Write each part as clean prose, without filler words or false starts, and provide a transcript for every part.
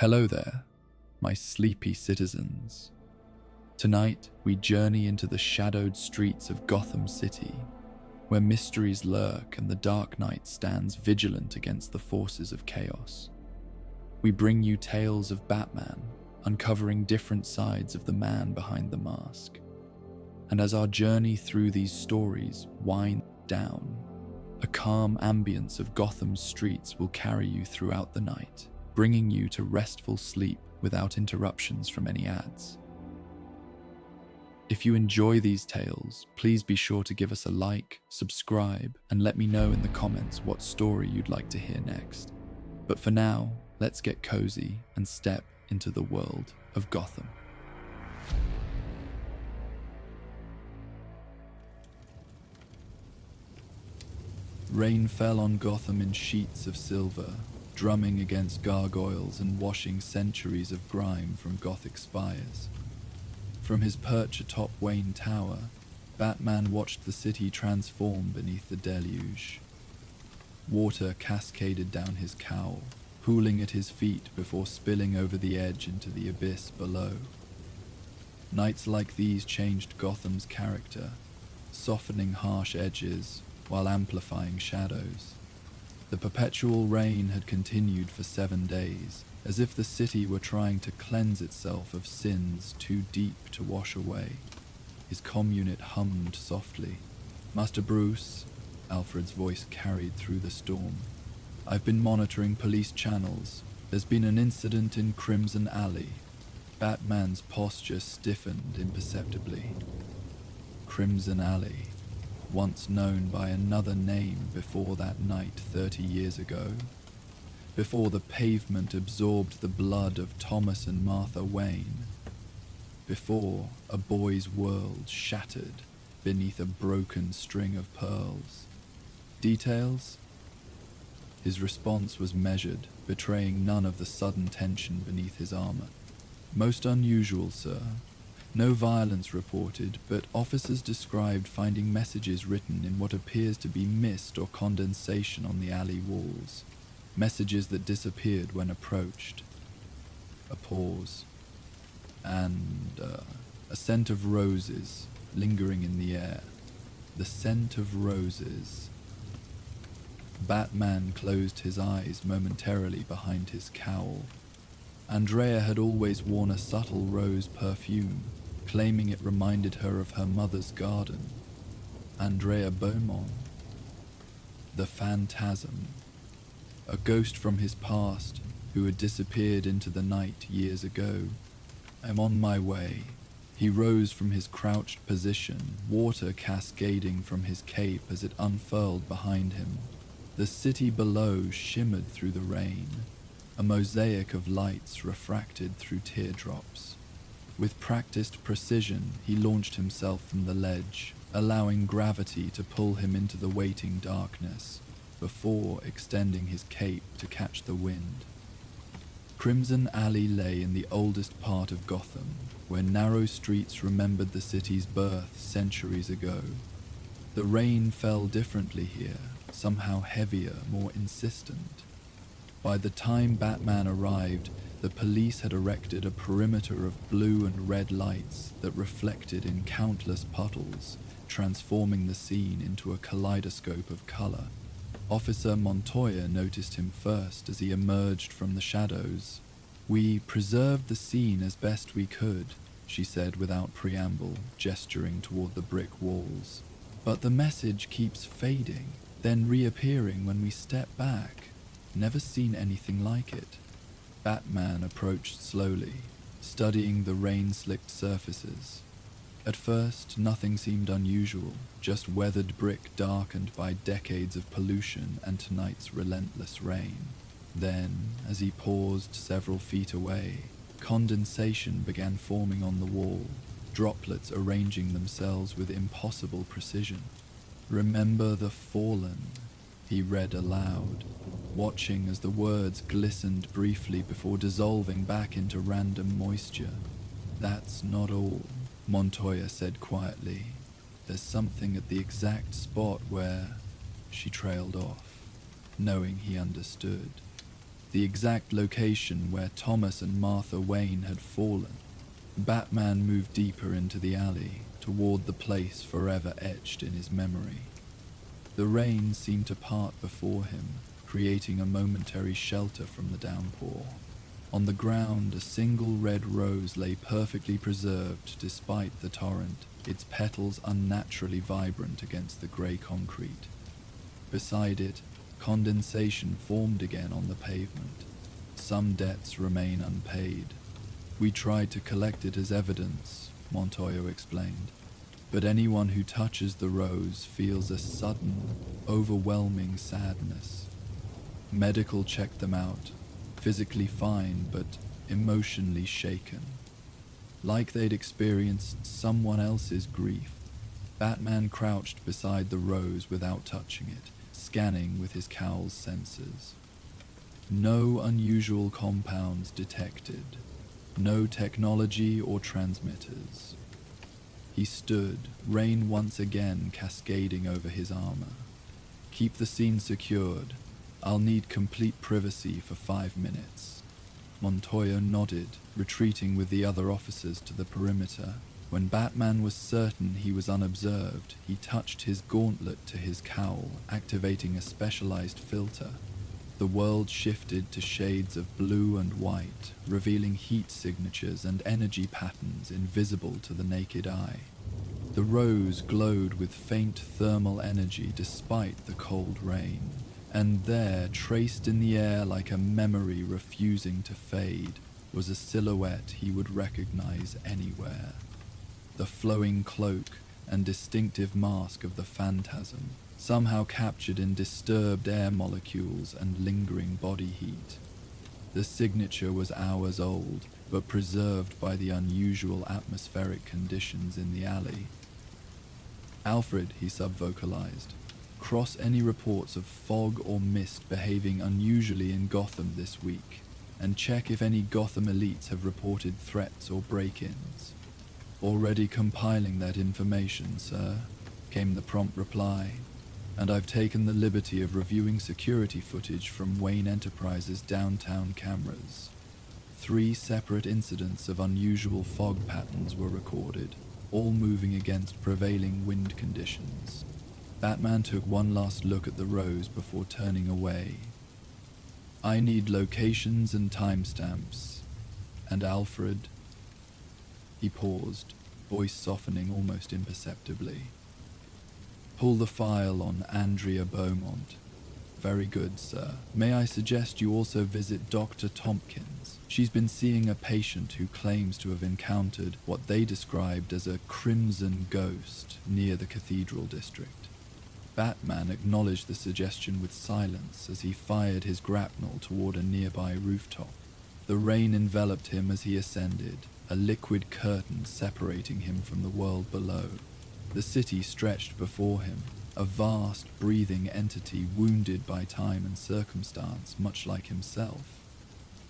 Hello there, my sleepy citizens. Tonight, we journey into the shadowed streets of Gotham City, where mysteries lurk and the Dark Knight stands vigilant against the forces of chaos. We bring you tales of Batman, uncovering different sides of the man behind the mask. And as our journey through these stories winds down, a calm ambience of Gotham's streets will carry you throughout the night, bringing you to restful sleep without interruptions from any ads. If you enjoy these tales, please be sure to give us a like, subscribe, and let me know in the comments what story you'd like to hear next. But for now, let's get cozy and step into the world of Gotham. Rain fell on Gotham in sheets of silver, drumming against gargoyles and washing centuries of grime from Gothic spires. From his perch atop Wayne Tower, Batman watched the city transform beneath the deluge. Water cascaded down his cowl, pooling at his feet before spilling over the edge into the abyss below. Nights like these changed Gotham's character, softening harsh edges while amplifying shadows. The perpetual rain had continued for 7 days, as if the city were trying to cleanse itself of sins too deep to wash away. His communit hummed softly. "Master Bruce," Alfred's voice carried through the storm. "I've been monitoring police channels. There's been an incident in Crimson Alley." Batman's posture stiffened imperceptibly. Crimson Alley, once known by another name before that night 30 years ago. Before the pavement absorbed the blood of Thomas and Martha Wayne. Before a boy's world shattered beneath a broken string of pearls. Details? His response was measured, betraying none of the sudden tension beneath his armor. "Most unusual, sir. No violence reported, but officers described finding messages written in what appears to be mist or condensation on the alley walls. Messages that disappeared when approached." A pause. And a scent of roses lingering in the air. The scent of roses. Batman closed his eyes momentarily behind his cowl. Andrea had always worn a subtle rose perfume, claiming it reminded her of her mother's garden. Andrea Beaumont. The phantasm. A ghost from his past who had disappeared into the night years ago. "I'm on my way." He rose from his crouched position, water cascading from his cape as it unfurled behind him. The city below shimmered through the rain, a mosaic of lights refracted through teardrops. With practiced precision, he launched himself from the ledge, allowing gravity to pull him into the waiting darkness, before extending his cape to catch the wind. Crimson Alley lay in the oldest part of Gotham, where narrow streets remembered the city's birth centuries ago. The rain fell differently here, somehow heavier, more insistent. By the time Batman arrived, the police had erected a perimeter of blue and red lights that reflected in countless puddles, transforming the scene into a kaleidoscope of color. Officer Montoya noticed him first as he emerged from the shadows. "We preserved the scene as best we could," she said without preamble, gesturing toward the brick walls. "But the message keeps fading, then reappearing when we step back. Never seen anything like it." Batman approached slowly, studying the rain-slicked surfaces. At first, nothing seemed unusual, just weathered brick darkened by decades of pollution and tonight's relentless rain. Then, as he paused several feet away, condensation began forming on the wall, droplets arranging themselves with impossible precision. "Remember the fallen," he read aloud, watching as the words glistened briefly before dissolving back into random moisture. "That's not all," Montoya said quietly. "There's something at the exact spot where..." She trailed off, knowing he understood. the exact location where Thomas and Martha Wayne had fallen. Batman moved deeper into the alley, toward the place forever etched in his memory. The rain seemed to part before him, creating a momentary shelter from the downpour. On the ground, a single red rose lay perfectly preserved despite the torrent, its petals unnaturally vibrant against the grey concrete. Beside it, condensation formed again on the pavement. Some debts remain unpaid. We tried to collect it as evidence, Montoya explained, but anyone who touches the rose feels a sudden, overwhelming sadness. Medical checked them out, physically fine but emotionally shaken. Like they'd experienced someone else's grief. Batman crouched beside the rose without touching it, scanning with his cowl's sensors. No unusual compounds detected. No technology or transmitters. He stood, rain once again cascading over his armor. Keep the scene secured. I'll need complete privacy for 5 minutes. Montoya nodded, retreating with the other officers to the perimeter. When Batman was certain he was unobserved, he touched his gauntlet to his cowl, activating a specialized filter. The world shifted to shades of blue and white, revealing heat signatures and energy patterns invisible to the naked eye. The rose glowed with faint thermal energy despite the cold rain, and there, traced in the air like a memory refusing to fade, was a silhouette he would recognize anywhere. The flowing cloak and distinctive mask of the phantasm, somehow captured in disturbed air molecules and lingering body heat. The signature was hours old, but preserved by the unusual atmospheric conditions in the alley. Alfred, he sub-vocalized, cross any reports of fog or mist behaving unusually in Gotham this week, and check if any Gotham elites have reported threats or break-ins. Already compiling that information, sir, came the prompt reply, and I've taken the liberty of reviewing security footage from Wayne Enterprises' downtown cameras. 3 separate incidents of unusual fog patterns were recorded, all moving against prevailing wind conditions. Batman took one last look at the rose before turning away. I need locations and timestamps. And Alfred... He paused, voice softening almost imperceptibly. Pull the file on Andrea Beaumont. Very good, sir. May I suggest you also visit Dr. Tompkins? She's been seeing a patient who claims to have encountered what they described as a crimson ghost near the Cathedral District. Batman acknowledged the suggestion with silence as he fired his grapnel toward a nearby rooftop. The rain enveloped him as he ascended, a liquid curtain separating him from the world below. The city stretched before him, a vast, breathing entity wounded by time and circumstance, much like himself.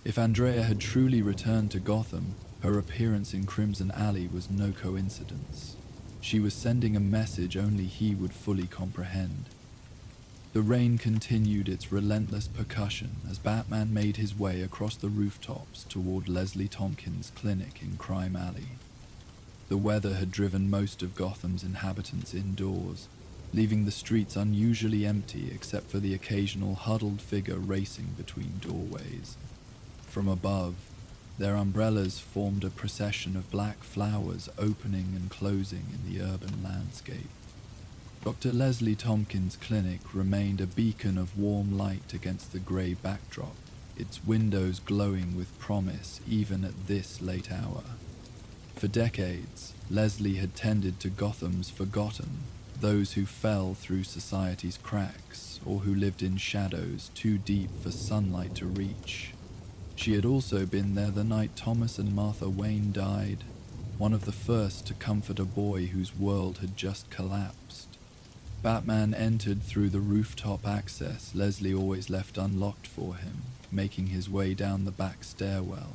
If Andrea had truly returned to Gotham, her appearance in Crimson Alley was no coincidence. She was sending a message only he would fully comprehend. The rain continued its relentless percussion as Batman made his way across the rooftops toward Leslie Tompkins' clinic in Crime Alley. The weather had driven most of Gotham's inhabitants indoors, leaving the streets unusually empty except for the occasional huddled figure racing between doorways. From above, their umbrellas formed a procession of black flowers opening and closing in the urban landscape. Dr. Leslie Tompkins' clinic remained a beacon of warm light against the grey backdrop, its windows glowing with promise even at this late hour. For decades, Leslie had tended to Gotham's forgotten, those who fell through society's cracks or who lived in shadows too deep for sunlight to reach. She had also been there the night Thomas and Martha Wayne died, one of the first to comfort a boy whose world had just collapsed. Batman entered through the rooftop access Leslie always left unlocked for him, making his way down the back stairwell.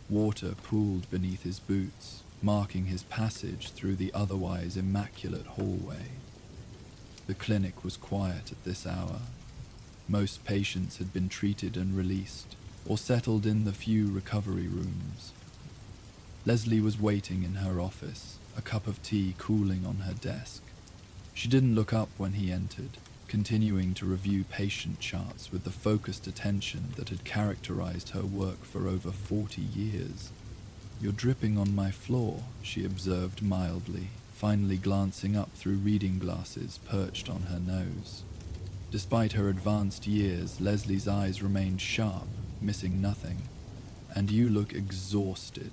Water pooled beneath his boots, marking his passage through the otherwise immaculate hallway. The clinic was quiet at this hour. Most patients had been treated and released, or settled in the few recovery rooms. Leslie was waiting in her office, a cup of tea cooling on her desk. She didn't look up when he entered, continuing to review patient charts with the focused attention that had characterized her work for over 40 years. "You're dripping on my floor," she observed mildly, finally glancing up through reading glasses perched on her nose. Despite her advanced years, Leslie's eyes remained sharp, missing nothing. "And you look exhausted.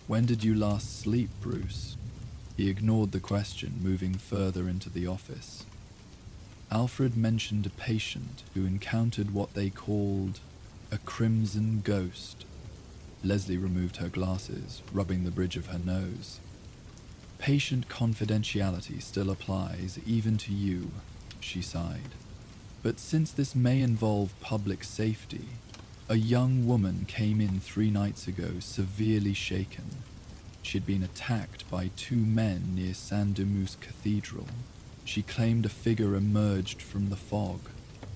When did you last sleep, Bruce?" He ignored the question, moving further into the office. Alfred mentioned a patient who encountered what they called a crimson ghost. Leslie removed her glasses, rubbing the bridge of her nose. "Patient confidentiality still applies, even to you," she sighed. "But since this may involve public safety, a young woman came in 3 nights ago severely shaken. She had been attacked by 2 men near Saint-Denis Cathedral. She claimed a figure emerged from the fog,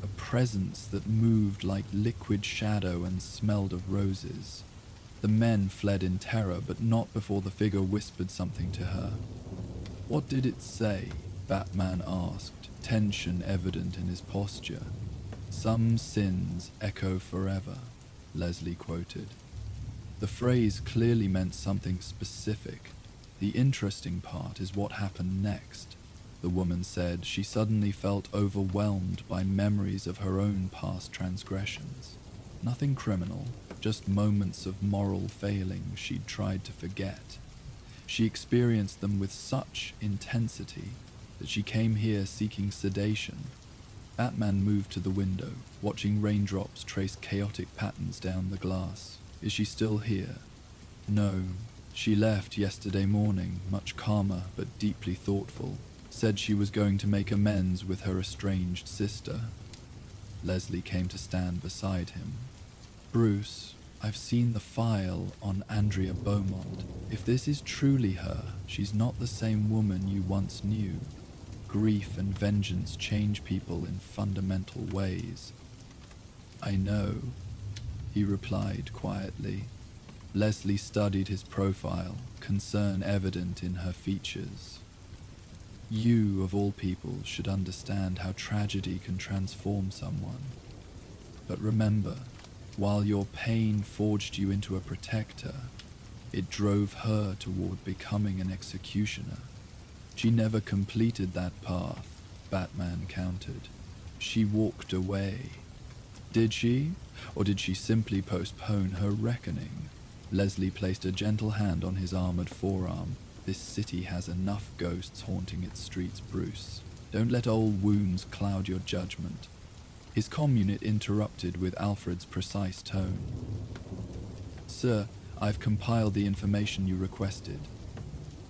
a presence that moved like liquid shadow and smelled of roses. The men fled in terror, but not before the figure whispered something to her." "What did it say?" Batman asked, tension evident in his posture. "Some sins echo forever," Leslie quoted. The phrase clearly meant something specific. "The interesting part is what happened next," the woman said. She suddenly felt overwhelmed by memories of her own past transgressions. Nothing criminal, just moments of moral failing she'd tried to forget. She experienced them with such intensity that she came here seeking sedation. Batman moved to the window, watching raindrops trace chaotic patterns down the glass. "Is she still here?" "No. She left yesterday morning, much calmer but deeply thoughtful. Said she was going to make amends with her estranged sister." Leslie came to stand beside him. "Bruce, I've seen the file on Andrea Beaumont. If this is truly her, she's not the same woman you once knew. Grief and vengeance change people in fundamental ways." "I know," he replied quietly. Leslie studied his profile, concern evident in her features. "You, of all people, should understand how tragedy can transform someone. But remember, while your pain forged you into a protector, it drove her toward becoming an executioner. She never completed that path," Batman countered. "She walked away." "Did she? Or did she simply postpone her reckoning?" Leslie placed a gentle hand on his armored forearm. "This city has enough ghosts haunting its streets, Bruce. Don't let old wounds cloud your judgment." His communit interrupted with Alfred's precise tone. "Sir, I've compiled the information you requested.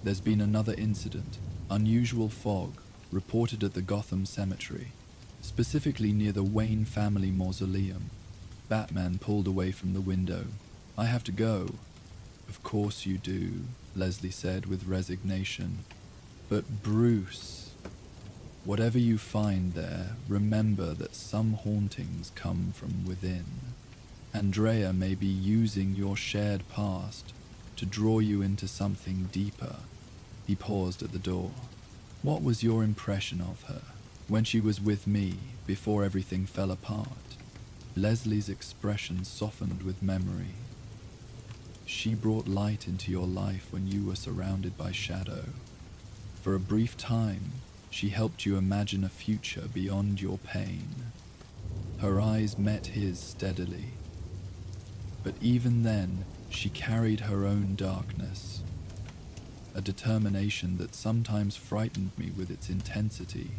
There's been another incident, unusual fog, reported at the Gotham Cemetery, specifically near the Wayne family mausoleum." Batman pulled away from the window. "I have to go." "Of course you do," Leslie said with resignation. "But Bruce, whatever you find there, remember that some hauntings come from within. Andrea may be using your shared past to draw you into something deeper." He paused at the door. "What was your impression of her when she was with me before everything fell apart?" Leslie's expression softened with memory. "She brought light into your life when you were surrounded by shadow. For a brief time, she helped you imagine a future beyond your pain." Her eyes met his steadily. "But even then, she carried her own darkness, a determination that sometimes frightened me with its intensity."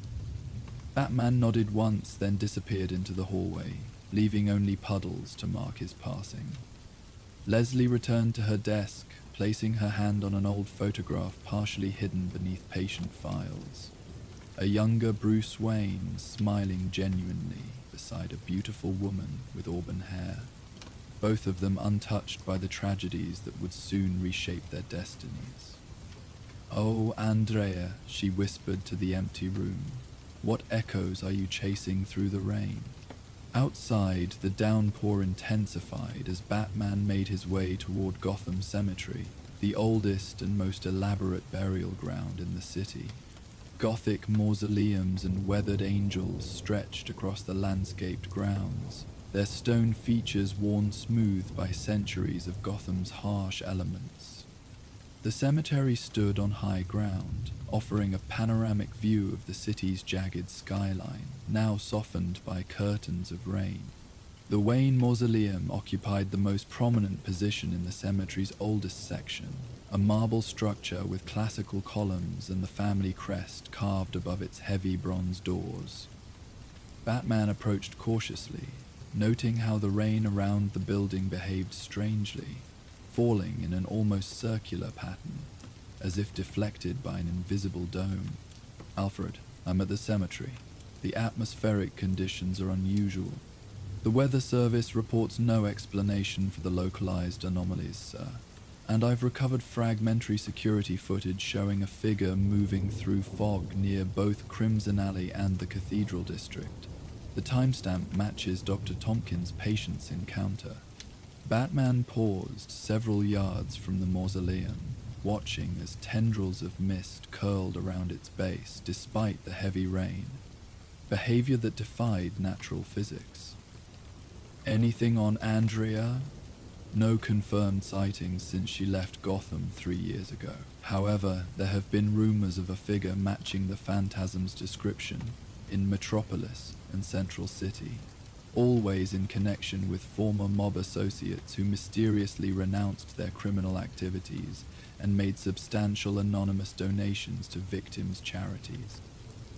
Batman nodded once, then disappeared into the hallway, leaving only puddles to mark his passing. Leslie returned to her desk, placing her hand on an old photograph partially hidden beneath patient files. A younger Bruce Wayne smiling genuinely beside a beautiful woman with auburn hair, both of them untouched by the tragedies that would soon reshape their destinies. "Oh, Andrea," she whispered to the empty room, "what echoes are you chasing through the rain?" Outside, the downpour intensified as Batman made his way toward Gotham Cemetery, the oldest and most elaborate burial ground in the city. Gothic mausoleums and weathered angels stretched across the landscaped grounds, their stone features worn smooth by centuries of Gotham's harsh elements. The cemetery stood on high ground, offering a panoramic view of the city's jagged skyline, now softened by curtains of rain. The Wayne Mausoleum occupied the most prominent position in the cemetery's oldest section, a marble structure with classical columns and the family crest carved above its heavy bronze doors. Batman approached cautiously, noting how the rain around the building behaved strangely, falling in an almost circular pattern, as if deflected by an invisible dome. "Alfred, I'm at the cemetery. The atmospheric conditions are unusual. The weather service reports no explanation for the localized anomalies, sir. And I've recovered fragmentary security footage showing a figure moving through fog near both Crimson Alley and the Cathedral District. The timestamp matches Dr. Tompkins' patient's encounter." Batman paused several yards from the mausoleum, watching as tendrils of mist curled around its base despite the heavy rain, behavior that defied natural physics. "Anything on Andrea?" No confirmed sightings since she left Gotham 3 years ago. However, there have been rumors of a figure matching the Phantasm's description in Metropolis and Central City, always in connection with former mob associates who mysteriously renounced their criminal activities and made substantial anonymous donations to victims' charities.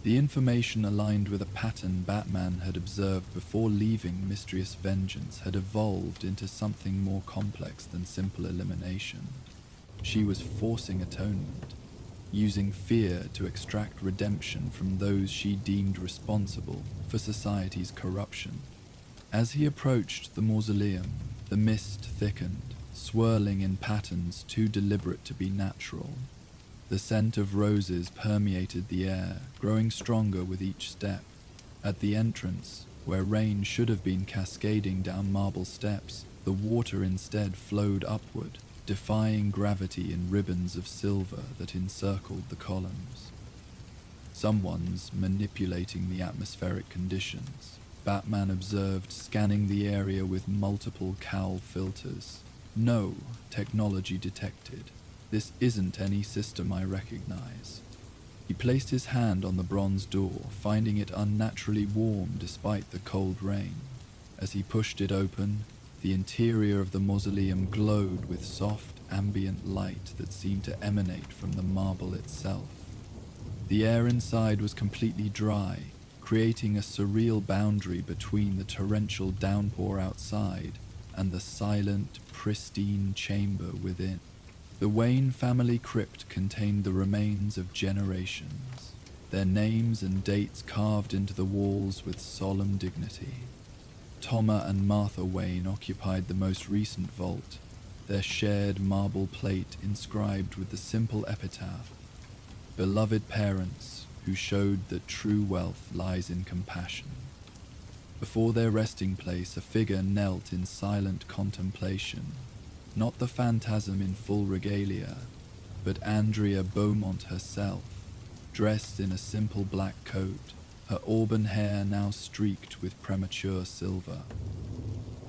The information aligned with a pattern Batman had observed before leaving Mysterious Vengeance had evolved into something more complex than simple elimination. She was forcing atonement, using fear to extract redemption from those she deemed responsible for society's corruption. As he approached the mausoleum, the mist thickened, swirling in patterns too deliberate to be natural. The scent of roses permeated the air, growing stronger with each step. At the entrance, where rain should have been cascading down marble steps, the water instead flowed upward, defying gravity in ribbons of silver that encircled the columns. "Someone's manipulating the atmospheric conditions," Batman observed, scanning the area with multiple cowl filters. "No technology detected. This isn't any system I recognize." He placed his hand on the bronze door, finding it unnaturally warm despite the cold rain. As he pushed it open, the interior of the mausoleum glowed with soft, ambient light that seemed to emanate from the marble itself. The air inside was completely dry, creating a surreal boundary between the torrential downpour outside and the silent, pristine chamber within. The Wayne family crypt contained the remains of generations, their names and dates carved into the walls with solemn dignity. Thomas and Martha Wayne occupied the most recent vault, their shared marble plate inscribed with the simple epitaph, "Beloved parents who showed that true wealth lies in compassion." Before their resting place, a figure knelt in silent contemplation. Not the Phantasm in full regalia, but Andrea Beaumont herself, dressed in a simple black coat, her auburn hair now streaked with premature silver.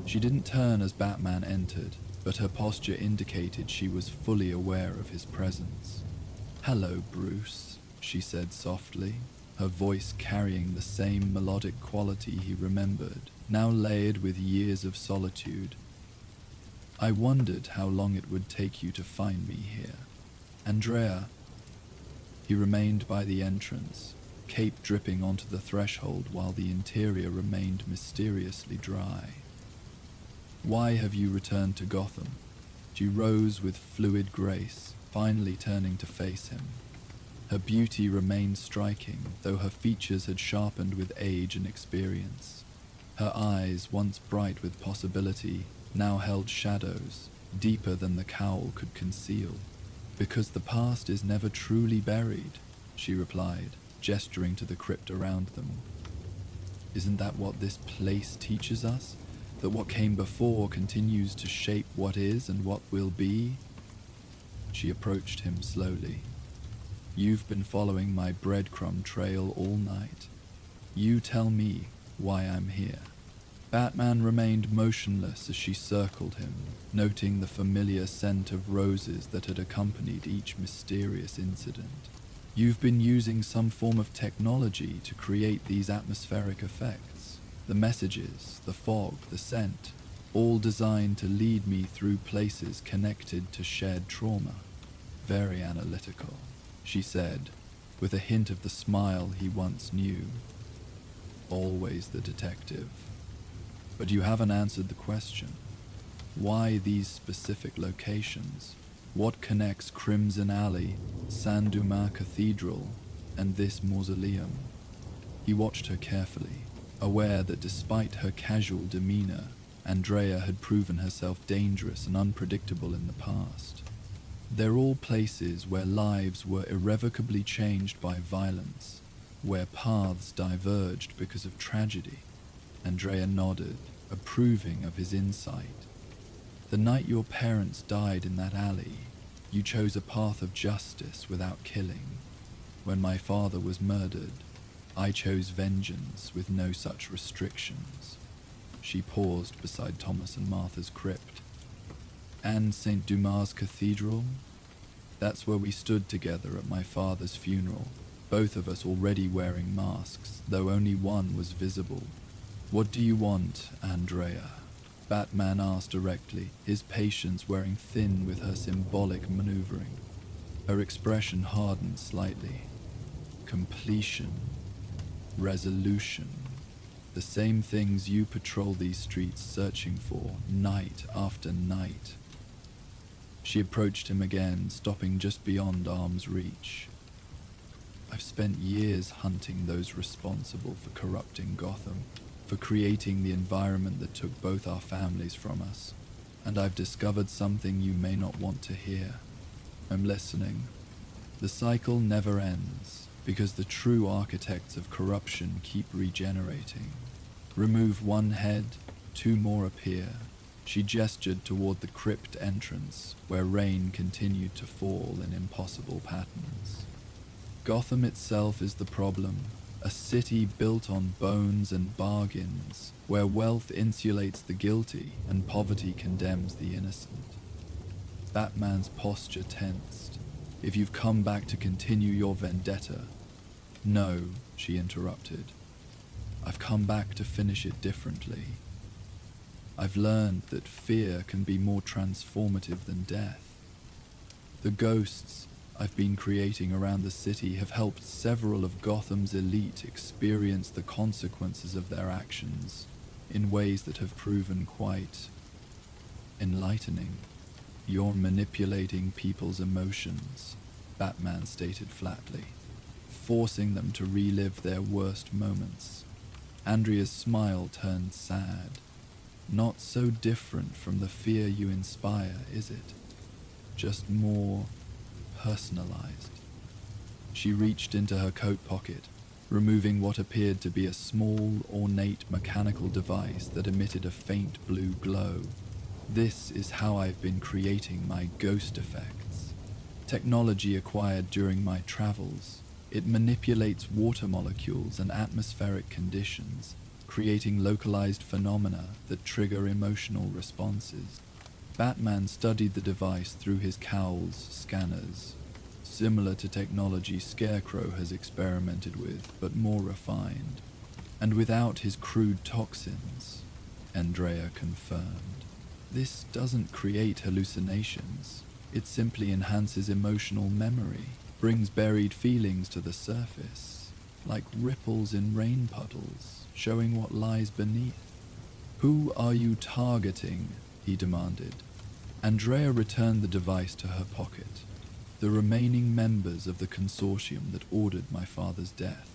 She didn't turn as Batman entered, but her posture indicated she was fully aware of his presence. "Hello, Bruce," she said softly, her voice carrying the same melodic quality he remembered, now layered with years of solitude. "I wondered how long it would take you to find me here. Andrea." He remained by the entrance, cape dripping onto the threshold while the interior remained mysteriously dry. "Why have you returned to Gotham?" She rose with fluid grace, finally turning to face him. Her beauty remained striking, though her features had sharpened with age and experience. Her eyes, once bright with possibility, now held shadows, deeper than the cowl could conceal. "Because the past is never truly buried," she replied, gesturing to the crypt around them. Isn't that what this place teaches us? That what came before continues to shape what is and what will be? She approached him slowly. You've been following my breadcrumb trail all night. You tell me why I'm here. Batman remained motionless as she circled him, noting the familiar scent of roses that had accompanied each mysterious incident. You've been using some form of technology to create these atmospheric effects. The messages, the fog, the scent, all designed to lead me through places connected to shared trauma. Very analytical, she said, with a hint of the smile he once knew. Always the detective. But you haven't answered the question. Why these specific locations? What connects Crimson Alley, Saint-Dumas Cathedral, and this mausoleum? He watched her carefully, aware that despite her casual demeanor, Andrea had proven herself dangerous and unpredictable in the past. They're all places where lives were irrevocably changed by violence, where paths diverged because of tragedy. Andrea nodded, approving of his insight. The night your parents died in that alley, you chose a path of justice without killing. When my father was murdered, I chose vengeance with no such restrictions. She paused beside Thomas and Martha's crypt. And St. Dumas Cathedral? That's where we stood together at my father's funeral, both of us already wearing masks, though only one was visible. What do you want, Andrea? Batman asked directly, his patience wearing thin with her symbolic maneuvering. Her expression hardened slightly. Completion. Resolution. The same things you patrol these streets searching for, night after night. She approached him again, stopping just beyond arm's reach. I've spent years hunting those responsible for corrupting Gotham, for creating the environment that took both our families from us, and I've discovered something you may not want to hear. I'm listening. The cycle never ends, because the true architects of corruption keep regenerating. Remove one head, two more appear. She gestured toward the crypt entrance, where rain continued to fall in impossible patterns. Gotham itself is the problem. A city built on bones and bargains, where wealth insulates the guilty and poverty condemns the innocent. Batman's posture tensed. If you've come back to continue your vendetta... No, she interrupted. I've come back to finish it differently. I've learned that fear can be more transformative than death. The ghosts I've been creating around the city have helped several of Gotham's elite experience the consequences of their actions in ways that have proven quite enlightening. You're manipulating people's emotions, Batman stated flatly, forcing them to relive their worst moments. Andrea's smile turned sad. Not so different from the fear you inspire, is it? Just more personalized. She reached into her coat pocket, removing what appeared to be a small, ornate mechanical device that emitted a faint blue glow. This is how I've been creating my ghost effects. Technology acquired during my travels. It manipulates water molecules and atmospheric conditions, creating localized phenomena that trigger emotional responses. Batman studied the device through his cowl's scanners, similar to technology Scarecrow has experimented with, but more refined. And without his crude toxins, Andrea confirmed. This doesn't create hallucinations. It simply enhances emotional memory, brings buried feelings to the surface, like ripples in rain puddles, showing what lies beneath. Who are you targeting? He demanded. Andrea returned the device to her pocket. The remaining members of the consortium that ordered my father's death.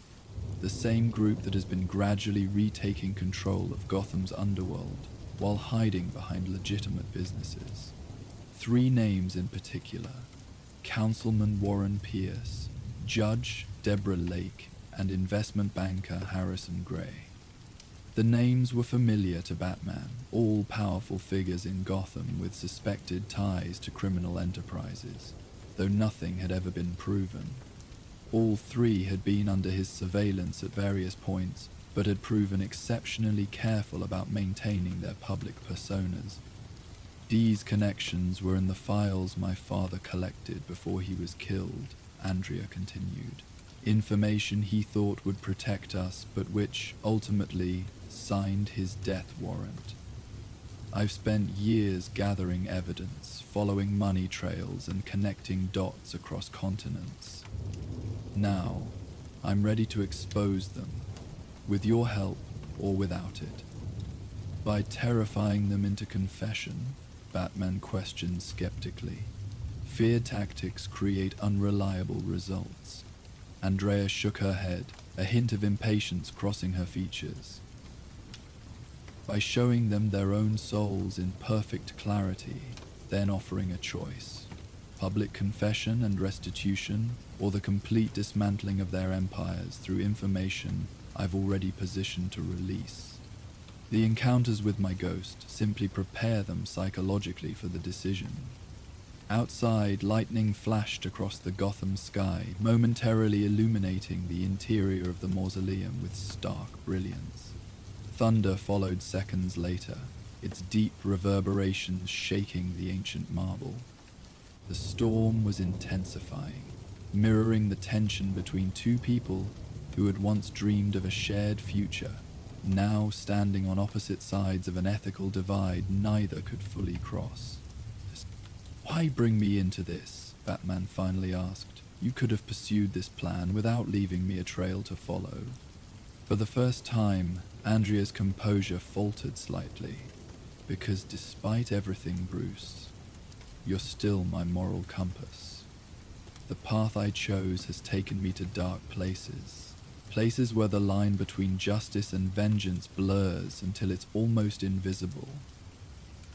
The same group that has been gradually retaking control of Gotham's underworld while hiding behind legitimate businesses. 3 names in particular: Councilman Warren Pierce, Judge Deborah Lake, and investment banker Harrison Gray. The names were familiar to Batman, all powerful figures in Gotham with suspected ties to criminal enterprises, though nothing had ever been proven. All three had been under his surveillance at various points, but had proven exceptionally careful about maintaining their public personas. These connections were in the files my father collected before he was killed, Andrea continued. Information he thought would protect us, but which, ultimately, signed his death warrant. I've spent years gathering evidence, following money trails and connecting dots across continents. Now, I'm ready to expose them, with your help or without it. By terrifying them into confession, Batman questioned skeptically. Fear tactics create unreliable results. Andrea shook her head, a hint of impatience crossing her features. By showing them their own souls in perfect clarity, then offering a choice: public confession and restitution, or the complete dismantling of their empires through information I've already positioned to release. The encounters with my ghost simply prepare them psychologically for the decision. Outside, lightning flashed across the Gotham sky, momentarily illuminating the interior of the mausoleum with stark brilliance. Thunder followed seconds later, its deep reverberations shaking the ancient marble. The storm was intensifying, mirroring the tension between two people who had once dreamed of a shared future, now standing on opposite sides of an ethical divide neither could fully cross. "Why bring me into this?" Batman finally asked. "You could have pursued this plan without leaving me a trail to follow." For the first time, Andrea's composure faltered slightly. "Because despite everything, Bruce, you're still my moral compass. The path I chose has taken me to dark places. Places where the line between justice and vengeance blurs until it's almost invisible."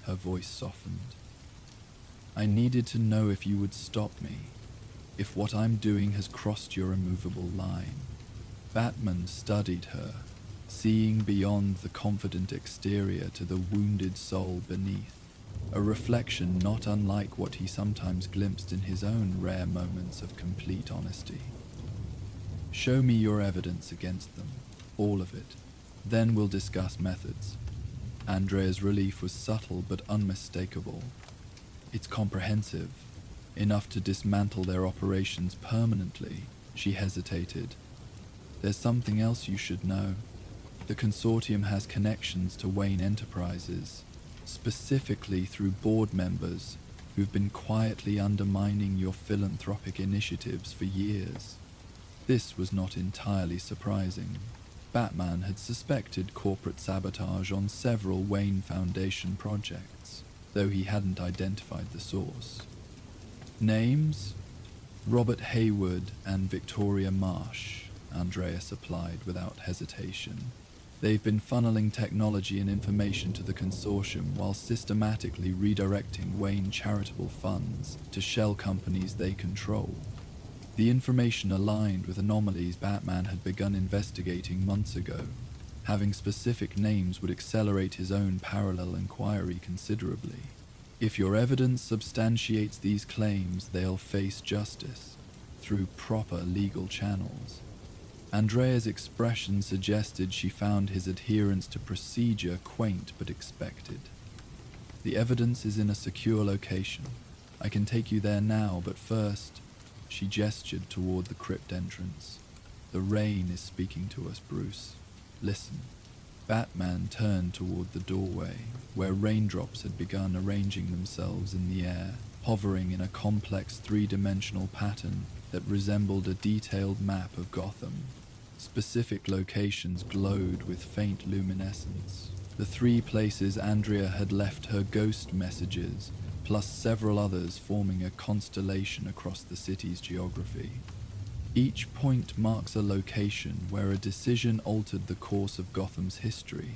Her voice softened. "I needed to know if you would stop me, if what I'm doing has crossed your immovable line." Batman studied her, seeing beyond the confident exterior to the wounded soul beneath, a reflection not unlike what he sometimes glimpsed in his own rare moments of complete honesty. "Show me your evidence against them, all of it. Then we'll discuss methods." Andrea's relief was subtle but unmistakable. "It's comprehensive, enough to dismantle their operations permanently." She hesitated. "There's something else you should know. The consortium has connections to Wayne Enterprises, specifically through board members who've been quietly undermining your philanthropic initiatives for years." This was not entirely surprising. Batman had suspected corporate sabotage on several Wayne Foundation projects, though he hadn't identified the source. "Names? Robert Hayward and Victoria Marsh," Andrea supplied without hesitation. "They've been funneling technology and information to the consortium while systematically redirecting Wayne charitable funds to shell companies they control." The information aligned with anomalies Batman had begun investigating months ago. Having specific names would accelerate his own parallel inquiry considerably. "If your evidence substantiates these claims, they'll face justice through proper legal channels." Andrea's expression suggested she found his adherence to procedure quaint but expected. "The evidence is in a secure location. I can take you there now, but first..." She gestured toward the crypt entrance. "The rain is speaking to us, Bruce. Listen." Batman turned toward the doorway, where raindrops had begun arranging themselves in the air, hovering in a complex three-dimensional pattern that resembled a detailed map of Gotham. Specific locations glowed with faint luminescence. The three places Andrea had left her ghost messages, plus several others forming a constellation across the city's geography. Each point marks a location where a decision altered the course of Gotham's history,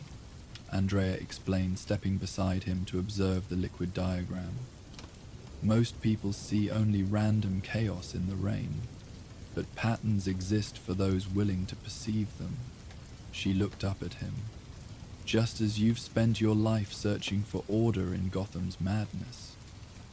Andrea explained, stepping beside him to observe the liquid diagram. "Most people see only random chaos in the rain, but patterns exist for those willing to perceive them." She looked up at him. just as you've spent your life searching for order in Gotham's madness.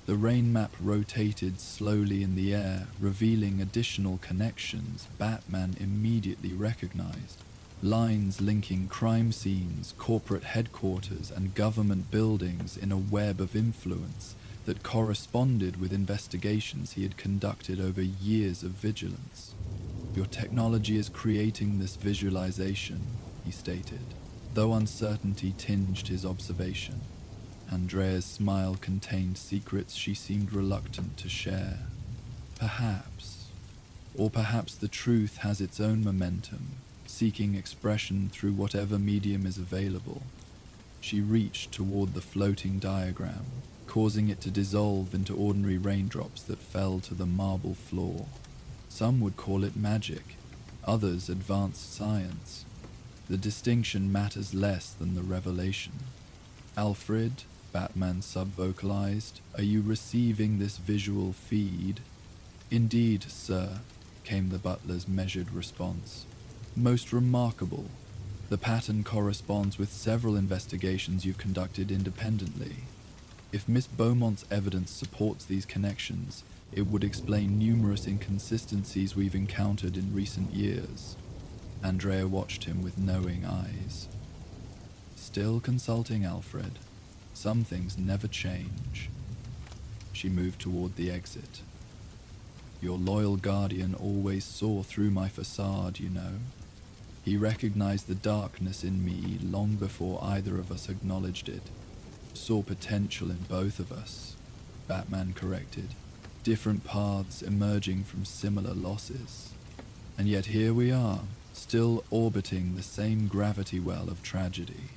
The rain map rotated slowly in the air, revealing additional connections Batman immediately recognized. Lines linking crime scenes, corporate headquarters, and government buildings in a web of influence that corresponded with investigations he had conducted over years of vigilance. "Your technology is creating this visualization," he stated, though uncertainty tinged his observation. Andrea's smile contained secrets she seemed reluctant to share. Perhaps, or perhaps the truth has its own momentum, seeking expression through whatever medium is available. She reached toward the floating diagram, causing it to dissolve into ordinary raindrops that fell to the marble floor. Some would call it magic, others advanced science. The distinction matters less than the revelation. "Alfred," Batman sub-vocalized, "are you receiving this visual feed?" "Indeed, sir," came the butler's measured response. "Most remarkable. The pattern corresponds with several investigations you've conducted independently. If Miss Beaumont's evidence supports these connections, it would explain numerous inconsistencies we've encountered in recent years." Andrea watched him with knowing eyes. "Still consulting Alfred. Some things never change." She moved toward the exit. "Your loyal guardian always saw through my facade, you know. He recognized the darkness in me long before either of us acknowledged it. Saw potential in both of us," Batman corrected. "Different paths emerging from similar losses. And yet here we are, still orbiting the same gravity well of tragedy."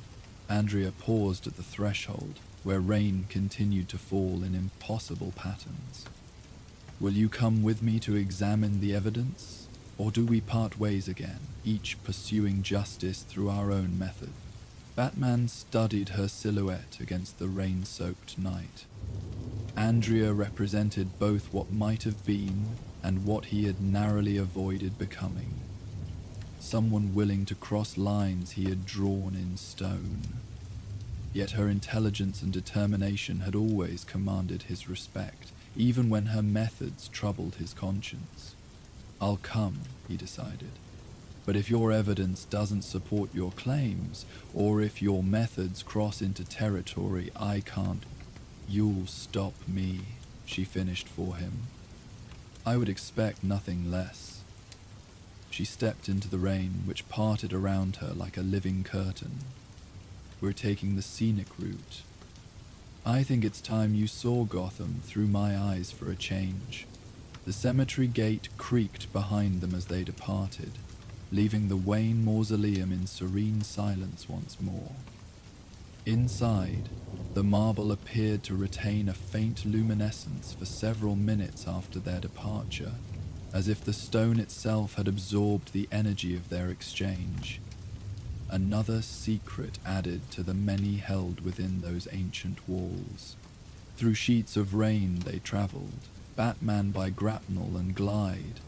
Andrea paused at the threshold, where rain continued to fall in impossible patterns. "Will you come with me to examine the evidence? Or do we part ways again, each pursuing justice through our own method?" Batman studied her silhouette against the rain-soaked night. Andrea represented both what might have been and what he had narrowly avoided becoming. Someone willing to cross lines he had drawn in stone. Yet her intelligence and determination had always commanded his respect, even when her methods troubled his conscience. "I'll come," he decided. "But if your evidence doesn't support your claims, or if your methods cross into territory I can't, you'll stop me," she finished for him. "I would expect nothing less." She stepped into the rain, which parted around her like a living curtain. "We're taking the scenic route. I think it's time you saw Gotham through my eyes for a change." The cemetery gate creaked behind them as they departed, leaving the Wayne mausoleum in serene silence once more. Inside, the marble appeared to retain a faint luminescence for several minutes after their departure, as if the stone itself had absorbed the energy of their exchange. Another secret added to the many held within those ancient walls. Through sheets of rain they traveled, Batman by grapnel and glide,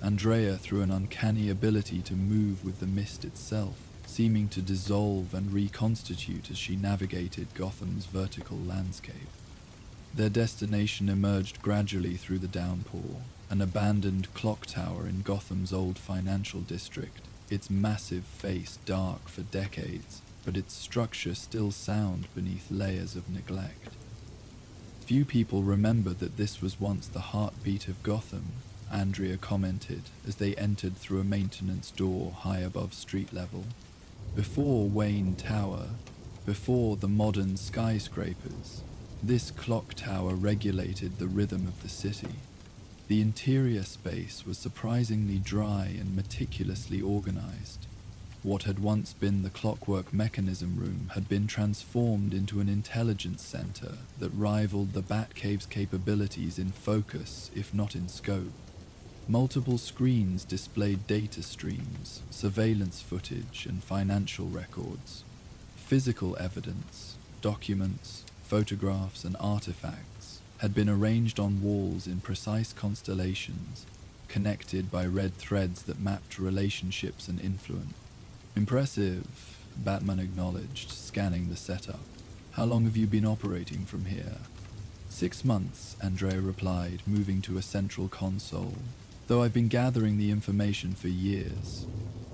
Andrea through an uncanny ability to move with the mist itself, seeming to dissolve and reconstitute as she navigated Gotham's vertical landscape. Their destination emerged gradually through the downpour, an abandoned clock tower in Gotham's old financial district, its massive face dark for decades, but its structure still sound beneath layers of neglect. Few people remember that this was once the heartbeat of Gotham, Andrea commented as they entered through a maintenance door high above street level. Before Wayne Tower, before the modern skyscrapers, this clock tower regulated the rhythm of the city. The interior space was surprisingly dry and meticulously organized. What had once been the clockwork mechanism room had been transformed into an intelligence center that rivaled the Batcave's capabilities in focus, if not in scope. Multiple screens displayed data streams, surveillance footage, and financial records. Physical evidence, documents, photographs, and artifacts had been arranged on walls in precise constellations, connected by red threads that mapped relationships and influence. Impressive, Batman acknowledged, scanning the setup. How long have you been operating from here? 6 months, Andrea replied, moving to a central console. Though I've been gathering the information for years.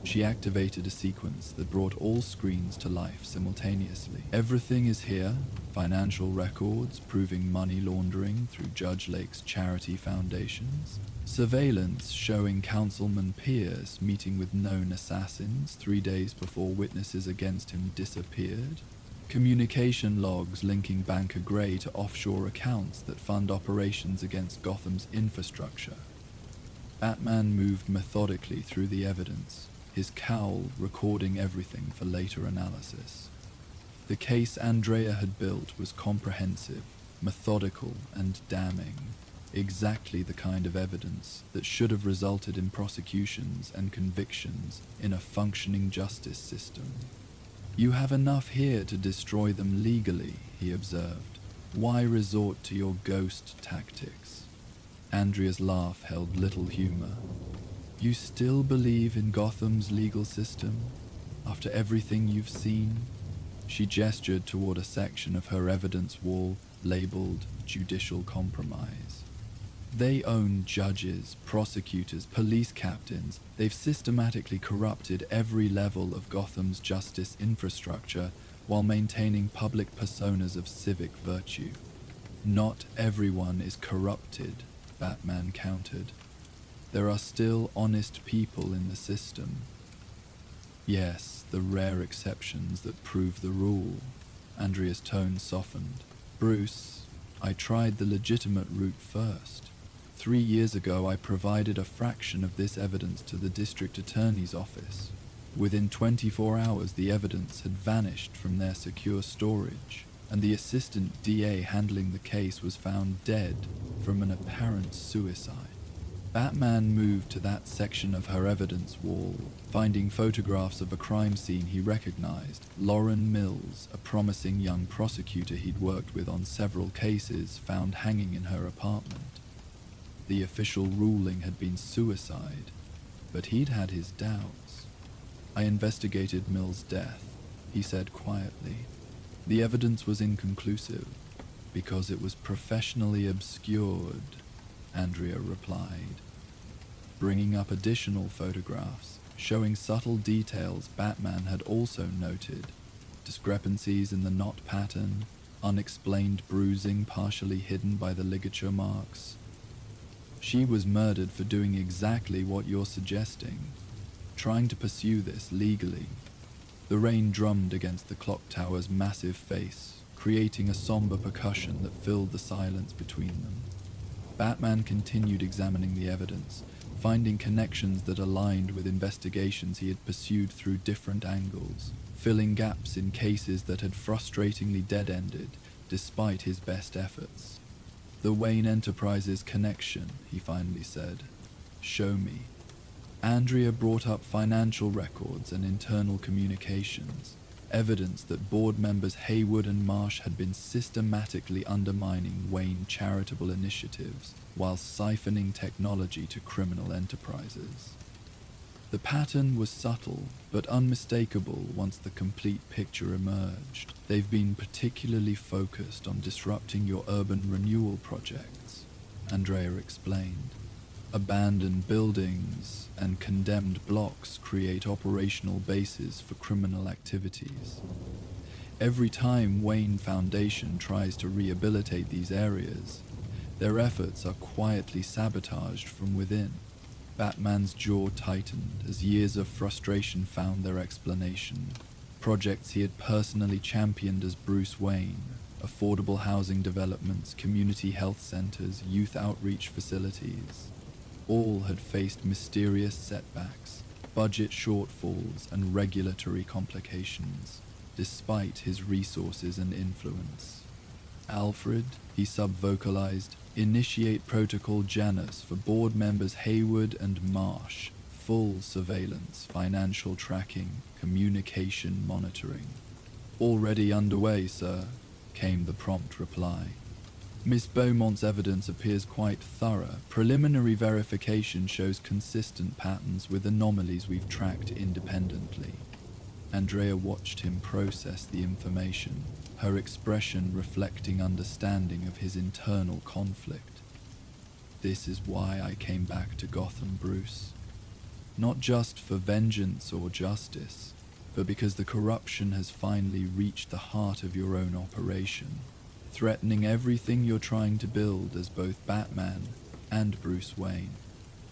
She activated a sequence that brought all screens to life simultaneously. Everything is here. Financial records proving money laundering through Judge Lake's charity foundations. Surveillance showing Councilman Pierce meeting with known assassins 3 days before witnesses against him disappeared. Communication logs linking Banker Gray to offshore accounts that fund operations against Gotham's infrastructure. Batman moved methodically through the evidence, his cowl recording everything for later analysis. The case Andrea had built was comprehensive, methodical, and damning. Exactly the kind of evidence that should have resulted in prosecutions and convictions in a functioning justice system. You have enough here to destroy them legally, he observed. Why resort to your ghost tactics? Andrea's laugh held little humor. You still believe in Gotham's legal system? After everything you've seen? She gestured toward a section of her evidence wall labeled Judicial Compromise. They own judges, prosecutors, police captains. They've systematically corrupted every level of Gotham's justice infrastructure while maintaining public personas of civic virtue. Not everyone is corrupted, Batman countered. There are still honest people in the system. Yes, the rare exceptions that prove the rule. Andrea's tone softened. Bruce, I tried the legitimate route first. 3 years ago, I provided a fraction of this evidence to the district attorney's office. Within 24 hours, the evidence had vanished from their secure storage, and the assistant DA handling the case was found dead from an apparent suicide. Batman moved to that section of her evidence wall, finding photographs of a crime scene he recognized. Lauren Mills, a promising young prosecutor he'd worked with on several cases, found hanging in her apartment. The official ruling had been suicide, but he'd had his doubts. I investigated Mills' death, he said quietly. The evidence was inconclusive, because it was professionally obscured, Andrea replied, bringing up additional photographs showing subtle details Batman had also noted. Discrepancies in the knot pattern, unexplained bruising partially hidden by the ligature marks. She was murdered for doing exactly what you're suggesting, trying to pursue this legally. The rain drummed against the clock tower's massive face, creating a somber percussion that filled the silence between them. Batman continued examining the evidence, finding connections that aligned with investigations he had pursued through different angles, filling gaps in cases that had frustratingly dead-ended despite his best efforts. The Wayne Enterprises connection, he finally said. Show me. Andrea brought up financial records and internal communications, evidence that board members Haywood and Marsh had been systematically undermining Wayne charitable initiatives while siphoning technology to criminal enterprises. The pattern was subtle, but unmistakable once the complete picture emerged. They've been particularly focused on disrupting your urban renewal projects, Andrea explained. Abandoned buildings and condemned blocks create operational bases for criminal activities. Every time Wayne Foundation tries to rehabilitate these areas, their efforts are quietly sabotaged from within. Batman's jaw tightened as years of frustration found their explanation. Projects he had personally championed as Bruce Wayne, affordable housing developments, community health centers, youth outreach facilities, all had faced mysterious setbacks, budget shortfalls, and regulatory complications, despite his resources and influence. Alfred, he sub-vocalized, initiate Protocol Janus for board members Haywood and Marsh, full surveillance, financial tracking, communication monitoring. Already underway, sir, came the prompt reply. Miss Beaumont's evidence appears quite thorough. Preliminary verification shows consistent patterns with anomalies we've tracked independently. Andrea watched him process the information, her expression reflecting understanding of his internal conflict. This is why I came back to Gotham, Bruce. Not just for vengeance or justice, but because the corruption has finally reached the heart of your own operation, threatening everything you're trying to build as both Batman and Bruce Wayne.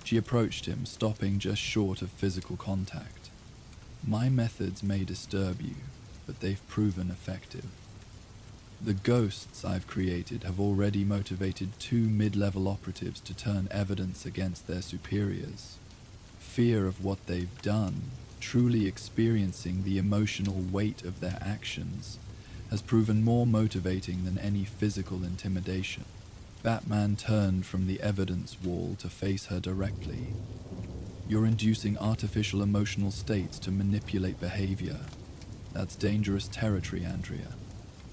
She approached him, stopping just short of physical contact. My methods may disturb you, but they've proven effective. The ghosts I've created have already motivated 2 mid-level operatives to turn evidence against their superiors. Fear of what they've done, truly experiencing the emotional weight of their actions, has proven more motivating than any physical intimidation. Batman turned from the evidence wall to face her directly. You're inducing artificial emotional states to manipulate behavior. That's dangerous territory, Andrea.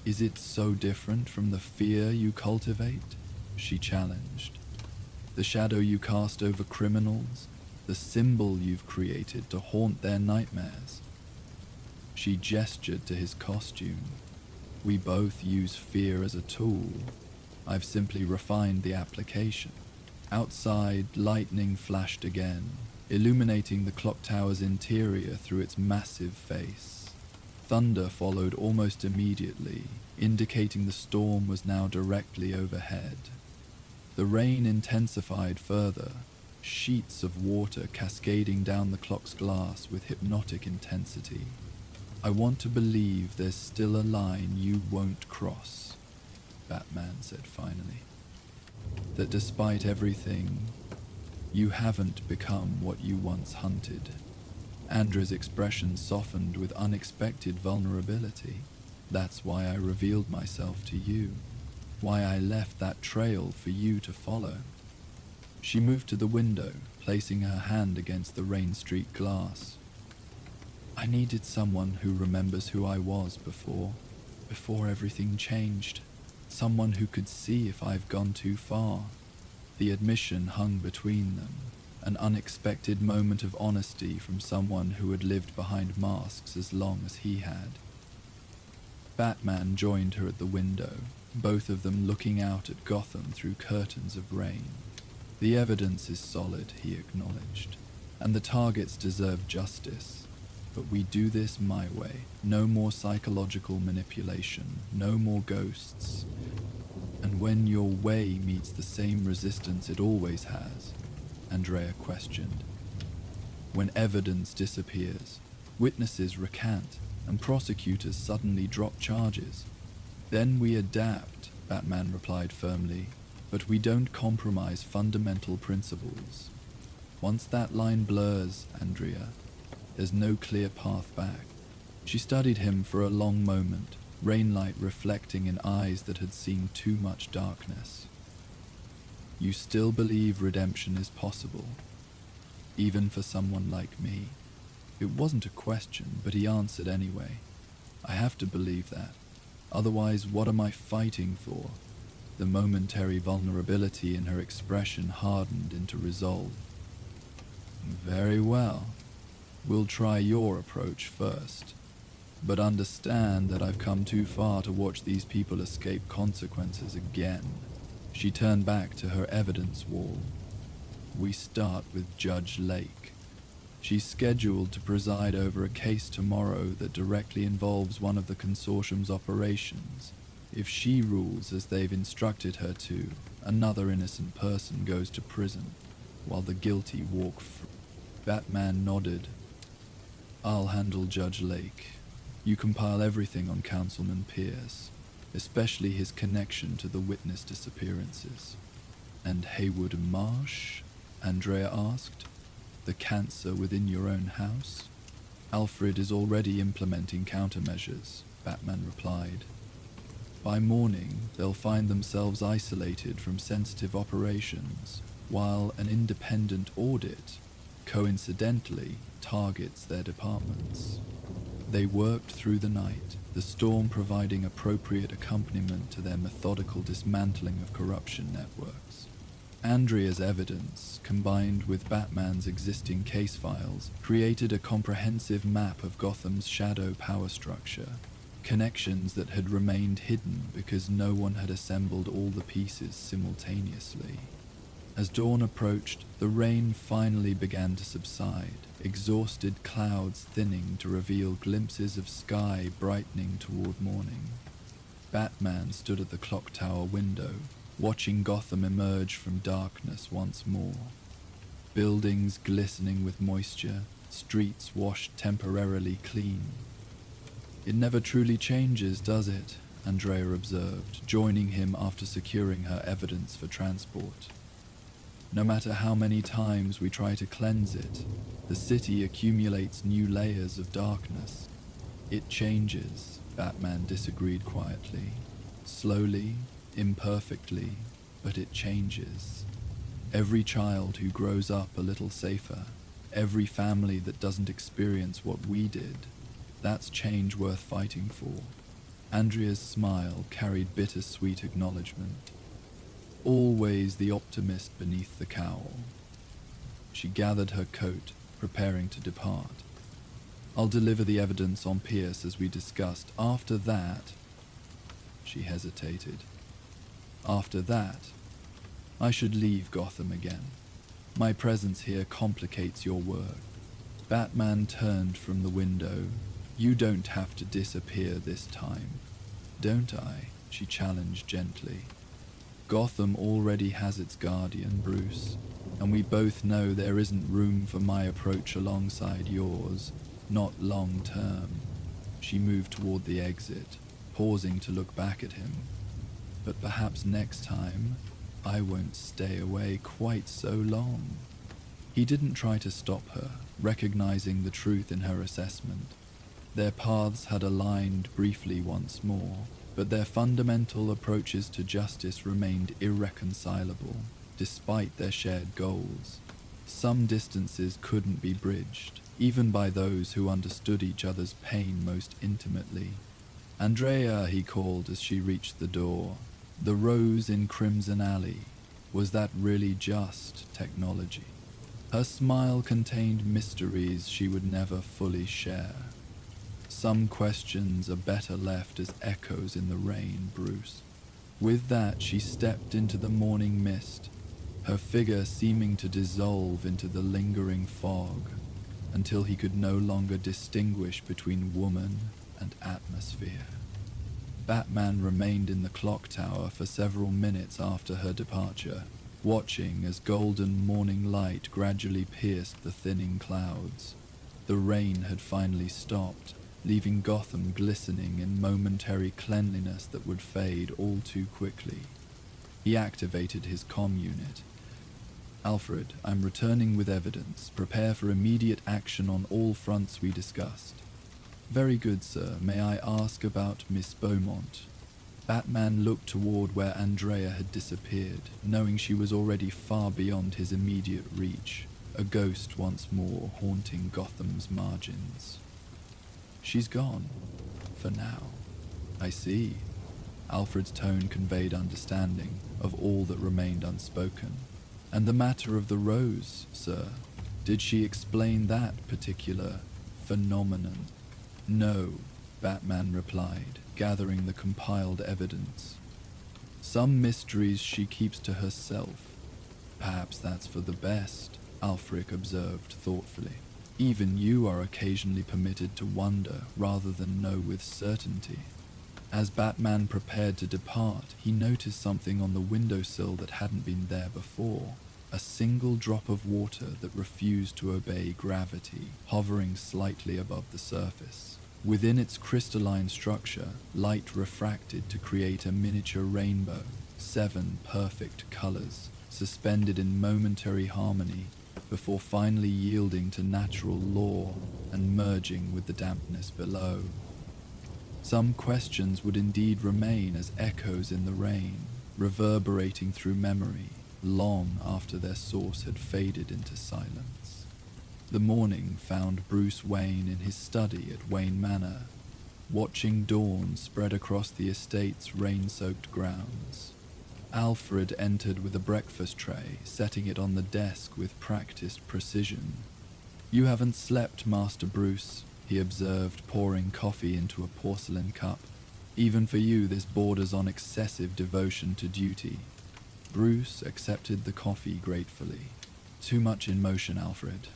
Is it so different from the fear you cultivate? She challenged. The shadow you cast over criminals, the symbol you've created to haunt their nightmares. She gestured to his costume. We both use fear as a tool. I've simply refined the application. Outside, lightning flashed again, illuminating the clock tower's interior through its massive face. Thunder followed almost immediately, indicating the storm was now directly overhead. The rain intensified further, sheets of water cascading down the clock's glass with hypnotic intensity. I want to believe there's still a line you won't cross, Batman said finally. That despite everything, you haven't become what you once hunted. Andrea's expression softened with unexpected vulnerability. That's why I revealed myself to you, why I left that trail for you to follow. She moved to the window, placing her hand against the rain-streaked glass. I needed someone who remembers who I was before everything changed. Someone who could see if I've gone too far. The admission hung between them, an unexpected moment of honesty from someone who had lived behind masks as long as he had. Batman joined her at the window, both of them looking out at Gotham through curtains of rain. The evidence is solid, he acknowledged, and the targets deserve justice. But we do this my way. No more psychological manipulation, no more ghosts. And when your way meets the same resistance it always has, Andrea questioned. When evidence disappears, witnesses recant, and prosecutors suddenly drop charges. Then we adapt, Batman replied firmly, but we don't compromise fundamental principles. Once that line blurs, Andrea, there's no clear path back. She studied him for a long moment, rainlight reflecting in eyes that had seen too much darkness. You still believe redemption is possible, even for someone like me? It wasn't a question, but he answered anyway. I have to believe that. Otherwise, what am I fighting for? The momentary vulnerability in her expression hardened into resolve. Very well. We'll try your approach first. But understand that I've come too far to watch these people escape consequences again. She turned back to her evidence wall. We start with Judge Lake. She's scheduled to preside over a case tomorrow that directly involves one of the consortium's operations. If she rules as they've instructed her to, another innocent person goes to prison, while the guilty walk free. Batman nodded. I'll handle Judge Lake. You compile everything on Councilman Pierce, especially his connection to the witness disappearances. And Haywood Marsh? Andrea asked. The cancer within your own house? Alfred is already implementing countermeasures, Batman replied. By morning, they'll find themselves isolated from sensitive operations, while an independent audit, coincidentally, targets their departments. They worked through the night, the storm providing appropriate accompaniment to their methodical dismantling of corruption networks. Andrea's evidence, combined with Batman's existing case files, created a comprehensive map of Gotham's shadow power structure, connections that had remained hidden because no one had assembled all the pieces simultaneously. As dawn approached, the rain finally began to subside, exhausted clouds thinning to reveal glimpses of sky brightening toward morning. Batman stood at the clock tower window, watching Gotham emerge from darkness once more. Buildings glistening with moisture, streets washed temporarily clean. "It never truly changes, does it?" Andrea observed, joining him after securing her evidence for transport. "No matter how many times we try to cleanse it, the city accumulates new layers of darkness." "It changes," Batman disagreed quietly. "Slowly, imperfectly, but it changes. Every child who grows up a little safer, every family that doesn't experience what we did, that's change worth fighting for." Andrea's smile carried bittersweet acknowledgement. Always the optimist beneath the cowl. She gathered her coat, preparing to depart. "I'll deliver the evidence on Pierce as we discussed. After that..." She hesitated. "After that, I should leave Gotham again. My presence here complicates your work." Batman turned from the window. "You don't have to disappear this time." "Don't I?" she challenged gently. "Gotham already has its guardian, Bruce, and we both know there isn't room for my approach alongside yours, not long term." She moved toward the exit, pausing to look back at him. "But perhaps next time, I won't stay away quite so long." He didn't try to stop her, recognizing the truth in her assessment. Their paths had aligned briefly once more, but their fundamental approaches to justice remained irreconcilable, despite their shared goals. Some distances couldn't be bridged, even by those who understood each other's pain most intimately. "Andrea," he called as she reached the door. "The rose in Crimson Alley. Was that really just technology?" Her smile contained mysteries she would never fully share. "Some questions are better left as echoes in the rain, Bruce." With that, she stepped into the morning mist, her figure seeming to dissolve into the lingering fog, until he could no longer distinguish between woman and atmosphere. Batman remained in the clock tower for several minutes after her departure, watching as golden morning light gradually pierced the thinning clouds. The rain had finally stopped, leaving Gotham glistening in momentary cleanliness that would fade all too quickly. He activated his comm unit. "Alfred, I'm returning with evidence. Prepare for immediate action on all fronts we discussed." "Very good, sir. May I ask about Miss Beaumont?" Batman looked toward where Andrea had disappeared, knowing she was already far beyond his immediate reach, a ghost once more haunting Gotham's margins. "She's gone. For now." "I see." Alfred's tone conveyed understanding of all that remained unspoken. "And the matter of the rose, sir? Did she explain that particular phenomenon?" "No," Batman replied, gathering the compiled evidence. "Some mysteries she keeps to herself. Perhaps that's for the best," Alfred observed thoughtfully. "Even you are occasionally permitted to wonder rather than know with certainty." As Batman prepared to depart, he noticed something on the windowsill that hadn't been there before. A single drop of water that refused to obey gravity, hovering slightly above the surface. Within its crystalline structure, light refracted to create a miniature rainbow, 7 perfect colors, suspended in momentary harmony, before finally yielding to natural law and merging with the dampness below. Some questions would indeed remain as echoes in the rain, reverberating through memory, long after their source had faded into silence. The morning found Bruce Wayne in his study at Wayne Manor, watching dawn spread across the estate's rain-soaked grounds. Alfred entered with a breakfast tray, setting it on the desk with practiced precision. "You haven't slept, Master Bruce," he observed, pouring coffee into a porcelain cup. "Even for you, this borders on excessive devotion to duty." Bruce accepted the coffee gratefully. "Too much in motion, Alfred.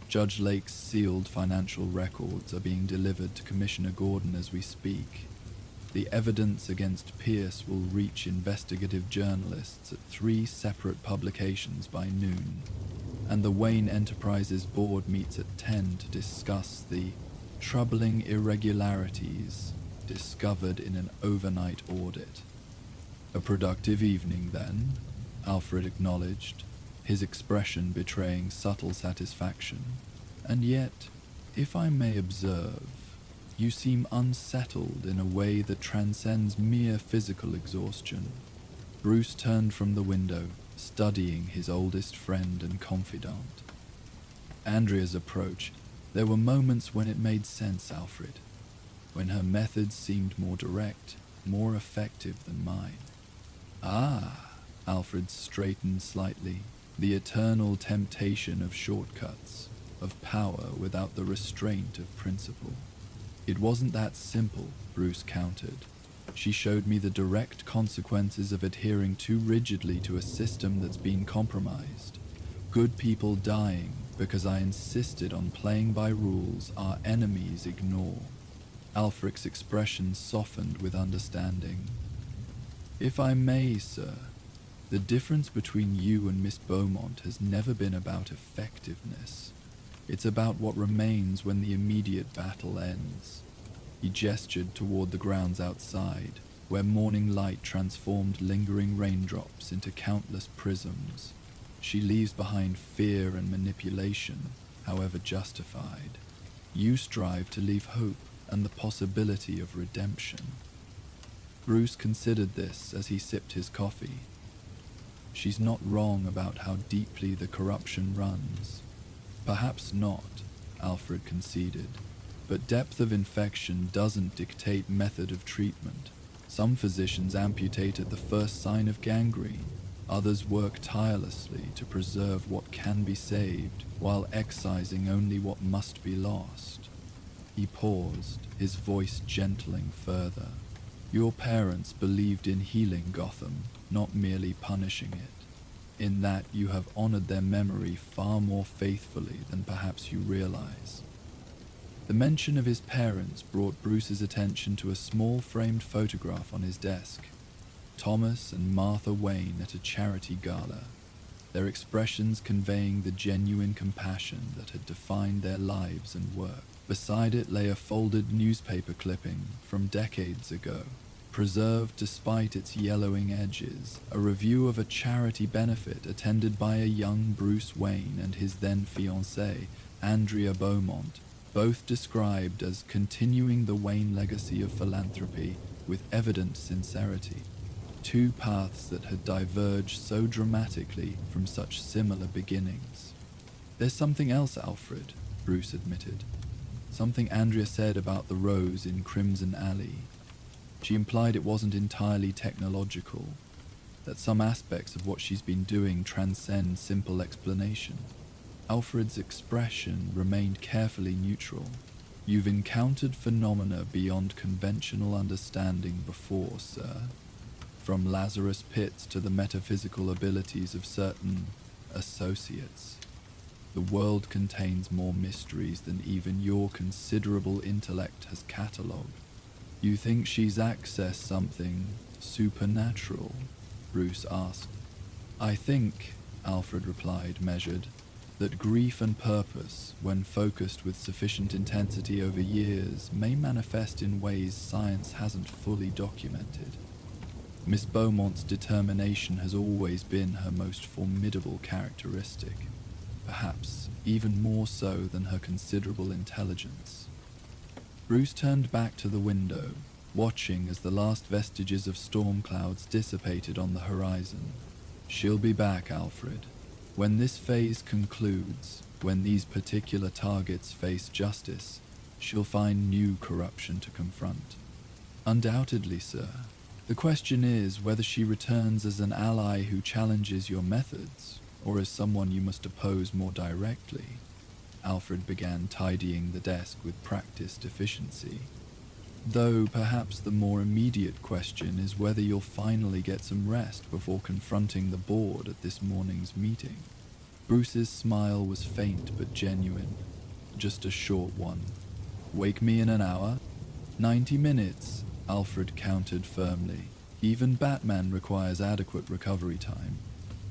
Judge Lake's sealed financial records are being delivered to Commissioner Gordon as we speak. The evidence against Pierce will reach investigative journalists at 3 separate publications by noon, and the Wayne Enterprises board meets at 10 to discuss the troubling irregularities discovered in an overnight audit." "A productive evening, then," Alfred acknowledged, his expression betraying subtle satisfaction. "And yet, if I may observe, you seem unsettled in a way that transcends mere physical exhaustion." Bruce turned from the window, studying his oldest friend and confidant. Andrea's approach, there were moments when it made sense, Alfred, when her methods seemed more direct, more effective than mine. "Ah," Alfred straightened slightly, "the eternal temptation of shortcuts, of power without the restraint of principle." "It wasn't that simple," Bruce countered. "She showed me the direct consequences of adhering too rigidly to a system that's been compromised. Good people dying because I insisted on playing by rules our enemies ignore." Alfred's expression softened with understanding. "If I may, sir, the difference between you and Miss Beaumont has never been about effectiveness. It's about what remains when the immediate battle ends." He gestured toward the grounds outside, where morning light transformed lingering raindrops into countless prisms. "She leaves behind fear and manipulation, however justified. You strive to leave hope and the possibility of redemption." Bruce considered this as he sipped his coffee. "She's not wrong about how deeply the corruption runs." "Perhaps not," Alfred conceded, "but depth of infection doesn't dictate method of treatment. Some physicians amputate at the first sign of gangrene. Others work tirelessly to preserve what can be saved, while excising only what must be lost." He paused, his voice gentling further. "Your parents believed in healing Gotham, not merely punishing it. In that you have honored their memory far more faithfully than perhaps you realize." The mention of his parents brought Bruce's attention to a small framed photograph on his desk. Thomas and Martha Wayne at a charity gala, their expressions conveying the genuine compassion that had defined their lives and work. Beside it lay a folded newspaper clipping from decades ago, preserved despite its yellowing edges, a review of a charity benefit attended by a young Bruce Wayne and his then-fiancée, Andrea Beaumont, both described as continuing the Wayne legacy of philanthropy with evident sincerity. Two paths that had diverged so dramatically from such similar beginnings. "There's something else, Alfred," Bruce admitted. "Something Andrea said about the rose in Crimson Alley. She implied it wasn't entirely technological, that some aspects of what she's been doing transcend simple explanation." Alfred's expression remained carefully neutral. "You've encountered phenomena beyond conventional understanding before, sir. From Lazarus Pits to the metaphysical abilities of certain associates. The world contains more mysteries than even your considerable intellect has catalogued." "You think she's accessed something supernatural?" Bruce asked. "I think," Alfred replied, measured, "that grief and purpose, when focused with sufficient intensity over years, may manifest in ways science hasn't fully documented. Miss Beaumont's determination has always been her most formidable characteristic, perhaps even more so than her considerable intelligence." Bruce turned back to the window, watching as the last vestiges of storm clouds dissipated on the horizon. "She'll be back, Alfred. When this phase concludes, when these particular targets face justice, she'll find new corruption to confront." "Undoubtedly, sir. The question is whether she returns as an ally who challenges your methods, or as someone you must oppose more directly. Alfred began tidying the desk with practiced efficiency. Though perhaps the more immediate question is whether you'll finally get some rest before confronting the board at this morning's meeting. Bruce's smile was faint but genuine, just a short one. Wake me in an hour? 90 minutes, Alfred countered firmly. Even Batman requires adequate recovery time.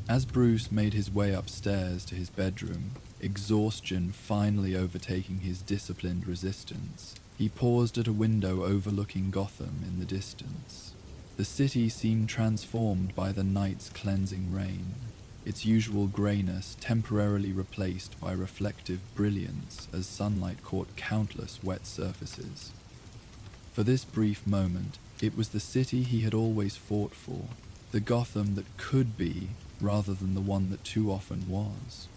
As Bruce made his way upstairs to his bedroom, exhaustion finally overtaking his disciplined resistance, he paused at a window overlooking Gotham in the distance. The city seemed transformed by the night's cleansing rain, its usual greyness temporarily replaced by reflective brilliance as sunlight caught countless wet surfaces. For this brief moment, it was the city he had always fought for, the Gotham that could be rather than the one that too often was.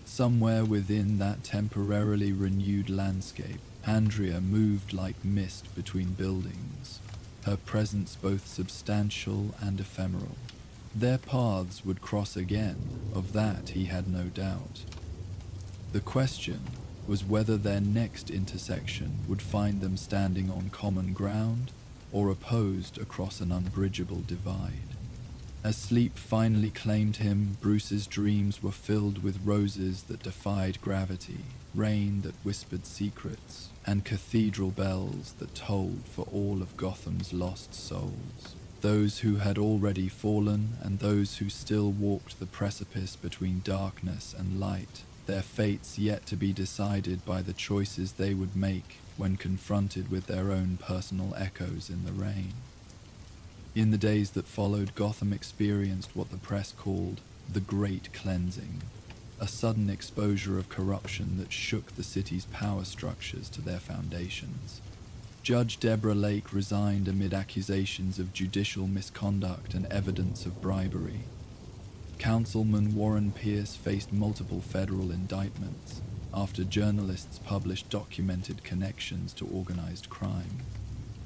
Somewhere within that temporarily renewed landscape, Andrea moved like mist between buildings, her presence both substantial and ephemeral. Their paths would cross again, of that he had no doubt. The question was whether their next intersection would find them standing on common ground or opposed across an unbridgeable divide. As sleep finally claimed him, Bruce's dreams were filled with roses that defied gravity, rain that whispered secrets, and cathedral bells that tolled for all of Gotham's lost souls. Those who had already fallen and those who still walked the precipice between darkness and light, their fates yet to be decided by the choices they would make when confronted with their own personal echoes in the rain. In the days that followed, Gotham experienced what the press called the Great Cleansing, a sudden exposure of corruption that shook the city's power structures to their foundations. Judge Deborah Lake resigned amid accusations of judicial misconduct and evidence of bribery. Councilman Warren Pierce faced multiple federal indictments after journalists published documented connections to organized crime.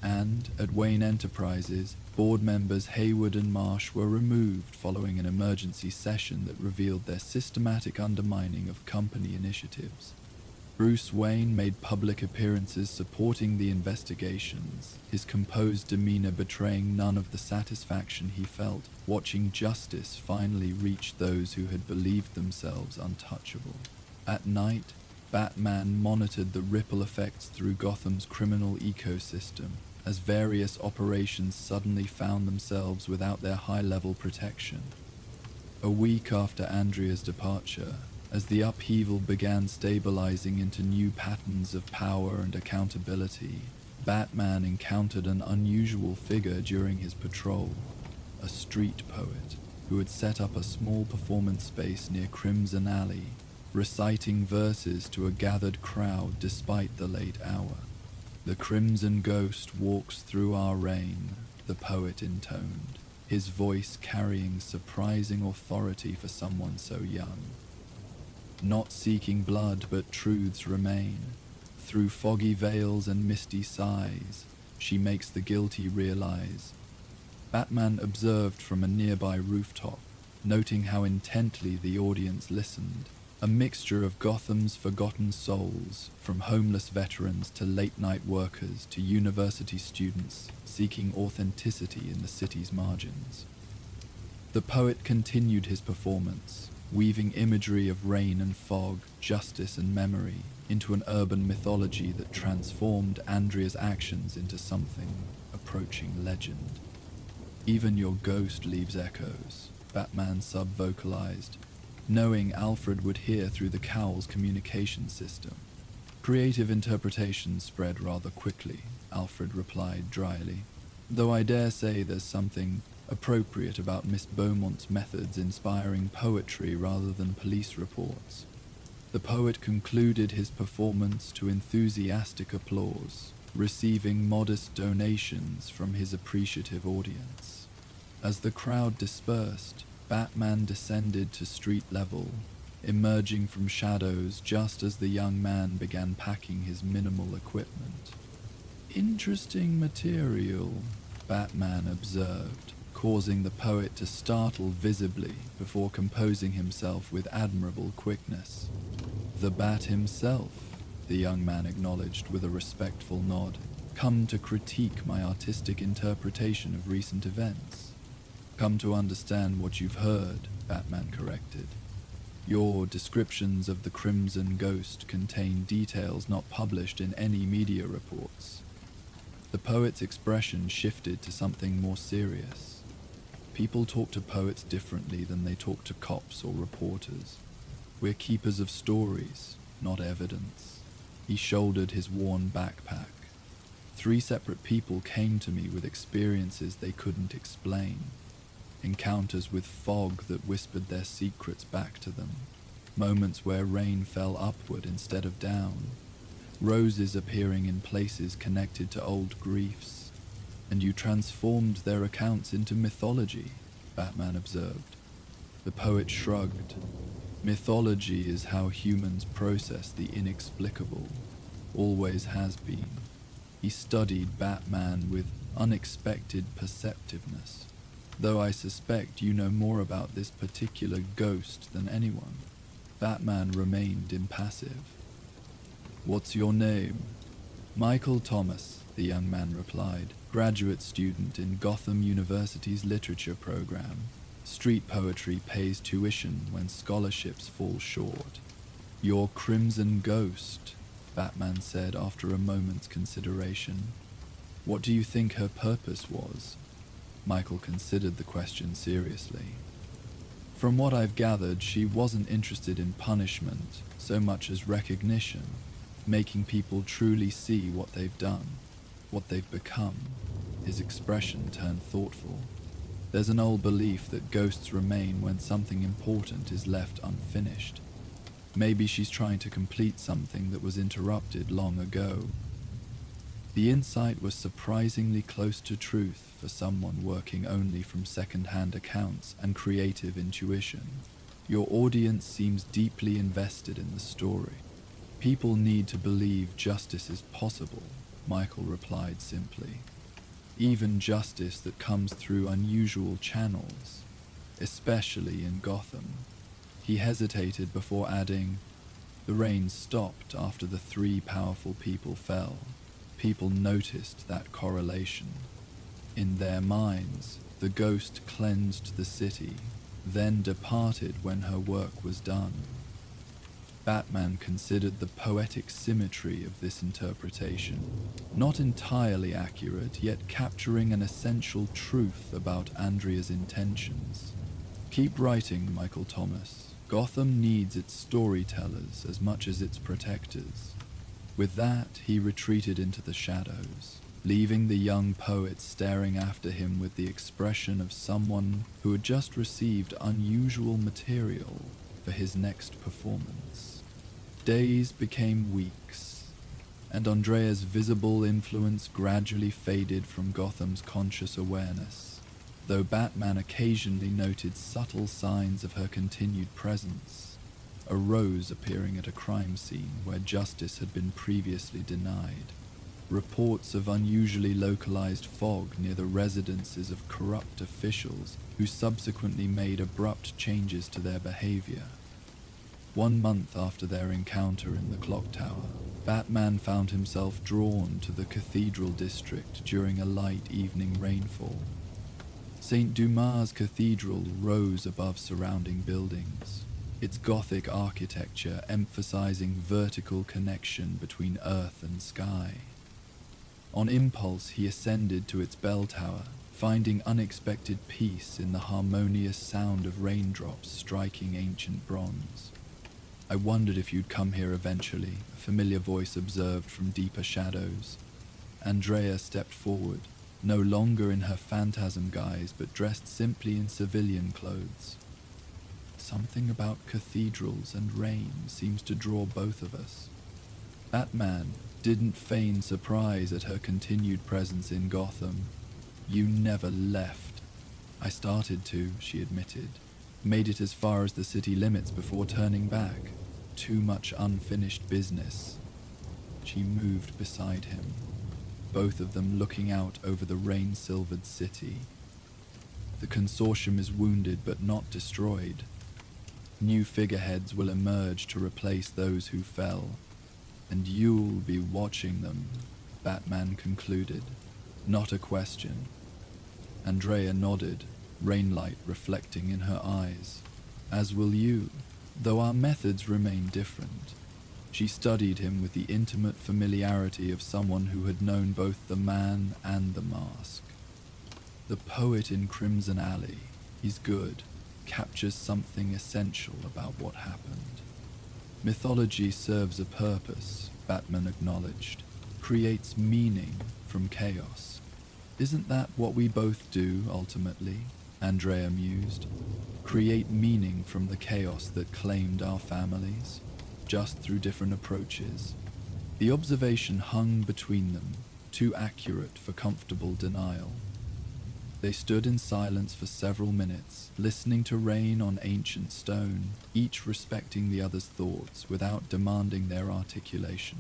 And, at Wayne Enterprises, board members Hayward and Marsh were removed following an emergency session that revealed their systematic undermining of company initiatives. Bruce Wayne made public appearances supporting the investigations, his composed demeanor betraying none of the satisfaction he felt watching justice finally reach those who had believed themselves untouchable. At night, Batman monitored the ripple effects through Gotham's criminal ecosystem as various operations suddenly found themselves without their high-level protection. A week after Andrea's departure, as the upheaval began stabilizing into new patterns of power and accountability, Batman encountered an unusual figure during his patrol, a street poet who had set up a small performance space near Crimson Alley, reciting verses to a gathered crowd despite the late hour. "The crimson ghost walks through our reign," the poet intoned, his voice carrying surprising authority for someone so young. "Not seeking blood, but truths remain. Through foggy veils and misty sighs, she makes the guilty realize." Batman observed from a nearby rooftop, noting how intently the audience listened. A mixture of Gotham's forgotten souls, from homeless veterans to late-night workers to university students seeking authenticity in the city's margins. The poet continued his performance, weaving imagery of rain and fog, justice and memory, into an urban mythology that transformed Andrea's actions into something approaching legend. "Even your ghost leaves echoes," Batman sub-vocalized, knowing Alfred would hear through the cowl's communication system. "Creative interpretations spread rather quickly," Alfred replied dryly, "though I dare say there's something appropriate about Miss Beaumont's methods inspiring poetry rather than police reports." The poet concluded his performance to enthusiastic applause, receiving modest donations from his appreciative audience. As the crowd dispersed, Batman descended to street level, emerging from shadows just as the young man began packing his minimal equipment. "Interesting material," Batman observed, causing the poet to startle visibly before composing himself with admirable quickness. The Bat himself, the young man acknowledged with a respectful nod, come to critique my artistic interpretation of recent events. Come to understand what you've heard, Batman corrected. Your descriptions of the Crimson Ghost contain details not published in any media reports. The poet's expression shifted to something more serious. People talk to poets differently than they talk to cops or reporters. We're keepers of stories, not evidence. He shouldered his worn backpack. 3 separate people came to me with experiences they couldn't explain. Encounters with fog that whispered their secrets back to them. Moments where rain fell upward instead of down. Roses appearing in places connected to old griefs. And you transformed their accounts into mythology, Batman observed. The poet shrugged. Mythology is how humans process the inexplicable. Always has been. He studied Batman with unexpected perceptiveness. Though I suspect you know more about this particular ghost than anyone. Batman remained impassive. What's your name? Michael Thomas, the young man replied, graduate student in Gotham University's literature program. Street poetry pays tuition when scholarships fall short. Your Crimson Ghost, Batman said after a moment's consideration. What do you think her purpose was? Michael considered the question seriously. From what I've gathered, she wasn't interested in punishment so much as recognition, making people truly see what they've done, what they've become. His expression turned thoughtful. There's an old belief that ghosts remain when something important is left unfinished. Maybe she's trying to complete something that was interrupted long ago. The insight was surprisingly close to truth for someone working only from second-hand accounts and creative intuition. Your audience seems deeply invested in the story. People need to believe justice is possible, Michael replied simply. Even justice that comes through unusual channels, especially in Gotham. He hesitated before adding, the rain stopped after the 3 powerful people fell. People noticed that correlation. In their minds, the ghost cleansed the city, then departed when her work was done. Batman considered the poetic symmetry of this interpretation, not entirely accurate, yet capturing an essential truth about Andrea's intentions. Keep writing, Michael Thomas. Gotham needs its storytellers as much as its protectors. With that, he retreated into the shadows, leaving the young poet staring after him with the expression of someone who had just received unusual material for his next performance. Days became weeks, and Andrea's visible influence gradually faded from Gotham's conscious awareness, though Batman occasionally noted subtle signs of her continued presence. A rose appearing at a crime scene where justice had been previously denied. Reports of unusually localized fog near the residences of corrupt officials who subsequently made abrupt changes to their behavior. 1 month after their encounter in the clock tower, Batman found himself drawn to the cathedral district during a light evening rainfall. St. Dumas Cathedral rose above surrounding buildings, its Gothic architecture emphasizing vertical connection between earth and sky. On impulse, he ascended to its bell tower, finding unexpected peace in the harmonious sound of raindrops striking ancient bronze. I wondered if you'd come here eventually, a familiar voice observed from deeper shadows. Andrea stepped forward, no longer in her phantasm guise, but dressed simply in civilian clothes. Something about cathedrals and rain seems to draw both of us. Batman didn't feign surprise at her continued presence in Gotham. You never left. I started to, she admitted. Made it as far as the city limits before turning back. Too much unfinished business. She moved beside him. both of them looking out over the rain-silvered city. The consortium is wounded but not destroyed. New figureheads will emerge to replace those who fell, and you'll be watching them, Batman concluded. Not a question. Andrea nodded, rainlight reflecting in her eyes. As will you, though our methods remain different. She studied him with the intimate familiarity of someone who had known both the man and the mask. The poet in Crimson Alley, he's good, captures something essential about what happened. Mythology serves a purpose, Batman acknowledged. Creates meaning from chaos. Isn't that what we both do, ultimately? Andrea mused. Create meaning from the chaos that claimed our families, just through different approaches. The observation hung between them, too accurate for comfortable denial. They stood in silence for several minutes, listening to rain on ancient stone, each respecting the other's thoughts without demanding their articulation.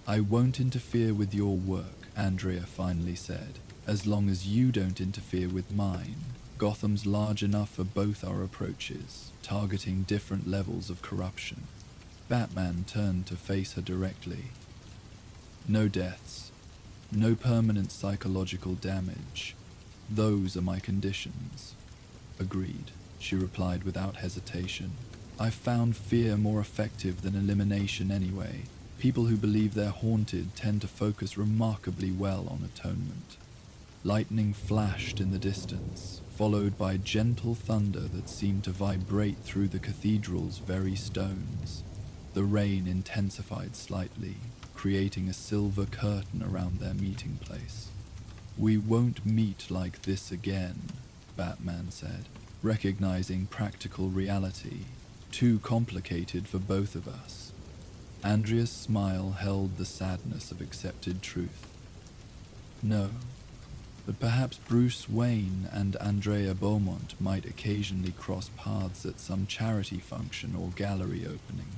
I won't interfere with your work, Andrea finally said, as long as you don't interfere with mine. Gotham's large enough for both our approaches, targeting different levels of corruption. Batman turned to face her directly. No deaths, no permanent psychological damage. Those are my conditions. Agreed, she replied without hesitation. I've found fear more effective than elimination anyway. People who believe they're haunted tend to focus remarkably well on atonement. Lightning flashed in the distance, followed by gentle thunder that seemed to vibrate through the cathedral's very stones. The rain intensified slightly, creating a silver curtain around their meeting place. We won't meet like this again, Batman said, recognizing practical reality, too complicated for both of us. Andrea's smile held the sadness of accepted truth. No, but perhaps Bruce Wayne and Andrea Beaumont might occasionally cross paths at some charity function or gallery opening.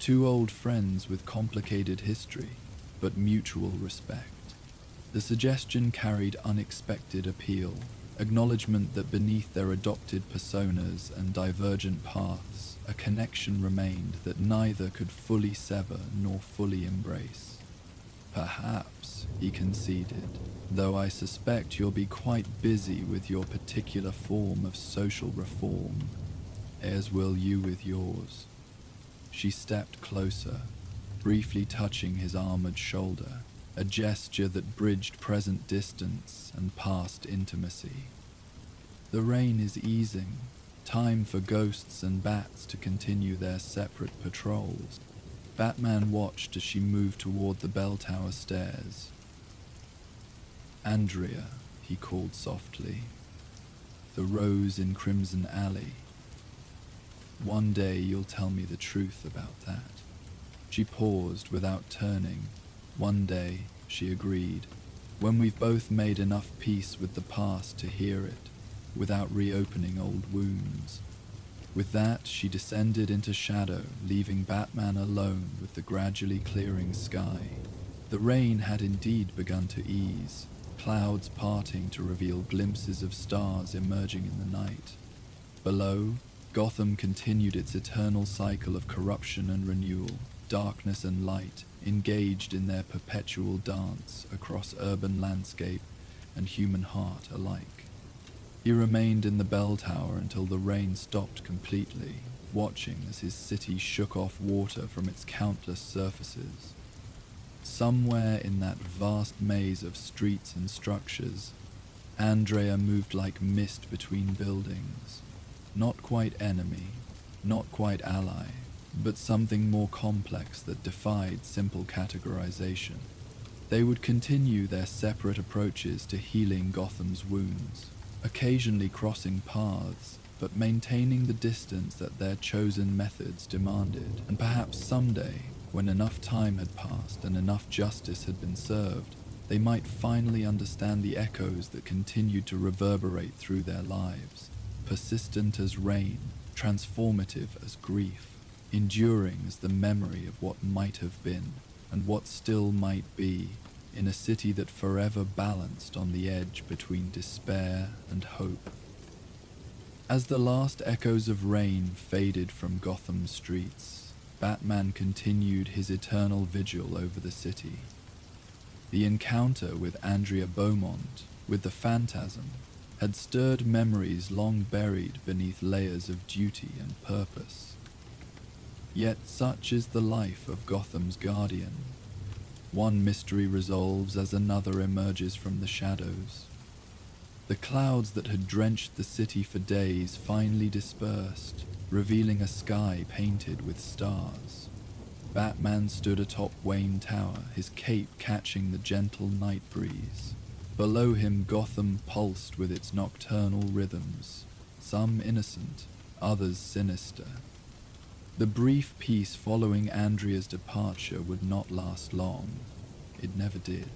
Two old friends with complicated history, but mutual respect. The suggestion carried unexpected appeal, acknowledgement that beneath their adopted personas and divergent paths, a connection remained that neither could fully sever nor fully embrace. Perhaps, he conceded, though I suspect you'll be quite busy with your particular form of social reform, as will you with yours. She stepped closer, briefly touching his armored shoulder, a gesture that bridged present distance and past intimacy. The rain is easing, time for ghosts and bats to continue their separate patrols. Batman watched as she moved toward the bell tower stairs. Andrea, he called softly. The rose in Crimson Alley. One day you'll tell me the truth about that. She paused without turning. One day, she agreed, when we've both made enough peace with the past to hear it, without reopening old wounds. With that, she descended into shadow, leaving Batman alone with the gradually clearing sky. The rain had indeed begun to ease, clouds parting to reveal glimpses of stars emerging in the night. Below, Gotham continued its eternal cycle of corruption and renewal, darkness and light, engaged in their perpetual dance across urban landscape and human heart alike. He remained in the bell tower until the rain stopped completely, watching as his city shook off water from its countless surfaces. Somewhere in that vast maze of streets and structures, Andrea moved like mist between buildings. Not quite enemy, not quite ally, but something more complex that defied simple categorization. They would continue their separate approaches to healing Gotham's wounds, occasionally crossing paths, but maintaining the distance that their chosen methods demanded. And perhaps someday, when enough time had passed and enough justice had been served, they might finally understand the echoes that continued to reverberate through their lives, persistent as rain, transformative as grief, enduring as the memory of what might have been and what still might be, in a city that forever balanced on the edge between despair and hope. As the last echoes of rain faded from Gotham's streets, Batman continued his eternal vigil over the city. The encounter with Andrea Beaumont, with the Phantasm, had stirred memories long buried beneath layers of duty and purpose. Yet such is the life of Gotham's guardian. One mystery resolves as another emerges from the shadows. The clouds that had drenched the city for days finally dispersed, revealing a sky painted with stars. Batman stood atop Wayne Tower, his cape catching the gentle night breeze. Below him, Gotham pulsed with its nocturnal rhythms, some innocent, others sinister. The brief peace following Andrea's departure would not last long. It never did.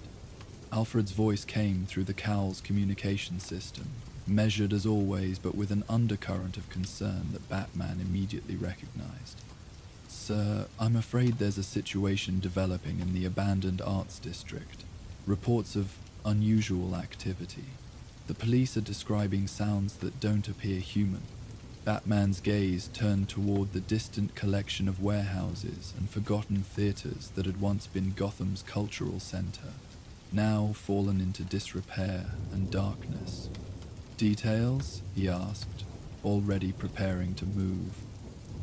Alfred's voice came through the cowl's communication system, measured as always, but with an undercurrent of concern that Batman immediately recognized. "Sir, I'm afraid there's a situation developing in the abandoned arts district. Reports of unusual activity. The police are describing sounds that don't appear human." Batman's gaze turned toward the distant collection of warehouses and forgotten theaters that had once been Gotham's cultural center, now fallen into disrepair and darkness. "Details?" he asked, already preparing to move.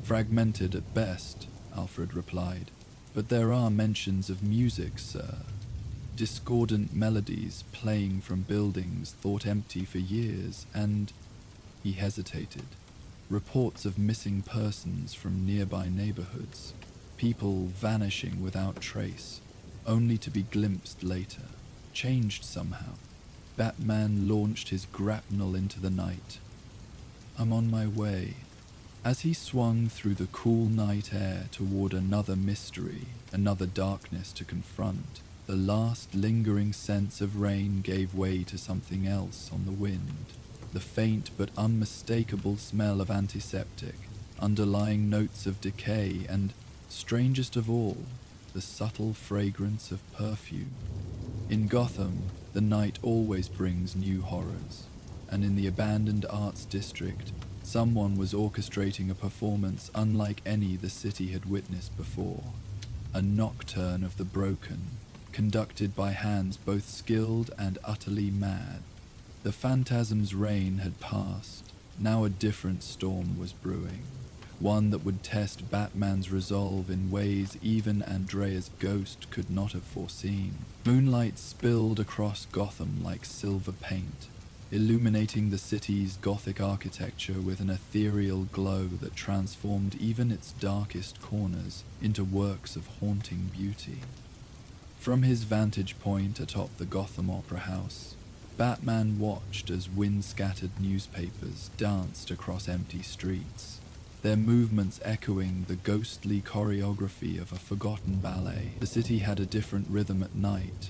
"Fragmented at best," Alfred replied, "but there are mentions of music, sir. Discordant melodies playing from buildings thought empty for years, and—" he hesitated. "Reports of missing persons from nearby neighborhoods, people vanishing without trace, only to be glimpsed later, changed somehow." Batman launched his grapnel into the night. "I'm on my way." As he swung through the cool night air toward another mystery, another darkness to confront, the last lingering sense of rain gave way to something else on the wind. The faint but unmistakable smell of antiseptic, underlying notes of decay, and, strangest of all, the subtle fragrance of perfume. In Gotham, the night always brings new horrors, and in the abandoned arts district, someone was orchestrating a performance unlike any the city had witnessed before. A nocturne of the broken, conducted by hands both skilled and utterly mad. The Phantasm's reign had passed. Now a different storm was brewing, one that would test Batman's resolve in ways even Andrea's ghost could not have foreseen. Moonlight spilled across Gotham like silver paint, illuminating the city's Gothic architecture with an ethereal glow that transformed even its darkest corners into works of haunting beauty. From his vantage point atop the Gotham Opera House, Batman watched as wind-scattered newspapers danced across empty streets, their movements echoing the ghostly choreography of a forgotten ballet. The city had a different rhythm at night,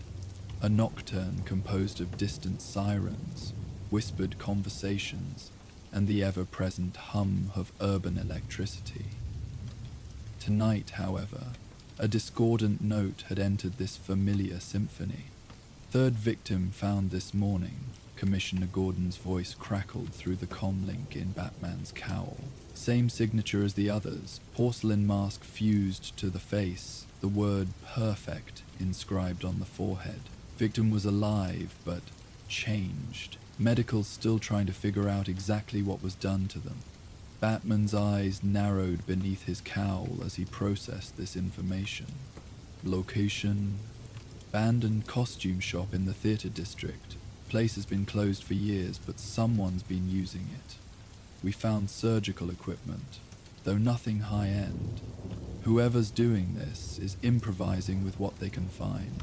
a nocturne composed of distant sirens, whispered conversations, and the ever-present hum of urban electricity. Tonight, however, a discordant note had entered this familiar symphony. "Third victim found this morning," Commissioner Gordon's voice crackled through the comlink in Batman's cowl. Same signature as the others, porcelain mask fused to the face, the word "perfect" inscribed on the forehead. Victim was alive, but changed. Medicals still trying to figure out exactly what was done to them. Batman's eyes narrowed beneath his cowl as he processed this information. Location: abandoned costume shop in the theater district. Place has been closed for years, but someone's been using it. We found surgical equipment, though nothing high-end. Whoever's doing this is improvising with what they can find.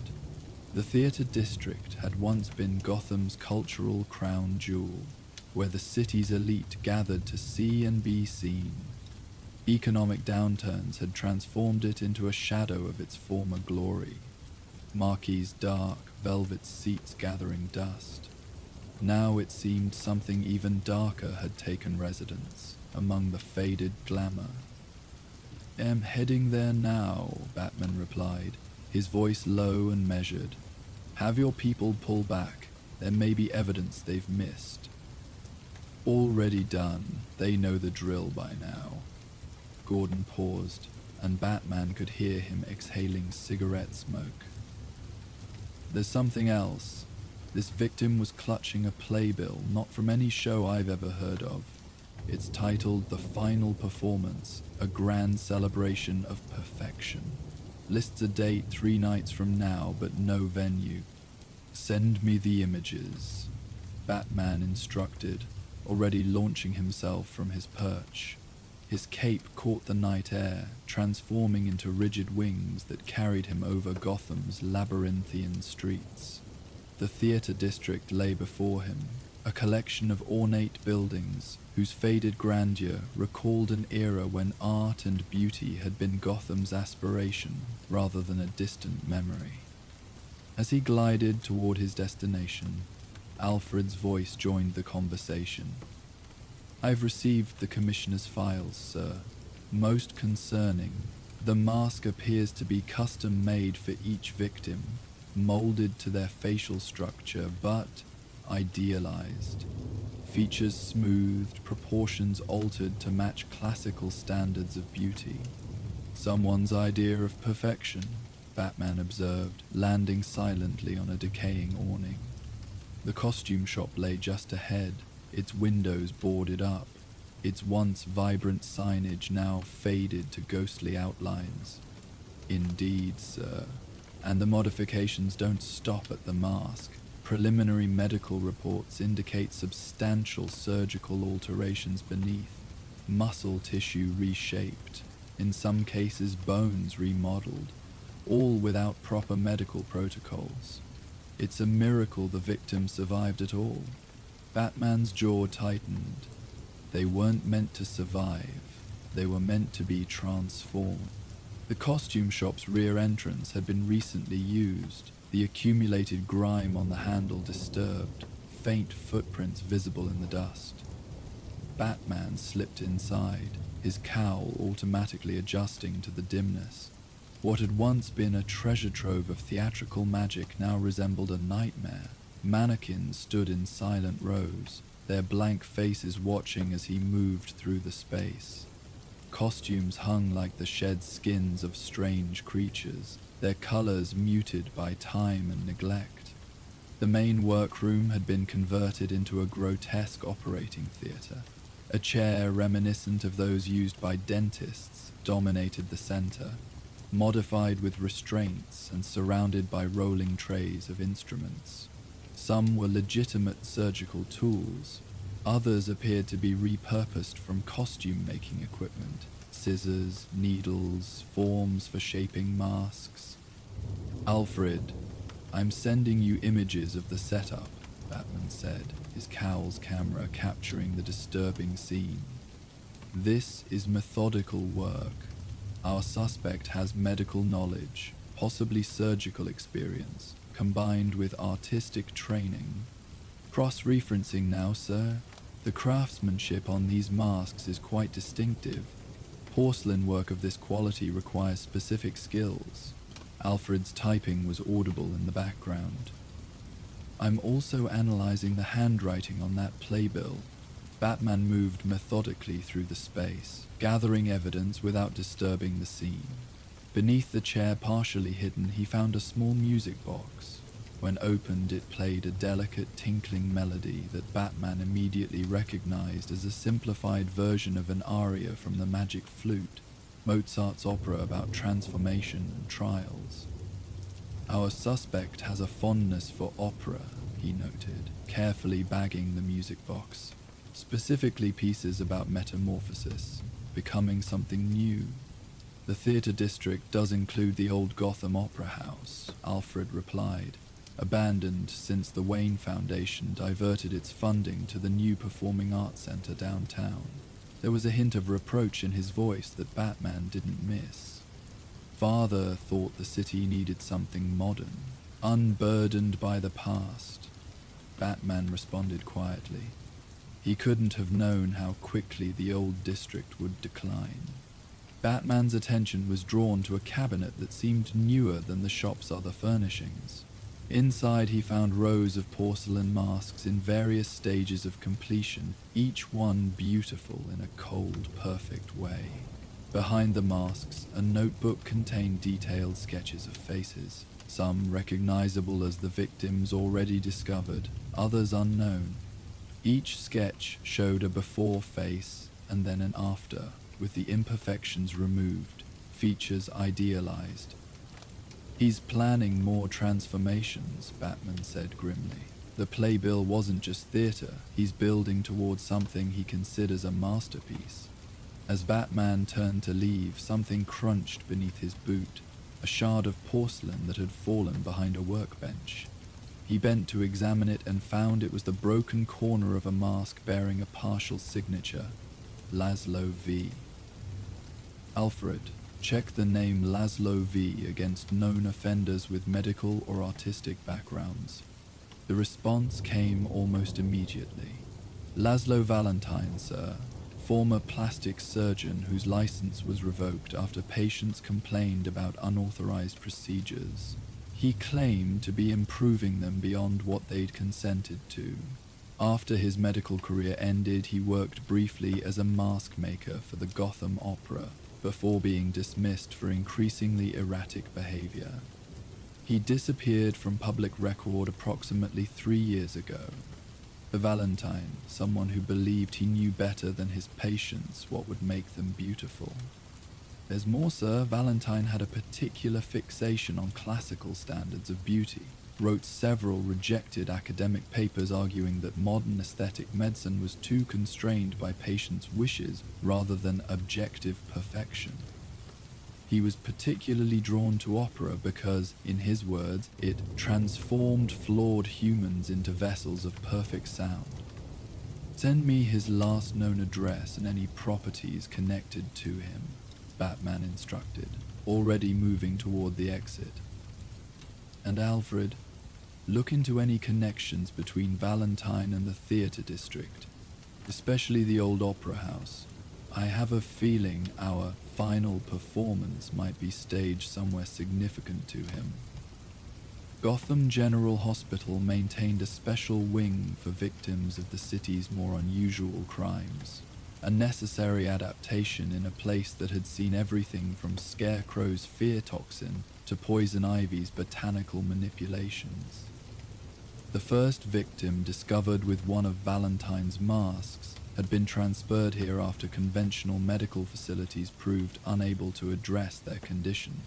The theater district had once been Gotham's cultural crown jewel, where the city's elite gathered to see and be seen. Economic downturns had transformed it into a shadow of its former glory. Marquees dark, velvet seats gathering dust. Now it seemed something even darker had taken residence among the faded glamour. "Am heading there now," Batman replied, his voice low and measured. Have your people pull back. There may be evidence they've missed. Already done. They know the drill by now. Gordon paused, and Batman could hear him exhaling cigarette smoke. There's something else. This victim was clutching a playbill, not from any show I've ever heard of. It's titled The Final Performance, a grand celebration of perfection. Lists a date 3 nights from now, but no venue. Send me the images, Batman instructed, already launching himself from his perch. His cape caught the night air, transforming into rigid wings that carried him over Gotham's labyrinthian streets. The theater district lay before him, a collection of ornate buildings whose faded grandeur recalled an era when art and beauty had been Gotham's aspiration rather than a distant memory. As he glided toward his destination, Alfred's voice joined the conversation. I've received the Commissioner's files, sir. Most concerning, the mask appears to be custom-made for each victim, molded to their facial structure, but idealized. Features smoothed, proportions altered to match classical standards of beauty. Someone's idea of perfection, Batman observed, landing silently on a decaying awning. The costume shop lay just ahead, its windows boarded up, its once vibrant signage now faded to ghostly outlines. Indeed, sir. And the modifications don't stop at the mask. Preliminary medical reports indicate substantial surgical alterations beneath, muscle tissue reshaped, in some cases bones remodeled, all without proper medical protocols. It's a miracle the victim survived at all. Batman's jaw tightened. They weren't meant to survive. They were meant to be transformed. The costume shop's rear entrance had been recently used, the accumulated grime on the handle disturbed, faint footprints visible in the dust. Batman slipped inside, his cowl automatically adjusting to the dimness. What had once been a treasure trove of theatrical magic now resembled a nightmare. Mannequins stood in silent rows, their blank faces watching as he moved through the space. Costumes hung like the shed skins of strange creatures, their colors muted by time and neglect. The main workroom had been converted into a grotesque operating theater. A chair reminiscent of those used by dentists dominated the center, modified with restraints and surrounded by rolling trays of instruments. Some were legitimate surgical tools. Others appeared to be repurposed from costume-making equipment, scissors, needles, forms for shaping masks. Alfred, I'm sending you images of the setup, Batman said, his cowl's camera capturing the disturbing scene. This is methodical work. Our suspect has medical knowledge, possibly surgical experience, combined with artistic training. Cross-referencing now, sir. The craftsmanship on these masks is quite distinctive. Porcelain work of this quality requires specific skills. Alfred's typing was audible in the background. I'm also analyzing the handwriting on that playbill. Batman moved methodically through the space, gathering evidence without disturbing the scene. Beneath the chair partially hidden, he found a small music box. When opened, it played a delicate tinkling melody that Batman immediately recognized as a simplified version of an aria from the Magic Flute, Mozart's opera about transformation and trials. Our suspect has a fondness for opera, he noted, carefully bagging the music box, specifically pieces about metamorphosis, becoming something new. The theater district does include the old Gotham Opera House, Alfred replied, abandoned since the Wayne Foundation diverted its funding to the new Performing Arts Center downtown. There was a hint of reproach in his voice that Batman didn't miss. Father thought the city needed something modern, unburdened by the past. Batman responded quietly. He couldn't have known how quickly the old district would decline. Batman's attention was drawn to a cabinet that seemed newer than the shop's other furnishings. Inside, he found rows of porcelain masks in various stages of completion, each one beautiful in a cold, perfect way. Behind the masks, a notebook contained detailed sketches of faces, some recognizable as the victims already discovered, others unknown. Each sketch showed a before face and then an after, with the imperfections removed, features idealized. "He's planning more transformations," Batman said grimly. "The playbill wasn't just theater, he's building towards something he considers a masterpiece." As Batman turned to leave, something crunched beneath his boot, a shard of porcelain that had fallen behind a workbench. He bent to examine it and found it was the broken corner of a mask bearing a partial signature, Laszlo V. "Alfred, check the name Laszlo V against known offenders with medical or artistic backgrounds." The response came almost immediately. "Laszlo Valentine, sir. Former plastic surgeon whose license was revoked after patients complained about unauthorized procedures. He claimed to be improving them beyond what they'd consented to. After his medical career ended, he worked briefly as a mask maker for the Gotham Opera, before being dismissed for increasingly erratic behavior. He disappeared from public record approximately 3 years ago. The Valentine, someone who believed he knew better than his patients what would make them beautiful." "There's more, sir. Valentine had a particular fixation on classical standards of beauty, wrote several rejected academic papers arguing that modern aesthetic medicine was too constrained by patients' wishes rather than objective perfection. He was particularly drawn to opera because, in his words, it transformed flawed humans into vessels of perfect sound. Send me his last known address and any properties connected to him," Batman instructed, already moving toward the exit. "And Alfred, look into any connections between Valentine and the theater district, especially the old opera house. I have a feeling our final performance might be staged somewhere significant to him." Gotham General Hospital maintained a special wing for victims of the city's more unusual crimes, a necessary adaptation in a place that had seen everything from Scarecrow's fear toxin to Poison Ivy's botanical manipulations. The first victim, discovered with one of Valentine's masks, had been transferred here after conventional medical facilities proved unable to address their condition.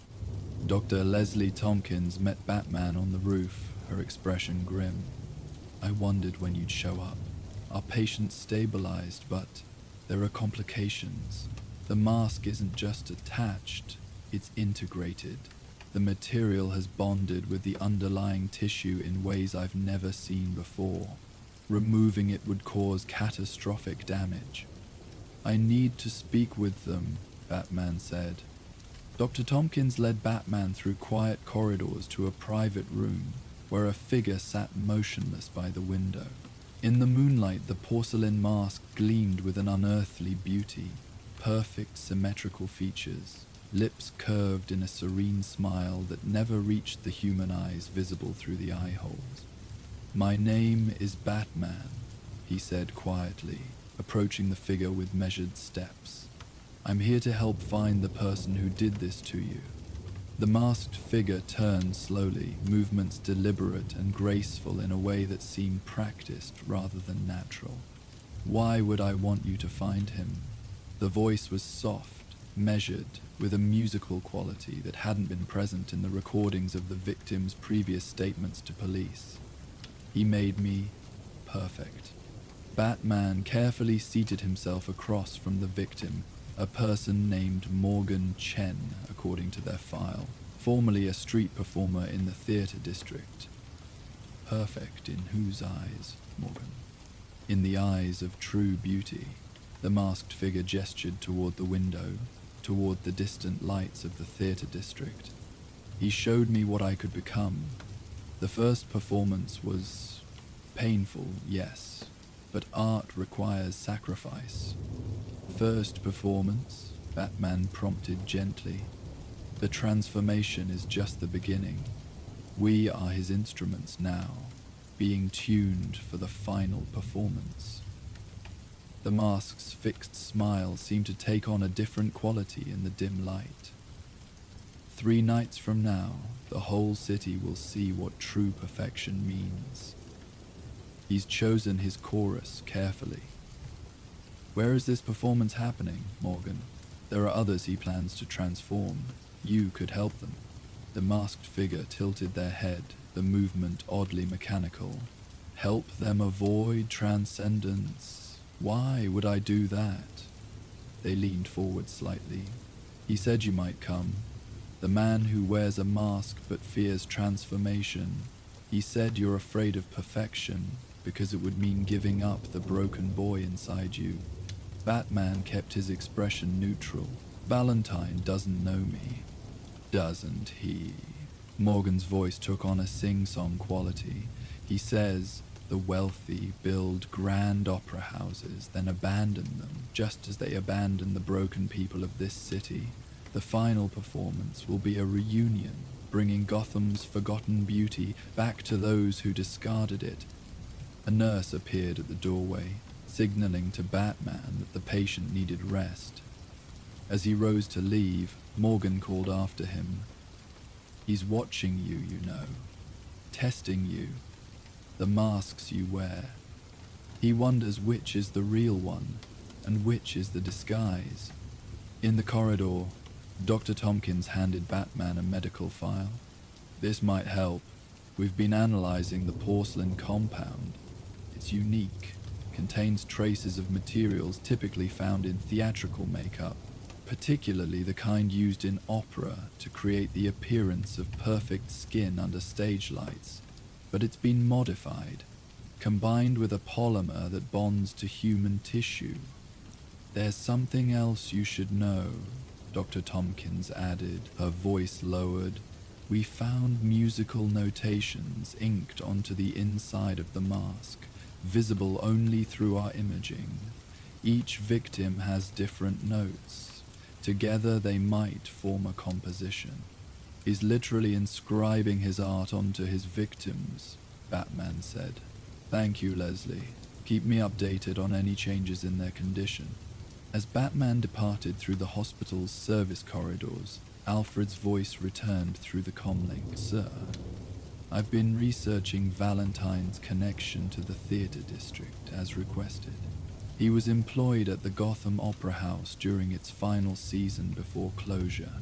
Dr. Leslie Tompkins met Batman on the roof, her expression grim. "I wondered when you'd show up. Our patient's stabilized, but there are complications. The mask isn't just attached, it's integrated. The material has bonded with the underlying tissue in ways I've never seen before. Removing it would cause catastrophic damage." "I need to speak with them," Batman said. Dr. Tompkins led Batman through quiet corridors to a private room where a figure sat motionless by the window. In the moonlight, the porcelain mask gleamed with an unearthly beauty, perfect symmetrical features, lips curved in a serene smile that never reached the human eyes visible through the eye holes. "My name is Batman," he said quietly, approaching the figure with measured steps. "I'm here to help find the person who did this to you." The masked figure turned slowly, movements deliberate and graceful in a way that seemed practiced rather than natural. "Why would I want you to find him?" The voice was soft, measured, with a musical quality that hadn't been present in the recordings of the victim's previous statements to police. "He made me perfect." Batman carefully seated himself across from the victim, a person named Morgan Chen, according to their file, formerly a street performer in the theater district. "Perfect in whose eyes, Morgan?" "In the eyes of true beauty." The masked figure gestured toward the window, toward the distant lights of the theater district. "He showed me what I could become. The first performance was painful, yes, but art requires sacrifice." "First performance?" Batman prompted gently. "The transformation is just the beginning." We are his instruments now, being tuned for the final performance. The mask's fixed smile seemed to take on a different quality in the dim light. 3 nights from now, the whole city will see what true perfection means. He's chosen his chorus carefully. Where is this performance happening, Morgan? There are others he plans to transform. You could help them. The masked figure tilted their head, the movement oddly mechanical. Help them avoid transcendence. Why would I do that? They leaned forward slightly. He said you might come. The man who wears a mask but fears transformation. He said you're afraid of perfection because it would mean giving up the broken boy inside you. Batman kept his expression neutral. Valentine doesn't know me. Doesn't he? Morgan's voice took on a sing-song quality. He says the wealthy build grand opera houses, then abandon them, just as they abandon the broken people of this city. The final performance will be a reunion, bringing Gotham's forgotten beauty back to those who discarded it. A nurse appeared at the doorway, signaling to Batman that the patient needed rest. As he rose to leave, Morgan called after him. He's watching you, you know, testing you, the masks you wear. He wonders which is the real one and which is the disguise. In the corridor, Dr. Tompkins handed Batman a medical file. This might help. We've been analyzing the porcelain compound. It's unique, contains traces of materials typically found in theatrical makeup, particularly the kind used in opera to create the appearance of perfect skin under stage lights. But it's been modified, combined with a polymer that bonds to human tissue. There's something else you should know, Dr. Tompkins added, her voice lowered. We found musical notations inked onto the inside of the mask, visible only through our imaging. Each victim has different notes. Together they might form a composition. He's literally inscribing his art onto his victims, Batman said. Thank you, Leslie. Keep me updated on any changes in their condition. As Batman departed through the hospital's service corridors, Alfred's voice returned through the comlink. Sir, I've been researching Valentine's connection to the theater district as requested. He was employed at the Gotham Opera House during its final season before closure.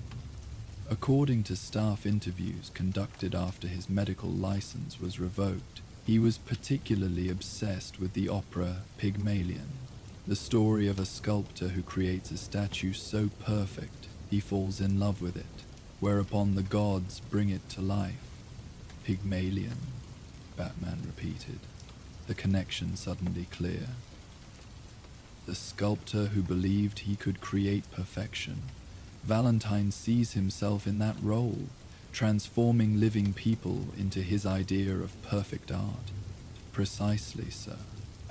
According to staff interviews conducted after his medical license was revoked, he was particularly obsessed with the opera Pygmalion, the story of a sculptor who creates a statue so perfect he falls in love with it, whereupon the gods bring it to life. Pygmalion, Batman repeated, the connection suddenly clear. The sculptor who believed he could create perfection. Valentine sees himself in that role, transforming living people into his idea of perfect art. Precisely, sir.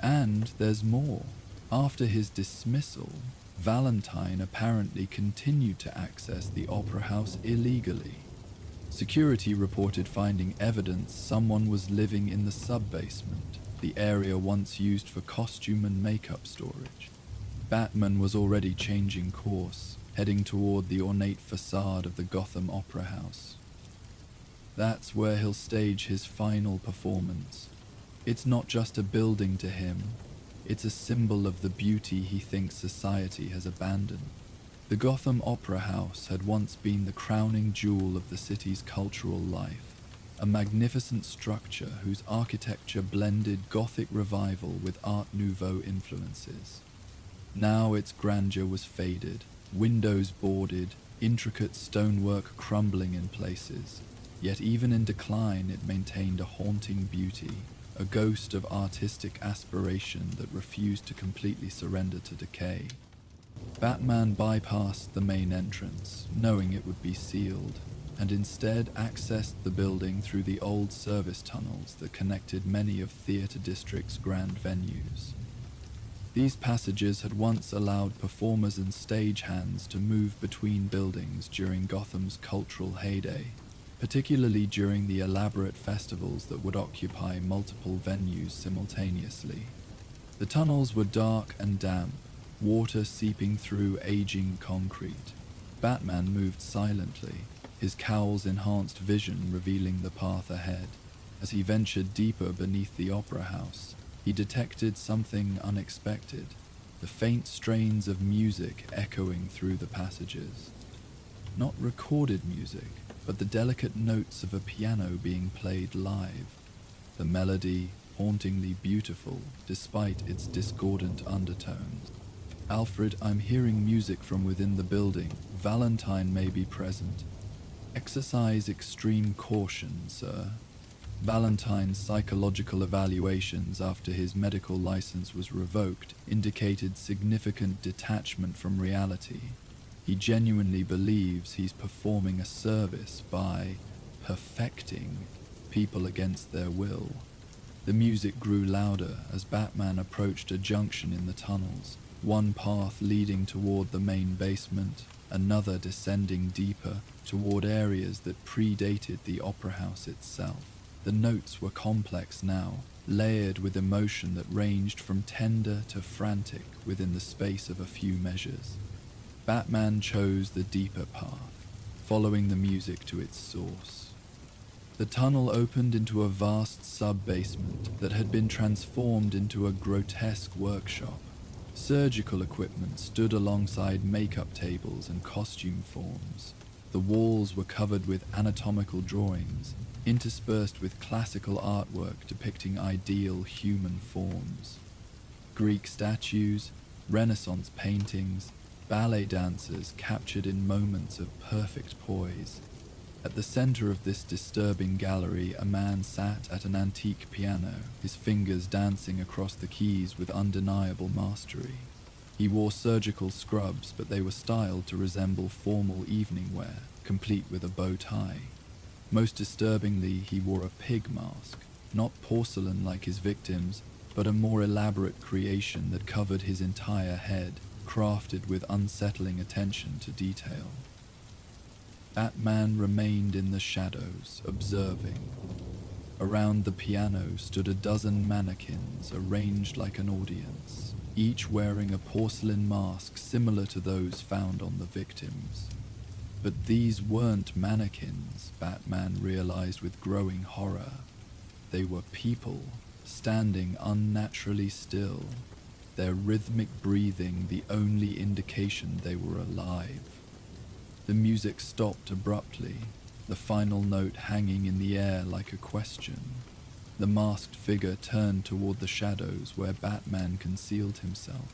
And there's more. After his dismissal, Valentine apparently continued to access the opera house illegally. Security reported finding evidence someone was living in the sub-basement, the area once used for costume and makeup storage. Batman was already changing course, heading toward the ornate facade of the Gotham Opera House. That's where he'll stage his final performance. It's not just a building to him, it's a symbol of the beauty he thinks society has abandoned. The Gotham Opera House had once been the crowning jewel of the city's cultural life, a magnificent structure whose architecture blended Gothic revival with Art Nouveau influences. Now its grandeur was faded, windows boarded, intricate stonework crumbling in places, yet even in decline it maintained a haunting beauty, a ghost of artistic aspiration that refused to completely surrender to decay. Batman bypassed the main entrance, knowing it would be sealed, and instead accessed the building through the old service tunnels that connected many of Theater District's grand venues. These passages had once allowed performers and stagehands to move between buildings during Gotham's cultural heyday. particularly during the elaborate festivals that would occupy multiple venues simultaneously. The tunnels were dark and damp, water seeping through aging concrete. Batman moved silently, his cowl's enhanced vision revealing the path ahead. As he ventured deeper beneath the opera house, he detected something unexpected, the faint strains of music echoing through the passages. Not recorded music, but the delicate notes of a piano being played live. The melody, hauntingly beautiful despite its discordant undertones. "Alfred, I'm hearing music from within the building. Valentine may be present. Exercise extreme caution, sir." Valentine's psychological evaluations after his medical license was revoked indicated significant detachment from reality. He genuinely believes he's performing a service by perfecting people against their will. The music grew louder as Batman approached a junction in the tunnels, one path leading toward the main basement, another descending deeper toward areas that predated the opera house itself. The notes were complex now, layered with emotion that ranged from tender to frantic within the space of a few measures. Batman chose the deeper path, following the music to its source. The tunnel opened into a vast sub-basement that had been transformed into a grotesque workshop. Surgical equipment stood alongside makeup tables and costume forms. The walls were covered with anatomical drawings, interspersed with classical artwork depicting ideal human forms. Greek statues, Renaissance paintings, ballet dancers captured in moments of perfect poise. At the center of this disturbing gallery, a man sat at an antique piano, his fingers dancing across the keys with undeniable mastery. He wore surgical scrubs, but they were styled to resemble formal evening wear, complete with a bow tie. Most disturbingly, he wore a pig mask, not porcelain like his victims, but a more elaborate creation that covered his entire head, crafted with unsettling attention to detail. Batman remained in the shadows, observing. Around the piano stood a dozen mannequins arranged like an audience, each wearing a porcelain mask similar to those found on the victims. But these weren't mannequins, Batman realized with growing horror. They were people, standing unnaturally still, their rhythmic breathing the only indication they were alive. The music stopped abruptly, the final note hanging in the air like a question. The masked figure turned toward the shadows where Batman concealed himself.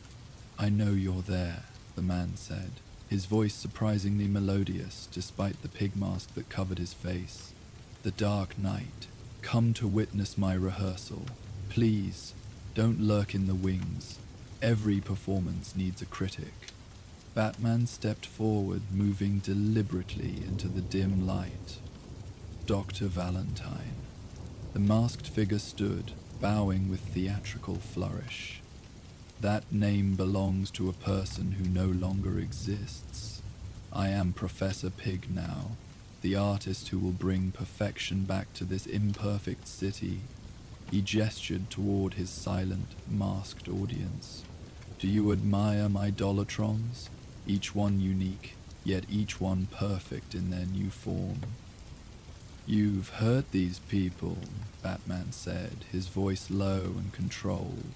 "I know you're there," the man said, his voice surprisingly melodious despite the pig mask that covered his face. "The Dark Knight, come to witness my rehearsal. Please, don't lurk in the wings. Every performance needs a critic." Batman stepped forward, moving deliberately into the dim light. "Dr. Valentine." The masked figure stood, bowing with theatrical flourish. "That name belongs to a person who no longer exists. I am Professor Pig now, the artist who will bring perfection back to this imperfect city." He gestured toward his silent, masked audience. "Do you admire my Dolatrons? Each one unique, yet each one perfect in their new form." "You've hurt these people," Batman said, his voice low and controlled.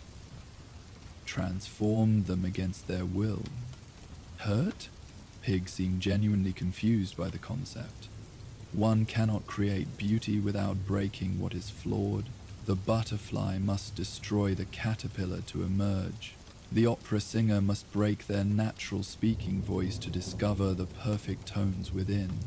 "Transformed them against their will." "Hurt?" Pig seemed genuinely confused by the concept. "One cannot create beauty without breaking what is flawed. The butterfly must destroy the caterpillar to emerge. The opera singer must break their natural speaking voice to discover the perfect tones within."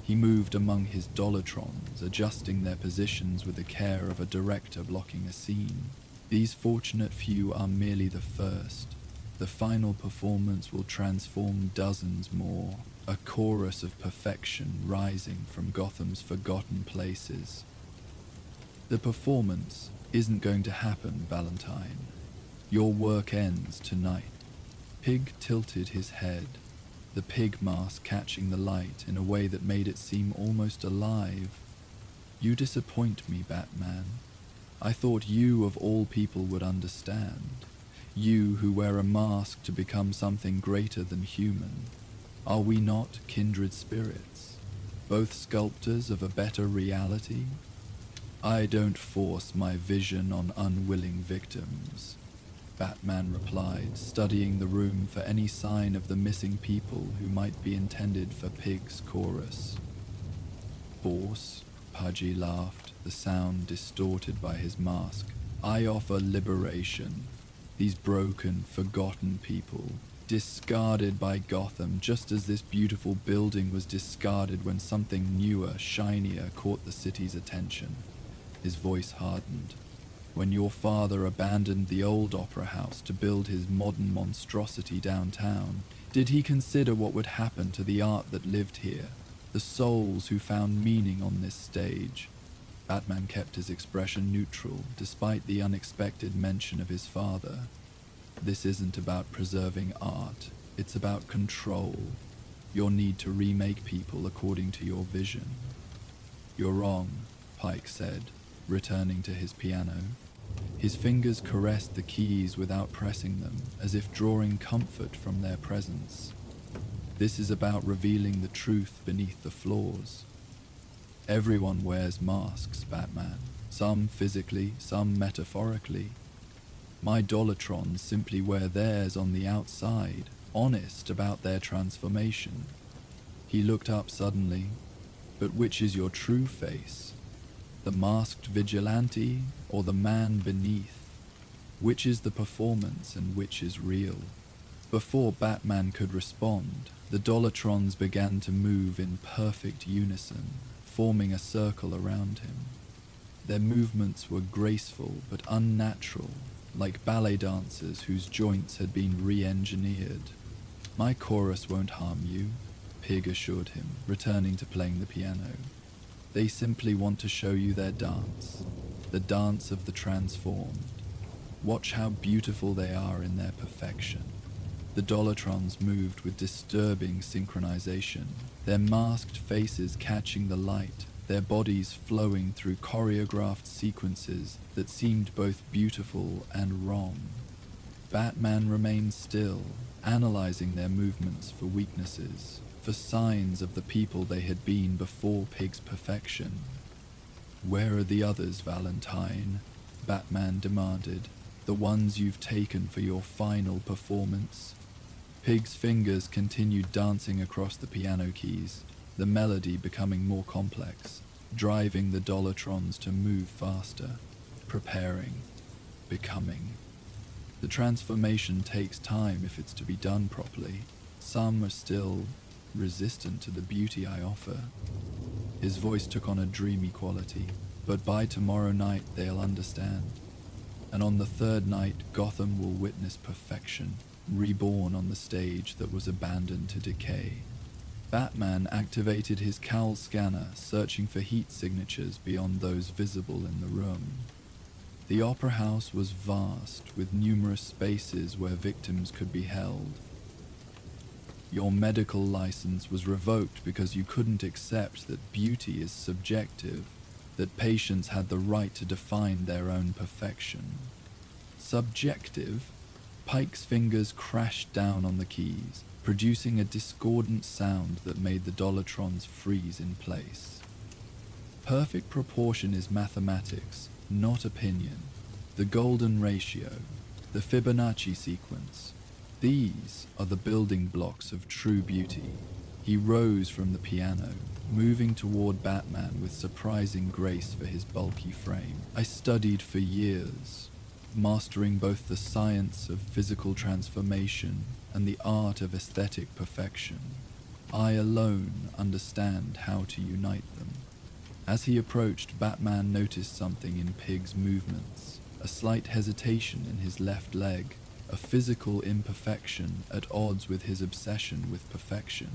He moved among his Dolatrons, adjusting their positions with the care of a director blocking a scene. "These fortunate few are merely the first. The final performance will transform dozens more, a chorus of perfection rising from Gotham's forgotten places." "The performance isn't going to happen, Valentine. Your work ends tonight." Pig tilted his head. the pig mask catching the light in a way that made it seem almost alive. "You disappoint me, Batman. I thought you of all people would understand. You who wear a mask to become something greater than human. Are we not kindred spirits? Both sculptors of a better reality? I don't force my vision on unwilling victims," Batman replied, studying the room for any sign of the missing people who might be intended for Pig's chorus. "Boss," Pudgy laughed, the sound distorted by his mask. "I offer liberation. These broken, forgotten people, discarded by Gotham just as this beautiful building was discarded when something newer, shinier caught the city's attention." His voice hardened. "When your father abandoned the old opera house to build his modern monstrosity downtown, did he consider what would happen to the art that lived here, the souls who found meaning on this stage?" Batman kept his expression neutral, despite the unexpected mention of his father. "This isn't about preserving art, it's about control. Your need to remake people according to your vision." "You're wrong," Pike said, returning to his piano. His fingers caressed the keys without pressing them, as if drawing comfort from their presence. "This is about revealing the truth beneath the flaws. Everyone wears masks, Batman. Some physically, some metaphorically. My Dollartrons simply wear theirs on the outside, honest about their transformation." He looked up suddenly. "But which is your true face? The masked vigilante or the man beneath? Which is the performance and which is real?" Before Batman could respond, the Dollartrons began to move in perfect unison, forming a circle around him. Their movements were graceful but unnatural, like ballet dancers whose joints had been re-engineered. "My chorus won't harm you," Pig assured him, returning to playing the piano. "They simply want to show you their dance, the dance of the transformed. Watch how beautiful they are in their perfection." The Dollartrons moved with disturbing synchronization, their masked faces catching the light, their bodies flowing through choreographed sequences that seemed both beautiful and wrong. Batman remained still, analyzing their movements for weaknesses, for signs of the people they had been before Pig's perfection. "Where are the others, Valentine?" Batman demanded. "The ones you've taken for your final performance?" Pig's fingers continued dancing across the piano keys, the melody becoming more complex, driving the Dollartrons to move faster, preparing, becoming. The transformation takes time if it's to be done properly. Some are still resistant to the beauty I offer. His voice took on a dreamy quality, but by tomorrow night they'll understand. And on the third night, Gotham will witness perfection, reborn on the stage that was abandoned to decay. Batman activated his cowl scanner, searching for heat signatures beyond those visible in the room. The opera house was vast, with numerous spaces where victims could be held. "Your medical license was revoked because you couldn't accept that beauty is subjective, that patients had the right to define their own perfection." Subjective? Pike's fingers crashed down on the keys, producing a discordant sound that made the Dollartrons freeze in place. Perfect proportion is mathematics, not opinion. The golden ratio, the Fibonacci sequence. These are the building blocks of true beauty. He rose from the piano, moving toward Batman with surprising grace for his bulky frame. "I studied for years, mastering both the science of physical transformation and the art of aesthetic perfection. I alone understand how to unite them." As he approached, Batman noticed something in Pig's movements, a slight hesitation in his left leg, a physical imperfection at odds with his obsession with perfection.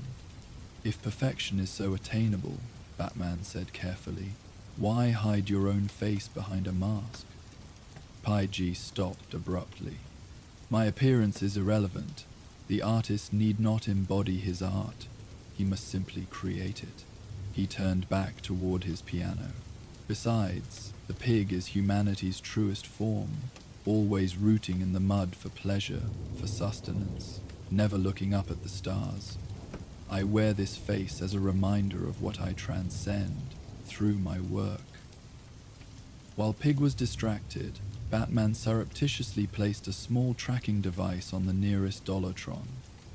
"If perfection is so attainable," Batman said carefully, "why hide your own face behind a mask?" Pygee stopped abruptly. "My appearance is irrelevant. The artist need not embody his art, he must simply create it. He turned back toward his piano. Besides, the pig is humanity's truest form, always rooting in the mud for pleasure, for sustenance, never looking up at the stars. I wear this face as a reminder of what I transcend through my work. While Pig was distracted, Batman surreptitiously placed a small tracking device on the nearest Dollartron.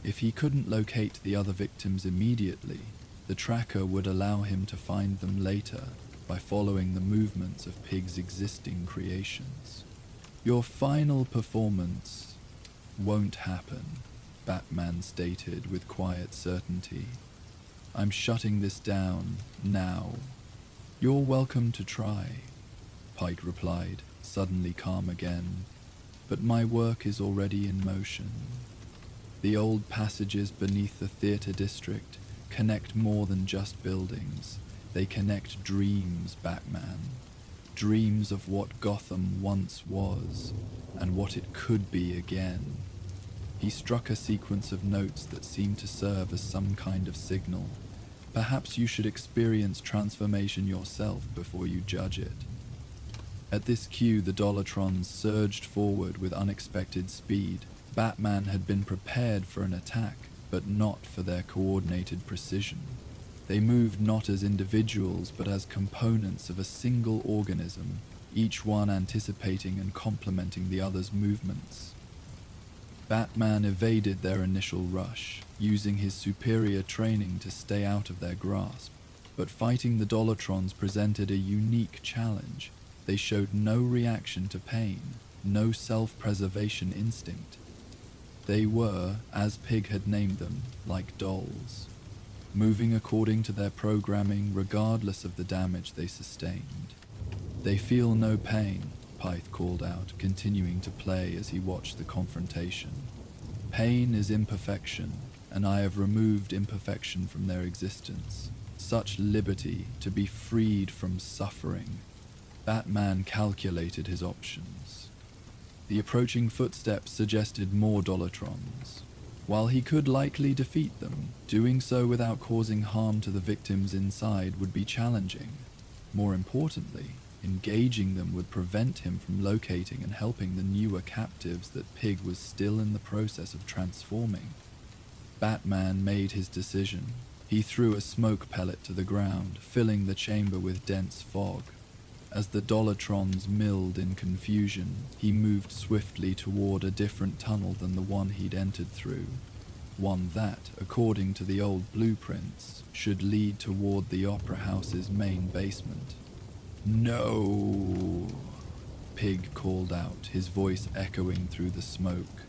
If he couldn't locate the other victims immediately, the tracker would allow him to find them later by following the movements of Pig's existing creations. Your final performance won't happen, Batman stated with quiet certainty. I'm shutting this down now. You're welcome to try, Pike replied, suddenly calm again. But my work is already in motion. The old passages beneath the theater district connect more than just buildings. They connect dreams, Batman. Dreams of what Gotham once was, and what it could be again. He struck a sequence of notes that seemed to serve as some kind of signal. Perhaps you should experience transformation yourself before you judge it. At this cue, the Dollartrons surged forward with unexpected speed. Batman had been prepared for an attack, but not for their coordinated precision. They moved not as individuals, but as components of a single organism, each one anticipating and complementing the other's movements. Batman evaded their initial rush, using his superior training to stay out of their grasp. But fighting the Dollartrons presented a unique challenge. They showed no reaction to pain, no self-preservation instinct. They were, as Pig had named them, like dolls, moving according to their programming regardless of the damage they sustained. They feel no pain, Pyth called out, continuing to play as he watched the confrontation. Pain is imperfection, and I have removed imperfection from their existence. Such liberty to be freed from suffering. Batman calculated his options. The approaching footsteps suggested more Dollartrons. While he could likely defeat them, doing so without causing harm to the victims inside would be challenging. More importantly, engaging them would prevent him from locating and helping the newer captives that Pig was still in the process of transforming. Batman made his decision. He threw a smoke pellet to the ground, filling the chamber with dense fog. As the Dollartrons milled in confusion, he moved swiftly toward a different tunnel than the one he'd entered through. One that, according to the old blueprints, should lead toward the Opera House's main basement. No! Pig called out, his voice echoing through the smoke.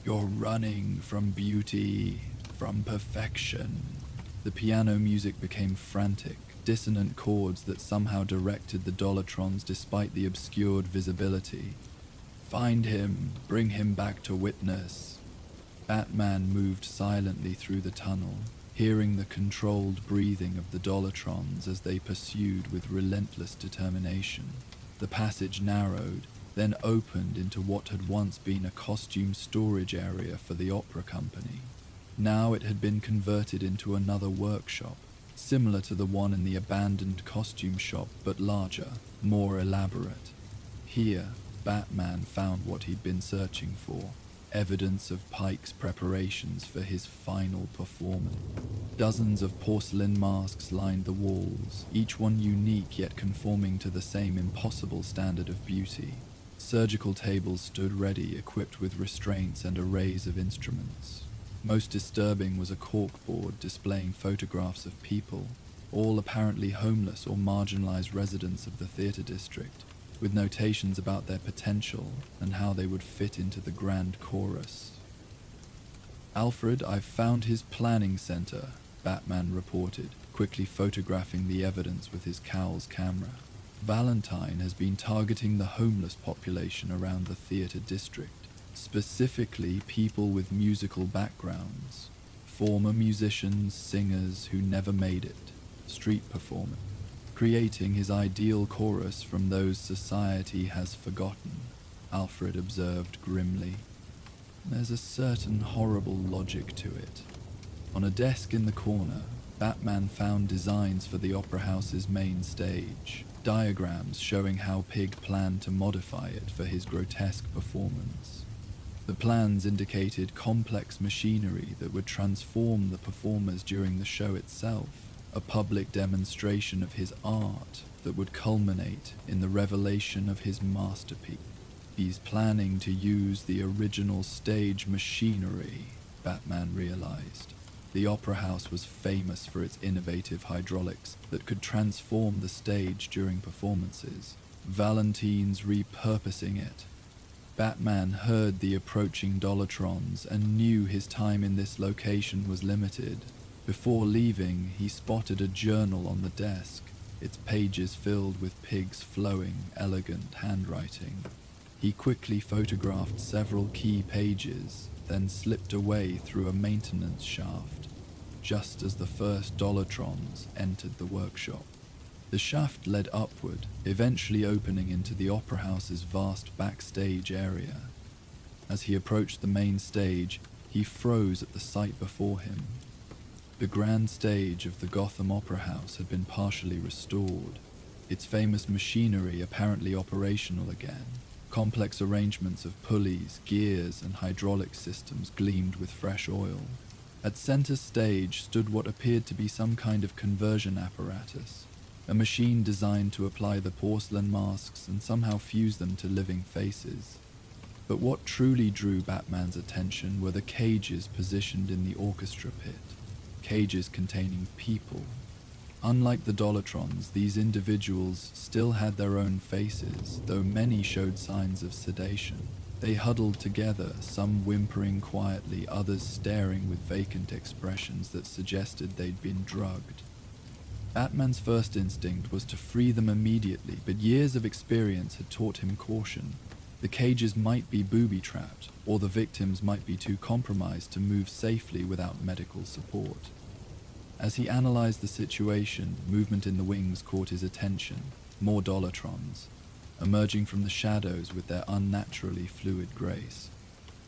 You're running from beauty, from perfection. The piano music became frantic, dissonant chords that somehow directed the Dollartrons despite the obscured visibility. Find him, bring him back to witness. Batman moved silently through the tunnel, hearing the controlled breathing of the Dollartrons as they pursued with relentless determination. The passage narrowed, then opened into what had once been a costume storage area for the opera company. Now it had been converted into another workshop, similar to the one in the abandoned costume shop, but larger, more elaborate. Here, Batman found what he'd been searching for, evidence of Pike's preparations for his final performance. Dozens of porcelain masks lined the walls, each one unique yet conforming to the same impossible standard of beauty. Surgical tables stood ready, equipped with restraints and arrays of instruments. Most disturbing was a corkboard displaying photographs of people, all apparently homeless or marginalized residents of the theater district, with notations about their potential and how they would fit into the grand chorus. Alfred, I've found his planning center, Batman reported, quickly photographing the evidence with his cowl's camera. Valentine has been targeting the homeless population around the theater district, specifically people with musical backgrounds, former musicians, singers who never made it, street performers, creating his ideal chorus from those society has forgotten, Alfred observed grimly. There's a certain horrible logic to it. On a desk in the corner, Batman found designs for the Opera House's main stage, diagrams showing how Pig planned to modify it for his grotesque performance. The plans indicated complex machinery that would transform the performers during the show itself, a public demonstration of his art that would culminate in the revelation of his masterpiece. He's planning to use the original stage machinery, Batman realized. The Opera House was famous for its innovative hydraulics that could transform the stage during performances. Valentine's repurposing it. Batman heard the approaching Dollartrons and knew his time in this location was limited. Before leaving, he spotted a journal on the desk, its pages filled with Pig's flowing, elegant handwriting. He quickly photographed several key pages, then slipped away through a maintenance shaft, just as the first Dollartrons entered the workshop. The shaft led upward, eventually opening into the Opera House's vast backstage area. As he approached the main stage, he froze at the sight before him. The grand stage of the Gotham Opera House had been partially restored, its famous machinery apparently operational again. Complex arrangements of pulleys, gears, and hydraulic systems gleamed with fresh oil. At center stage stood what appeared to be some kind of conversion apparatus, a machine designed to apply the porcelain masks and somehow fuse them to living faces. But what truly drew Batman's attention were the cages positioned in the orchestra pit, cages containing people. Unlike the Dollartrons, these individuals still had their own faces, though many showed signs of sedation. They huddled together, some whimpering quietly, others staring with vacant expressions that suggested they'd been drugged. Batman's first instinct was to free them immediately, but years of experience had taught him caution. The cages might be booby-trapped, or the victims might be too compromised to move safely without medical support. As he analyzed the situation, movement in the wings caught his attention. More Dollartrons, emerging from the shadows with their unnaturally fluid grace.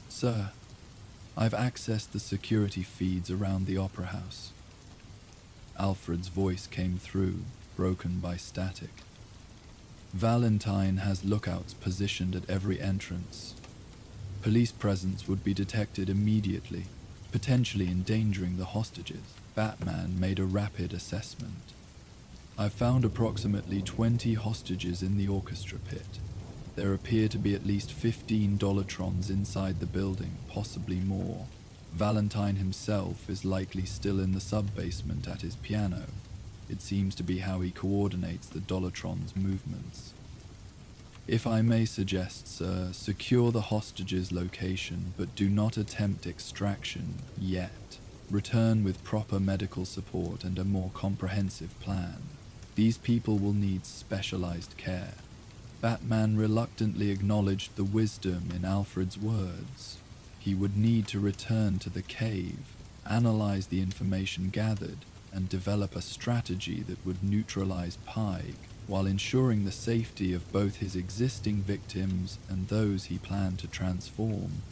"Sir, I've accessed the security feeds around the Opera House." Alfred's voice came through, broken by static. "Valentine has lookouts positioned at every entrance. Police presence would be detected immediately, potentially endangering the hostages." Batman made a rapid assessment. "I've found approximately 20 hostages in the orchestra pit. There appear to be at least 15 Dollartrons inside the building, possibly more. Valentine himself is likely still in the sub-basement at his piano. It seems to be how he coordinates the Dollartron's movements. If I may suggest, sir, secure the hostages' location, but do not attempt extraction yet. Return with proper medical support and a more comprehensive plan. These people will need specialized care." Batman reluctantly acknowledged the wisdom in Alfred's words. He would need to return to the cave, analyze the information gathered, and develop a strategy that would neutralize Pike, while ensuring the safety of both his existing victims and those he planned to transform.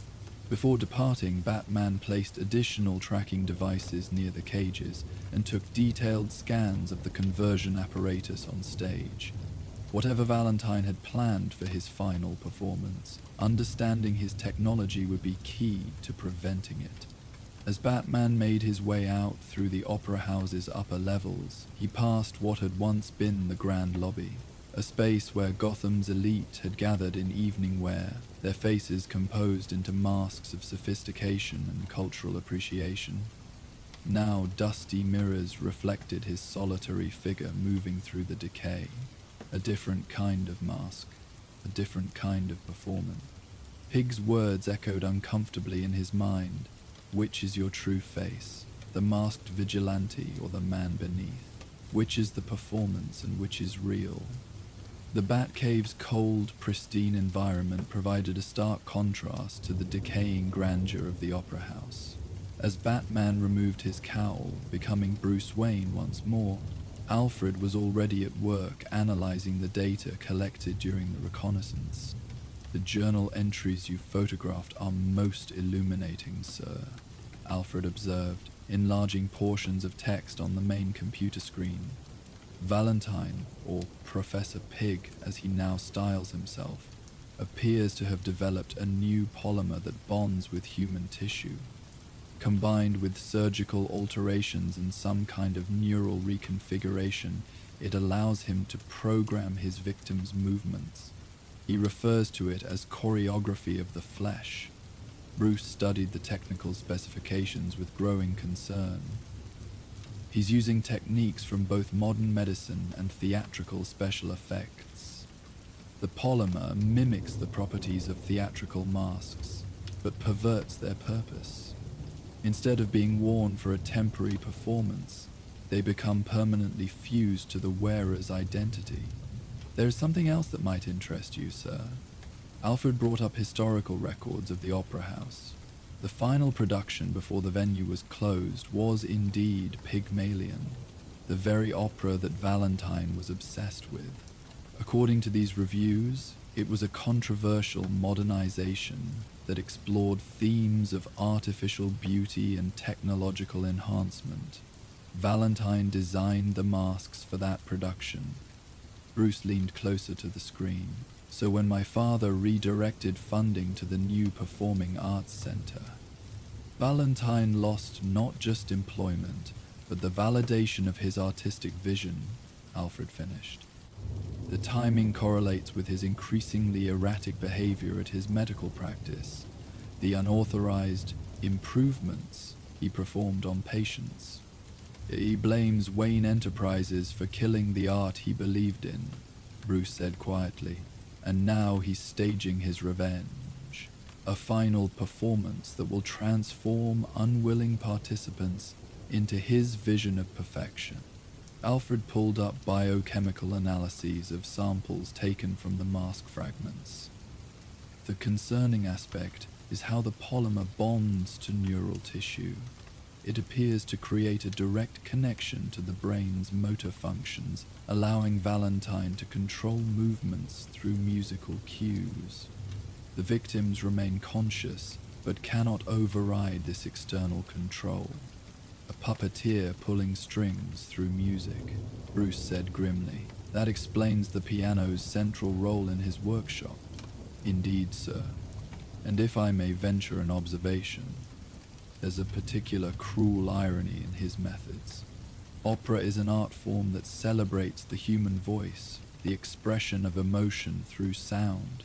Before departing, Batman placed additional tracking devices near the cages and took detailed scans of the conversion apparatus on stage. Whatever Valentine had planned for his final performance, understanding his technology would be key to preventing it. As Batman made his way out through the Opera House's upper levels, he passed what had once been the Grand Lobby, a space where Gotham's elite had gathered in evening wear, their faces composed into masks of sophistication and cultural appreciation. Now dusty mirrors reflected his solitary figure moving through the decay, a different kind of mask, a different kind of performance. Pig's words echoed uncomfortably in his mind. Which is your true face, the masked vigilante or the man beneath? Which is the performance and which is real? The Batcave's cold, pristine environment provided a stark contrast to the decaying grandeur of the Opera House. As Batman removed his cowl, becoming Bruce Wayne once more, Alfred was already at work analyzing the data collected during the reconnaissance. The journal entries you photographed are most illuminating, sir, Alfred observed, enlarging portions of text on the main computer screen. Valentine, or Professor Pig as he now styles himself, appears to have developed a new polymer that bonds with human tissue. Combined with surgical alterations and some kind of neural reconfiguration, it allows him to program his victims' movements. He refers to it as choreography of the flesh. Bruce studied the technical specifications with growing concern. He's using techniques from both modern medicine and theatrical special effects. The polymer mimics the properties of theatrical masks, but perverts their purpose. Instead of being worn for a temporary performance, they become permanently fused to the wearer's identity. There is something else that might interest you, sir. Alfred brought up historical records of the opera house. The final production before the venue was closed was indeed Pygmalion, the very opera that Valentine was obsessed with. According to these reviews, it was a controversial modernization that explored themes of artificial beauty and technological enhancement. Valentine designed the masks for that production. Bruce leaned closer to the screen. So when my father redirected funding to the new Performing Arts Center, Valentine lost not just employment, but the validation of his artistic vision, Alfred finished. The timing correlates with his increasingly erratic behavior at his medical practice, the unauthorized improvements he performed on patients. He blames Wayne Enterprises for killing the art he believed in, Bruce said quietly. And now he's staging his revenge, a final performance that will transform unwilling participants into his vision of perfection. Alfred pulled up biochemical analyses of samples taken from the mask fragments. The concerning aspect is how the polymer bonds to neural tissue. It appears to create a direct connection to the brain's motor functions, allowing Valentine to control movements through musical cues. The victims remain conscious, but cannot override this external control. A puppeteer pulling strings through music, Bruce said grimly. That explains the piano's central role in his workshop. Indeed, sir. And if I may venture an observation, there's a particular cruel irony in his methods. Opera is an art form that celebrates the human voice, the expression of emotion through sound.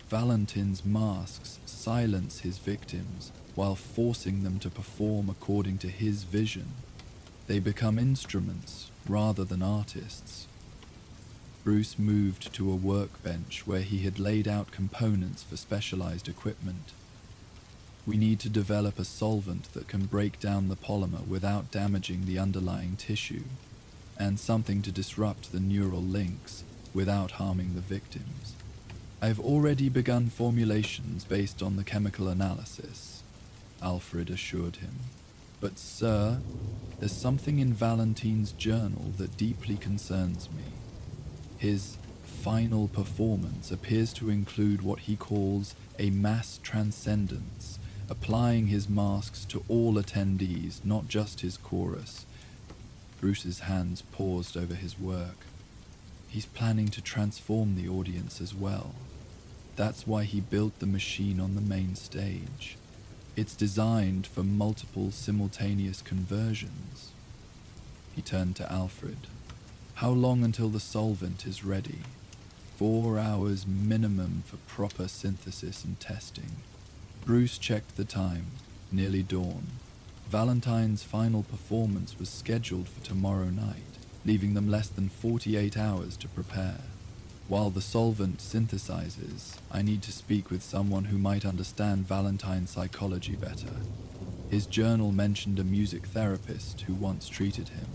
Valentine's masks silence his victims while forcing them to perform according to his vision. They become instruments rather than artists. Bruce moved to a workbench where he had laid out components for specialized equipment. We need to develop a solvent that can break down the polymer without damaging the underlying tissue, and something to disrupt the neural links without harming the victims. I've already begun formulations based on the chemical analysis, Alfred assured him. But sir, there's something in Valentine's journal that deeply concerns me. His final performance appears to include what he calls a mass transcendence, applying his masks to all attendees, not just his chorus. Bruce's hands paused over his work. He's planning to transform the audience as well. That's why he built the machine on the main stage. It's designed for multiple simultaneous conversions. He turned to Alfred. How long until the solvent is ready? 4 hours minimum for proper synthesis and testing. Bruce checked the time, nearly dawn. Valentine's final performance was scheduled for tomorrow night, leaving them less than 48 hours to prepare. While the solvent synthesizes, I need to speak with someone who might understand Valentine's psychology better. His journal mentioned a music therapist who once treated him.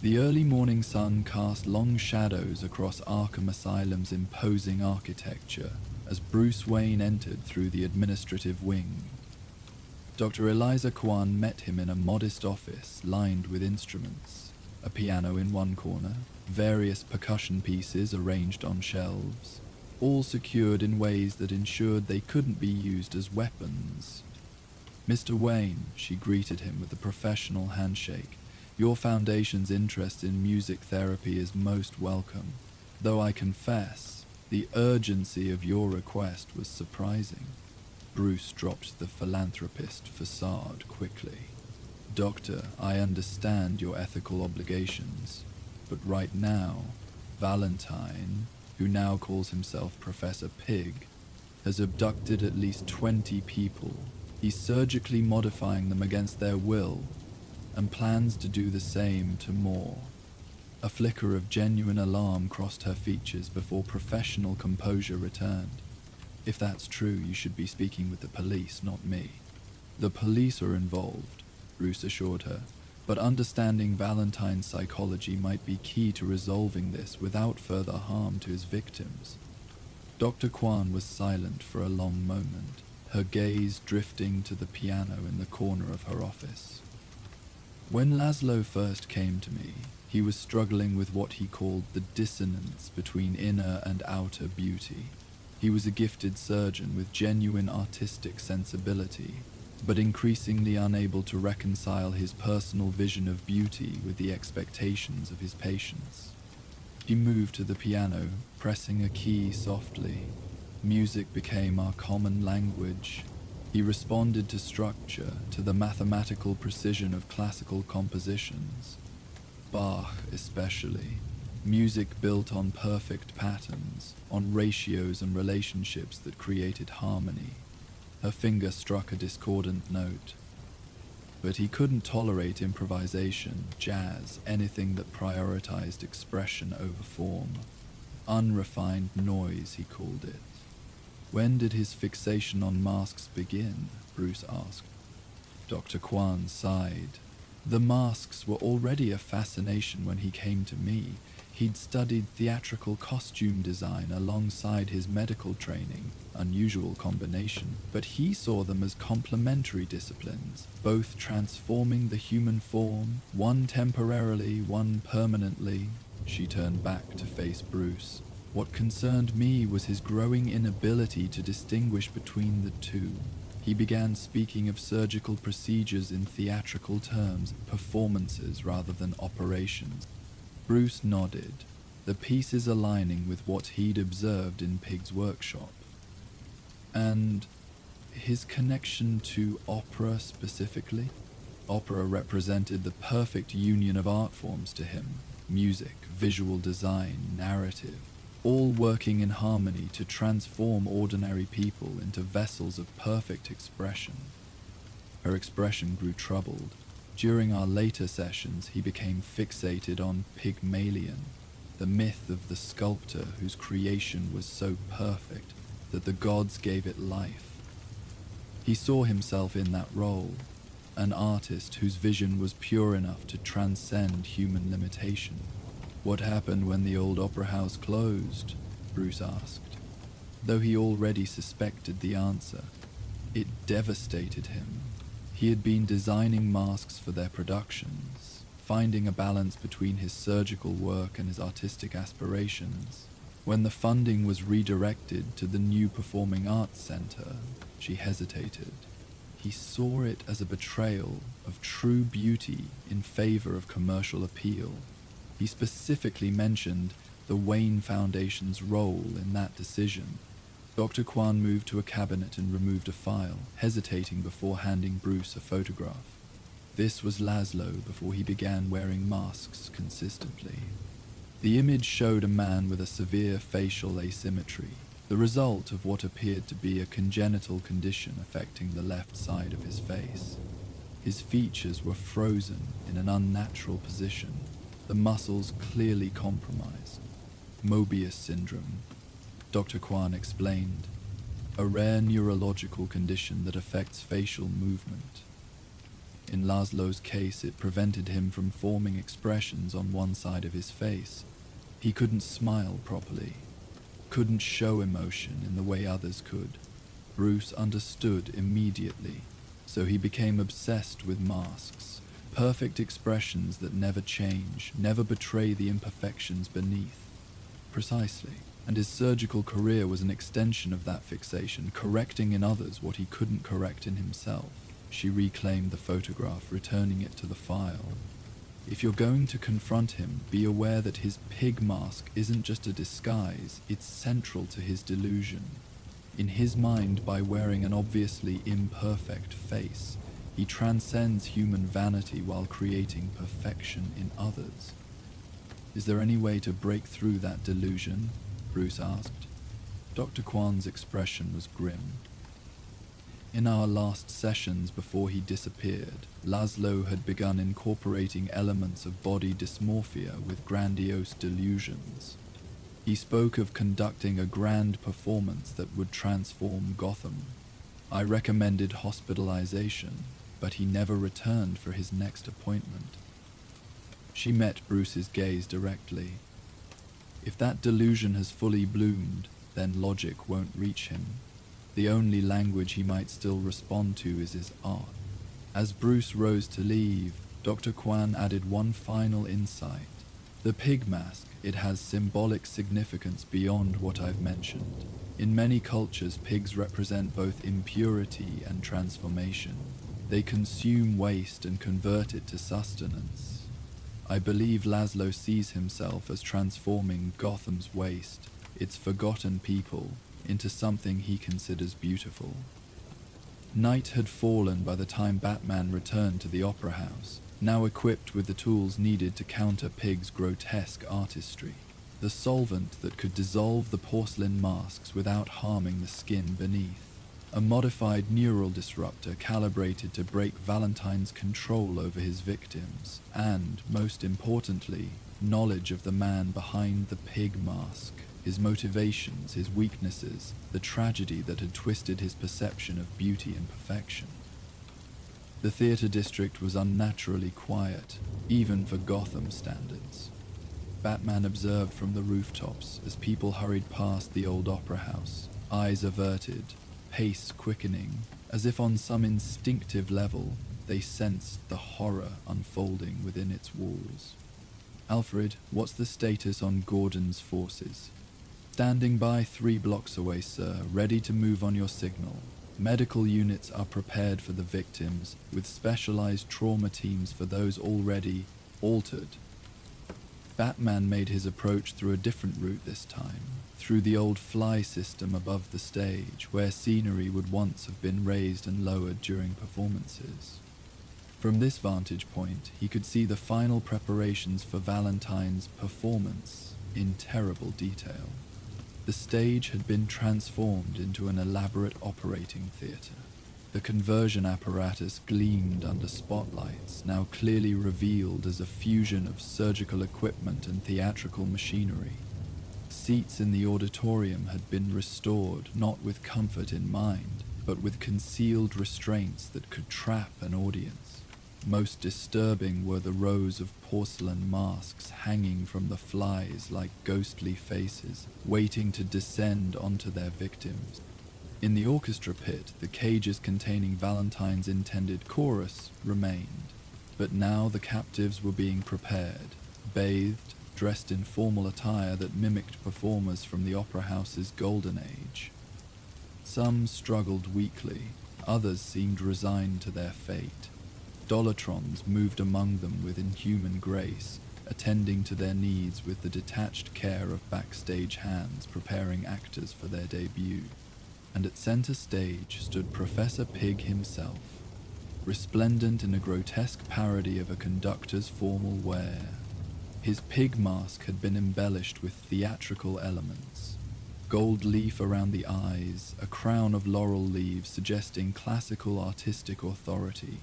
The early morning sun cast long shadows across Arkham Asylum's imposing architecture as Bruce Wayne entered through the administrative wing. Dr. Eliza Kwan met him in a modest office lined with instruments, a piano in one corner, various percussion pieces arranged on shelves. all secured in ways that ensured they couldn't be used as weapons. "Mr. Wayne," she greeted him with a professional handshake, "your foundation's interest in music therapy is most welcome, though I confess, the urgency of your request was surprising." Bruce dropped the philanthropist facade quickly. "Doctor, I understand your ethical obligations, but right now, Valentine, who now calls himself Professor Pig, has abducted at least 20 people. He's surgically modifying them against their will and plans to do the same to more." A flicker of genuine alarm crossed her features before professional composure returned. "If that's true, you should be speaking with the police, not me." "The police are involved," Bruce assured her, "but understanding Valentine's psychology might be key to resolving this without further harm to his victims." Dr. Kwan was silent for a long moment, her gaze drifting to the piano in the corner of her office. "When Laszlo first came to me, he was struggling with what he called the dissonance between inner and outer beauty. He was a gifted surgeon with genuine artistic sensibility, but increasingly unable to reconcile his personal vision of beauty with the expectations of his patients." He moved to the piano, pressing a key softly. Music became our common language. He responded to structure, to the mathematical precision of classical compositions. Bach especially. Music built on perfect patterns, on ratios and relationships that created harmony. Her finger struck a discordant note. But he couldn't tolerate improvisation, jazz, anything that prioritized expression over form. Unrefined noise, he called it. "When did his fixation on masks begin?" Bruce asked. Dr. Kwan sighed. "The masks were already a fascination when he came to me. He'd studied theatrical costume design alongside his medical training, unusual combination, but he saw them as complementary disciplines, both transforming the human form, one temporarily, one permanently." She turned back to face Bruce. "What concerned me was his growing inability to distinguish between the two. He began speaking of surgical procedures in theatrical terms, performances rather than operations." Bruce nodded, the pieces aligning with what he'd observed in Pig's workshop. "And his connection to opera specifically?" Opera represented the perfect union of art forms to him: music, visual design, narrative, all working in harmony to transform ordinary people into vessels of perfect expression. Her expression grew troubled. During our later sessions, he became fixated on Pygmalion, the myth of the sculptor whose creation was so perfect that the gods gave it life. He saw himself in that role, an artist whose vision was pure enough to transcend human limitation. "What happened when the old opera house closed?" Bruce asked. Though he already suspected the answer, it devastated him. He had been designing masks for their productions, finding a balance between his surgical work and his artistic aspirations. When the funding was redirected to the new Performing Arts Center, she hesitated. He saw it as a betrayal of true beauty in favor of commercial appeal. He specifically mentioned the Wayne Foundation's role in that decision. Dr. Kwan moved to a cabinet and removed a file, hesitating before handing Bruce a photograph. This was Laszlo before he began wearing masks consistently. The image showed a man with a severe facial asymmetry, the result of what appeared to be a congenital condition affecting the left side of his face. His features were frozen in an unnatural position, the muscles clearly compromised. Mobius syndrome, Dr. Kwan explained, a rare neurological condition that affects facial movement. In Laszlo's case, it prevented him from forming expressions on one side of his face. He couldn't smile properly, couldn't show emotion in the way others could. Bruce understood immediately, so he became obsessed with masks, perfect expressions that never change, never betray the imperfections beneath. Precisely. and his surgical career was an extension of that fixation, correcting in others what he couldn't correct in himself. She reclaimed the photograph, returning it to the file. If you're going to confront him, be aware that his pig mask isn't just a disguise, it's central to his delusion. In his mind, by wearing an obviously imperfect face, he transcends human vanity while creating perfection in others. Is there any way to break through that delusion? Bruce asked. Dr. Kwan's expression was grim. In our last sessions before he disappeared, Laszlo had begun incorporating elements of body dysmorphia with grandiose delusions. He spoke of conducting a grand performance that would transform Gotham. I recommended hospitalization, but he never returned for his next appointment. She met Bruce's gaze directly. If that delusion has fully bloomed, then logic won't reach him. The only language he might still respond to is his art. As Bruce rose to leave, Dr. Kwan added one final insight. The pig mask, it has symbolic significance beyond what I've mentioned. In many cultures, pigs represent both impurity and transformation. They consume waste and convert it to sustenance. I believe Laszlo sees himself as transforming Gotham's waste, its forgotten people, into something he considers beautiful. Night had fallen by the time Batman returned to the Opera House, now equipped with the tools needed to counter Pig's grotesque artistry. The solvent that could dissolve the porcelain masks without harming the skin beneath. A modified neural disruptor calibrated to break Valentine's control over his victims, and, most importantly, knowledge of the man behind the pig mask, his motivations, his weaknesses, the tragedy that had twisted his perception of beauty and perfection. The theater district was unnaturally quiet, even for Gotham standards. Batman observed from the rooftops as people hurried past the old opera house, eyes averted, pace quickening, as if on some instinctive level they sensed the horror unfolding within its walls. Alfred, what's the status on Gordon's forces? Standing by 3 blocks away, sir, ready to move on your signal. Medical units are prepared for the victims, with specialized trauma teams for those already altered. Batman made his approach through a different route this time, through the old fly system above the stage, where scenery would once have been raised and lowered during performances. From this vantage point, he could see the final preparations for Valentine's performance in terrible detail. The stage had been transformed into an elaborate operating theater. The conversion apparatus gleamed under spotlights, now clearly revealed as a fusion of surgical equipment and theatrical machinery. Seats in the auditorium had been restored, not with comfort in mind, but with concealed restraints that could trap an audience. Most disturbing were the rows of porcelain masks hanging from the flies like ghostly faces, waiting to descend onto their victims. In the orchestra pit, the cages containing Valentine's intended chorus remained, but now the captives were being prepared, bathed, dressed in formal attire that mimicked performers from the opera house's golden age. Some struggled weakly, others seemed resigned to their fate. Dolatrons moved among them with inhuman grace, attending to their needs with the detached care of backstage hands preparing actors for their debut. And at center stage stood Professor Pig himself, resplendent in a grotesque parody of a conductor's formal wear. His pig mask had been embellished with theatrical elements. Gold leaf around the eyes, a crown of laurel leaves suggesting classical artistic authority.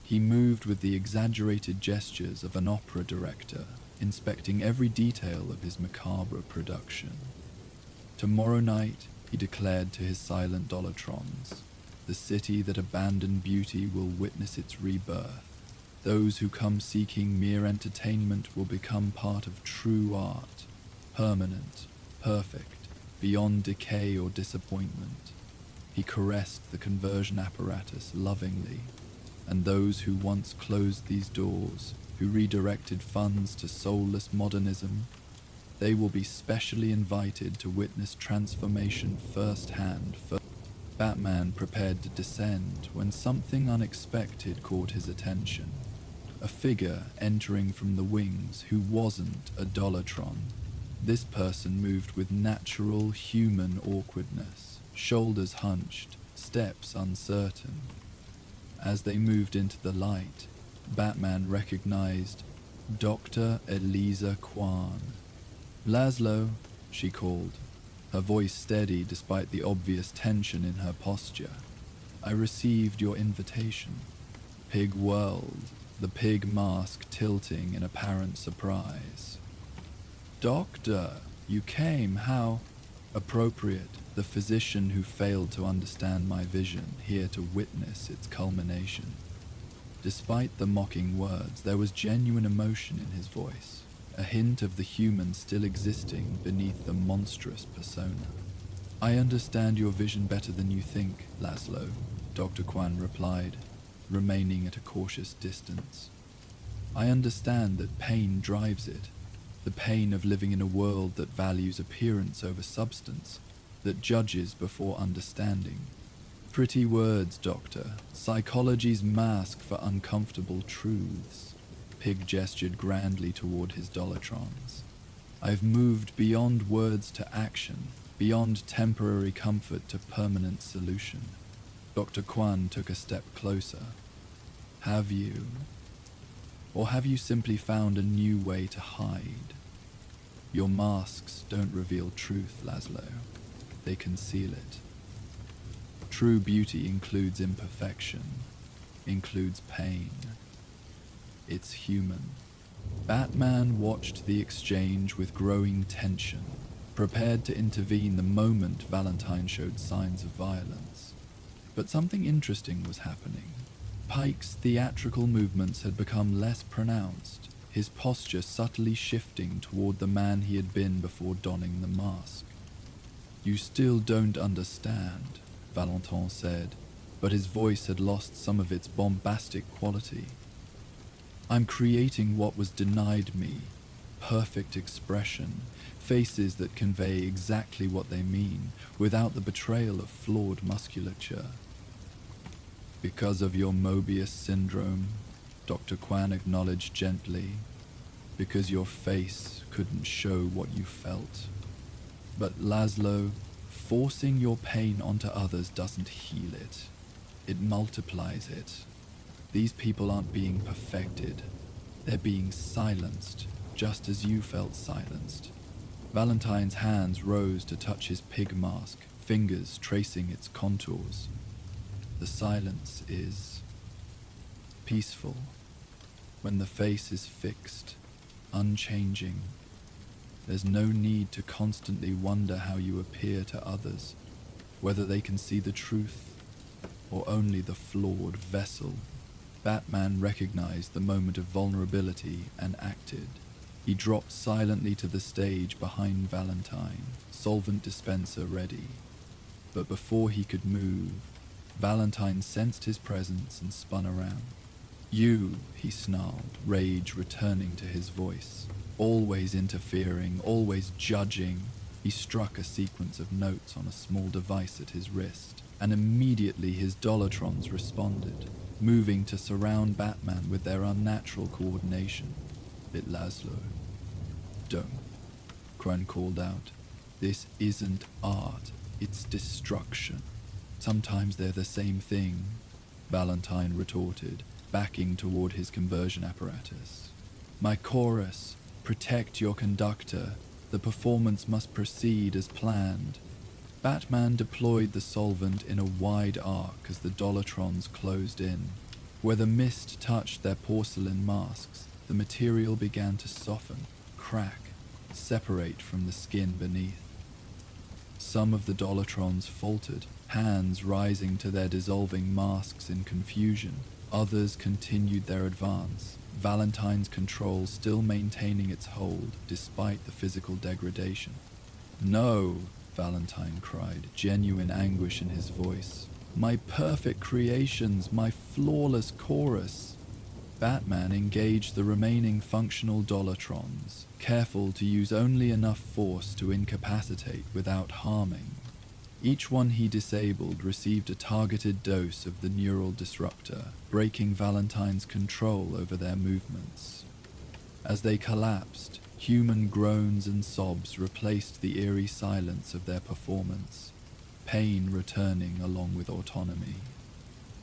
He moved with the exaggerated gestures of an opera director, inspecting every detail of his macabre production. Tomorrow night, he declared to his silent Dolatrons, the city that abandoned beauty will witness its rebirth. Those who come seeking mere entertainment will become part of true art, permanent, perfect, beyond decay or disappointment. He caressed the conversion apparatus lovingly, and those who once closed these doors, who redirected funds to soulless modernism, They will be specially invited to witness transformation firsthand. Batman prepared to descend when something unexpected caught his attention. A figure entering from the wings who wasn't a Dollatron. This person moved with natural human awkwardness, shoulders hunched, steps uncertain. As they moved into the light, Batman recognized Dr. Eliza Kwan. "Laszlo," she called, her voice steady despite the obvious tension in her posture. "I received your invitation." Pig whirled, the pig mask tilting in apparent surprise. "Doctor, you came, how appropriate, the physician who failed to understand my vision, here to witness its culmination." Despite the mocking words, there was genuine emotion in his voice, a hint of the human still existing beneath the monstrous persona. "I understand your vision better than you think, Laszlo," Dr. Kwan replied, remaining at a cautious distance. "I understand that pain drives it, the pain of living in a world that values appearance over substance, that judges before understanding. Pretty words, Doctor. Psychology's mask for uncomfortable truths." Pig gestured grandly toward his Dollatrons. "I've moved beyond words to action, beyond temporary comfort to permanent solution." Dr. Kwan took a step closer. "Have you? Or have you simply found a new way to hide? Your masks don't reveal truth, Laszlo. They conceal it. True beauty includes imperfection, includes pain. It's human." Batman watched the exchange with growing tension, prepared to intervene the moment Valentine showed signs of violence. But something interesting was happening. Pike's theatrical movements had become less pronounced, his posture subtly shifting toward the man he had been before donning the mask. "You still don't understand," Valentin said, but his voice had lost some of its bombastic quality. "I'm creating what was denied me, perfect expression, faces that convey exactly what they mean, without the betrayal of flawed musculature." "Because of your Mobius syndrome," Dr. Kwan acknowledged gently, "because your face couldn't show what you felt. But Laszlo, forcing your pain onto others doesn't heal it. It multiplies it. These people aren't being perfected. They're being silenced, just as you felt silenced." Valentine's hands rose to touch his pig mask, fingers tracing its contours. "The silence is peaceful. When the face is fixed, unchanging, there's no need to constantly wonder how you appear to others, whether they can see the truth or only the flawed vessel." Batman recognized the moment of vulnerability and acted. He dropped silently to the stage behind Valentine, solvent dispenser ready. But before he could move, Valentine sensed his presence and spun around. "You," he snarled, rage returning to his voice. "Always interfering, always judging." He struck a sequence of notes on a small device at his wrist, and immediately his Dollatrons responded, moving to surround Batman with their unnatural coordination. "Bit Laszlo. Don't," Kwan called out. "This isn't art, it's destruction." "Sometimes they're the same thing," Valentine retorted, backing toward his conversion apparatus. "My chorus, protect your conductor. The performance must proceed as planned." Batman deployed the solvent in a wide arc as the Dollatrons closed in. Where the mist touched their porcelain masks, the material began to soften, crack, separate from the skin beneath. Some of the Dollatrons faltered, hands rising to their dissolving masks in confusion. Others continued their advance, Valentine's control still maintaining its hold despite the physical degradation. "No!" Valentine cried, genuine anguish in his voice. "My perfect creations, my flawless chorus." Batman engaged the remaining functional Dolatrons, careful to use only enough force to incapacitate without harming. Each one he disabled received a targeted dose of the neural disruptor, breaking Valentine's control over their movements. As they collapsed, human groans and sobs replaced the eerie silence of their performance, pain returning along with autonomy.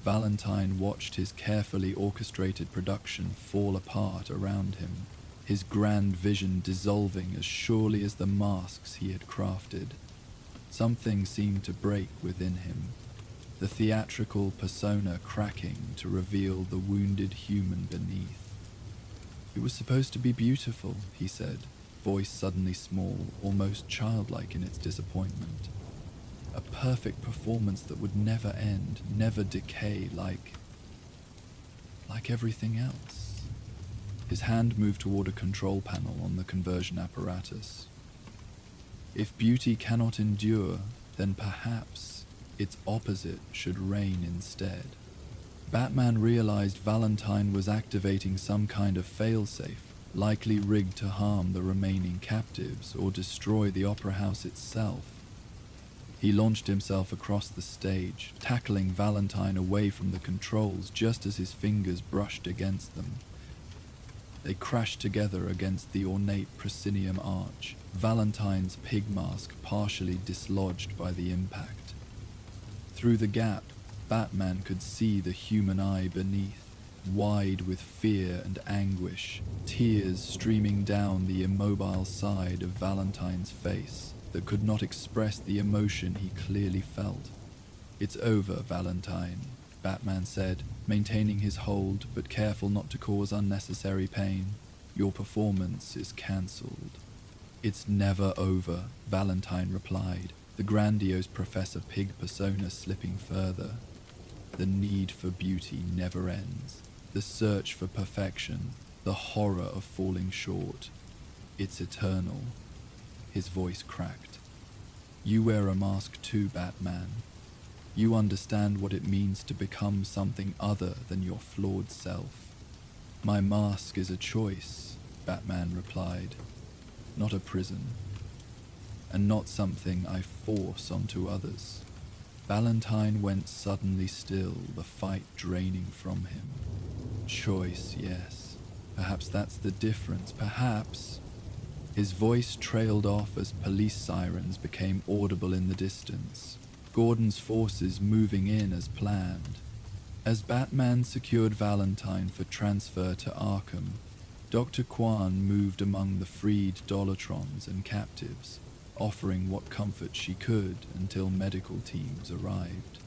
Valentine watched his carefully orchestrated production fall apart around him, his grand vision dissolving as surely as the masks he had crafted. Something seemed to break within him, the theatrical persona cracking to reveal the wounded human beneath. "It was supposed to be beautiful," he said, voice suddenly small, almost childlike in its disappointment. "A perfect performance that would never end, never decay like everything else." His hand moved toward a control panel on the conversion apparatus. If beauty cannot endure, then perhaps its opposite should reign instead. Batman realized Valentine was activating some kind of failsafe, likely rigged to harm the remaining captives or destroy the opera house itself. He launched himself across the stage, tackling Valentine away from the controls just as his fingers brushed against them. They crashed together against the ornate proscenium arch, Valentine's pig mask partially dislodged by the impact. Through the gap, Batman could see the human eye beneath, wide with fear and anguish, tears streaming down the immobile side of Valentine's face that could not express the emotion he clearly felt. "It's over, Valentine," Batman said, maintaining his hold but careful not to cause unnecessary pain. "Your performance is cancelled." "It's never over," Valentine replied, the grandiose Professor Pig persona slipping further. "The need for beauty never ends. The search for perfection, the horror of falling short. It's eternal." His voice cracked. "You wear a mask too, Batman. You understand what it means to become something other than your flawed self." "My mask is a choice," Batman replied, "not a prison, and not something I force onto others." Valentine went suddenly still, the fight draining from him. "Choice, yes. Perhaps that's the difference, perhaps." His voice trailed off as police sirens became audible in the distance, Gordon's forces moving in as planned. As Batman secured Valentine for transfer to Arkham, Dr. Kwan moved among the freed Dolatrons and captives, offering what comfort she could until medical teams arrived.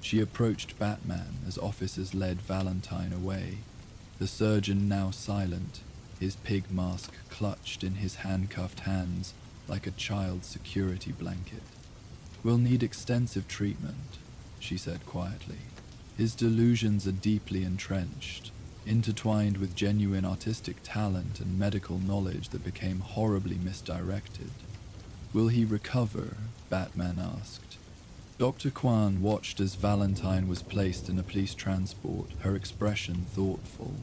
She approached Batman as officers led Valentine away, the surgeon now silent, his pig mask clutched in his handcuffed hands like a child's security blanket. "We'll need extensive treatment," she said quietly. "His delusions are deeply entrenched, intertwined with genuine artistic talent and medical knowledge that became horribly misdirected." "Will he recover?" Batman asked. Dr. Kwan watched as Valentine was placed in a police transport, her expression thoughtful.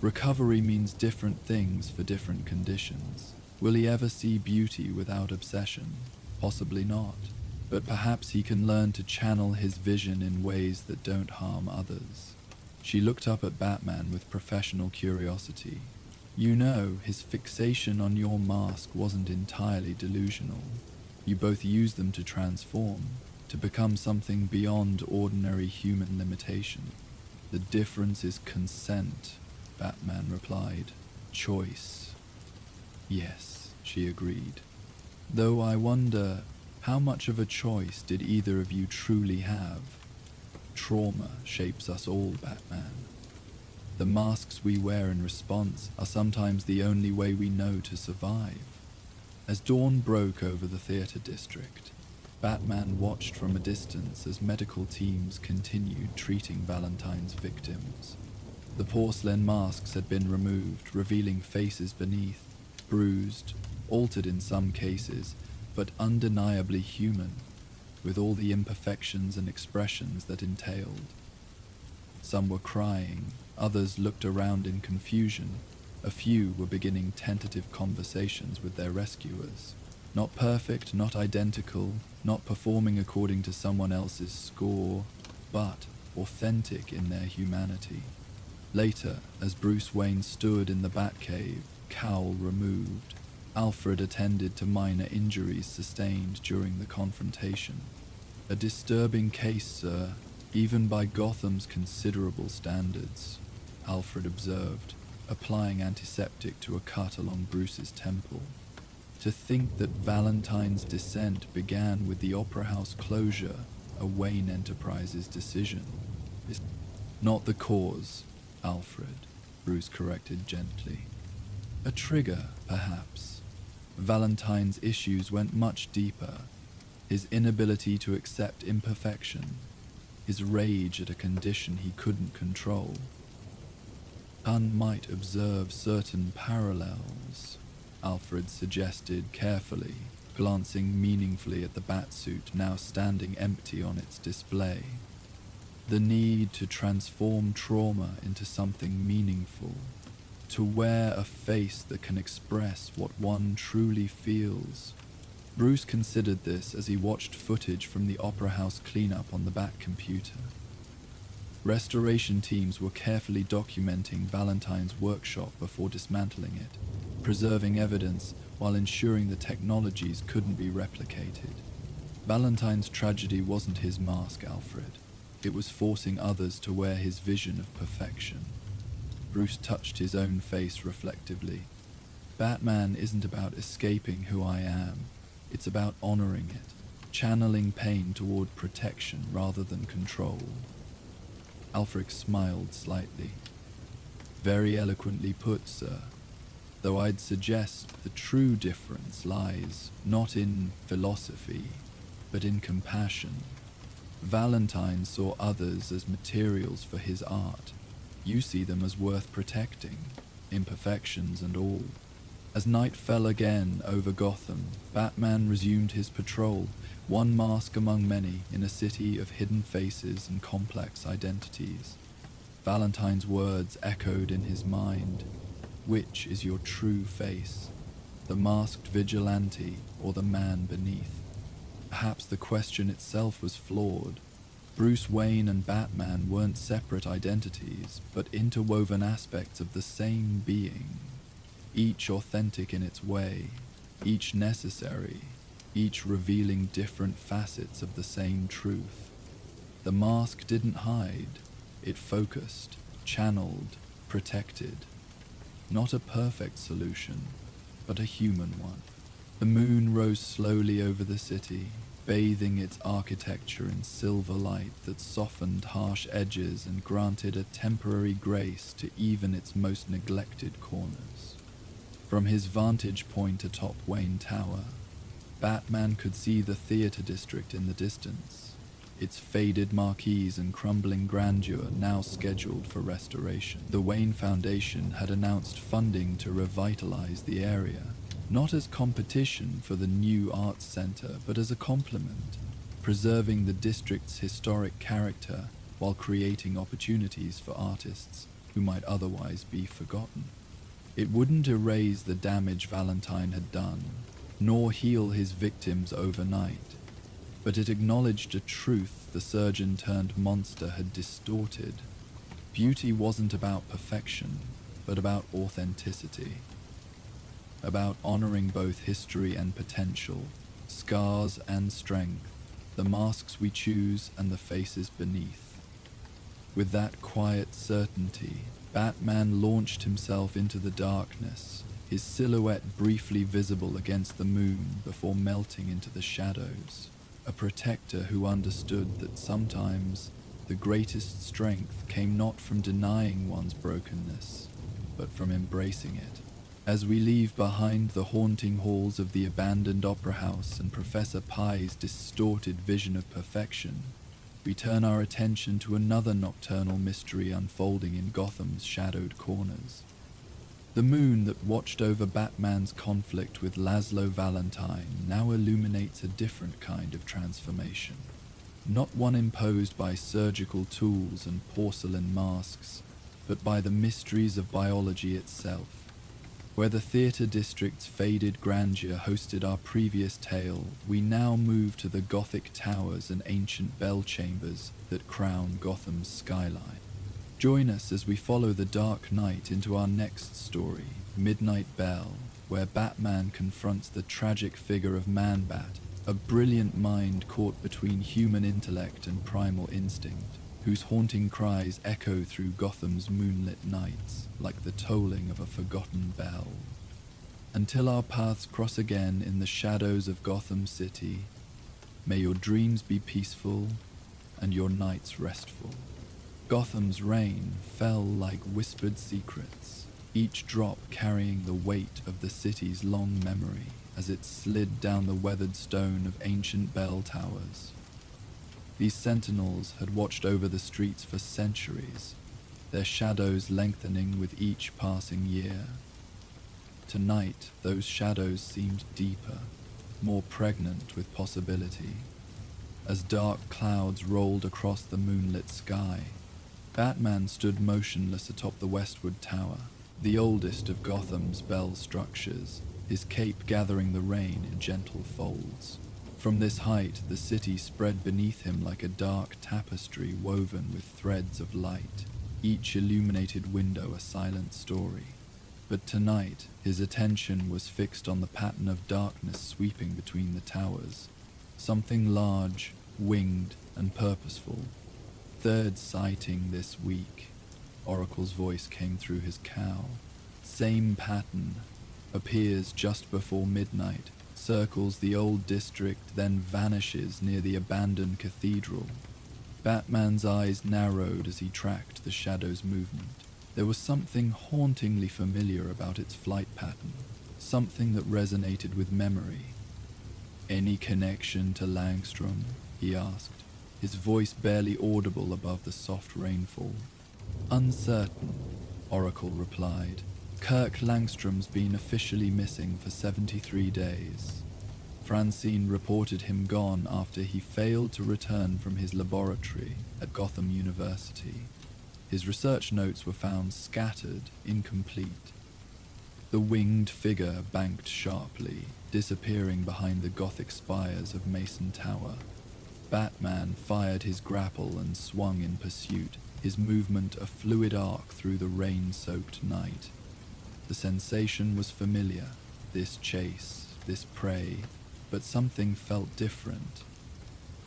"Recovery means different things for different conditions. Will he ever see beauty without obsession? Possibly not. But perhaps he can learn to channel his vision in ways that don't harm others." She looked up at Batman with professional curiosity. "You know, his fixation on your mask wasn't entirely delusional. You both use them to transform, to become something beyond ordinary human limitation. The difference is consent," Batman replied. "Choice." "Yes," she agreed. "Though I wonder, how much of a choice did either of you truly have? Trauma shapes us all, Batman. The masks we wear in response are sometimes the only way we know to survive." As dawn broke over the theater district, Batman watched from a distance as medical teams continued treating Valentine's victims. The porcelain masks had been removed, revealing faces beneath, bruised, altered in some cases, but undeniably human, with all the imperfections and expressions that entailed. Some were crying, Others looked around in confusion. A few were beginning tentative conversations with their rescuers. Not perfect, not identical, not performing according to someone else's score, but authentic in their humanity. Later, as Bruce Wayne stood in the Batcave, cowl removed, Alfred attended to minor injuries sustained during the confrontation. A disturbing case, sir, even by Gotham's considerable standards, Alfred observed, applying antiseptic to a cut along Bruce's temple. To think that Valentine's descent began with the Opera House closure, a Wayne Enterprises decision. Is not the cause, Alfred, Bruce corrected gently. A trigger, perhaps. Valentine's issues went much deeper. His inability to accept imperfection, his rage at a condition he couldn't control. One might observe certain parallels, Alfred suggested carefully, glancing meaningfully at the batsuit now standing empty on its display. The need to transform trauma into something meaningful, to wear a face that can express what one truly feels. Bruce considered this as he watched footage from the Opera House cleanup on the Bat computer. Restoration teams were carefully documenting Valentine's workshop before dismantling it, preserving evidence while ensuring the technologies couldn't be replicated. Valentine's tragedy wasn't his mask, Alfred. It was forcing others to wear his vision of perfection. Bruce touched his own face reflectively. Batman isn't about escaping who I am. It's about honoring it, channeling pain toward protection rather than control. Alfred smiled slightly. Very eloquently put, sir. Though I'd suggest the true difference lies not in philosophy, but in compassion. Valentine saw others as materials for his art. You see them as worth protecting, imperfections and all. As night fell again over Gotham, Batman resumed his patrol, one mask among many in a city of hidden faces and complex identities. Valentine's words echoed in his mind. Which is your true face? The masked vigilante or the man beneath? Perhaps the question itself was flawed. Bruce Wayne and Batman weren't separate identities, but interwoven aspects of the same being. Each authentic in its way, each necessary, each revealing different facets of the same truth. The mask didn't hide, it focused, channeled, protected. Not a perfect solution, but a human one. The moon rose slowly over the city, bathing its architecture in silver light that softened harsh edges and granted a temporary grace to even its most neglected corners. From his vantage point atop Wayne Tower, Batman could see the theater district in the distance, its faded marquees and crumbling grandeur now scheduled for restoration. The Wayne Foundation had announced funding to revitalize the area, not as competition for the new arts center, but as a complement, preserving the district's historic character while creating opportunities for artists who might otherwise be forgotten. It wouldn't erase the damage Valentine had done, nor heal his victims overnight, but it acknowledged a truth the surgeon-turned-monster had distorted. Beauty wasn't about perfection, but about authenticity. About honoring both history and potential, scars and strength, the masks we choose and the faces beneath. With that quiet certainty, Batman launched himself into the darkness, his silhouette briefly visible against the moon before melting into the shadows. A protector who understood that sometimes the greatest strength came not from denying one's brokenness, but from embracing it. As we leave behind the haunting halls of the abandoned opera house and Professor Pye's distorted vision of perfection, we turn our attention to another nocturnal mystery unfolding in Gotham's shadowed corners. The moon that watched over Batman's conflict with Laszlo Valentine now illuminates a different kind of transformation. Not one imposed by surgical tools and porcelain masks, but by the mysteries of biology itself. Where the theatre district's faded grandeur hosted our previous tale, we now move to the Gothic towers and ancient bell chambers that crown Gotham's skyline. Join us as we follow the Dark Knight into our next story, Midnight Bell, where Batman confronts the tragic figure of Man-Bat, a brilliant mind caught between human intellect and primal instinct, whose haunting cries echo through Gotham's moonlit nights like the tolling of a forgotten bell. Until our paths cross again in the shadows of Gotham City, may your dreams be peaceful and your nights restful. Gotham's rain fell like whispered secrets, each drop carrying the weight of the city's long memory as it slid down the weathered stone of ancient bell towers. These sentinels had watched over the streets for centuries, their shadows lengthening with each passing year. Tonight, those shadows seemed deeper, more pregnant with possibility. As dark clouds rolled across the moonlit sky, Batman stood motionless atop the Westwood Tower, the oldest of Gotham's bell structures, his cape gathering the rain in gentle folds. From this height, the city spread beneath him like a dark tapestry woven with threads of light, each illuminated window a silent story. But tonight, his attention was fixed on the pattern of darkness sweeping between the towers, something large, winged, and purposeful. Third sighting this week, Oracle's voice came through his cowl. Same pattern, appears just before midnight, circles the old district, then vanishes near the abandoned cathedral. Batman's eyes narrowed as he tracked the shadow's movement. There was something hauntingly familiar about its flight pattern, something that resonated with memory. "Any connection to Langstrom?" he asked, his voice barely audible above the soft rainfall. "Uncertain," Oracle replied. "Kirk Langstrom's been officially missing for 73 days. Francine reported him gone after he failed to return from his laboratory at Gotham University. His research notes were found scattered, incomplete." The winged figure banked sharply, disappearing behind the Gothic spires of Mason Tower. Batman fired his grapple and swung in pursuit, his movement a fluid arc through the rain-soaked night. The sensation was familiar, this chase, this prey, but something felt different.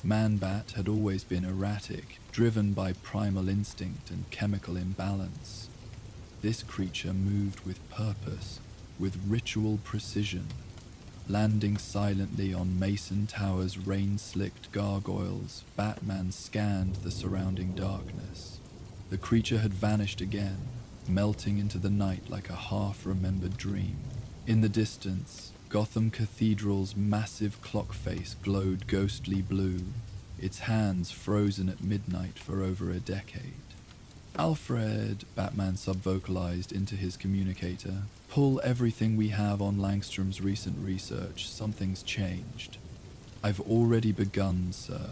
Man-Bat had always been erratic, driven by primal instinct and chemical imbalance. This creature moved with purpose, with ritual precision. Landing silently on Mason Tower's rain-slicked gargoyles, Batman scanned the surrounding darkness. The creature had vanished again, melting into the night like a half-remembered dream. In the distance, Gotham Cathedral's massive clock face glowed ghostly blue, its hands frozen at midnight for over a decade. "Alfred," Batman subvocalized into his communicator, "pull everything we have on Langstrom's recent research. Something's changed." "I've already begun, sir,"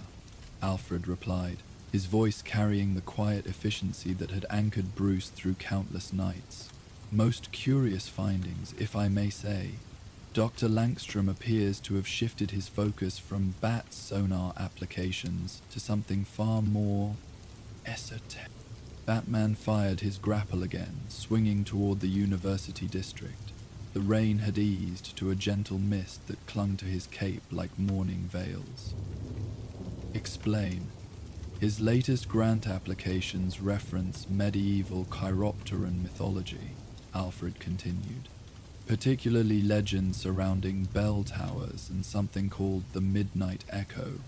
Alfred replied, his voice carrying the quiet efficiency that had anchored Bruce through countless nights. "Most curious findings, if I may say. Dr. Langstrom appears to have shifted his focus from bat sonar applications to something far more esoteric." Batman fired his grapple again, swinging toward the university district. The rain had eased to a gentle mist that clung to his cape like morning veils. "Explain." His latest grant applications reference medieval chiropteran mythology, Alfred continued, particularly legends surrounding bell towers and something called the Midnight Echo.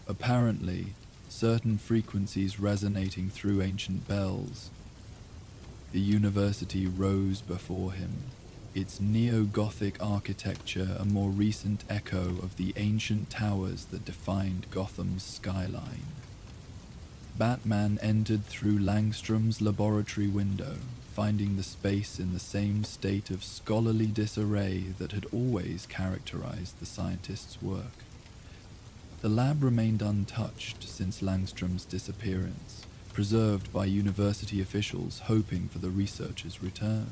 Apparently, certain frequencies resonating through ancient bells. The university rose before him, its neo-Gothic architecture a more recent echo of the ancient towers that defined Gotham's skyline. Batman entered through Langstrom's laboratory window, finding the space in the same state of scholarly disarray that had always characterized the scientist's work. The lab remained untouched since Langstrom's disappearance, preserved by university officials hoping for the researchers' return.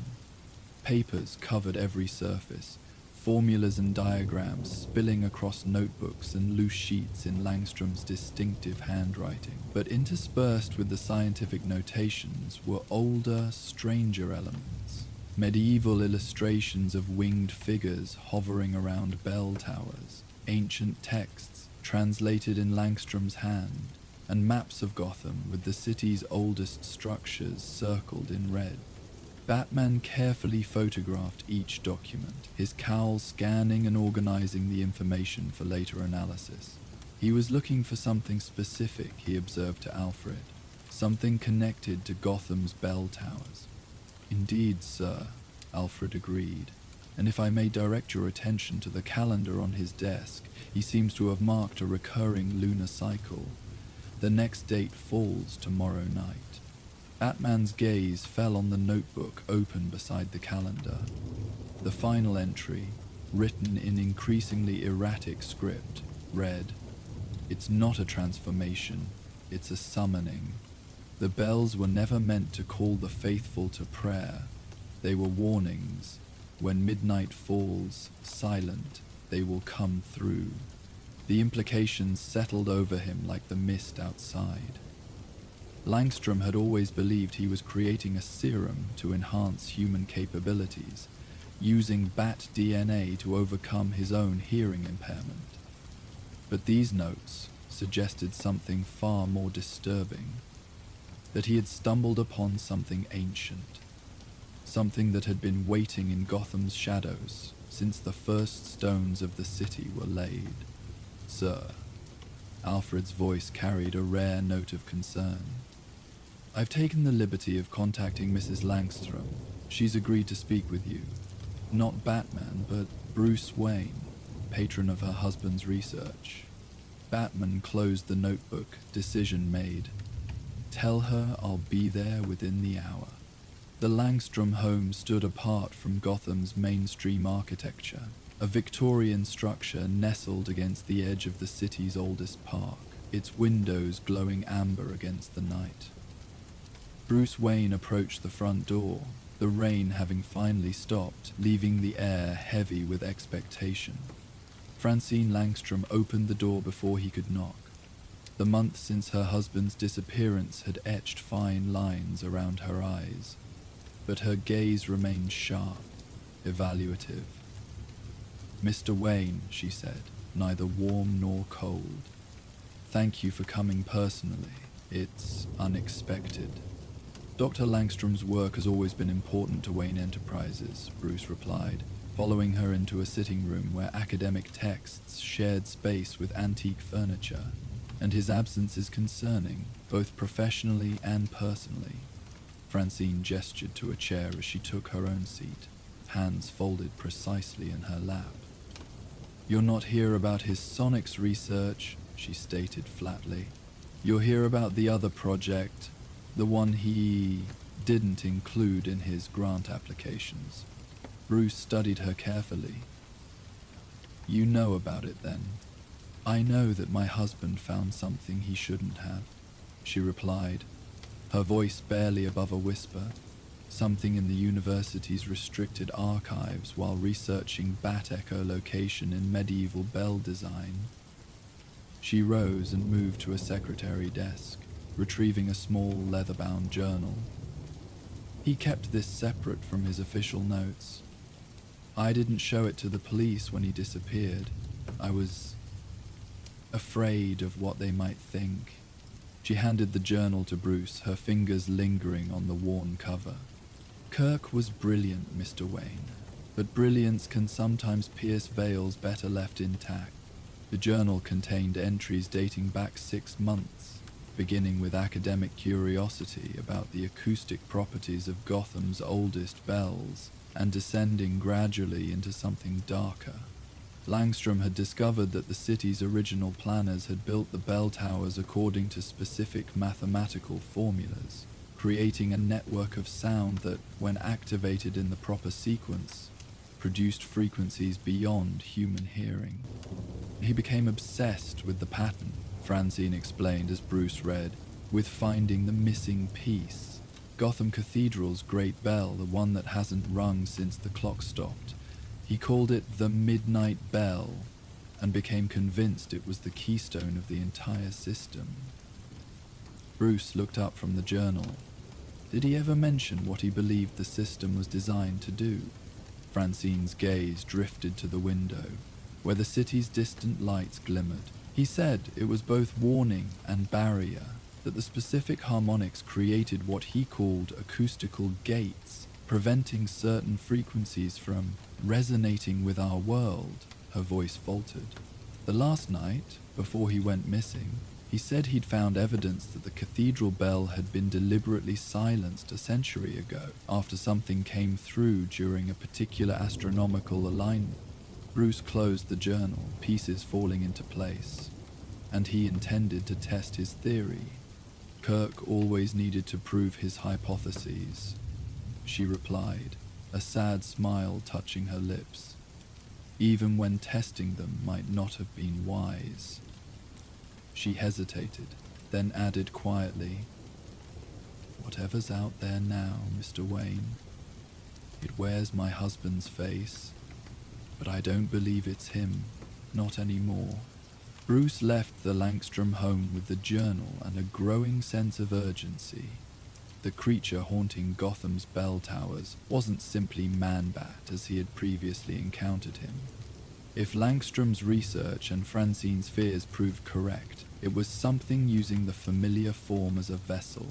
Papers covered every surface, formulas and diagrams spilling across notebooks and loose sheets in Langstrom's distinctive handwriting. But interspersed with the scientific notations were older, stranger elements. Medieval illustrations of winged figures hovering around bell towers, ancient texts translated in Langstrom's hand, and maps of Gotham with the city's oldest structures circled in red. Batman carefully photographed each document, his cowl scanning and organizing the information for later analysis. He was looking for something specific, he observed to Alfred, something connected to Gotham's bell towers. Indeed, sir, Alfred agreed, and if I may direct your attention to the calendar on his desk, he seems to have marked a recurring lunar cycle. The next date falls tomorrow night. Batman's gaze fell on the notebook open beside the calendar. The final entry, written in increasingly erratic script, read, "It's not a transformation, it's a summoning. The bells were never meant to call the faithful to prayer. They were warnings. When midnight falls, silent, they will come through." The implications settled over him like the mist outside. Langstrom had always believed he was creating a serum to enhance human capabilities, using bat DNA to overcome his own hearing impairment. But these notes suggested something far more disturbing, that he had stumbled upon something ancient, something that had been waiting in Gotham's shadows since the first stones of the city were laid. "Sir," Alfred's voice carried a rare note of concern. "I've taken the liberty of contacting Mrs. Langstrom. She's agreed to speak with you. Not Batman, but Bruce Wayne, patron of her husband's research." Batman closed the notebook, decision made. "Tell her I'll be there within the hour." The Langstrom home stood apart from Gotham's mainstream architecture, a Victorian structure nestled against the edge of the city's oldest park, its windows glowing amber against the night. Bruce Wayne approached the front door, the rain having finally stopped, leaving the air heavy with expectation. Francine Langstrom opened the door before he could knock. The month since her husband's disappearance had etched fine lines around her eyes, but her gaze remained sharp, evaluative. "Mr. Wayne," she said, neither warm nor cold. "Thank you for coming personally. It's unexpected." "Dr. Langstrom's work has always been important to Wayne Enterprises," Bruce replied, following her into a sitting room where academic texts shared space with antique furniture, "and his absence is concerning, both professionally and personally." Francine gestured to a chair as she took her own seat, hands folded precisely in her lap. "You're not here about his sonics research," she stated flatly. "You're here about the other project, the one he didn't include in his grant applications." Bruce studied her carefully. "You know about it then?" "I know that my husband found something he shouldn't have," she replied, her voice barely above a whisper, "something in the university's restricted archives while researching bat echolocation in medieval bell design." She rose and moved to a secretary desk, retrieving a small leather-bound journal. "He kept this separate from his official notes. I didn't show it to the police when he disappeared. I was afraid of what they might think." She handed the journal to Bruce, her fingers lingering on the worn cover. "Kirk was brilliant, Mr. Wayne, but brilliance can sometimes pierce veils better left intact." The journal contained entries dating back 6 months, beginning with academic curiosity about the acoustic properties of Gotham's oldest bells, and descending gradually into something darker. Langstrom had discovered that the city's original planners had built the bell towers according to specific mathematical formulas, creating a network of sound that, when activated in the proper sequence, produced frequencies beyond human hearing. "He became obsessed with the pattern," Francine explained as Bruce read. with finding the missing piece. Gotham Cathedral's great bell, the one that hasn't rung since the clock stopped. He called it the Midnight Bell and became convinced it was the keystone of the entire system. Bruce looked up from the journal. Did he ever mention what he believed the system was designed to do? Francine's gaze drifted to the window, where the city's distant lights glimmered. He said it was both warning and barrier, that the specific harmonics created what he called acoustical gates, preventing certain frequencies from resonating with our world. Her voice faltered. The last night, before he went missing, he said he'd found evidence that the cathedral bell had been deliberately silenced a century ago after something came through during a particular astronomical alignment. Bruce closed the journal, pieces falling into place, and he intended to test his theory. Kirk always needed to prove his hypotheses, she replied, a sad smile touching her lips, even when testing them might not have been wise. She hesitated, then added quietly, "Whatever's out there now, Mr. Wayne, it wears my husband's face, but I don't believe it's him, not anymore." Bruce left the Langstrom home with the journal and a growing sense of urgency. The creature haunting Gotham's bell towers wasn't simply Man-Bat as he had previously encountered him. If Langstrom's research and Francine's fears proved correct, it was something using the familiar form as a vessel,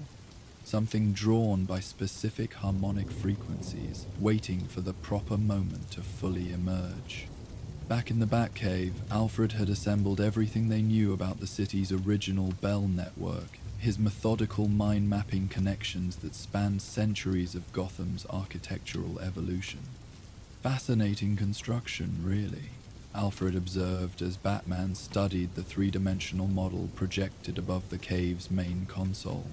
something drawn by specific harmonic frequencies, waiting for the proper moment to fully emerge. Back in the Batcave, Alfred had assembled everything they knew about the city's original bell network, his methodical mind-mapping connections that spanned centuries of Gotham's architectural evolution. Fascinating construction, really, Alfred observed as Batman studied the three-dimensional model projected above the cave's main console.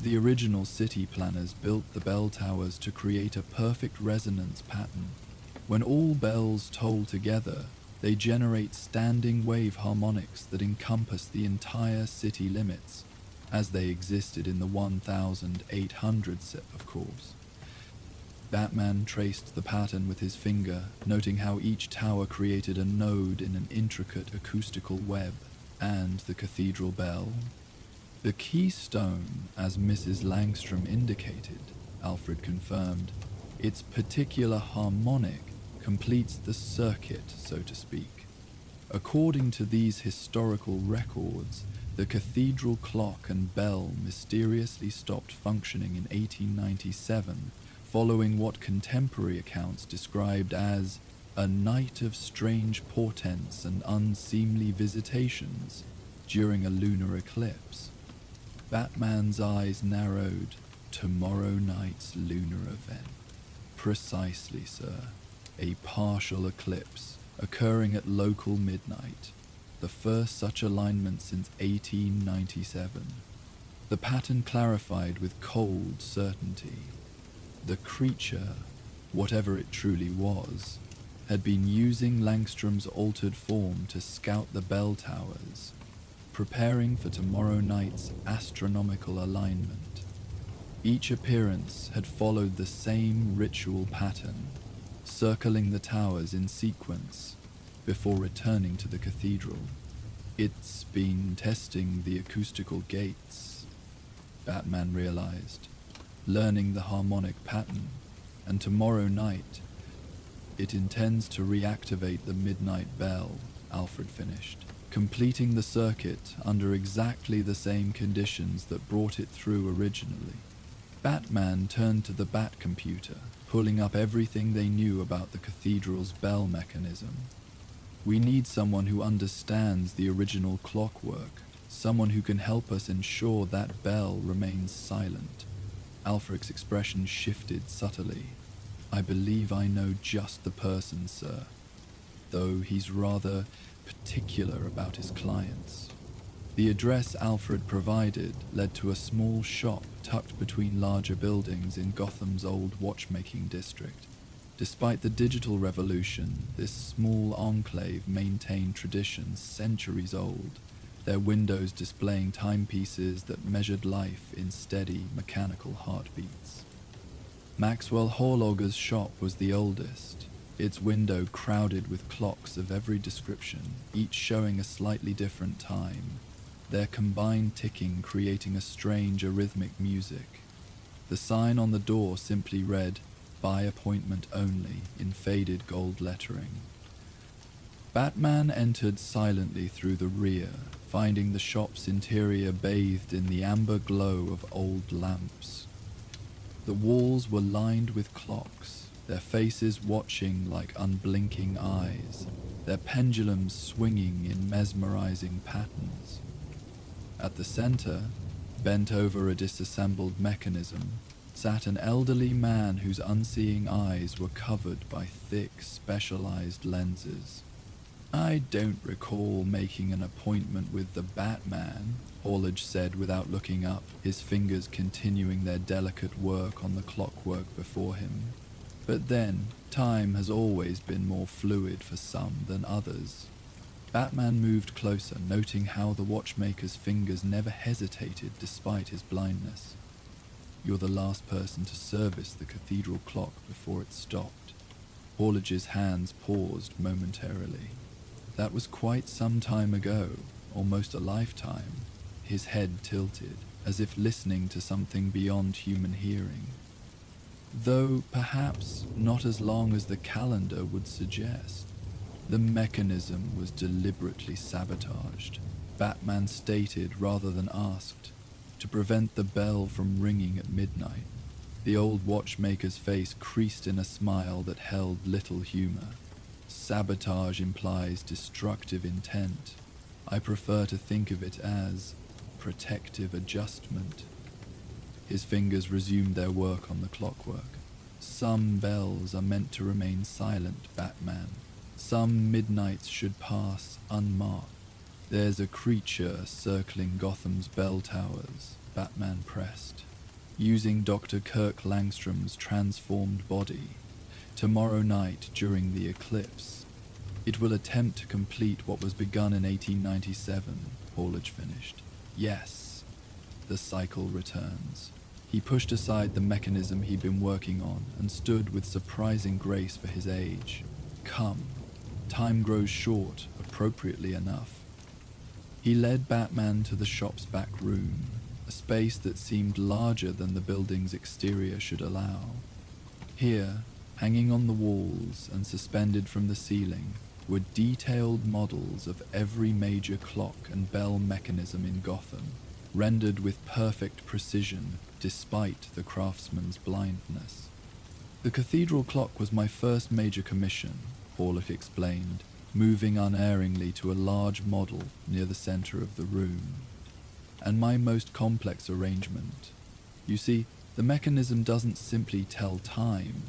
The original city planners built the bell towers to create a perfect resonance pattern. When all bells toll together, they generate standing wave harmonics that encompass the entire city limits, as they existed in the 1800s, of course. Batman traced the pattern with his finger, noting how each tower created a node in an intricate acoustical web, and the cathedral bell. The keystone, as Mrs. Langstrom indicated, Alfred confirmed. Its particular harmonic completes the circuit, so to speak. According to these historical records, the cathedral clock and bell mysteriously stopped functioning in 1897, following what contemporary accounts described as a night of strange portents and unseemly visitations during a lunar eclipse. Batman's eyes narrowed. Tomorrow night's lunar event. Precisely, sir. A partial eclipse occurring at local midnight, the first such alignment since 1897. The pattern clarified with cold certainty. The creature, whatever it truly was, had been using Langstrom's altered form to scout the bell towers, preparing for tomorrow night's astronomical alignment. Each appearance had followed the same ritual pattern, circling the towers in sequence before returning to the cathedral. It's been testing the acoustical gates, Batman realized, learning the harmonic pattern, and tomorrow night, it intends to reactivate the midnight bell, Alfred finished, completing the circuit under exactly the same conditions that brought it through originally. Batman turned to the Bat computer, pulling up everything they knew about the cathedral's bell mechanism. We need someone who understands the original clockwork, someone who can help us ensure that bell remains silent. Alfred's expression shifted subtly. I believe I know just the person, sir, though he's rather particular about his clients. The address Alfred provided led to a small shop tucked between larger buildings in Gotham's old watchmaking district. Despite the digital revolution, this small enclave maintained traditions centuries old, their windows displaying timepieces that measured life in steady, mechanical heartbeats. Maxwell Horloger's shop was the oldest, its window crowded with clocks of every description, each showing a slightly different time, their combined ticking creating a strange arrhythmic music. The sign on the door simply read, "By appointment only," in faded gold lettering. Batman entered silently through the rear, finding the shop's interior bathed in the amber glow of old lamps. The walls were lined with clocks, their faces watching like unblinking eyes, their pendulums swinging in mesmerizing patterns. At the center, bent over a disassembled mechanism, sat an elderly man whose unseeing eyes were covered by thick, specialized lenses. "I don't recall making an appointment with the Batman," Horlidge said without looking up, his fingers continuing their delicate work on the clockwork before him. "But then, time has always been more fluid for some than others." Batman moved closer, noting how the watchmaker's fingers never hesitated despite his blindness. "You're the last person to service the cathedral clock before it stopped." Horlidge's hands paused momentarily. "That was quite some time ago, almost a lifetime." His head tilted, as if listening to something beyond human hearing. "Though perhaps not as long as the calendar would suggest. The mechanism was deliberately sabotaged," Batman stated rather than asked, "to prevent the bell from ringing at midnight." The old watchmaker's face creased in a smile that held little humor. "Sabotage implies destructive intent. I prefer to think of it as protective adjustment." His fingers resumed their work on the clockwork. "Some bells are meant to remain silent, Batman. Some midnights should pass unmarked. There's a creature circling Gotham's bell towers," Batman pressed, "using Dr. Kirk Langstrom's transformed body. Tomorrow night during the eclipse, it will attempt to complete what was begun in 1897, Horlidge finished. "Yes, the cycle returns." He pushed aside the mechanism he'd been working on and stood with surprising grace for his age. "Come, time grows short, appropriately enough." He led Batman to the shop's back room, a space that seemed larger than the building's exterior should allow. Here, hanging on the walls and suspended from the ceiling, were detailed models of every major clock and bell mechanism in Gotham, rendered with perfect precision despite the craftsman's blindness. "The cathedral clock was my first major commission," Horlock explained, moving unerringly to a large model near the center of the room. "And my most complex arrangement. You see, the mechanism doesn't simply tell time.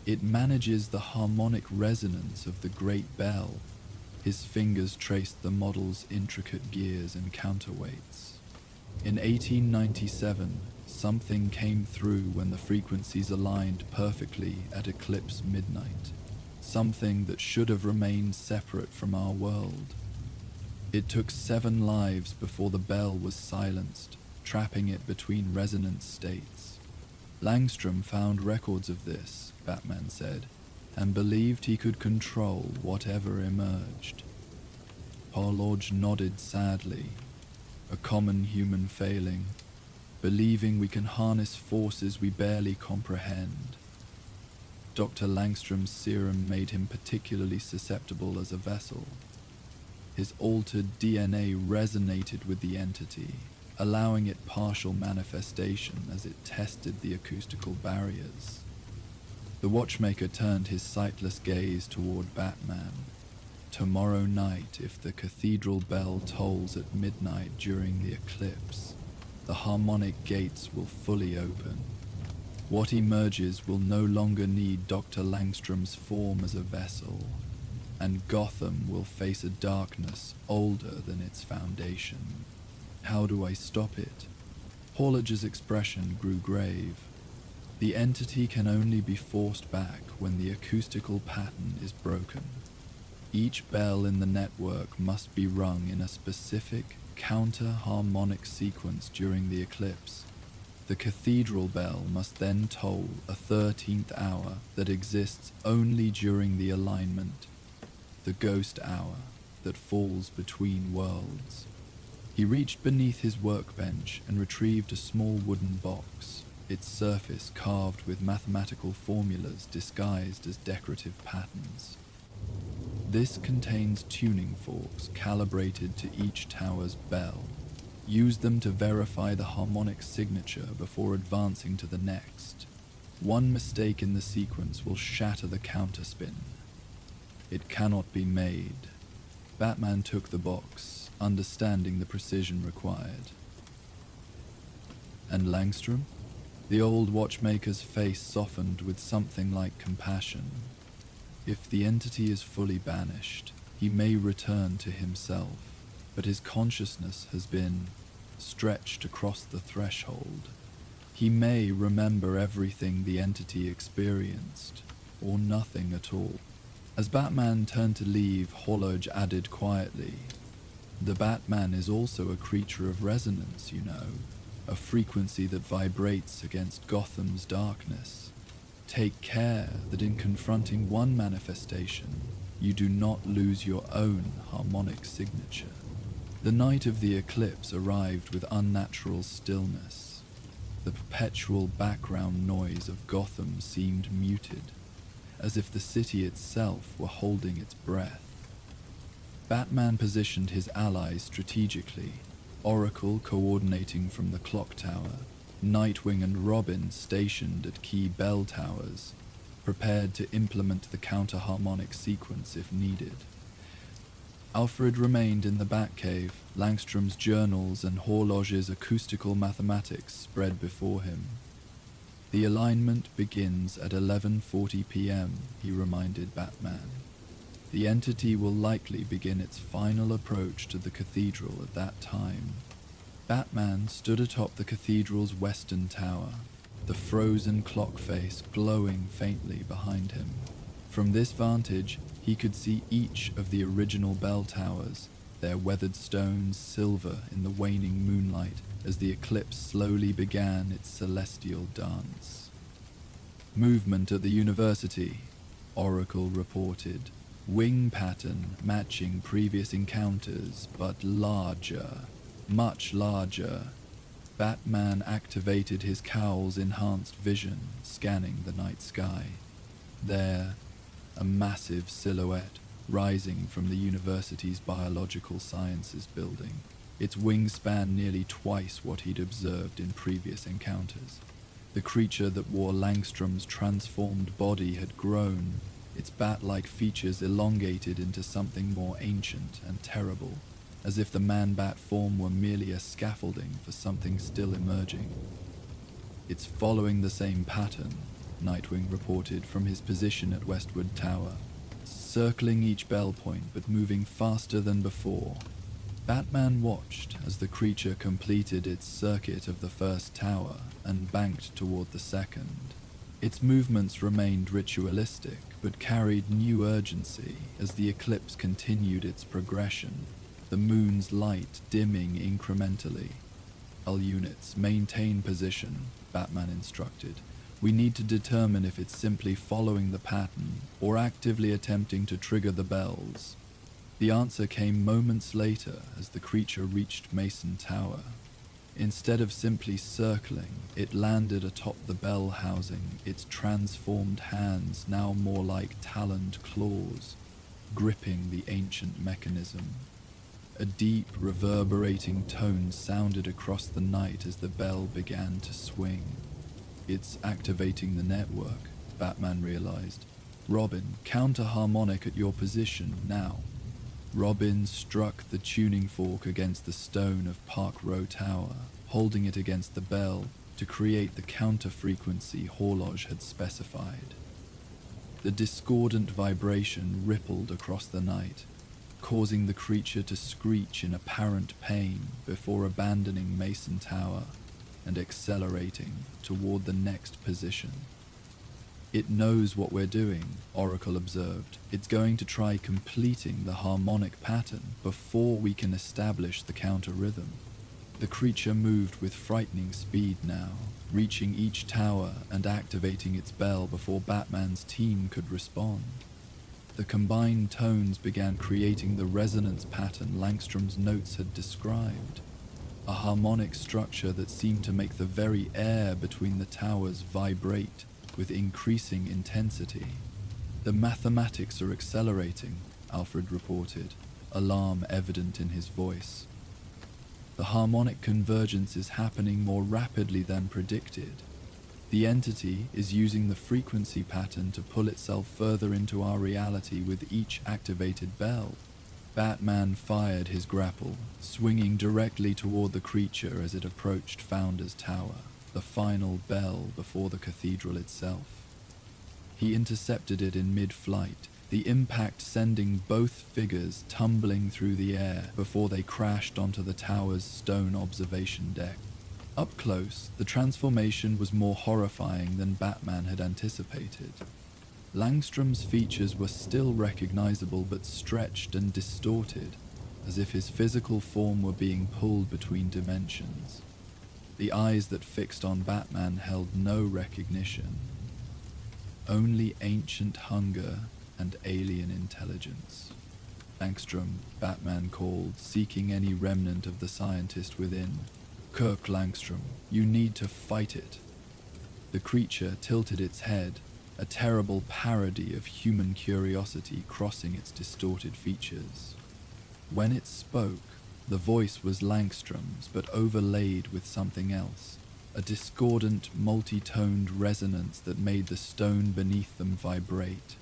It manages the harmonic resonance of the great bell." His fingers traced the model's intricate gears and counterweights. "In 1897, something came through when the frequencies aligned perfectly at eclipse midnight. Something that should have remained separate from our world. It took 7 lives before the bell was silenced, trapping it between resonance states. Langstrom found records of this," Batman said, "and believed he could control whatever emerged." Horlidge nodded sadly. "A common human failing, believing we can harness forces we barely comprehend. Dr. Langstrom's serum made him particularly susceptible as a vessel. His altered DNA resonated with the entity, allowing it partial manifestation as it tested the acoustical barriers." The watchmaker turned his sightless gaze toward Batman. "Tomorrow night, if the cathedral bell tolls at midnight during the eclipse, the harmonic gates will fully open. What emerges will no longer need Dr. Langstrom's form as a vessel, and Gotham will face a darkness older than its foundation. How do I stop it?" Horlidge's expression grew grave. "The entity can only be forced back when the acoustical pattern is broken. Each bell in the network must be rung in a specific, counter-harmonic sequence during the eclipse. The cathedral bell must then toll a 13th hour that exists only during the alignment, the ghost hour that falls between worlds. He reached beneath his workbench and retrieved a small wooden box, its surface carved with mathematical formulas disguised as decorative patterns. This contains tuning forks calibrated to each tower's bell. Use them to verify the harmonic signature before advancing to the next. One mistake in the sequence will shatter the counterspin. It cannot be made. Batman took the box, understanding the precision required. And Langstrom? The old watchmaker's face softened with something like compassion. If the entity is fully banished, he may return to himself, but his consciousness has been stretched across the threshold. He may remember everything the entity experienced, or nothing at all. As Batman turned to leave, Horloge added quietly, "The Batman is also a creature of resonance, you know, a frequency that vibrates against Gotham's darkness. Take care that in confronting one manifestation, you do not lose your own harmonic signature." The night of the eclipse arrived with unnatural stillness. The perpetual background noise of Gotham seemed muted, as if the city itself were holding its breath. Batman positioned his allies strategically, Oracle coordinating from the clock tower, Nightwing and Robin stationed at key bell towers, prepared to implement the counter-harmonic sequence if needed. Alfred remained in the Batcave, Langstrom's journals and Horloge's acoustical mathematics spread before him. "The alignment begins at 11:40 p.m., he reminded Batman. "The entity will likely begin its final approach to the cathedral at that time." Batman stood atop the cathedral's western tower, the frozen clock face glowing faintly behind him. From this vantage, he could see each of the original bell towers, their weathered stones silver in the waning moonlight as the eclipse slowly began its celestial dance. "Movement at the university," Oracle reported. "Wing pattern matching previous encounters, but larger, much larger." Batman activated his cowl's enhanced vision, scanning the night sky. There, a massive silhouette rising from the university's biological sciences building, its wingspan nearly twice what he'd observed in previous encounters. The creature that wore Langstrom's transformed body had grown, its bat-like features elongated into something more ancient and terrible, as if the man-bat form were merely a scaffolding for something still emerging. "It's following the same pattern," Nightwing reported from his position at Westwood Tower, circling each bell point but moving faster than before. Batman watched as the creature completed its circuit of the first tower and banked toward the second. Its movements remained ritualistic, but carried new urgency as the eclipse continued its progression, the moon's light dimming incrementally. "All units, maintain position," Batman instructed. "We need to determine if it's simply following the pattern or actively attempting to trigger the bells." The answer came moments later as the creature reached Mason Tower. Instead of simply circling, it landed atop the bell housing, its transformed hands now more like taloned claws, gripping the ancient mechanism. A deep, reverberating tone sounded across the night as the bell began to swing. "It's activating the network," Batman realized. "Robin, counter-harmonic at your position, now." Robin struck the tuning fork against the stone of Park Row Tower, holding it against the bell to create the counter-frequency Horloge had specified. The discordant vibration rippled across the night, causing the creature to screech in apparent pain before abandoning Mason Tower and accelerating toward the next position. It knows what we're doing, Oracle observed. It's going to try completing the harmonic pattern before we can establish the counter-rhythm. The creature moved with frightening speed now, reaching each tower and activating its bell before Batman's team could respond. The combined tones began creating the resonance pattern Langstrom's notes had described, a harmonic structure that seemed to make the very air between the towers vibrate with increasing intensity. "The mathematics are accelerating," Alfred reported, alarm evident in his voice. "The harmonic convergence is happening more rapidly than predicted. The entity is using the frequency pattern to pull itself further into our reality with each activated bell." Batman fired his grapple, swinging directly toward the creature as it approached Founder's Tower, the final bell before the cathedral itself. He intercepted it in mid-flight, the impact sending both figures tumbling through the air before they crashed onto the tower's stone observation deck. Up close, the transformation was more horrifying than Batman had anticipated. Langstrom's features were still recognizable but stretched and distorted, as if his physical form were being pulled between dimensions. The eyes that fixed on Batman held no recognition, only ancient hunger and alien intelligence. "Langstrom," Batman called, seeking any remnant of the scientist within. "Kirk Langstrom, you need to fight it." The creature tilted its head, a terrible parody of human curiosity crossing its distorted features. When it spoke, the voice was Langstrom's, but overlaid with something else, a discordant, multi-toned resonance that made the stone beneath them vibrate.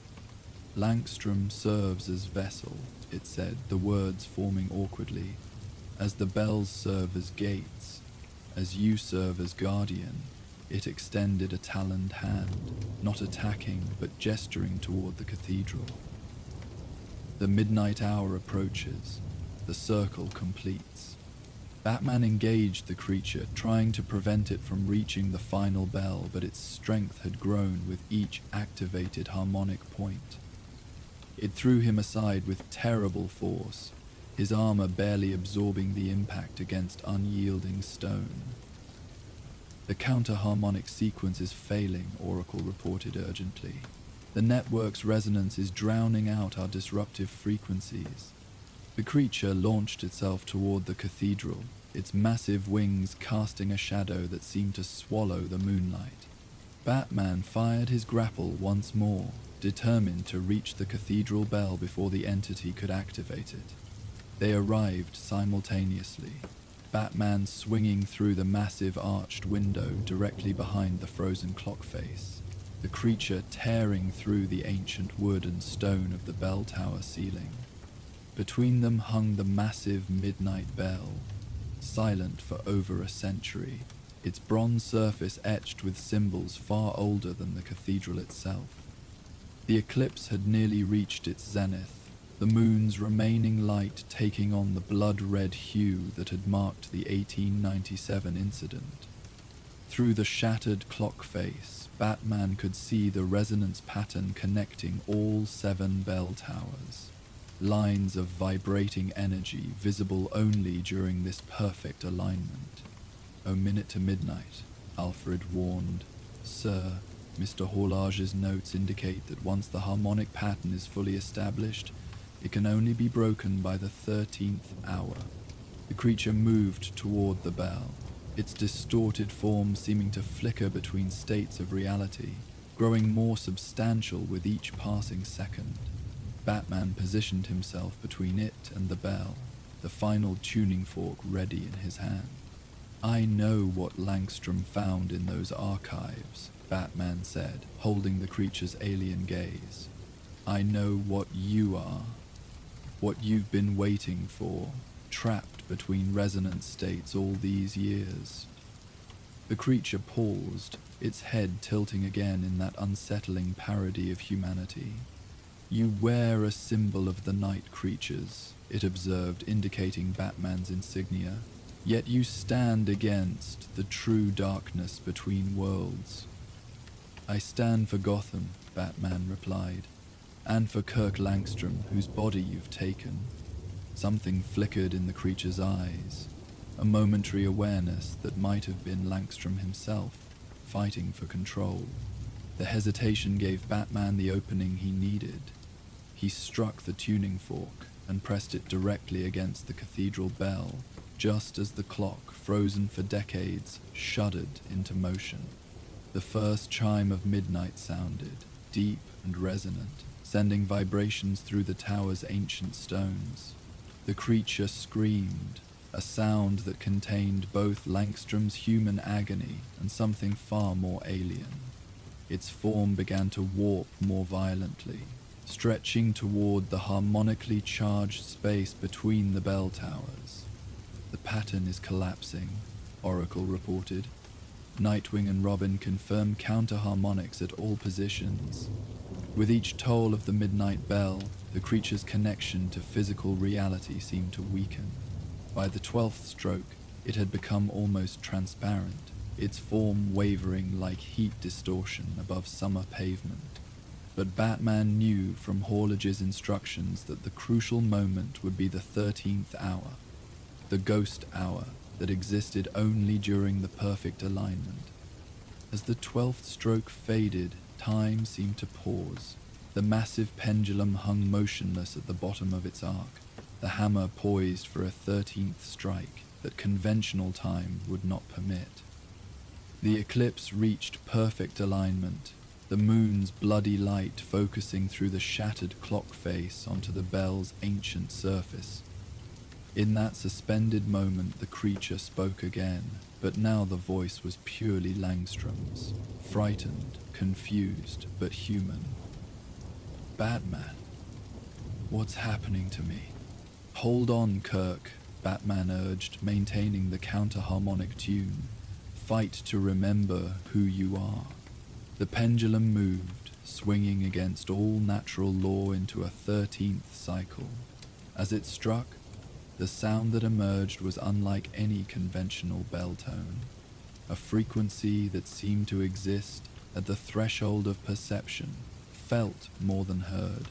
"Langstrom serves as vessel," it said, the words forming awkwardly, "as the bells serve as gates, as you serve as guardian." It extended a taloned hand, not attacking, but gesturing toward the cathedral. The midnight hour approaches. The circle completes. Batman engaged the creature, trying to prevent it from reaching the final bell, but its strength had grown with each activated harmonic point. It threw him aside with terrible force, his armor barely absorbing the impact against unyielding stone. "The counter-harmonic sequence is failing," Oracle reported urgently. "The network's resonance is drowning out our disruptive frequencies." The creature launched itself toward the cathedral, its massive wings casting a shadow that seemed to swallow the moonlight. Batman fired his grapple once more, determined to reach the cathedral bell before the entity could activate it. They arrived simultaneously, Batman swinging through the massive arched window directly behind the frozen clock face, the creature tearing through the ancient wood and stone of the bell tower ceiling. Between them hung the massive midnight bell, silent for over a century, its bronze surface etched with symbols far older than the cathedral itself. The eclipse had nearly reached its zenith, the moon's remaining light taking on the blood-red hue that had marked the 1897 incident. Through the shattered clock face, Batman could see the resonance pattern connecting all 7 bell towers, lines of vibrating energy visible only during this perfect alignment. "A minute to midnight," Alfred warned. "Sir, Mr. Horlage's notes indicate that once the harmonic pattern is fully established, it can only be broken by the 13th hour. The creature moved toward the bell, its distorted form seeming to flicker between states of reality, growing more substantial with each passing second. Batman positioned himself between it and the bell, the final tuning fork ready in his hand. "I know what Langstrom found in those archives," Batman said, holding the creature's alien gaze. "I know what you are. What you've been waiting for, trapped between resonance states all these years." The creature paused, its head tilting again in that unsettling parody of humanity. "You wear a symbol of the night creatures," it observed, indicating Batman's insignia. "Yet you stand against the true darkness between worlds." "I stand for Gotham," Batman replied, "and for Kirk Langstrom, whose body you've taken." Something flickered in the creature's eyes, a momentary awareness that might have been Langstrom himself, fighting for control. The hesitation gave Batman the opening he needed. He struck the tuning fork and pressed it directly against the cathedral bell, just as the clock, frozen for decades, shuddered into motion. The first chime of midnight sounded, deep and resonant, sending vibrations through the tower's ancient stones. The creature screamed, a sound that contained both Langstrom's human agony and something far more alien. Its form began to warp more violently, stretching toward the harmonically charged space between the bell towers. "The pattern is collapsing," Oracle reported. Nightwing and Robin confirmed counter-harmonics at all positions. With each toll of the midnight bell, the creature's connection to physical reality seemed to weaken. By the 12th stroke, it had become almost transparent, its form wavering like heat distortion above summer pavement. But Batman knew from Horlage's instructions that the crucial moment would be the 13th hour, the ghost hour that existed only during the perfect alignment. As the 12th stroke faded, time seemed to pause. The massive pendulum hung motionless at the bottom of its arc, the hammer poised for a 13th strike that conventional time would not permit. The eclipse reached perfect alignment, the moon's bloody light focusing through the shattered clock face onto the bell's ancient surface. In that suspended moment, the creature spoke again, but now the voice was purely Langstrom's, frightened, confused, but human. "Batman, what's happening to me?" "Hold on, Kirk," Batman urged, maintaining the counter-harmonic tune. "Fight to remember who you are." The pendulum moved, swinging against all natural law into a 13th cycle. As it struck, the sound that emerged was unlike any conventional bell tone, a frequency that seemed to exist at the threshold of perception, felt more than heard.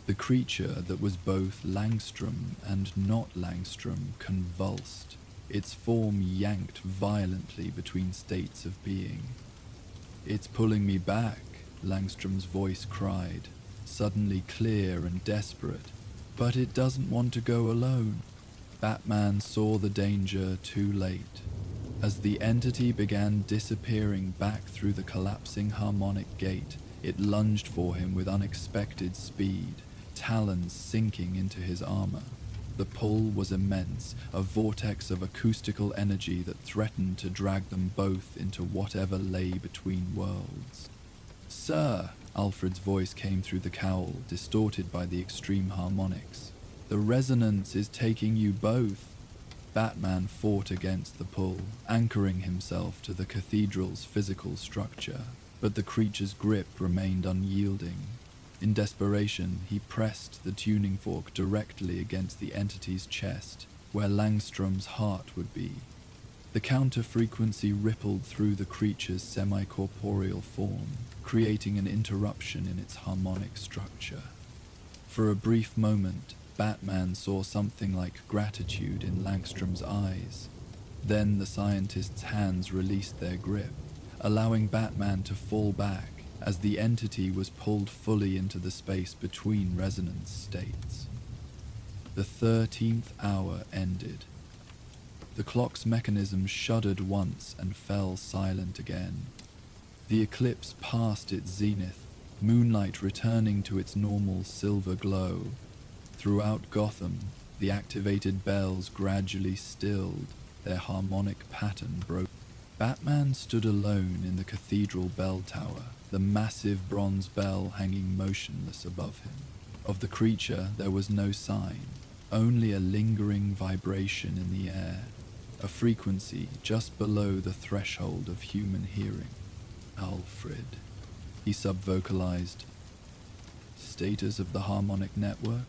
The creature that was both Langstrom and not Langstrom convulsed, its form yanked violently between states of being. "It's pulling me back," Langstrom's voice cried, suddenly clear and desperate. "But it doesn't want to go alone." Batman saw the danger too late. As the entity began disappearing back through the collapsing harmonic gate, it lunged for him with unexpected speed, talons sinking into his armor. The pull was immense, a vortex of acoustical energy that threatened to drag them both into whatever lay between worlds. "Sir," Alfred's voice came through the cowl, distorted by the extreme harmonics. "The resonance is taking you both." Batman fought against the pull, anchoring himself to the cathedral's physical structure, but the creature's grip remained unyielding. In desperation, he pressed the tuning fork directly against the entity's chest, where Langstrom's heart would be. The counter-frequency rippled through the creature's semi-corporeal form, creating an interruption in its harmonic structure. For a brief moment, Batman saw something like gratitude in Langstrom's eyes. Then the scientist's hands released their grip, allowing Batman to fall back as the entity was pulled fully into the space between resonance states. The 13th hour ended. The clock's mechanism shuddered once and fell silent again. The eclipse passed its zenith, moonlight returning to its normal silver glow. Throughout Gotham, the activated bells gradually stilled, their harmonic pattern broke. Batman stood alone in the cathedral bell tower, the massive bronze bell hanging motionless above him. Of the creature there was no sign, only a lingering vibration in the air, a frequency just below the threshold of human hearing. "Alfred," he subvocalized. "Status of the harmonic network?"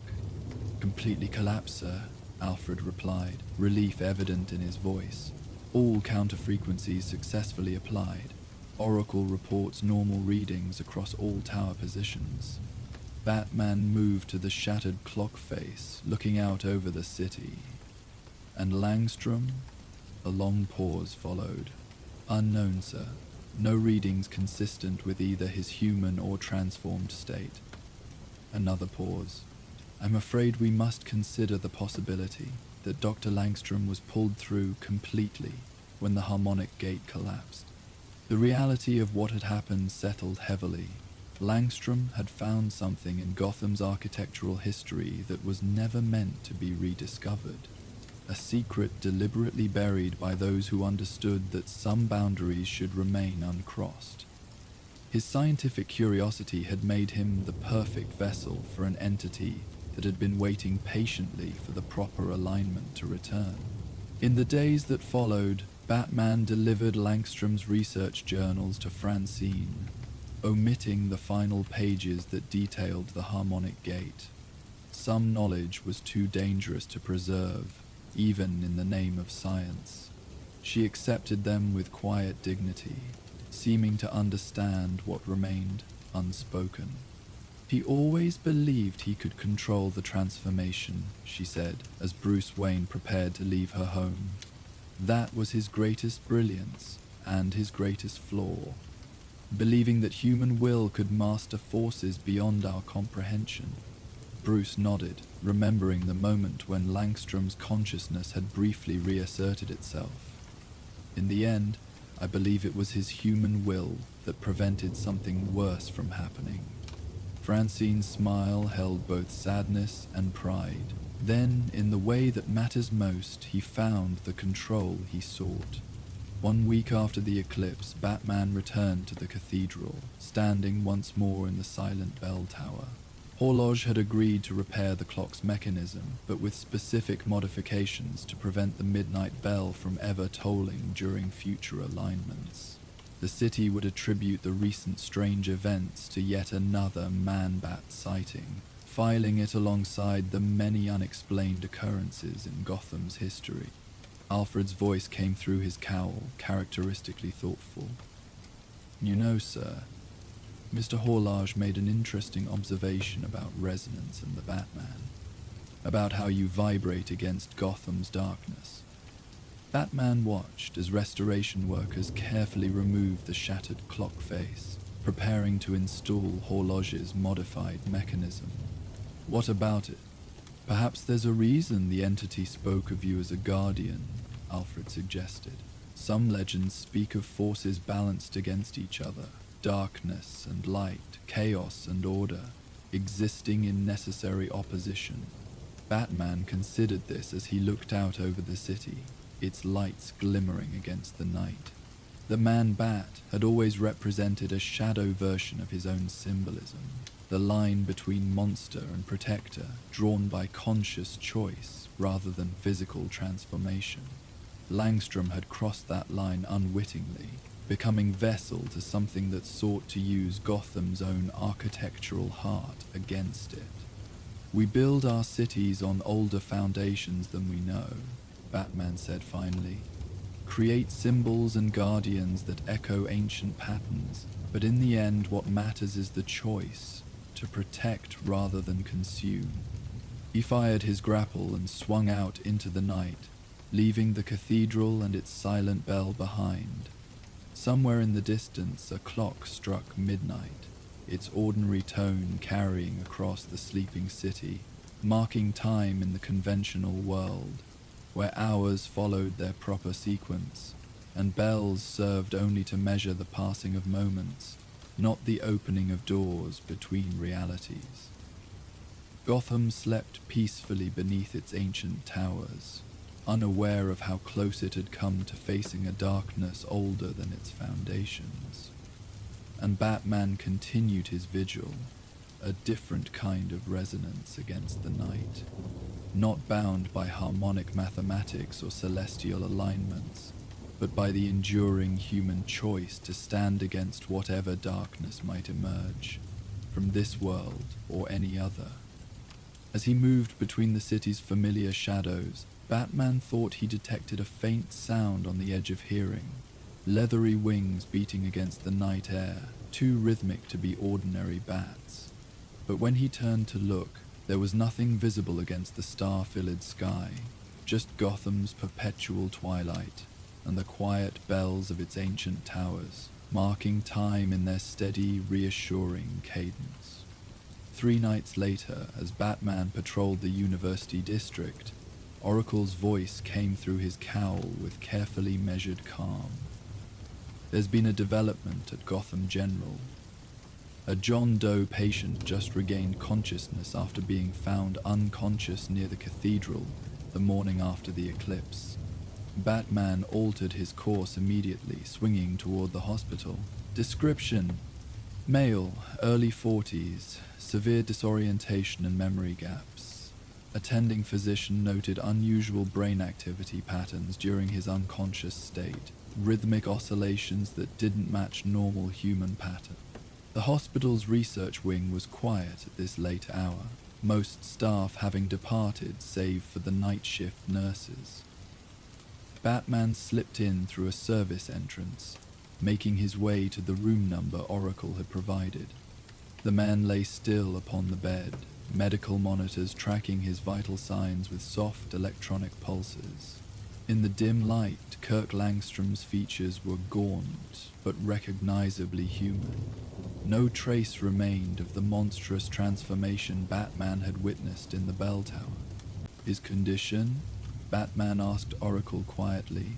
"Completely collapsed, sir," Alfred replied, relief evident in his voice. "All counter-frequencies successfully applied. Oracle reports normal readings across all tower positions. Batman moved to the shattered clock face, looking out over the city. And Langstrom? A long pause followed. Unknown, sir. No readings consistent with either his human or transformed state. Another pause. I'm afraid we must consider the possibility that Dr. Langstrom was pulled through completely when the harmonic gate collapsed. The reality of what had happened settled heavily. Langstrom had found something in Gotham's architectural history that was never meant to be rediscovered. A secret deliberately buried by those who understood that some boundaries should remain uncrossed. His scientific curiosity had made him the perfect vessel for an entity that had been waiting patiently for the proper alignment to return. In the days that followed, Batman delivered Langstrom's research journals to Francine, omitting the final pages that detailed the harmonic gate. Some knowledge was too dangerous to preserve, even in the name of science. She accepted them with quiet dignity, seeming to understand what remained unspoken. He always believed he could control the transformation, she said, as Bruce Wayne prepared to leave her home. That was his greatest brilliance and his greatest flaw, believing that human will could master forces beyond our comprehension. Bruce nodded, remembering the moment when Langstrom's consciousness had briefly reasserted itself. In the end, I believe it was his human will that prevented something worse from happening. Francine's smile held both sadness and pride. Then, in the way that matters most, he found the control he sought. 1 week after the eclipse, Batman returned to the cathedral, standing once more in the silent bell tower. Horloge had agreed to repair the clock's mechanism, but with specific modifications to prevent the midnight bell from ever tolling during future alignments. The city would attribute the recent strange events to yet another Man-Bat sighting, filing it alongside the many unexplained occurrences in Gotham's history. Alfred's voice came through his cowl, characteristically thoughtful. You know, sir, Mr. Horloge made an interesting observation about resonance and the Batman, about how you vibrate against Gotham's darkness. Batman watched as restoration workers carefully removed the shattered clock face, preparing to install Horloge's modified mechanism. What about it? Perhaps there's a reason the entity spoke of you as a guardian, Alfred suggested. Some legends speak of forces balanced against each other, darkness and light, chaos and order, existing in necessary opposition. Batman considered this as he looked out over the city, its lights glimmering against the night. The Man-Bat had always represented a shadow version of his own symbolism, the line between monster and protector, drawn by conscious choice rather than physical transformation. Langstrom had crossed that line unwittingly, becoming vessel to something that sought to use Gotham's own architectural heart against it. We build our cities on older foundations than we know, Batman said finally. Create symbols and guardians that echo ancient patterns, but in the end what matters is the choice, to protect rather than consume. He fired his grapple and swung out into the night, leaving the cathedral and its silent bell behind. Somewhere in the distance a clock struck midnight, its ordinary tone carrying across the sleeping city, marking time in the conventional world, where hours followed their proper sequence, and bells served only to measure the passing of moments, not the opening of doors between realities. Gotham slept peacefully beneath its ancient towers, unaware of how close it had come to facing a darkness older than its foundations. And Batman continued his vigil, a different kind of resonance against the night, not bound by harmonic mathematics or celestial alignments, but by the enduring human choice to stand against whatever darkness might emerge, from this world or any other. As he moved between the city's familiar shadows, Batman thought he detected a faint sound on the edge of hearing, leathery wings beating against the night air, too rhythmic to be ordinary bats. But when he turned to look, there was nothing visible against the star-filled sky, just Gotham's perpetual twilight and the quiet bells of its ancient towers, marking time in their steady, reassuring cadence. 3 nights later, as Batman patrolled the University District, Oracle's voice came through his cowl with carefully measured calm. There's been a development at Gotham General. A John Doe patient just regained consciousness after being found unconscious near the cathedral the morning after the eclipse. Batman altered his course immediately, swinging toward the hospital. Description: male, early 40s, severe disorientation and memory gaps. Attending physician noted unusual brain activity patterns during his unconscious state, rhythmic oscillations that didn't match normal human patterns. The hospital's research wing was quiet at this late hour, most staff having departed save for the night shift nurses. Batman slipped in through a service entrance, making his way to the room number Oracle had provided. The man lay still upon the bed, medical monitors tracking his vital signs with soft electronic pulses. In the dim light, Kirk Langstrom's features were gaunt, but recognizably human. No trace remained of the monstrous transformation Batman had witnessed in the bell tower. His condition? Batman asked Oracle quietly.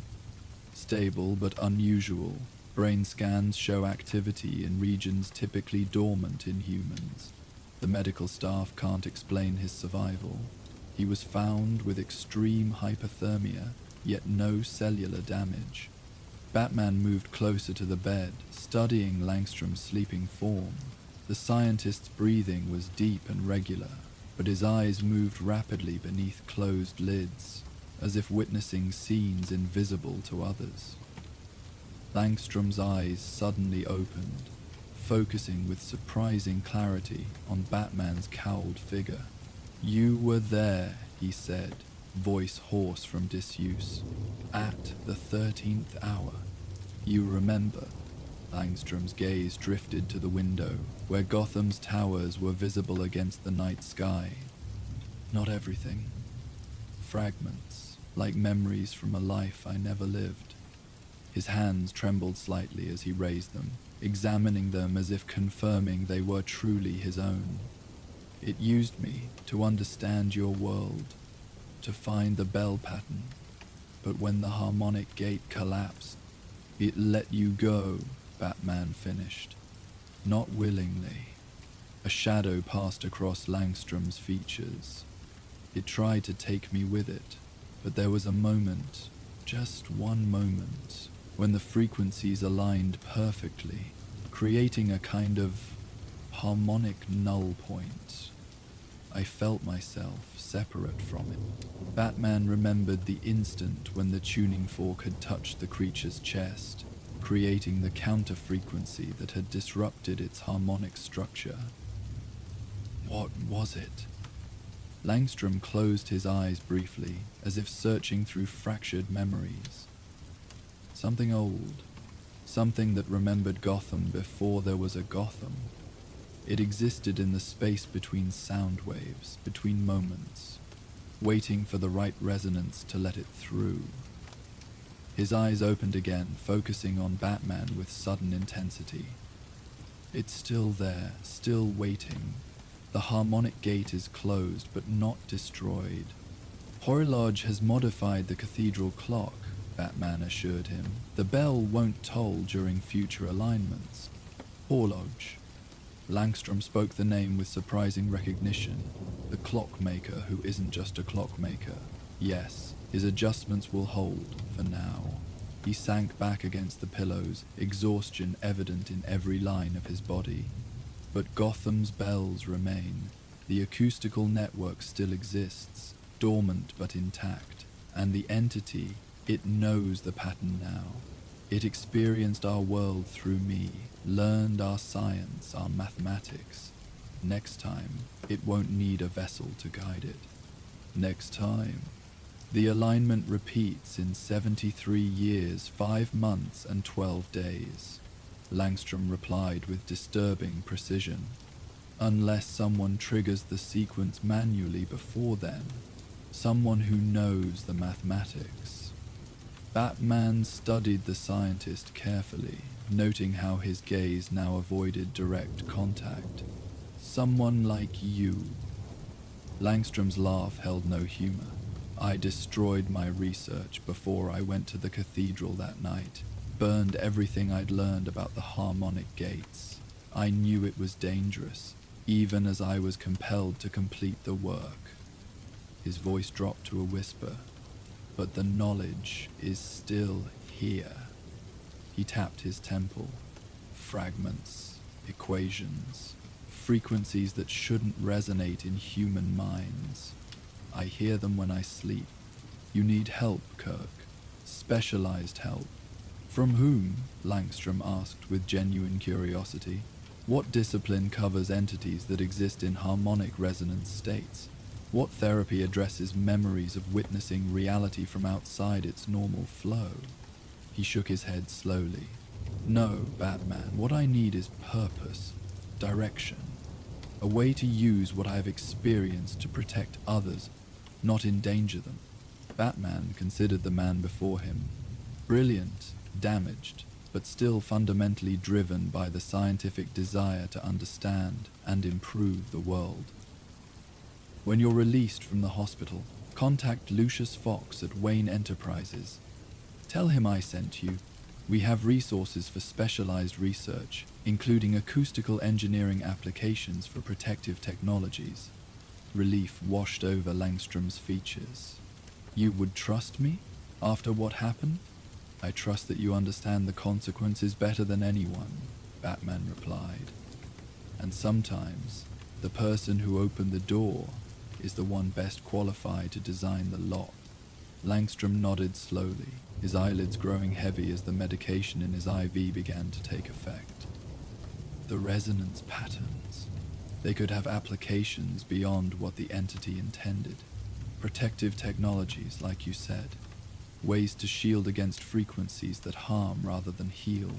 Stable but unusual. Brain scans show activity in regions typically dormant in humans. The medical staff can't explain his survival. He was found with extreme hypothermia, yet no cellular damage. Batman moved closer to the bed, studying Langstrom's sleeping form. The scientist's breathing was deep and regular, but his eyes moved rapidly beneath closed lids, as if witnessing scenes invisible to others. Langstrom's eyes suddenly opened, focusing with surprising clarity on Batman's cowled figure. "You were there," he said, voice hoarse from disuse, "at the 13th hour. You remember." Langstrom's gaze drifted to the window, where Gotham's towers were visible against the night sky. "Not everything. Fragments, like memories from a life I never lived." His hands trembled slightly as he raised them, examining them as if confirming they were truly his own. "It used me to understand your world, to find the bell pattern, but when the harmonic gate collapsed, it let you go," Batman finished. "Not willingly." A shadow passed across Langstrom's features. "It tried to take me with it, but there was a moment, just one moment, when the frequencies aligned perfectly, creating a kind of harmonic null point. I felt myself separate from it." Batman remembered the instant when the tuning fork had touched the creature's chest, creating the counter-frequency that had disrupted its harmonic structure. What was it? Langstrom closed his eyes briefly, as if searching through fractured memories. Something old, something that remembered Gotham before there was a Gotham. It existed in the space between sound waves, between moments, waiting for the right resonance to let it through. His eyes opened again, focusing on Batman with sudden intensity. "It's still there, still waiting. The harmonic gate is closed, but not destroyed. Horologe has modified the cathedral clock," Batman assured him. "The bell won't toll during future alignments." Horologe. Langstrom spoke the name with surprising recognition. The clockmaker who isn't just a clockmaker. Yes, his adjustments will hold, for now. He sank back against the pillows, exhaustion evident in every line of his body. But Gotham's bells remain. The acoustical network still exists, dormant but intact. And the entity, it knows the pattern now. It experienced our world through me, learned our science, our mathematics. Next time, it won't need a vessel to guide it. Next time, The alignment repeats in 73 years, 5 months, and 12 days, Langstrom replied with disturbing precision. Unless someone triggers the sequence manually before then, someone who knows the mathematics. Batman studied the scientist carefully, noting how his gaze now avoided direct contact. Someone like you. Langstrom's laugh held no humor. I destroyed my research before I went to the cathedral that night, burned everything I'd learned about the harmonic gates. I knew it was dangerous, even as I was compelled to complete the work. His voice dropped to a whisper, but the knowledge is still here. He tapped his temple. Fragments, equations, frequencies that shouldn't resonate in human minds. I hear them when I sleep. You need help, Kirk. Specialized help. From whom? Langstrom asked with genuine curiosity. What discipline covers entities that exist in harmonic resonance states? What therapy addresses memories of witnessing reality from outside its normal flow? He shook his head slowly. No, Batman, what I need is purpose, direction. A way to use what I have experienced to protect others, not endanger them. Batman considered the man before him. Brilliant, damaged, but still fundamentally driven by the scientific desire to understand and improve the world. When you're released from the hospital, contact Lucius Fox at Wayne Enterprises. Tell him I sent you. We have resources for specialized research, including acoustical engineering applications for protective technologies. Relief washed over Langstrom's features. You would trust me? After what happened? I trust that you understand the consequences better than anyone, Batman replied. And sometimes, the person who opened the door is the one best qualified to design the lock. Langstrom nodded slowly, his eyelids growing heavy as the medication in his IV began to take effect. The resonance patterns. They could have applications beyond what the entity intended. Protective technologies, like you said. Ways to shield against frequencies that harm rather than heal.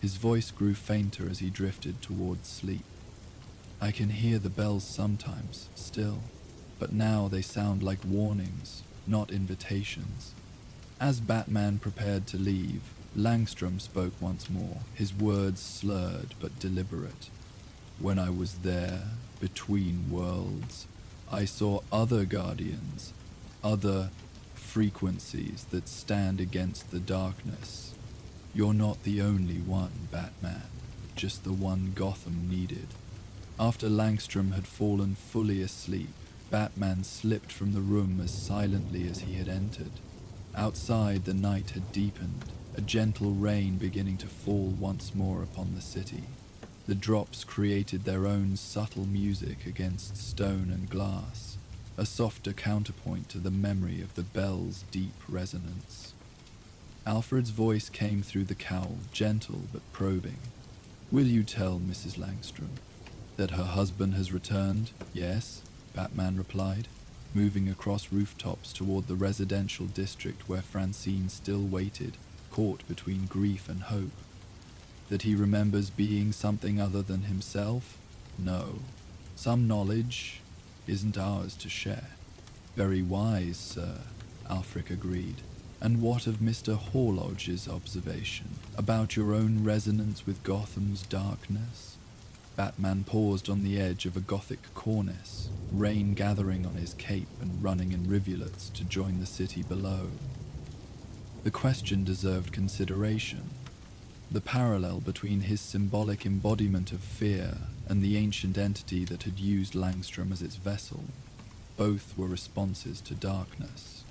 His voice grew fainter as he drifted towards sleep. I can hear the bells sometimes, still, but now they sound like warnings, not invitations. As Batman prepared to leave, Langstrom spoke once more, his words slurred but deliberate. When I was there, between worlds, I saw other guardians, other frequencies that stand against the darkness. You're not the only one, Batman, just the one Gotham needed. After Langstrom had fallen fully asleep, Batman slipped from the room as silently as he had entered. Outside, the night had deepened, a gentle rain beginning to fall once more upon the city. The drops created their own subtle music against stone and glass, a softer counterpoint to the memory of the bell's deep resonance. Alfred's voice came through the cowl, gentle but probing. Will you tell Mrs. Langstrom that her husband has returned? Yes, Batman replied, moving across rooftops toward the residential district where Francine still waited, caught between grief and hope. That he remembers being something other than himself? No. Some knowledge isn't ours to share. Very wise, sir, Alfred agreed. And what of Mr. Horloge's observation about your own resonance with Gotham's darkness? Batman paused on the edge of a Gothic cornice, rain gathering on his cape and running in rivulets to join the city below. The question deserved consideration. The parallel between his symbolic embodiment of fear and the ancient entity that had used Langstrom as its vessel. Both were responses to darkness,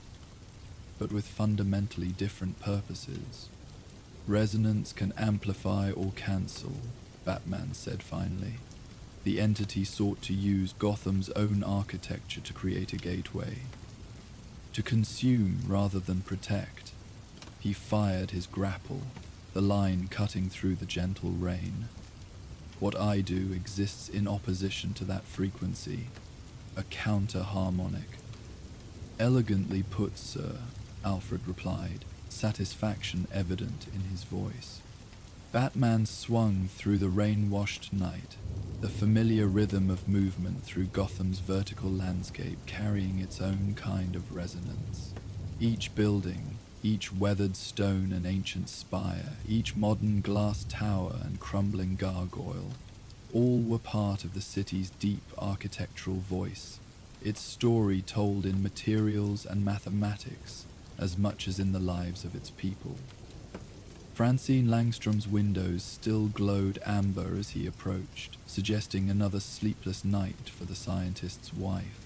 but with fundamentally different purposes. Resonance can amplify or cancel, Batman said finally. The entity sought to use Gotham's own architecture to create a gateway. To consume rather than protect. He fired his grapple, the line cutting through the gentle rain. What I do exists in opposition to that frequency, a counter-harmonic. "Elegantly put, sir," Alfred replied, satisfaction evident in his voice. Batman swung through the rain-washed night, the familiar rhythm of movement through Gotham's vertical landscape carrying its own kind of resonance. Each building, each weathered stone and ancient spire, each modern glass tower and crumbling gargoyle, all were part of the city's deep architectural voice, its story told in materials and mathematics as much as in the lives of its people. Francine Langstrom's windows still glowed amber as he approached, suggesting another sleepless night for the scientist's wife.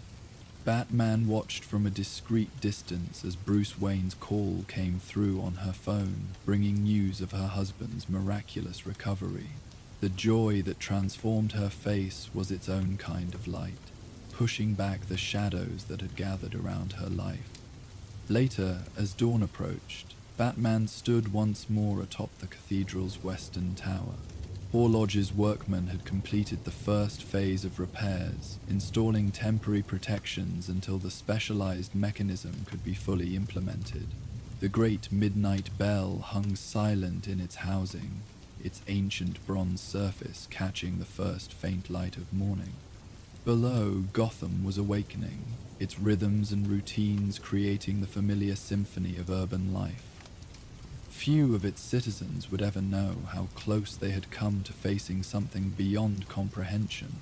Batman watched from a discreet distance as Bruce Wayne's call came through on her phone, bringing news of her husband's miraculous recovery. The joy that transformed her face was its own kind of light, pushing back the shadows that had gathered around her life. Later, as dawn approached, Batman stood once more atop the cathedral's western tower. Horloge's workmen had completed the first phase of repairs, installing temporary protections until the specialized mechanism could be fully implemented. The great midnight bell hung silent in its housing, its ancient bronze surface catching the first faint light of morning. Below, Gotham was awakening, its rhythms and routines creating the familiar symphony of urban life. Few of its citizens would ever know how close they had come to facing something beyond comprehension,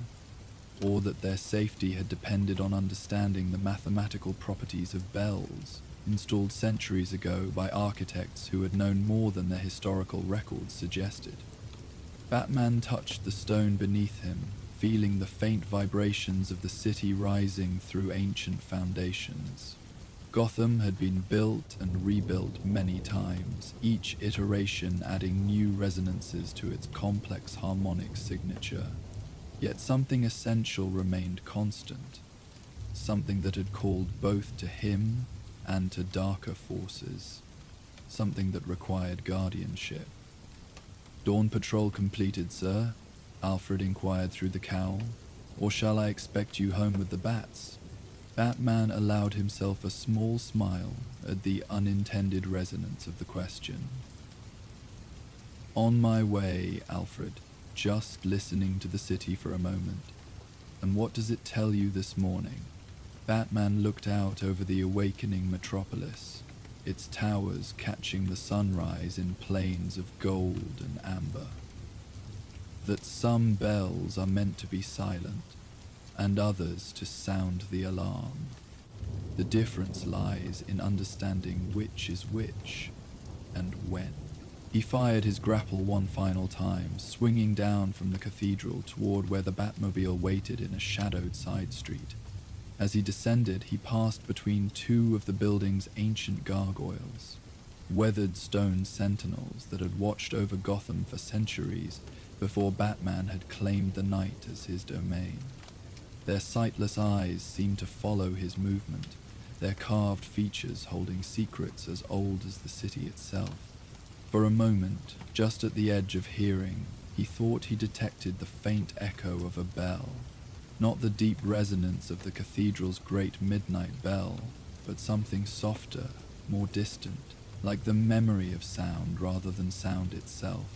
or that their safety had depended on understanding the mathematical properties of bells, installed centuries ago by architects who had known more than their historical records suggested. Batman touched the stone beneath him, feeling the faint vibrations of the city rising through ancient foundations. Gotham had been built and rebuilt many times, each iteration adding new resonances to its complex harmonic signature. Yet something essential remained constant, something that had called both to him and to darker forces, something that required guardianship. "Dawn patrol completed, sir?" Alfred inquired through the cowl. "Or shall I expect you home with the bats?" Batman allowed himself a small smile at the unintended resonance of the question. "On my way, Alfred, just listening to the city for a moment. And what does it tell you this morning?" Batman looked out over the awakening metropolis, its towers catching the sunrise in plains of gold and amber. "That some bells are meant to be silent, and others to sound the alarm. The difference lies in understanding which is which, and when." He fired his grapple one final time, swinging down from the cathedral toward where the Batmobile waited in a shadowed side street. As he descended, he passed between two of the building's ancient gargoyles, weathered stone sentinels that had watched over Gotham for centuries before Batman had claimed the night as his domain. Their sightless eyes seemed to follow his movement, their carved features holding secrets as old as the city itself. For a moment, just at the edge of hearing, he thought he detected the faint echo of a bell. Not the deep resonance of the cathedral's great midnight bell, but something softer, more distant, like the memory of sound rather than sound itself,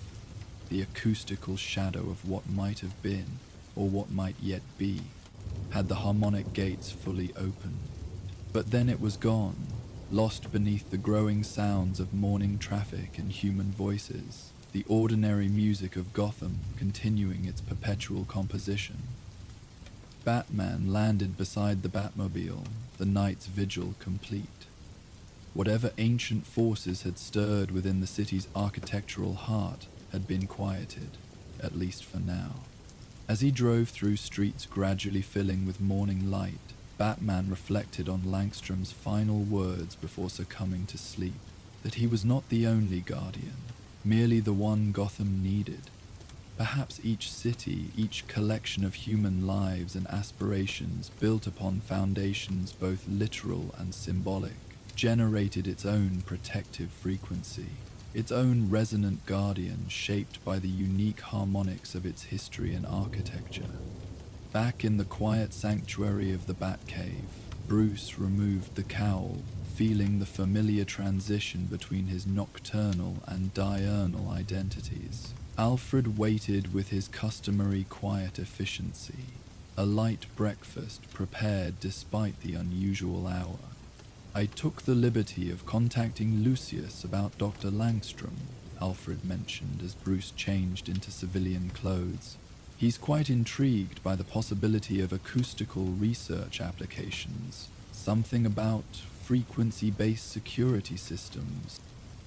the acoustical shadow of what might have been, or what might yet be, had the harmonic gates fully opened. But then it was gone, lost beneath the growing sounds of morning traffic and human voices, the ordinary music of Gotham continuing its perpetual composition. Batman landed beside the Batmobile, the night's vigil complete. Whatever ancient forces had stirred within the city's architectural heart had been quieted, at least for now. As he drove through streets gradually filling with morning light, Batman reflected on Langstrom's final words before succumbing to sleep, that he was not the only guardian, merely the one Gotham needed. Perhaps each city, each collection of human lives and aspirations built upon foundations both literal and symbolic, generated its own protective frequency, its own resonant guardian shaped by the unique harmonics of its history and architecture. Back in the quiet sanctuary of the Batcave, Bruce removed the cowl, feeling the familiar transition between his nocturnal and diurnal identities. Alfred waited with his customary quiet efficiency, a light breakfast prepared despite the unusual hour. "I took the liberty of contacting Lucius about Dr. Langstrom," Alfred mentioned as Bruce changed into civilian clothes. "He's quite intrigued by the possibility of acoustical research applications, something about frequency-based security systems."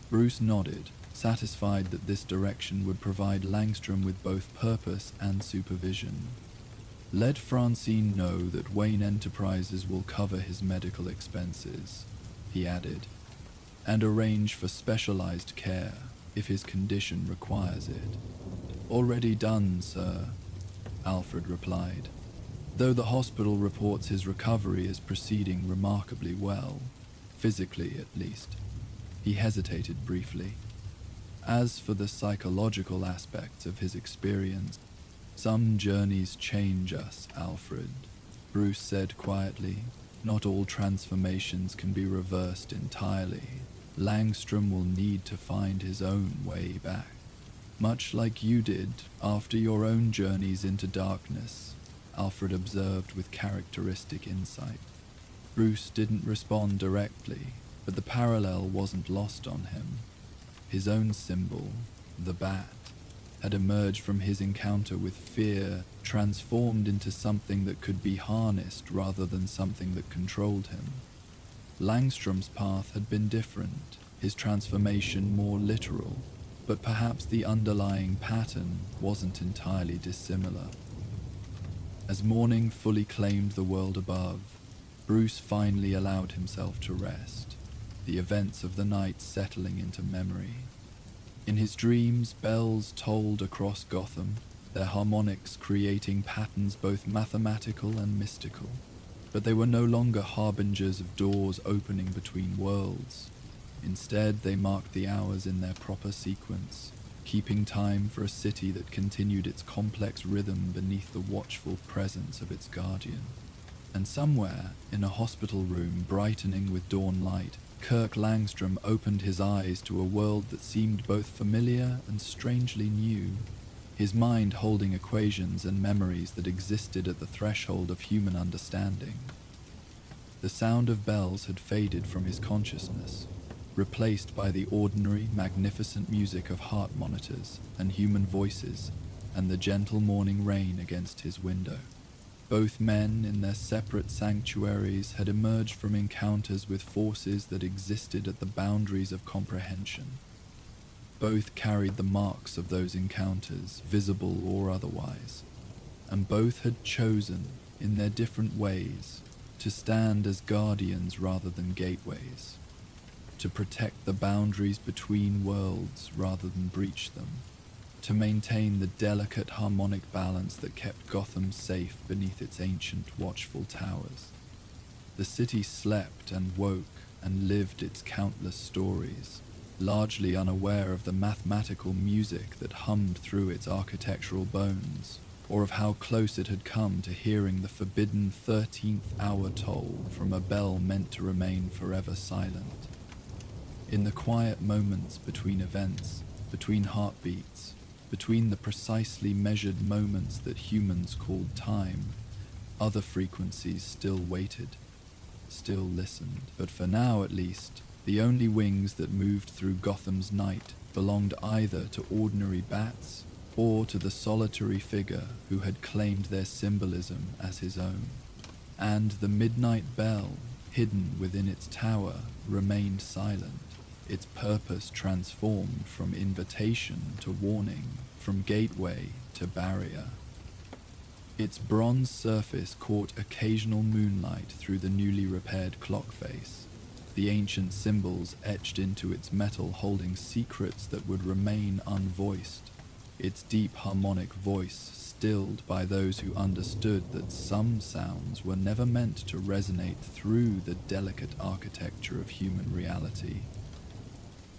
Bruce nodded, satisfied that this direction would provide Langstrom with both purpose and supervision. "Let Francine know that Wayne Enterprises will cover his medical expenses," he added, "and arrange for specialized care if his condition requires it." "Already done, sir," Alfred replied, "though the hospital reports his recovery is proceeding remarkably well, physically at least." He hesitated briefly. "As for the psychological aspects of his experience, some journeys change us, Alfred," Bruce said quietly. "Not all transformations can be reversed entirely. Langstrom will need to find his own way back, much like you did after your own journeys into darkness," Alfred observed with characteristic insight. Bruce didn't respond directly, but the parallel wasn't lost on him. His own symbol, the bat, had emerged from his encounter with fear, transformed into something that could be harnessed rather than something that controlled him. Langstrom's path had been different, his transformation more literal, but perhaps the underlying pattern wasn't entirely dissimilar. As morning fully claimed the world above, Bruce finally allowed himself to rest, the events of the night settling into memory. In his dreams, bells tolled across Gotham, their harmonics creating patterns both mathematical and mystical. But they were no longer harbingers of doors opening between worlds. Instead, they marked the hours in their proper sequence, keeping time for a city that continued its complex rhythm beneath the watchful presence of its guardian. And somewhere, in a hospital room brightening with dawn light, Kirk Langstrom opened his eyes to a world that seemed both familiar and strangely new, his mind holding equations and memories that existed at the threshold of human understanding. The sound of bells had faded from his consciousness, replaced by the ordinary, magnificent music of heart monitors and human voices and the gentle morning rain against his window. Both men, in their separate sanctuaries, had emerged from encounters with forces that existed at the boundaries of comprehension. Both carried the marks of those encounters, visible or otherwise, and both had chosen, in their different ways, to stand as guardians rather than gateways, to protect the boundaries between worlds rather than breach them, to maintain the delicate harmonic balance that kept Gotham safe beneath its ancient watchful towers. The city slept and woke and lived its countless stories, largely unaware of the mathematical music that hummed through its architectural bones, or of how close it had come to hearing the forbidden 13th hour toll from a bell meant to remain forever silent. In the quiet moments between events, between heartbeats, between the precisely measured moments that humans called time, other frequencies still waited, still listened. But for now, at least, the only wings that moved through Gotham's night belonged either to ordinary bats or to the solitary figure who had claimed their symbolism as his own. And the midnight bell, hidden within its tower, remained silent, its purpose transformed from invitation to warning, from gateway to barrier. Its bronze surface caught occasional moonlight through the newly repaired clock face, the ancient symbols etched into its metal holding secrets that would remain unvoiced, its deep harmonic voice stilled by those who understood that some sounds were never meant to resonate through the delicate architecture of human reality.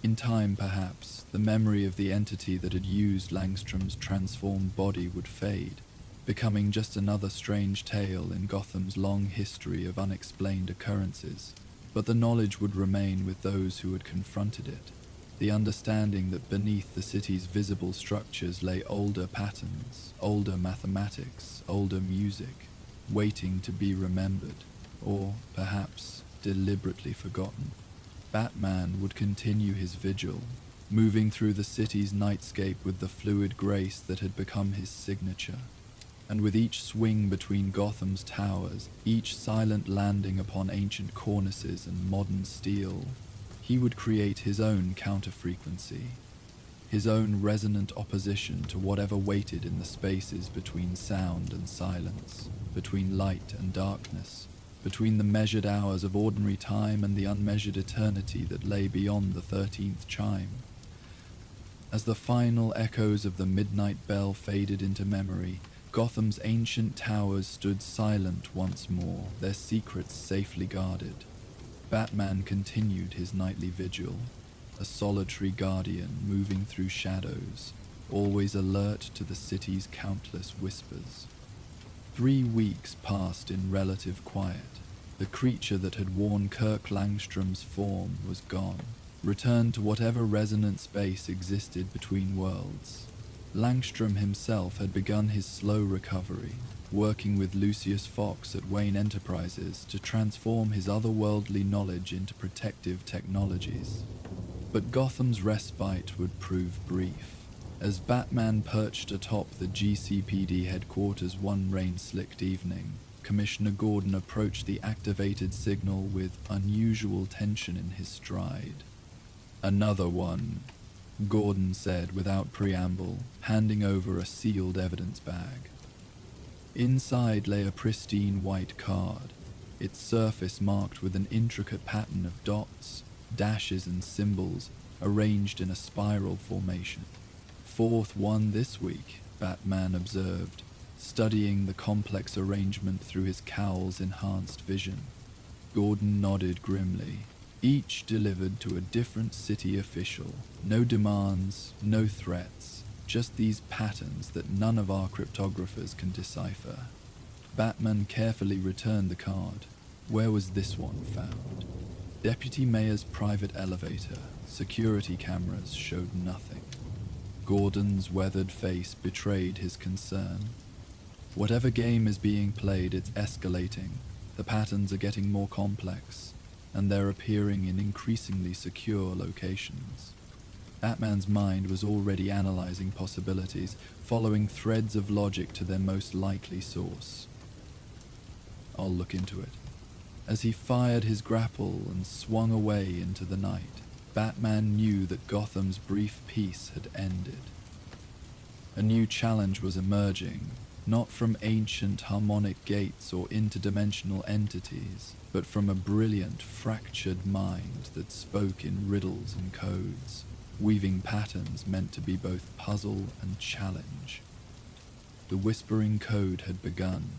In time, perhaps, the memory of the entity that had used Langstrom's transformed body would fade, becoming just another strange tale in Gotham's long history of unexplained occurrences. But the knowledge would remain with those who had confronted it, the understanding that beneath the city's visible structures lay older patterns, older mathematics, older music, waiting to be remembered, or perhaps deliberately forgotten. Batman would continue his vigil, moving through the city's nightscape with the fluid grace that had become his signature. And with each swing between Gotham's towers, each silent landing upon ancient cornices and modern steel, he would create his own counter-frequency, his own resonant opposition to whatever waited in the spaces between sound and silence, between light and darkness, between the measured hours of ordinary time and the unmeasured eternity that lay beyond the 13th chime. As the final echoes of the midnight bell faded into memory, Gotham's ancient towers stood silent once more, their secrets safely guarded. Batman continued his nightly vigil, a solitary guardian moving through shadows, always alert to the city's countless whispers. 3 weeks passed in relative quiet. The creature that had worn Kirk Langstrom's form was gone, returned to whatever resonant space existed between worlds. Langstrom himself had begun his slow recovery, working with Lucius Fox at Wayne Enterprises to transform his otherworldly knowledge into protective technologies. But Gotham's respite would prove brief. As Batman perched atop the GCPD headquarters one rain-slicked evening, Commissioner Gordon approached the activated signal with unusual tension in his stride. "Another one," Gordon said without preamble, handing over a sealed evidence bag. Inside lay a pristine white card, its surface marked with an intricate pattern of dots, dashes and symbols arranged in a spiral formation. "Fourth one this week," Batman observed, studying the complex arrangement through his cowl's enhanced vision. Gordon nodded grimly. Each delivered to a different city official. No demands, no threats, just these patterns that none of our cryptographers can decipher. Batman carefully returned the card. Where was this one found? Deputy Mayor's private elevator. Security cameras showed nothing. Gordon's weathered face betrayed his concern. Whatever game is being played, it's escalating. The patterns are getting more complex, and they're appearing in increasingly secure locations. Batman's mind was already analyzing possibilities, following threads of logic to their most likely source. "I'll look into it." As he fired his grapple and swung away into the night, Batman knew that Gotham's brief peace had ended. A new challenge was emerging, not from ancient harmonic gates or interdimensional entities, but from a brilliant, fractured mind that spoke in riddles and codes, weaving patterns meant to be both puzzle and challenge. The whispering code had begun,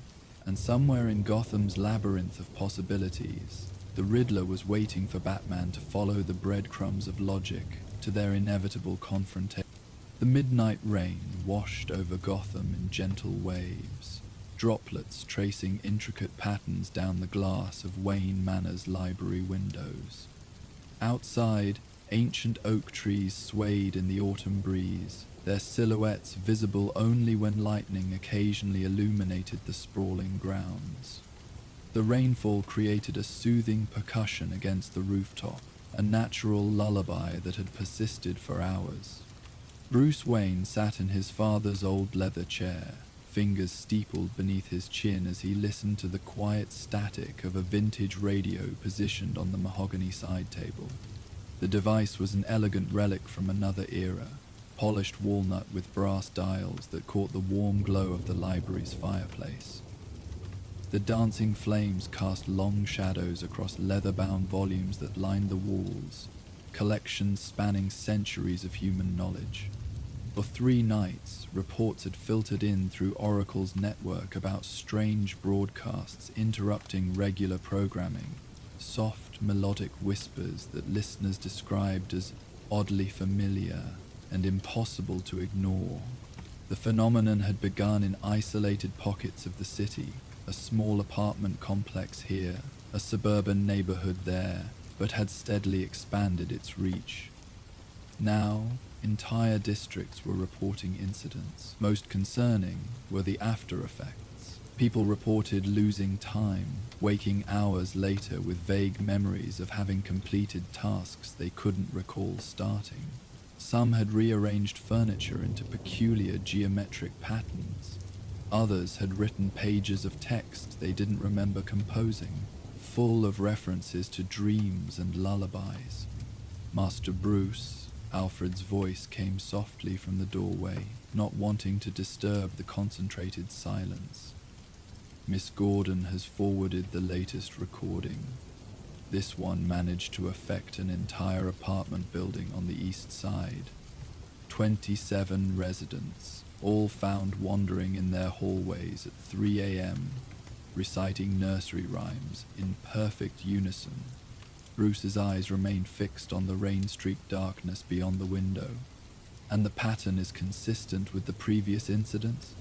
and somewhere in Gotham's labyrinth of possibilities, the Riddler was waiting for Batman to follow the breadcrumbs of logic to their inevitable confrontation. The midnight rain washed over Gotham in gentle waves, droplets tracing intricate patterns down the glass of Wayne Manor's library windows. Outside, ancient oak trees swayed in the autumn breeze, their silhouettes visible only when lightning occasionally illuminated the sprawling grounds. The rainfall created a soothing percussion against the rooftop, a natural lullaby that had persisted for hours. Bruce Wayne sat in his father's old leather chair, fingers steepled beneath his chin as he listened to the quiet static of a vintage radio positioned on the mahogany side table. The device was an elegant relic from another era, polished walnut with brass dials that caught the warm glow of the library's fireplace. The dancing flames cast long shadows across leather-bound volumes that lined the walls, collections spanning centuries of human knowledge. For 3 nights, reports had filtered in through Oracle's network about strange broadcasts interrupting regular programming, soft melodic whispers that listeners described as oddly familiar and impossible to ignore. The phenomenon had begun in isolated pockets of the city, a small apartment complex here, a suburban neighborhood there, but had steadily expanded its reach. Now, entire districts were reporting incidents. Most concerning were the after effects. People reported losing time, waking hours later with vague memories of having completed tasks they couldn't recall starting. Some had rearranged furniture into peculiar geometric patterns. Others had written pages of text they didn't remember composing, full of references to dreams and lullabies. Master Bruce, Alfred's voice came softly from the doorway, not wanting to disturb the concentrated silence. Miss Gordon has forwarded the latest recording. This one managed to affect an entire apartment building on the east side. 27 residents, all found wandering in their hallways at 3 a.m., reciting nursery rhymes in perfect unison. Bruce's eyes remained fixed on the rain-streaked darkness beyond the window. And the pattern is consistent with the previous incidents?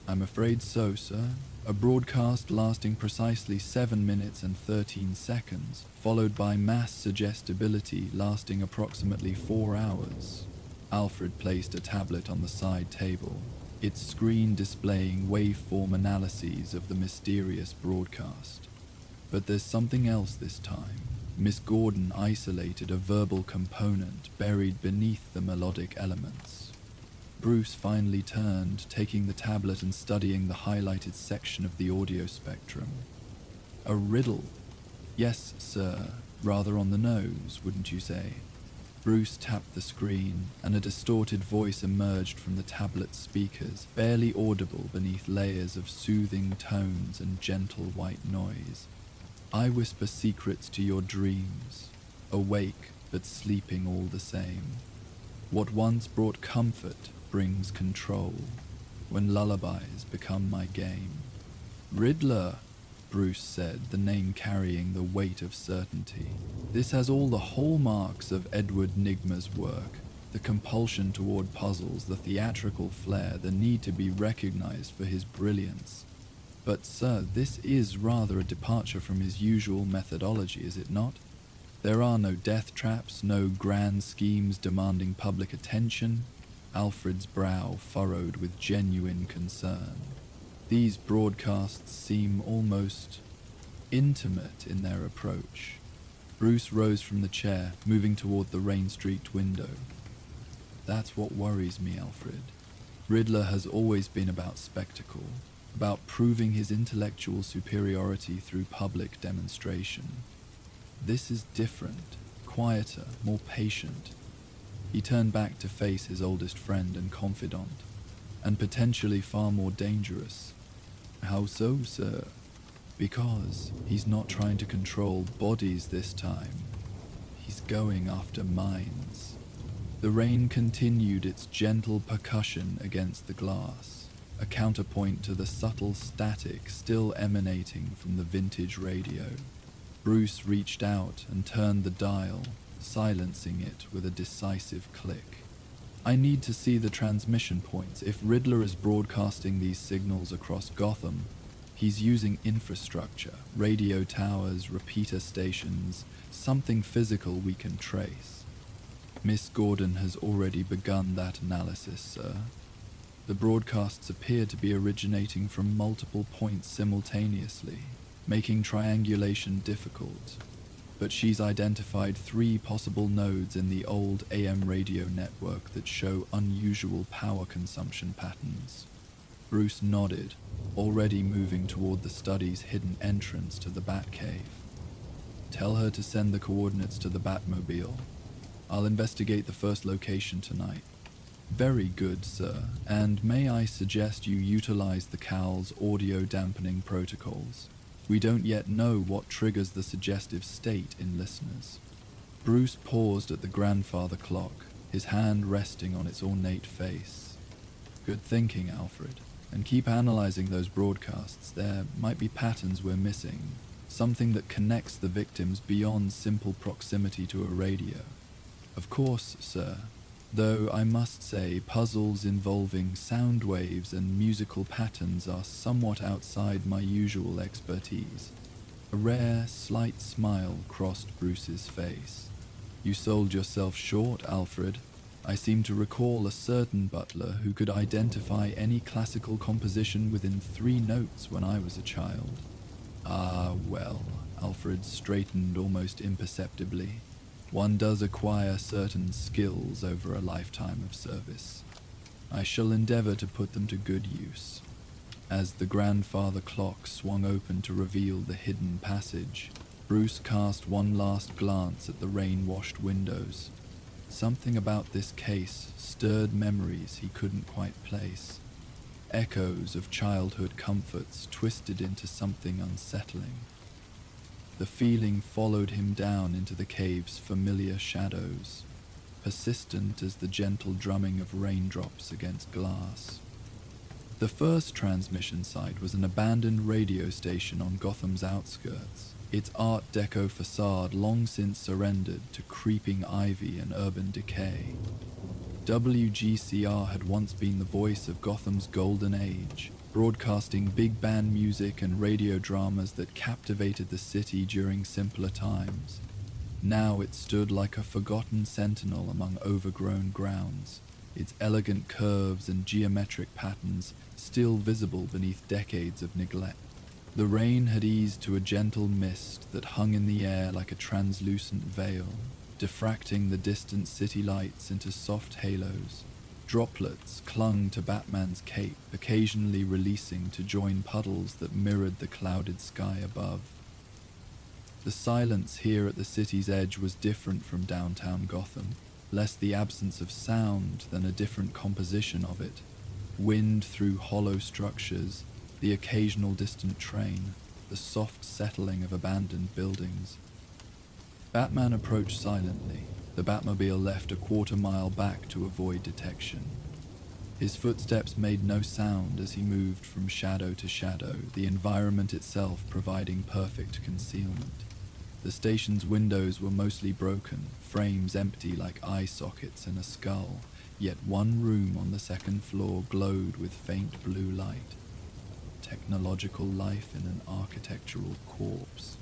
I'm afraid so, sir. A broadcast lasting precisely 7 minutes and 13 seconds, followed by mass suggestibility lasting approximately 4 hours. Alfred placed a tablet on the side table, its screen displaying waveform analyses of the mysterious broadcast. But there's something else this time. Miss Gordon isolated a verbal component buried beneath the melodic elements. Bruce finally turned, taking the tablet and studying the highlighted section of the audio spectrum. A riddle. Yes, sir. Rather on the nose, wouldn't you say? Bruce tapped the screen, and a distorted voice emerged from the tablet's speakers, barely audible beneath layers of soothing tones and gentle white noise. I whisper secrets to your dreams, awake but sleeping all the same. What once brought comfort brings control, when lullabies become my game. Riddler, Bruce said, the name carrying the weight of certainty. This has all the hallmarks of Edward Nygma's work, the compulsion toward puzzles, the theatrical flair, the need to be recognized for his brilliance. But, sir, this is rather a departure from his usual methodology, is it not? There are no death traps, no grand schemes demanding public attention. Alfred's brow furrowed with genuine concern. These broadcasts seem almost intimate in their approach. Bruce rose from the chair, moving toward the rain-streaked window. That's what worries me, Alfred. Riddler has always been about spectacle, about proving his intellectual superiority through public demonstration. This is different, quieter, more patient. He turned back to face his oldest friend and confidant, and potentially far more dangerous. How so, sir? Because he's not trying to control bodies this time. He's going after minds. The rain continued its gentle percussion against the glass, a counterpoint to the subtle static still emanating from the vintage radio. Bruce reached out and turned the dial, silencing it with a decisive click. I need to see the transmission points. If Riddler is broadcasting these signals across Gotham, he's using infrastructure, radio towers, repeater stations, something physical we can trace. Miss Gordon has already begun that analysis, sir. The broadcasts appear to be originating from multiple points simultaneously, making triangulation difficult. But she's identified 3 possible nodes in the old AM radio network that show unusual power consumption patterns. Bruce nodded, already moving toward the study's hidden entrance to the Batcave. Tell her to send the coordinates to the Batmobile. I'll investigate the first location tonight. Very good, sir. And may I suggest you utilize the cowl's audio dampening protocols? We don't yet know what triggers the suggestive state in listeners. Bruce paused at the grandfather clock, his hand resting on its ornate face. Good thinking, Alfred. And keep analyzing those broadcasts. There might be patterns we're missing, something that connects the victims beyond simple proximity to a radio. Of course, sir. Though I must say puzzles involving sound waves and musical patterns are somewhat outside my usual expertise. A rare, slight smile crossed Bruce's face. You sold yourself short, Alfred. I seem to recall a certain butler who could identify any classical composition within 3 notes when I was a child. Ah, well, Alfred straightened almost imperceptibly. One does acquire certain skills over a lifetime of service. I shall endeavor to put them to good use. As the grandfather clock swung open to reveal the hidden passage, Bruce cast one last glance at the rain-washed windows. Something about this case stirred memories he couldn't quite place. Echoes of childhood comforts twisted into something unsettling. The feeling followed him down into the cave's familiar shadows, persistent as the gentle drumming of raindrops against glass. The first transmission site was an abandoned radio station on Gotham's outskirts, its Art Deco facade long since surrendered to creeping ivy and urban decay. WGCR had once been the voice of Gotham's golden age, broadcasting big band music and radio dramas that captivated the city during simpler times. Now it stood like a forgotten sentinel among overgrown grounds, its elegant curves and geometric patterns still visible beneath decades of neglect. The rain had eased to a gentle mist that hung in the air like a translucent veil, diffracting the distant city lights into soft halos. Droplets clung to Batman's cape, occasionally releasing to join puddles that mirrored the clouded sky above. The silence here at the city's edge was different from downtown Gotham, less the absence of sound than a different composition of it. Wind through hollow structures, the occasional distant train, the soft settling of abandoned buildings. Batman approached silently. The Batmobile left a quarter-mile back to avoid detection. His footsteps made no sound as he moved from shadow to shadow, the environment itself providing perfect concealment. The station's windows were mostly broken, frames empty like eye sockets in a skull, yet one room on the second floor glowed with faint blue light. Technological life in an architectural corpse.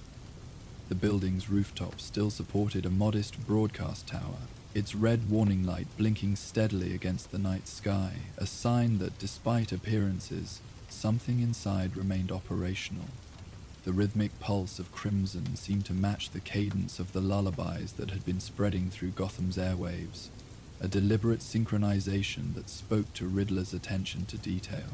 The building's rooftop still supported a modest broadcast tower, its red warning light blinking steadily against the night sky, a sign that despite appearances, something inside remained operational. The rhythmic pulse of crimson seemed to match the cadence of the lullabies that had been spreading through Gotham's airwaves, a deliberate synchronization that spoke to Riddler's attention to detail.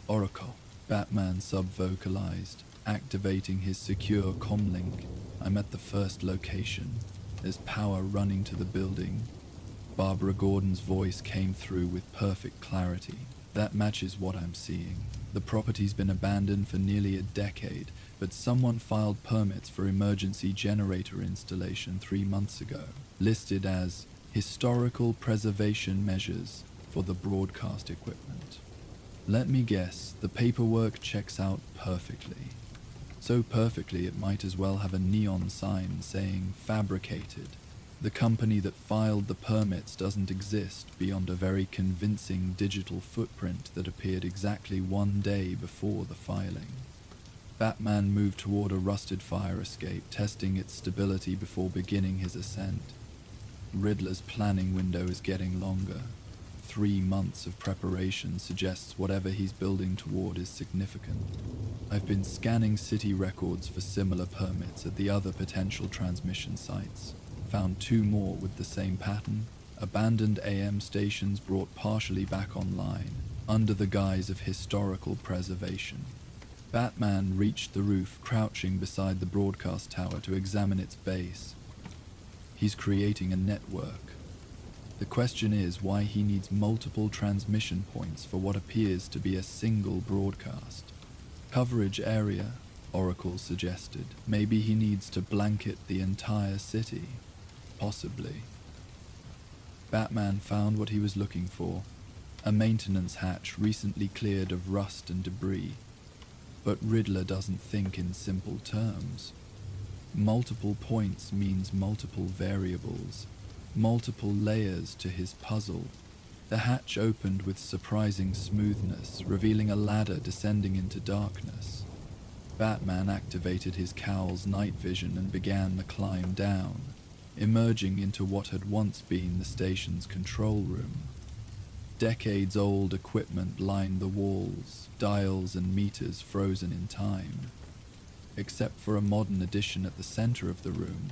Oracle, Batman sub-vocalized, activating his secure comlink. I'm at the first location. There's power running to the building. Barbara Gordon's voice came through with perfect clarity. That matches what I'm seeing. The property's been abandoned for nearly a decade, but someone filed permits for emergency generator installation 3 months ago, listed as historical preservation measures for the broadcast equipment. Let me guess, the paperwork checks out perfectly. So perfectly it might as well have a neon sign saying fabricated. The company that filed the permits doesn't exist beyond a very convincing digital footprint that appeared exactly 1 day before the filing. Batman moved toward a rusted fire escape, testing its stability before beginning his ascent. Riddler's planning window is getting longer. 3 months of preparation suggests whatever he's building toward is significant. I've been scanning city records for similar permits at the other potential transmission sites. Found 2 more with the same pattern, abandoned AM stations brought partially back online, under the guise of historical preservation. Batman reached the roof, crouching beside the broadcast tower to examine its base. He's creating a network. The question is why he needs multiple transmission points for what appears to be a single broadcast. Coverage area, Oracle suggested. Maybe he needs to blanket the entire city. Possibly. Batman found what he was looking for, a maintenance hatch recently cleared of rust and debris. But Riddler doesn't think in simple terms. Multiple points means multiple variables. multiple layers to his puzzle. The hatch opened with surprising smoothness, revealing a ladder descending into darkness. Batman activated his cowl's night vision and began the climb down, emerging into what had once been the station's control room. Decades-old equipment lined the walls, dials and meters frozen in time, except for a modern addition at the center of the room,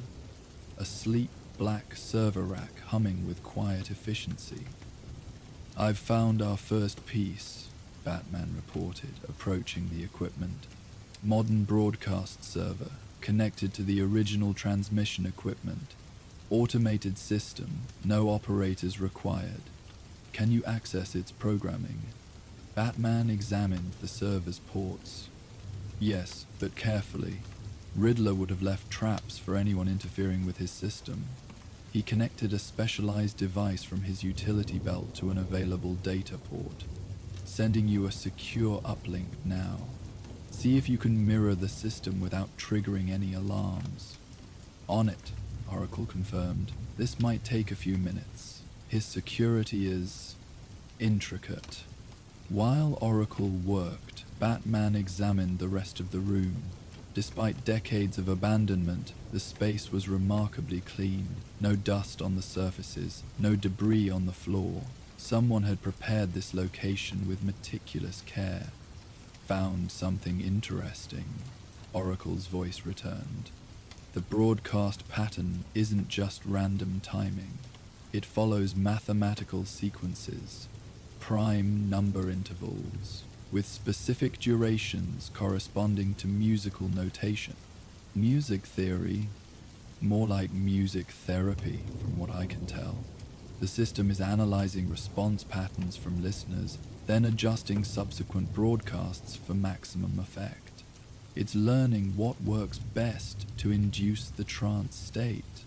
a sleek black server rack humming with quiet efficiency. "I've found our first piece," Batman reported, approaching the equipment. Modern broadcast server, connected to the original transmission equipment. Automated system, no operators required. Can you access its programming? Batman examined the server's ports. Yes, but carefully. Riddler would have left traps for anyone interfering with his system. He connected a specialized device from his utility belt to an available data port, sending you a secure uplink now. See if you can mirror the system without triggering any alarms. On it, Oracle confirmed. This might take a few minutes. His security is intricate. While Oracle worked, Batman examined the rest of the room. Despite decades of abandonment, the space was remarkably clean. No dust on the surfaces, no debris on the floor. Someone had prepared this location with meticulous care. "Found something interesting," Oracle's voice returned. "The broadcast pattern isn't just random timing. It follows mathematical sequences, prime number intervals, with specific durations corresponding to musical notation. Music theory, more like music therapy from what I can tell. The system is analyzing response patterns from listeners, then adjusting subsequent broadcasts for maximum effect. It's learning what works best to induce the trance state."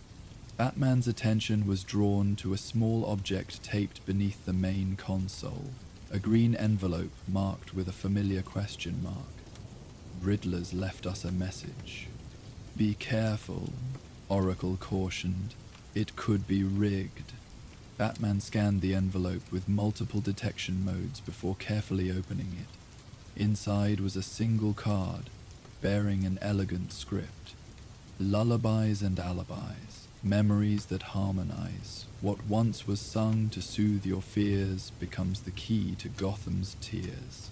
Batman's attention was drawn to a small object taped beneath the main console, a green envelope marked with a familiar question mark. "Riddler's left us a message." "Be careful," Oracle cautioned. "It could be rigged." Batman scanned the envelope with multiple detection modes before carefully opening it. Inside was a single card, bearing an elegant script. "Lullabies and alibis, memories that harmonize. What once was sung to soothe your fears becomes the key to Gotham's tears.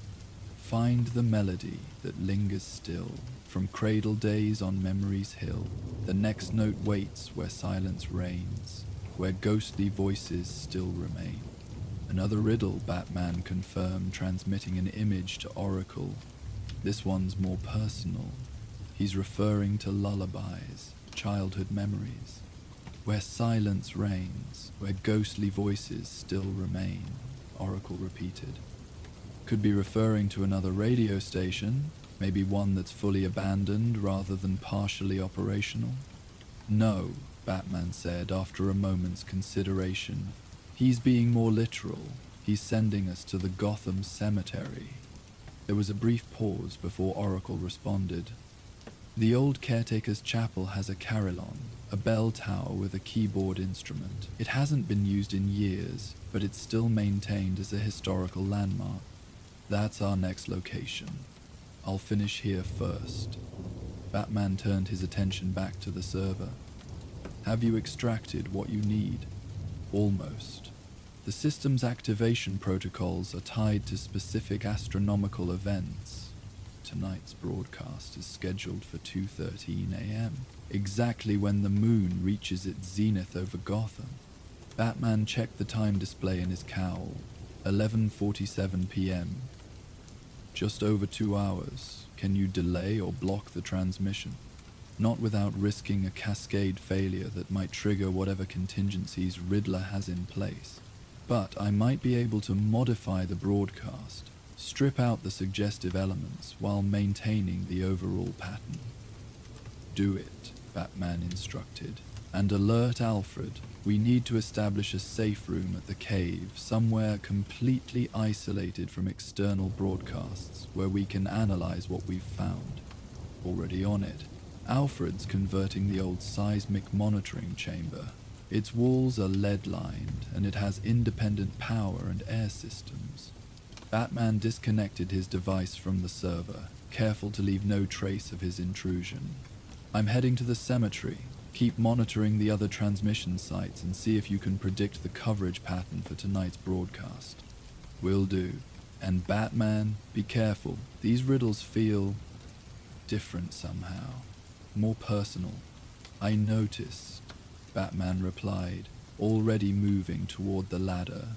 Find the melody that lingers still, from cradle days on memory's hill. The next note waits where silence reigns, where ghostly voices still remain." Another riddle, Batman confirmed, transmitting an image to Oracle. This one's more personal. He's referring to lullabies, childhood memories. "Where silence reigns, where ghostly voices still remain," Oracle repeated. Could be referring to another radio station, maybe one that's fully abandoned rather than partially operational. "No," Batman said after a moment's consideration. "He's being more literal. He's sending us to the Gotham Cemetery." There was a brief pause before Oracle responded. "The old caretaker's chapel has a carillon, a bell tower with a keyboard instrument. It hasn't been used in years, but it's still maintained as a historical landmark. That's our next location. I'll finish here first." Batman turned his attention back to the server. "Have you extracted what you need?" "Almost. The system's activation protocols are tied to specific astronomical events. Tonight's broadcast is scheduled for 2:13 a.m., exactly when the moon reaches its zenith over Gotham." Batman checked the time display in his cowl. 11:47 p.m. "Just over 2 hours. Can you delay or block the transmission?" "Not without risking a cascade failure that might trigger whatever contingencies Riddler has in place. But I might be able to modify the broadcast, strip out the suggestive elements while maintaining the overall pattern." "Do it," Batman instructed. "And alert Alfred. We need to establish a safe room at the cave, somewhere completely isolated from external broadcasts, where we can analyze what we've found." "Already on it. Alfred's converting the old seismic monitoring chamber. Its walls are lead-lined, and it has independent power and air systems. Batman disconnected his device from the server, careful to leave no trace of his intrusion. I'm heading to the cemetery. Keep monitoring the other transmission sites and see if you can predict the coverage pattern for tonight's broadcast. Will do. And Batman, be careful. These riddles feel different somehow. More personal. I noticed, Batman replied, already moving toward the ladder.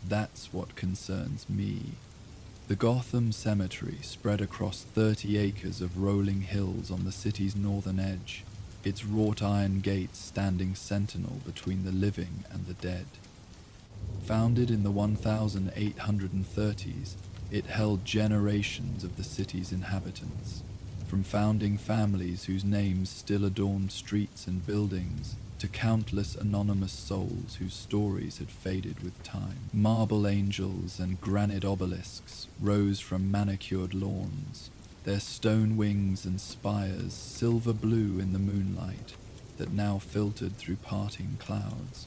That's what concerns me. The Gotham Cemetery spread across 30 acres of rolling hills on the city's northern edge, its wrought iron gates standing sentinel between the living and the dead. Founded in the 1830s, it held generations of the city's inhabitants, from founding families whose names still adorned streets and buildings, to countless anonymous souls whose stories had faded with time. Marble angels and granite obelisks rose from manicured lawns, their stone wings and spires silver blue in the moonlight that now filtered through parting clouds.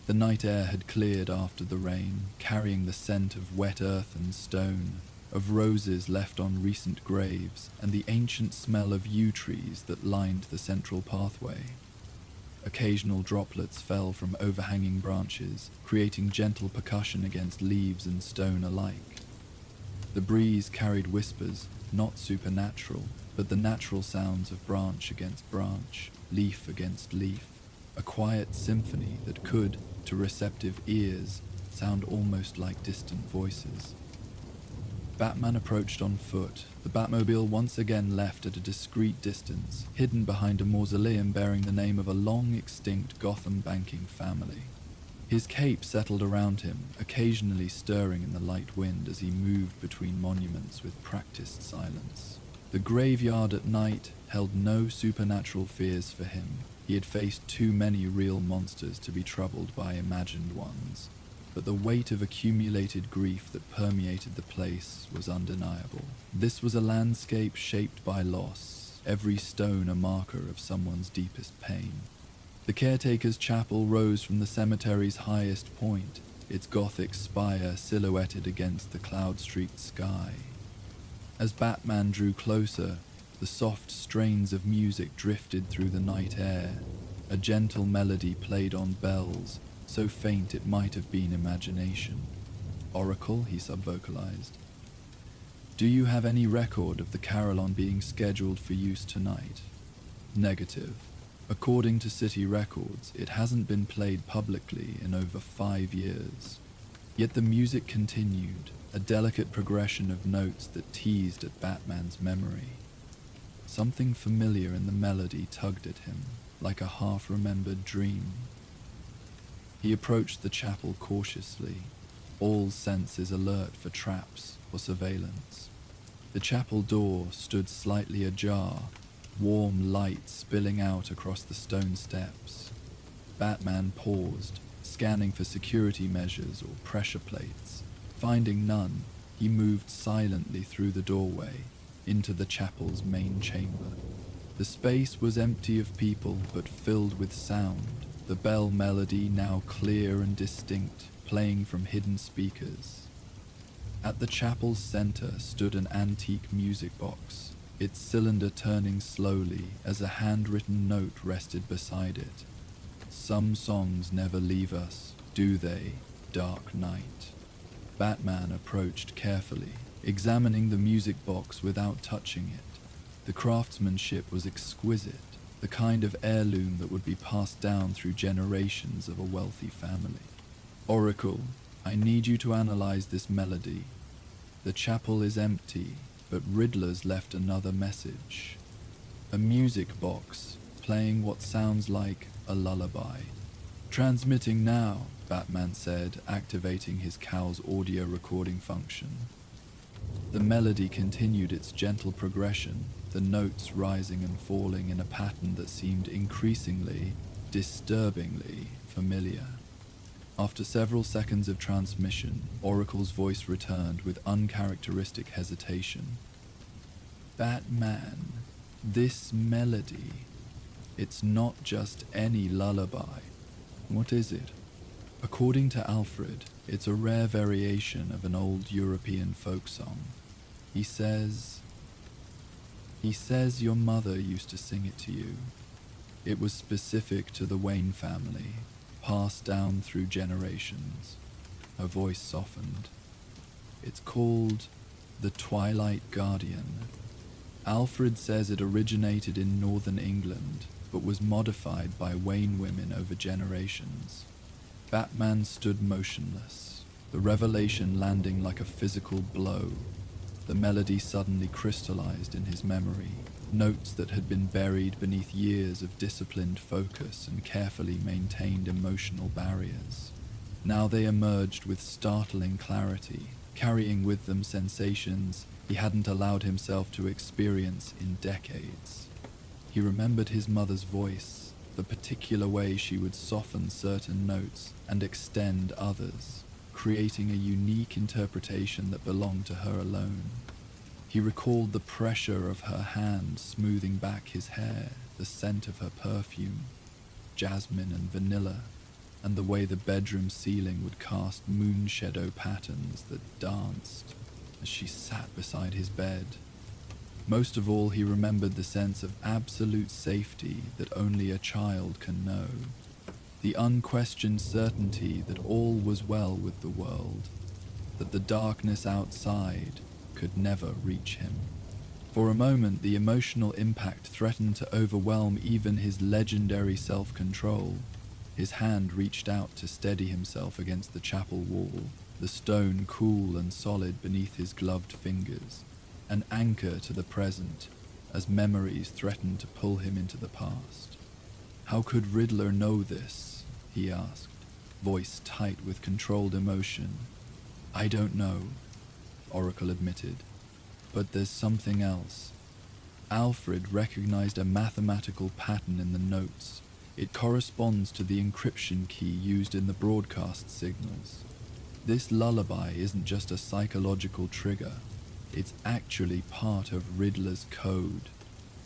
The night air had cleared after the rain, carrying the scent of wet earth and stone, of roses left on recent graves, and the ancient smell of yew trees that lined the central pathway. Occasional droplets fell from overhanging branches, creating gentle percussion against leaves and stone alike. The breeze carried whispers, not supernatural, but the natural sounds of branch against branch, leaf against leaf, a quiet symphony that could, to receptive ears, sound almost like distant voices. Batman approached on foot, the Batmobile once again left at a discreet distance, hidden behind a mausoleum bearing the name of a long-extinct Gotham banking family. His cape settled around him, occasionally stirring in the light wind as he moved between monuments with practiced silence. The graveyard at night held no supernatural fears for him. He had faced too many real monsters to be troubled by imagined ones. But the weight of accumulated grief that permeated the place was undeniable. This was a landscape shaped by loss, every stone a marker of someone's deepest pain. The caretaker's chapel rose from the cemetery's highest point, its Gothic spire silhouetted against the cloud-streaked sky. As Batman drew closer, the soft strains of music drifted through the night air. A gentle melody played on bells, so faint it might have been imagination. Oracle, he subvocalized. Do you have any record of the carillon being scheduled for use tonight? Negative. According to city records, it hasn't been played publicly in over 5 years. Yet the music continued, a delicate progression of notes that teased at Batman's memory. Something familiar in the melody tugged at him, like a half-remembered dream. He approached the chapel cautiously, all senses alert for traps or surveillance. The chapel door stood slightly ajar, warm light spilling out across the stone steps. Batman paused, scanning for security measures or pressure plates. Finding none, he moved silently through the doorway, into the chapel's main chamber. The space was empty of people but filled with sound, the bell melody now clear and distinct, playing from hidden speakers. At the chapel's center stood an antique music box, its cylinder turning slowly as a handwritten note rested beside it. Some songs never leave us, do they, dark night? Batman approached carefully, examining the music box without touching it. The craftsmanship was exquisite, the kind of heirloom that would be passed down through generations of a wealthy family. Oracle, I need you to analyze this melody. The chapel is empty, but Riddler's left another message. A music box, playing what sounds like a lullaby. Transmitting now, Batman said, activating his cowl's audio recording function. The melody continued its gentle progression, the notes rising and falling in a pattern that seemed increasingly, disturbingly familiar. After several seconds of transmission, Oracle's voice returned with uncharacteristic hesitation. Batman, this melody, it's not just any lullaby. What is it? According to Alfred, it's a rare variation of an old European folk song. He says your mother used to sing it to you. It was specific to the Wayne family, passed down through generations. Her voice softened. It's called The Twilight Guardian. Alfred says it originated in northern England, but was modified by Wayne women over generations. Batman stood motionless, the revelation landing like a physical blow. The melody suddenly crystallized in his memory, notes that had been buried beneath years of disciplined focus and carefully maintained emotional barriers. Now they emerged with startling clarity, carrying with them sensations he hadn't allowed himself to experience in decades. He remembered his mother's voice, the particular way she would soften certain notes and extend others, creating a unique interpretation that belonged to her alone. He recalled the pressure of her hand smoothing back his hair, the scent of her perfume, jasmine and vanilla, and the way the bedroom ceiling would cast moon shadow patterns that danced as she sat beside his bed. Most of all, he remembered the sense of absolute safety that only a child can know, the unquestioned certainty that all was well with the world, that the darkness outside could never reach him. For a moment, the emotional impact threatened to overwhelm even his legendary self-control. His hand reached out to steady himself against the chapel wall, the stone cool and solid beneath his gloved fingers, an anchor to the present as memories threatened to pull him into the past. How could Riddler know this? He asked, voice tight with controlled emotion. I don't know, Oracle admitted, but there's something else. Alfred recognized a mathematical pattern in the notes. It corresponds to the encryption key used in the broadcast signals. This lullaby isn't just a psychological trigger. It's actually part of Riddler's code.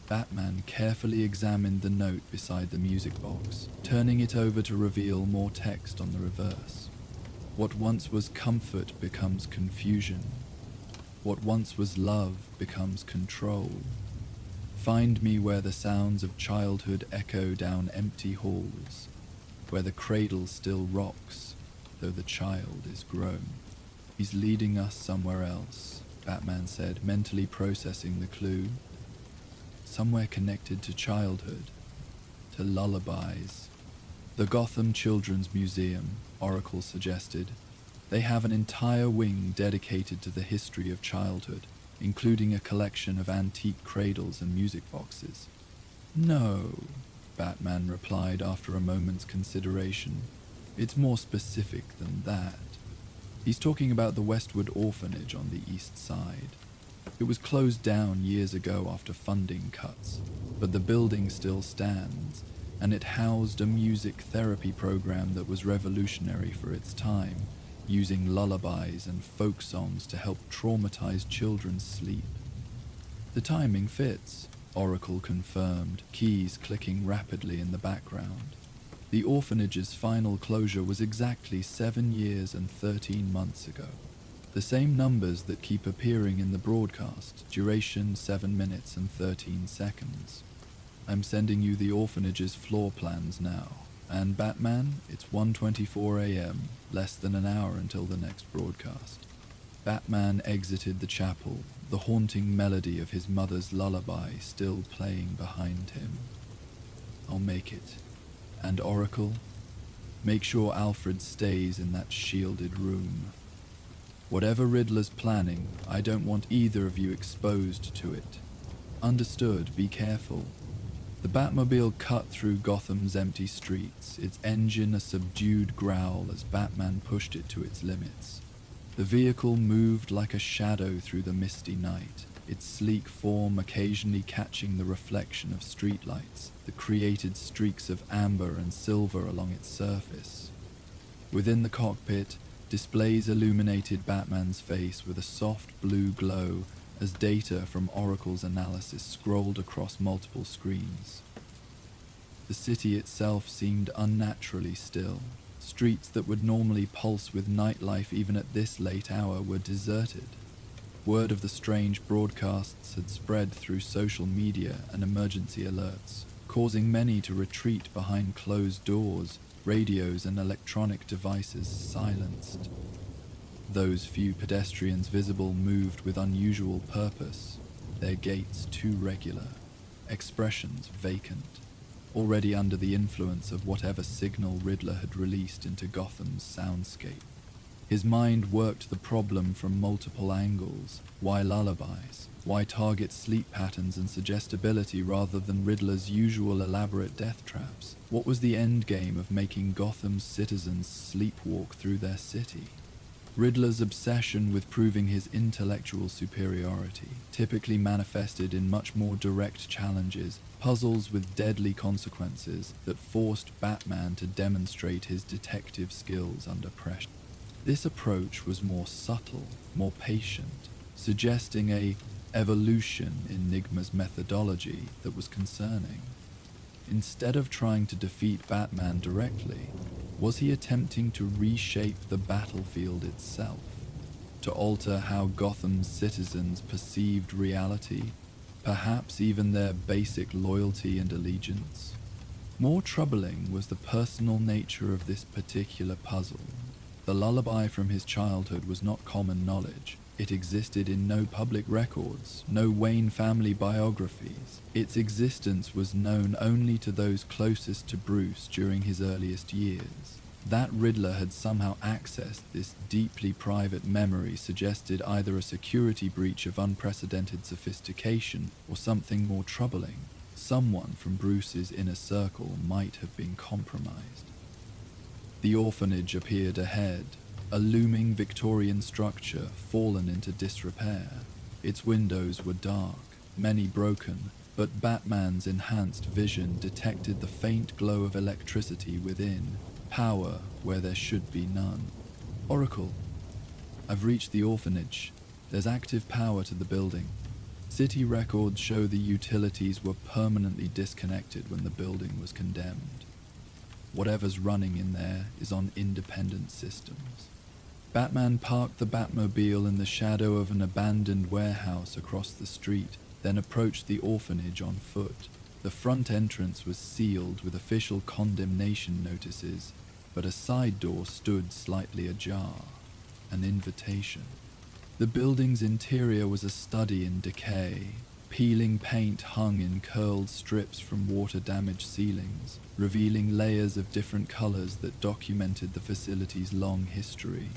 Batman carefully examined the note beside the music box, turning it over to reveal more text on the reverse. What once was comfort becomes confusion. What once was love becomes control. Find me where the sounds of childhood echo down empty halls, where the cradle still rocks, though the child is grown. He's leading us somewhere else, Batman said, mentally processing the clue. Somewhere connected to childhood, to lullabies. The Gotham Children's Museum, Oracle suggested. They have an entire wing dedicated to the history of childhood, including a collection of antique cradles and music boxes. No, Batman replied after a moment's consideration. It's more specific than that. He's talking about the Westwood Orphanage on the east side. It was closed down years ago after funding cuts, but the building still stands, and it housed a music therapy program that was revolutionary for its time, using lullabies and folk songs to help traumatized children sleep. The timing fits, Oracle confirmed, keys clicking rapidly in the background. The orphanage's final closure was exactly 7 years and 13 months ago. The same numbers that keep appearing in the broadcast, duration 7 minutes and 13 seconds. I'm sending you the orphanage's floor plans now. And Batman, it's 1:24 a.m., less than an hour until the next broadcast. Batman exited the chapel, the haunting melody of his mother's lullaby still playing behind him. I'll make it. And Oracle, make sure Alfred stays in that shielded room. Whatever Riddler's planning, I don't want either of you exposed to it. Understood, be careful. The Batmobile cut through Gotham's empty streets, its engine a subdued growl as Batman pushed it to its limits. The vehicle moved like a shadow through the misty night, its sleek form occasionally catching the reflection of streetlights that created streaks of amber and silver along its surface. Within the cockpit, displays illuminated Batman's face with a soft blue glow as data from Oracle's analysis scrolled across multiple screens. The city itself seemed unnaturally still. Streets that would normally pulse with nightlife even at this late hour were deserted. Word of the strange broadcasts had spread through social media and emergency alerts, causing many to retreat behind closed doors, radios and electronic devices silenced. Those few pedestrians visible moved with unusual purpose, their gaits too regular, expressions vacant, already under the influence of whatever signal Riddler had released into Gotham's soundscape. His mind worked the problem from multiple angles. Why lullabies? Why target sleep patterns and suggestibility rather than Riddler's usual elaborate death traps? What was the end game of making Gotham's citizens sleepwalk through their city? Riddler's obsession with proving his intellectual superiority typically manifested in much more direct challenges, puzzles with deadly consequences that forced Batman to demonstrate his detective skills under pressure. This approach was more subtle, more patient, suggesting a evolution in Enigma's methodology that was concerning. Instead of trying to defeat Batman directly, was he attempting to reshape the battlefield itself, to alter how Gotham's citizens perceived reality, perhaps even their basic loyalty and allegiance? More troubling was the personal nature of this particular puzzle. The lullaby from his childhood was not common knowledge. It existed in no public records, no Wayne family biographies. Its existence was known only to those closest to Bruce during his earliest years. That Riddler had somehow accessed this deeply private memory suggested either a security breach of unprecedented sophistication or something more troubling. Someone from Bruce's inner circle might have been compromised. The orphanage appeared ahead, a looming Victorian structure fallen into disrepair. Its windows were dark, many broken, but Batman's enhanced vision detected the faint glow of electricity within, power where there should be none. Oracle, I've reached the orphanage. There's active power to the building. City records show the utilities were permanently disconnected when the building was condemned. Whatever's running in there is on independent systems. Batman parked the Batmobile in the shadow of an abandoned warehouse across the street, then approached the orphanage on foot. The front entrance was sealed with official condemnation notices, but a side door stood slightly ajar, an invitation. The building's interior was a study in decay. Peeling paint hung in curled strips from water-damaged ceilings, revealing layers of different colors that documented the facility's long history.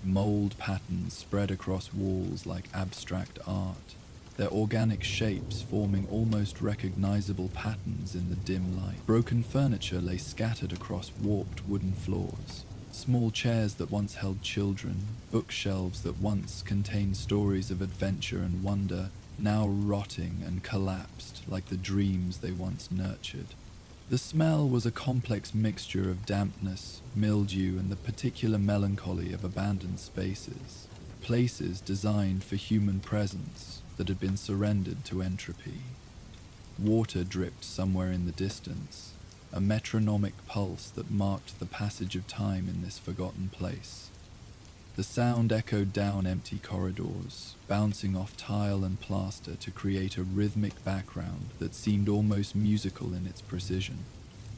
Mold patterns spread across walls like abstract art, their organic shapes forming almost recognizable patterns in the dim light. Broken furniture lay scattered across warped wooden floors. Small chairs that once held children, bookshelves that once contained stories of adventure and wonder, now rotting and collapsed like the dreams they once nurtured. The smell was a complex mixture of dampness, mildew, and the particular melancholy of abandoned spaces, places designed for human presence that had been surrendered to entropy. Water dripped somewhere in the distance, a metronomic pulse that marked the passage of time in this forgotten place. The sound echoed down empty corridors, bouncing off tile and plaster to create a rhythmic background that seemed almost musical in its precision.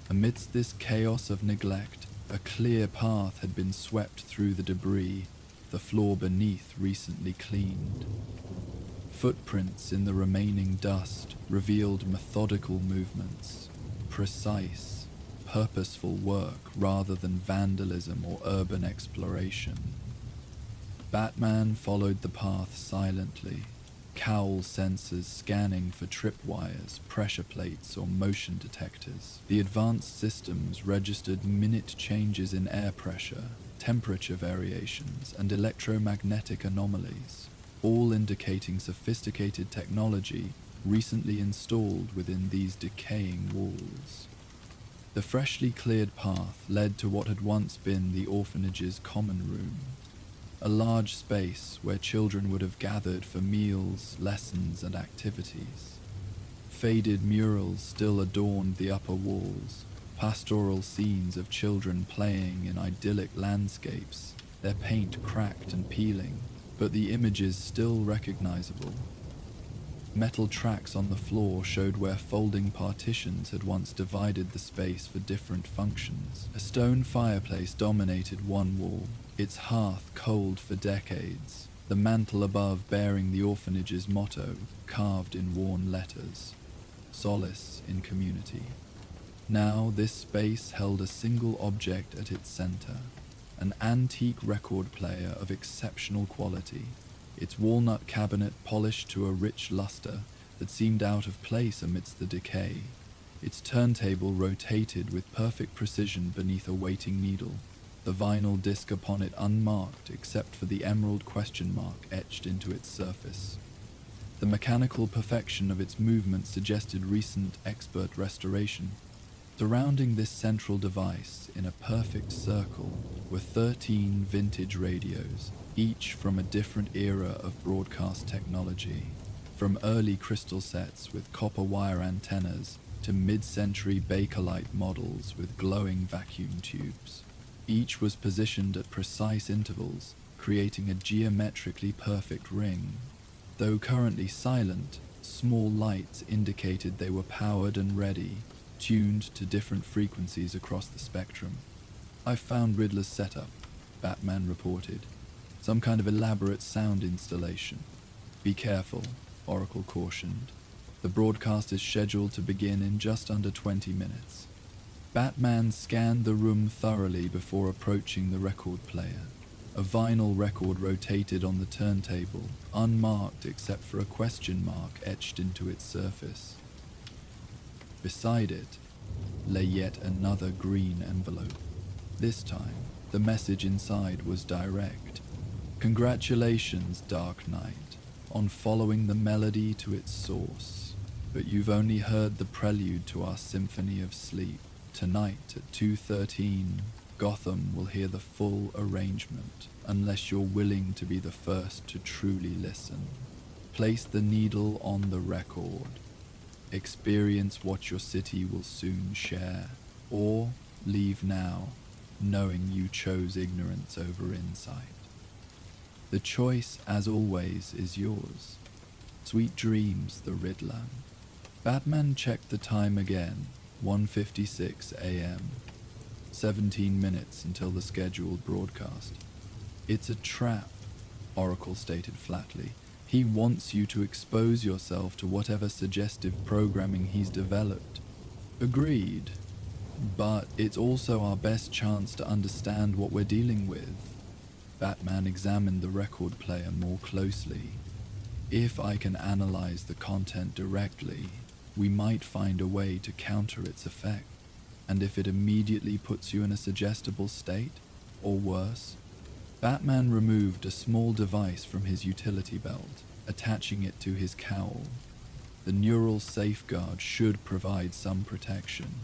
Amidst this chaos of neglect, a clear path had been swept through the debris, the floor beneath recently cleaned. Footprints in the remaining dust revealed methodical movements, precise, purposeful work rather than vandalism or urban exploration. Batman followed the path silently, cowl sensors scanning for tripwires, pressure plates, or motion detectors. The advanced systems registered minute changes in air pressure, temperature variations, and electromagnetic anomalies, all indicating sophisticated technology recently installed within these decaying walls. The freshly cleared path led to what had once been the orphanage's common room, a large space where children would have gathered for meals, lessons, and activities. Faded murals still adorned the upper walls, pastoral scenes of children playing in idyllic landscapes, their paint cracked and peeling, but the images still recognizable. Metal tracks on the floor showed where folding partitions had once divided the space for different functions. A stone fireplace dominated one wall, its hearth cold for decades, the mantel above bearing the orphanage's motto carved in worn letters, "Solace in Community." Now this space held a single object at its center, an antique record player of exceptional quality, its walnut cabinet polished to a rich luster that seemed out of place amidst the decay. Its turntable rotated with perfect precision beneath a waiting needle, the vinyl disc upon it unmarked except for the emerald question mark etched into its surface. The mechanical perfection of its movement suggested recent expert restoration. Surrounding this central device, in a perfect circle, were 13 vintage radios, each from a different era of broadcast technology, from early crystal sets with copper wire antennas to mid-century Bakelite models with glowing vacuum tubes. Each was positioned at precise intervals, creating a geometrically perfect ring. Though currently silent, small lights indicated they were powered and ready, tuned to different frequencies across the spectrum. "I found Riddler's setup," Batman reported. "Some kind of elaborate sound installation. Be careful," Oracle cautioned. "The broadcast is scheduled to begin in just under 20 minutes. Batman scanned the room thoroughly before approaching the record player. A vinyl record rotated on the turntable, unmarked except for a question mark etched into its surface. Beside it lay yet another green envelope. This time, the message inside was direct. "Congratulations, Dark Knight, on following the melody to its source. But you've only heard the prelude to our symphony of sleep. Tonight at 2:13, Gotham will hear the full arrangement, unless you're willing to be the first to truly listen. Place the needle on the record. Experience what your city will soon share, or leave now, knowing you chose ignorance over insight. The choice, as always, is yours. Sweet dreams, the Riddler." Batman checked the time again, 1:56 a.m. 17 minutes until the scheduled broadcast. "It's a trap," Oracle stated flatly. "He wants you to expose yourself to whatever suggestive programming he's developed." "Agreed. But it's also our best chance to understand what we're dealing with." Batman examined the record player more closely. "If I can analyze the content directly, we might find a way to counter its effect. And if it immediately puts you in a suggestible state, or worse." Batman removed a small device from his utility belt, attaching it to his cowl. "The neural safeguard should provide some protection.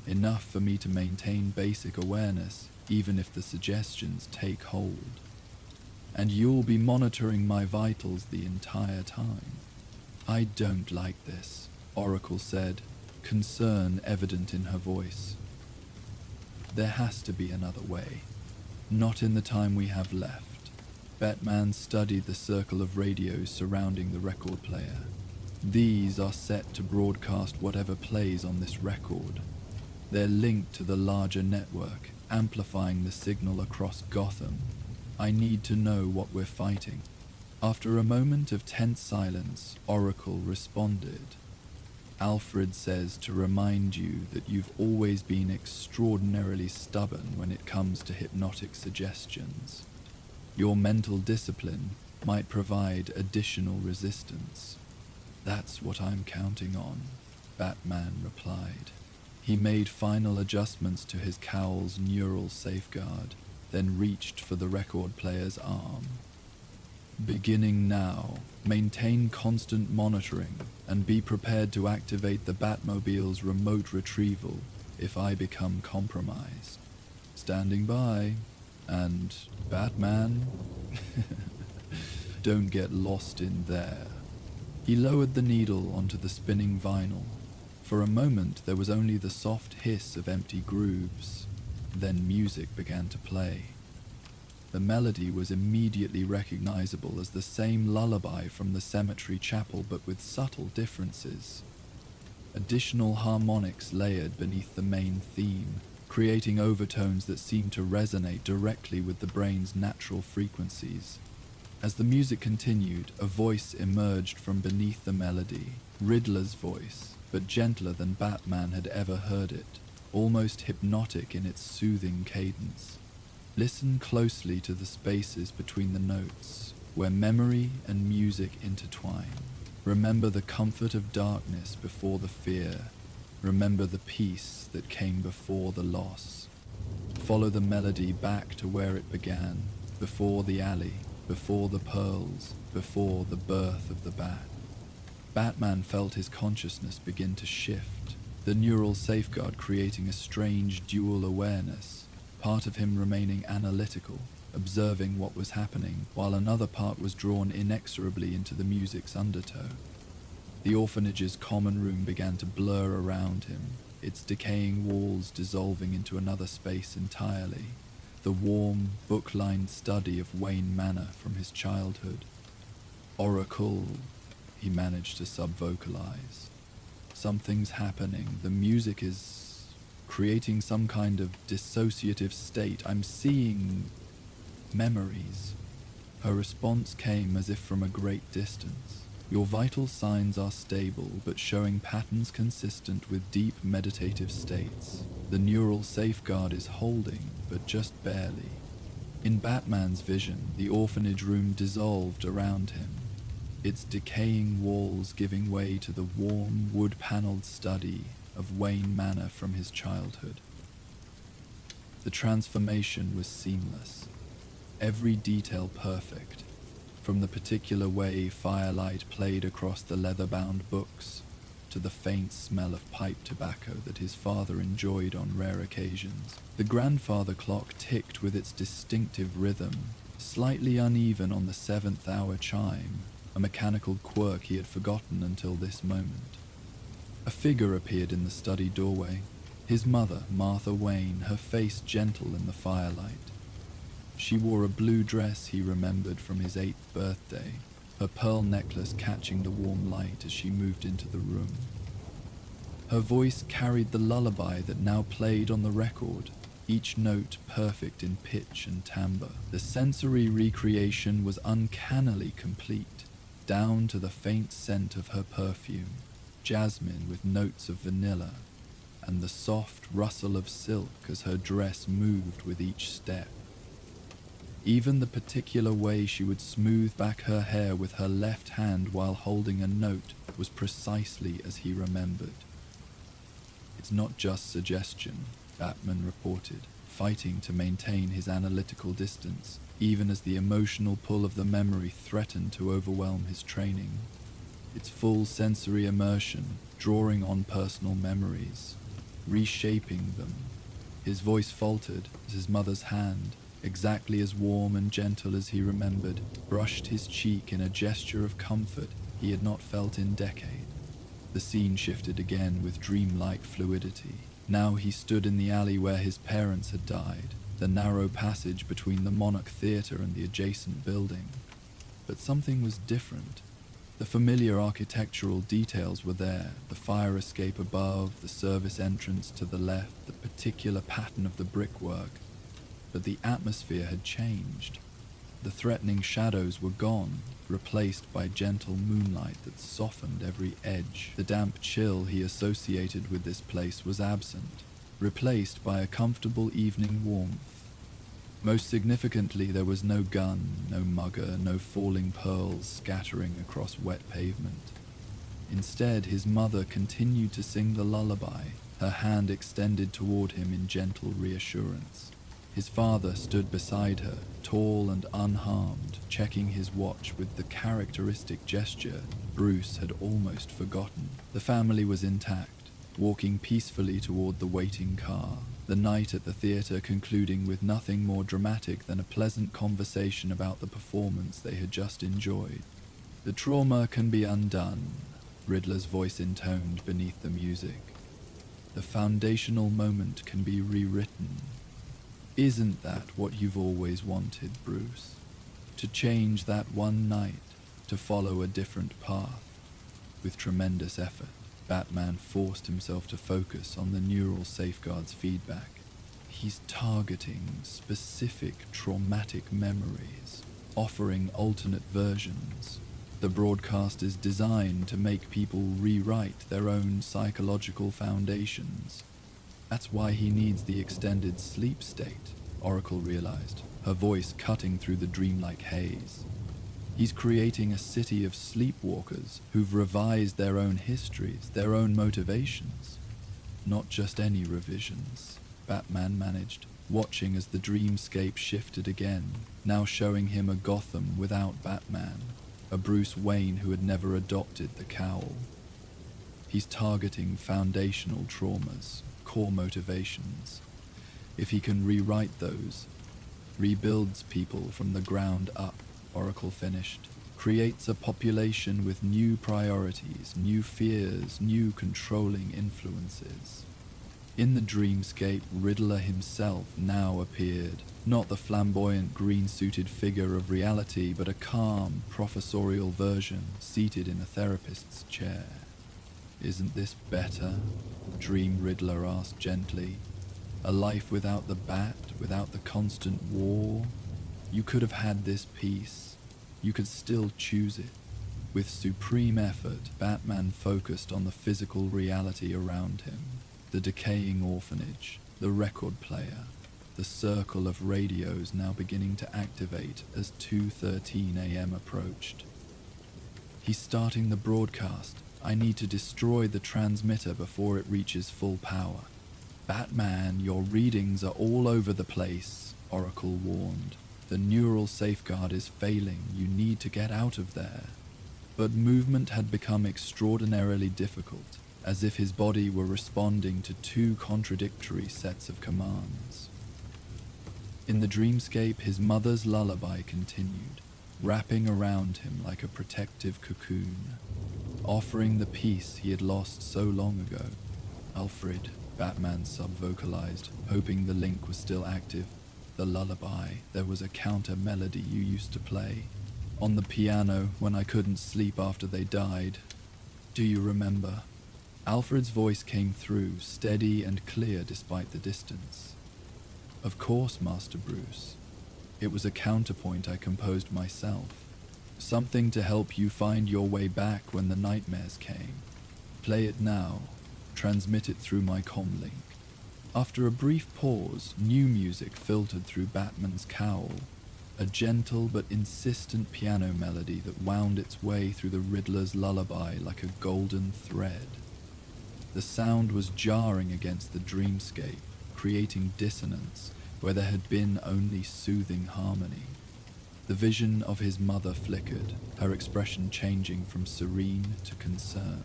Enough for me to maintain basic awareness, even if the suggestions take hold. And you'll be monitoring my vitals the entire time." "I don't like this," Oracle said, concern evident in her voice. "There has to be another way. Not in the time we have left." Batman studied the circle of radios surrounding the record player. "These are set to broadcast whatever plays on this record. They're linked to the larger network, amplifying the signal across Gotham. I need to know what we're fighting." After a moment of tense silence, Oracle responded. "Alfred says to remind you that you've always been extraordinarily stubborn when it comes to hypnotic suggestions. Your mental discipline might provide additional resistance." "That's what I'm counting on," Batman replied. He made final adjustments to his cowl's neural safeguard, then reached for the record player's arm. "Beginning now, maintain constant monitoring and be prepared to activate the Batmobile's remote retrieval if I become compromised. Standing by. And Batman, don't get lost in there." He lowered the needle onto the spinning vinyl. For a moment, there was only the soft hiss of empty grooves. Then music began to play. The melody was immediately recognizable as the same lullaby from the cemetery chapel, but with subtle differences. Additional harmonics layered beneath the main theme, creating overtones that seemed to resonate directly with the brain's natural frequencies. As the music continued, a voice emerged from beneath the melody, Riddler's voice, but gentler than Batman had ever heard it, almost hypnotic in its soothing cadence. Listen closely to the spaces between the notes, where memory and music intertwine. Remember the comfort of darkness before the fear. Remember the peace that came before the loss. Follow the melody back to where it began, before the alley, before the pearls, before the birth of the bat. Batman felt his consciousness begin to shift, the neural safeguard creating a strange dual awareness, part of him remaining analytical, observing what was happening, while another part was drawn inexorably into the music's undertow. The orphanage's common room began to blur around him, its decaying walls dissolving into another space entirely, the warm, book-lined study of Wayne Manor from his childhood. Oracle, he managed to sub-vocalize. Something's happening. The music is creating some kind of dissociative state. I'm seeing memories. Her response came as if from a great distance. Your vital signs are stable, but showing patterns consistent with deep meditative states. The neural safeguard is holding, but just barely. In Batman's vision, the orphanage room dissolved around him, its decaying walls giving way to the warm, wood-paneled study of Wayne Manor from his childhood. The transformation was seamless, every detail perfect, from the particular way firelight played across the leather-bound books to the faint smell of pipe tobacco that his father enjoyed on rare occasions. The grandfather clock ticked with its distinctive rhythm, slightly uneven on the 7th hour chime, a mechanical quirk he had forgotten until this moment. A figure appeared in the study doorway, his mother, Martha Wayne, her face gentle in the firelight. She wore a blue dress he remembered from his 8th birthday, her pearl necklace catching the warm light as she moved into the room. Her voice carried the lullaby that now played on the record, each note perfect in pitch and timbre. The sensory recreation was uncannily complete, down to the faint scent of her perfume, jasmine with notes of vanilla, and the soft rustle of silk as her dress moved with each step. Even the particular way she would smooth back her hair with her left hand while holding a note was precisely as he remembered. It's not just suggestion, Batman reported, fighting to maintain his analytical distance, even as the emotional pull of the memory threatened to overwhelm his training. It's full sensory immersion, drawing on personal memories, reshaping them. His voice faltered as his mother's hand, exactly as warm and gentle as he remembered, brushed his cheek in a gesture of comfort he had not felt in decades. The scene shifted again with dreamlike fluidity. Now he stood in the alley where his parents had died, the narrow passage between the Monarch Theatre and the adjacent building. But something was different. The familiar architectural details were there, the fire escape above, the service entrance to the left, the particular pattern of the brickwork. But the atmosphere had changed. The threatening shadows were gone, replaced by gentle moonlight that softened every edge. The damp chill he associated with this place was absent, replaced by a comfortable evening warmth. Most significantly, there was no gun, no mugger, no falling pearls scattering across wet pavement. Instead, his mother continued to sing the lullaby, her hand extended toward him in gentle reassurance. His father stood beside her, tall and unharmed, checking his watch with the characteristic gesture Bruce had almost forgotten. The family was intact, walking peacefully toward the waiting car, the night at the theater concluding with nothing more dramatic than a pleasant conversation about the performance they had just enjoyed. The trauma can be undone, Riddler's voice intoned beneath the music. The foundational moment can be rewritten. Isn't that what you've always wanted, Bruce? To change that one night, to follow a different path? With tremendous effort, Batman forced himself to focus on the neural safeguard's feedback. He's targeting specific traumatic memories, offering alternate versions. The broadcast is designed to make people rewrite their own psychological foundations. That's why he needs the extended sleep state, Oracle realized, her voice cutting through the dreamlike haze. He's creating a city of sleepwalkers who've revised their own histories, their own motivations. Not just any revisions, Batman managed, watching as the dreamscape shifted again, now showing him a Gotham without Batman, a Bruce Wayne who had never adopted the cowl. He's targeting foundational traumas, core motivations. If he can rewrite those, rebuilds people from the ground up, Oracle finished, creates a population with new priorities, new fears, new controlling influences. In the dreamscape, Riddler himself now appeared, not the flamboyant green-suited figure of reality, but a calm, professorial version seated in a therapist's chair. Isn't this better? Dream Riddler asked gently. A life without the bat, without the constant war? You could have had this peace. You could still choose it. With supreme effort, Batman focused on the physical reality around him. The decaying orphanage, the record player, the circle of radios now beginning to activate as 2:13 a.m. approached. He's starting the broadcast. I need to destroy the transmitter before it reaches full power. Batman, your readings are all over the place, Oracle warned. The neural safeguard is failing. You need to get out of there. But movement had become extraordinarily difficult, as if his body were responding to two contradictory sets of commands. In the dreamscape, his mother's lullaby continued, wrapping around him like a protective cocoon, offering the peace he had lost so long ago. Alfred, Batman sub-vocalized, hoping the link was still active. The lullaby, there was a counter melody you used to play on the piano when I couldn't sleep after they died. Do you remember? Alfred's voice came through, steady and clear despite the distance. Of course, Master Bruce. It was a counterpoint I composed myself. Something to help you find your way back when the nightmares came. Play it now. Transmit it through my comlink. After a brief pause, new music filtered through Batman's cowl. A gentle but insistent piano melody that wound its way through the Riddler's lullaby like a golden thread. The sound was jarring against the dreamscape, creating dissonance where there had been only soothing harmony. The vision of his mother flickered, her expression changing from serene to concerned.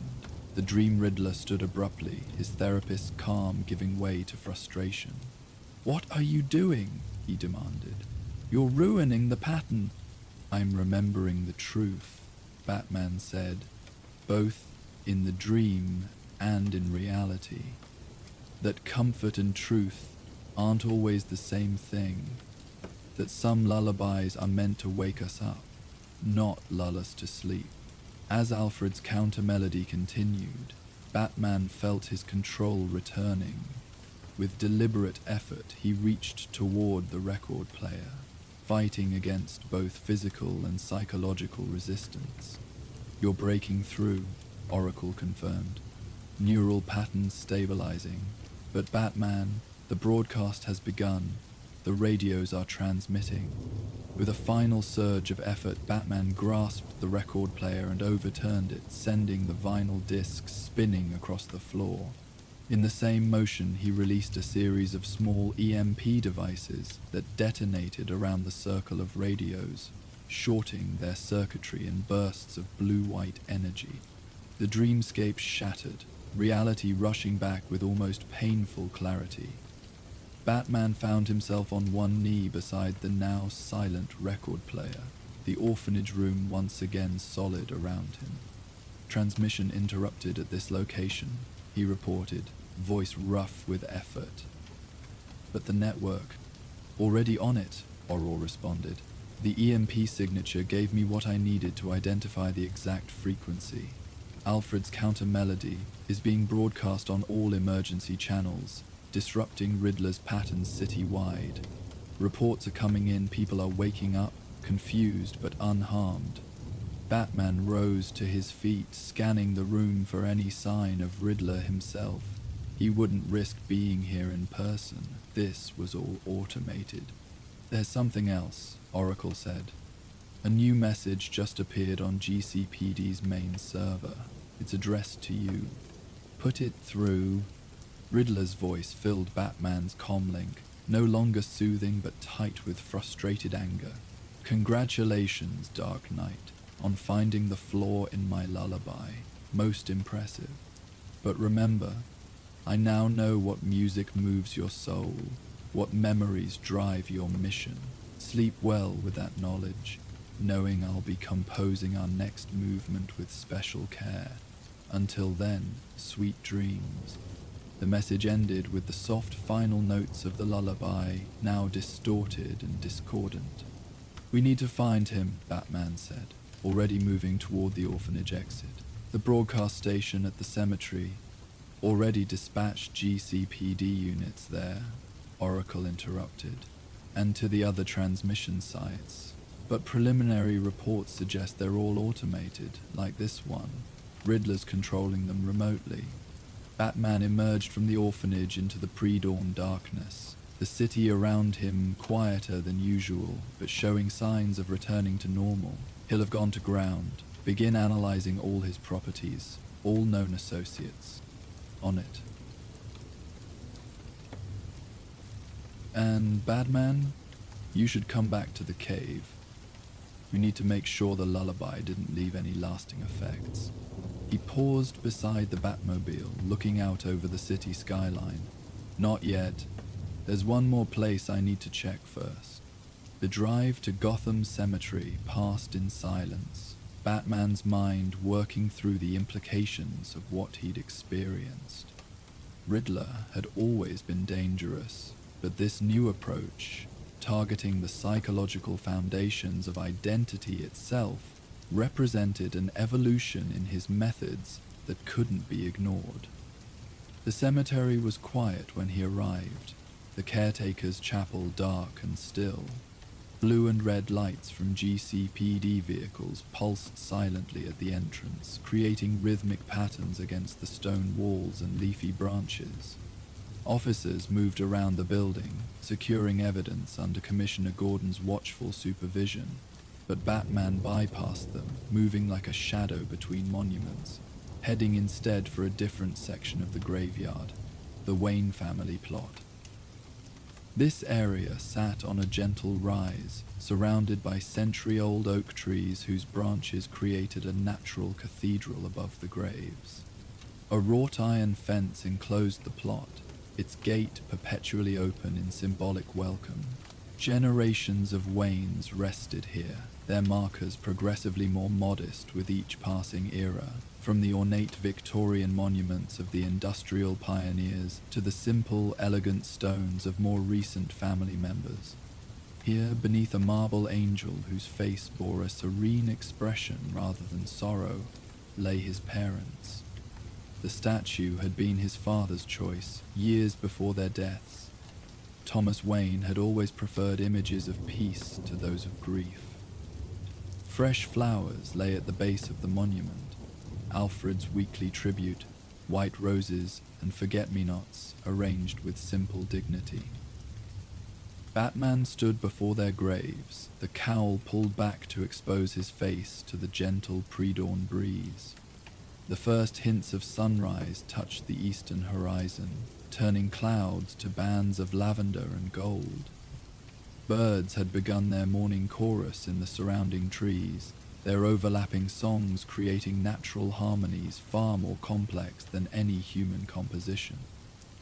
The Dream Riddler stood abruptly, his therapist's calm giving way to frustration. "What are you doing?" he demanded. "You're ruining the pattern." "I'm remembering the truth," Batman said, "both in the dream and in reality. That comfort and truth aren't always the same thing. That some lullabies are meant to wake us up, not lull us to sleep." As Alfred's counter-melody continued, Batman felt his control returning. With deliberate effort, he reached toward the record player, fighting against both physical and psychological resistance. "You're breaking through," Oracle confirmed. "Neural patterns stabilizing. But Batman, the broadcast has begun. The radios are transmitting." With a final surge of effort, Batman grasped the record player and overturned it, sending the vinyl disc spinning across the floor. In the same motion, he released a series of small EMP devices that detonated around the circle of radios, shorting their circuitry in bursts of blue-white energy. The dreamscape shattered, reality rushing back with almost painful clarity. Batman found himself on one knee beside the now silent record player, the orphanage room once again solid around him. Transmission interrupted at this location, he reported, voice rough with effort. But the network, already on it, Auror responded. The EMP signature gave me what I needed to identify the exact frequency. Alfred's counter-melody is being broadcast on all emergency channels, disrupting Riddler's patterns city-wide. Reports are coming in, people are waking up, confused but unharmed. Batman rose to his feet, scanning the room for any sign of Riddler himself. He wouldn't risk being here in person. This was all automated. There's something else, Oracle said. A new message just appeared on GCPD's main server. It's addressed to you. Put it through. Riddler's voice filled Batman's comlink, no longer soothing but tight with frustrated anger. Congratulations, Dark Knight, on finding the flaw in my lullaby. Most impressive. But remember, I now know what music moves your soul, what memories drive your mission. Sleep well with that knowledge, knowing I'll be composing our next movement with special care. Until then, sweet dreams. The message ended with the soft final notes of the lullaby, now distorted and discordant. We need to find him, Batman said, already moving toward the orphanage exit. The broadcast station at the cemetery already dispatched GCPD units there, Oracle interrupted, and to the other transmission sites. But preliminary reports suggest they're all automated, like this one. Riddler's controlling them remotely. Batman emerged from the orphanage into the pre-dawn darkness, the city around him quieter than usual, but showing signs of returning to normal. He'll have gone to ground, begin analyzing all his properties, all known associates. On it. And Batman, you should come back to the cave. We need to make sure the lullaby didn't leave any lasting effects. He paused beside the Batmobile, looking out over the city skyline. Not yet. There's one more place I need to check first. The drive to Gotham Cemetery passed in silence, Batman's mind working through the implications of what he'd experienced. Riddler had always been dangerous, but this new approach, targeting the psychological foundations of identity itself, represented an evolution in his methods that couldn't be ignored. The cemetery was quiet when he arrived, the caretaker's chapel dark and still. Blue and red lights from GCPD vehicles pulsed silently at the entrance, creating rhythmic patterns against the stone walls and leafy branches. Officers moved around the building, securing evidence under Commissioner Gordon's watchful supervision, but Batman bypassed them, moving like a shadow between monuments, heading instead for a different section of the graveyard, the Wayne family plot. This area sat on a gentle rise, surrounded by century-old oak trees whose branches created a natural cathedral above the graves. A wrought iron fence enclosed the plot, its gate perpetually open in symbolic welcome. Generations of Waynes rested here, their markers progressively more modest with each passing era, from the ornate Victorian monuments of the industrial pioneers to the simple, elegant stones of more recent family members. Here, beneath a marble angel whose face bore a serene expression rather than sorrow, lay his parents. The statue had been his father's choice, years before their deaths. Thomas Wayne had always preferred images of peace to those of grief. Fresh flowers lay at the base of the monument, Alfred's weekly tribute, white roses and forget-me-nots arranged with simple dignity. Batman stood before their graves, the cowl pulled back to expose his face to the gentle pre-dawn breeze. The first hints of sunrise touched the eastern horizon, turning clouds to bands of lavender and gold. Birds had begun their morning chorus in the surrounding trees, their overlapping songs creating natural harmonies far more complex than any human composition.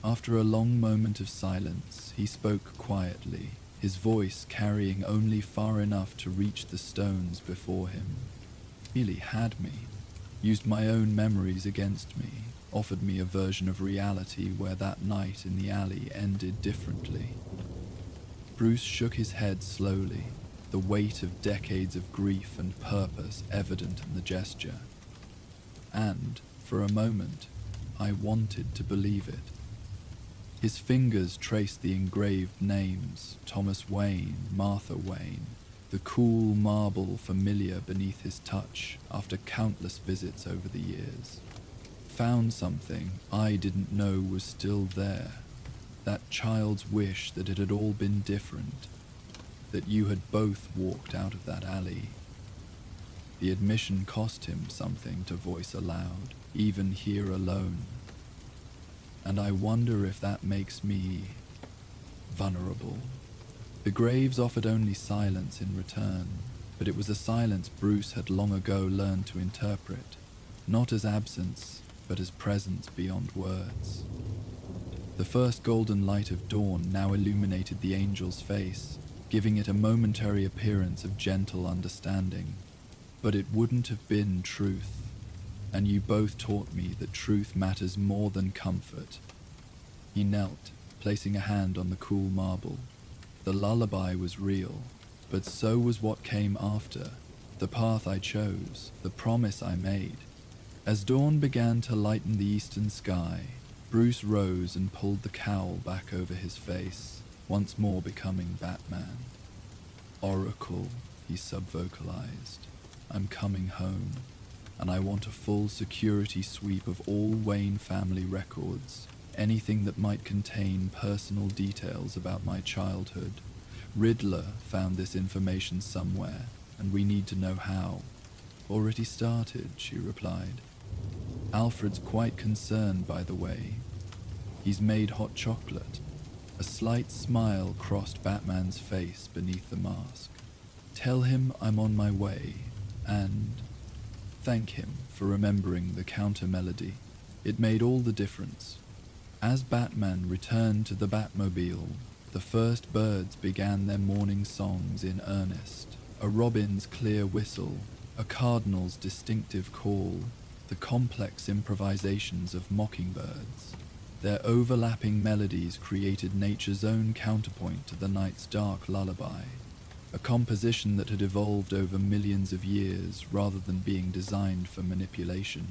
After a long moment of silence, he spoke quietly, his voice carrying only far enough to reach the stones before him. Really had me, used my own memories against me, offered me a version of reality where that night in the alley ended differently. Bruce shook his head slowly, the weight of decades of grief and purpose evident in the gesture. And, for a moment, I wanted to believe it. His fingers traced the engraved names, Thomas Wayne, Martha Wayne, the cool marble familiar beneath his touch after countless visits over the years. Found something I didn't know was still there. That child's wish that it had all been different, that you had both walked out of that alley. The admission cost him something to voice aloud, even here alone. And I wonder if that makes me vulnerable. The graves offered only silence in return, but it was a silence Bruce had long ago learned to interpret, not as absence, but as presence beyond words. The first golden light of dawn now illuminated the angel's face, giving it a momentary appearance of gentle understanding. But it wouldn't have been truth, and you both taught me that truth matters more than comfort. He knelt, placing a hand on the cool marble. The lullaby was real, but so was what came after, the path I chose, the promise I made. As dawn began to lighten the eastern sky, Bruce rose and pulled the cowl back over his face, once more becoming Batman. Oracle, he subvocalized. I'm coming home, and I want a full security sweep of all Wayne family records, anything that might contain personal details about my childhood. Riddler found this information somewhere, and we need to know how. Already started, she replied. Alfred's quite concerned, by the way. He's made hot chocolate. A slight smile crossed Batman's face beneath the mask. Tell him I'm on my way, and thank him for remembering the counter melody. It made all the difference. As Batman returned to the Batmobile, the first birds began their morning songs in earnest. A robin's clear whistle, a cardinal's distinctive call, the complex improvisations of mockingbirds. Their overlapping melodies created nature's own counterpoint to the night's dark lullaby, a composition that had evolved over millions of years rather than being designed for manipulation.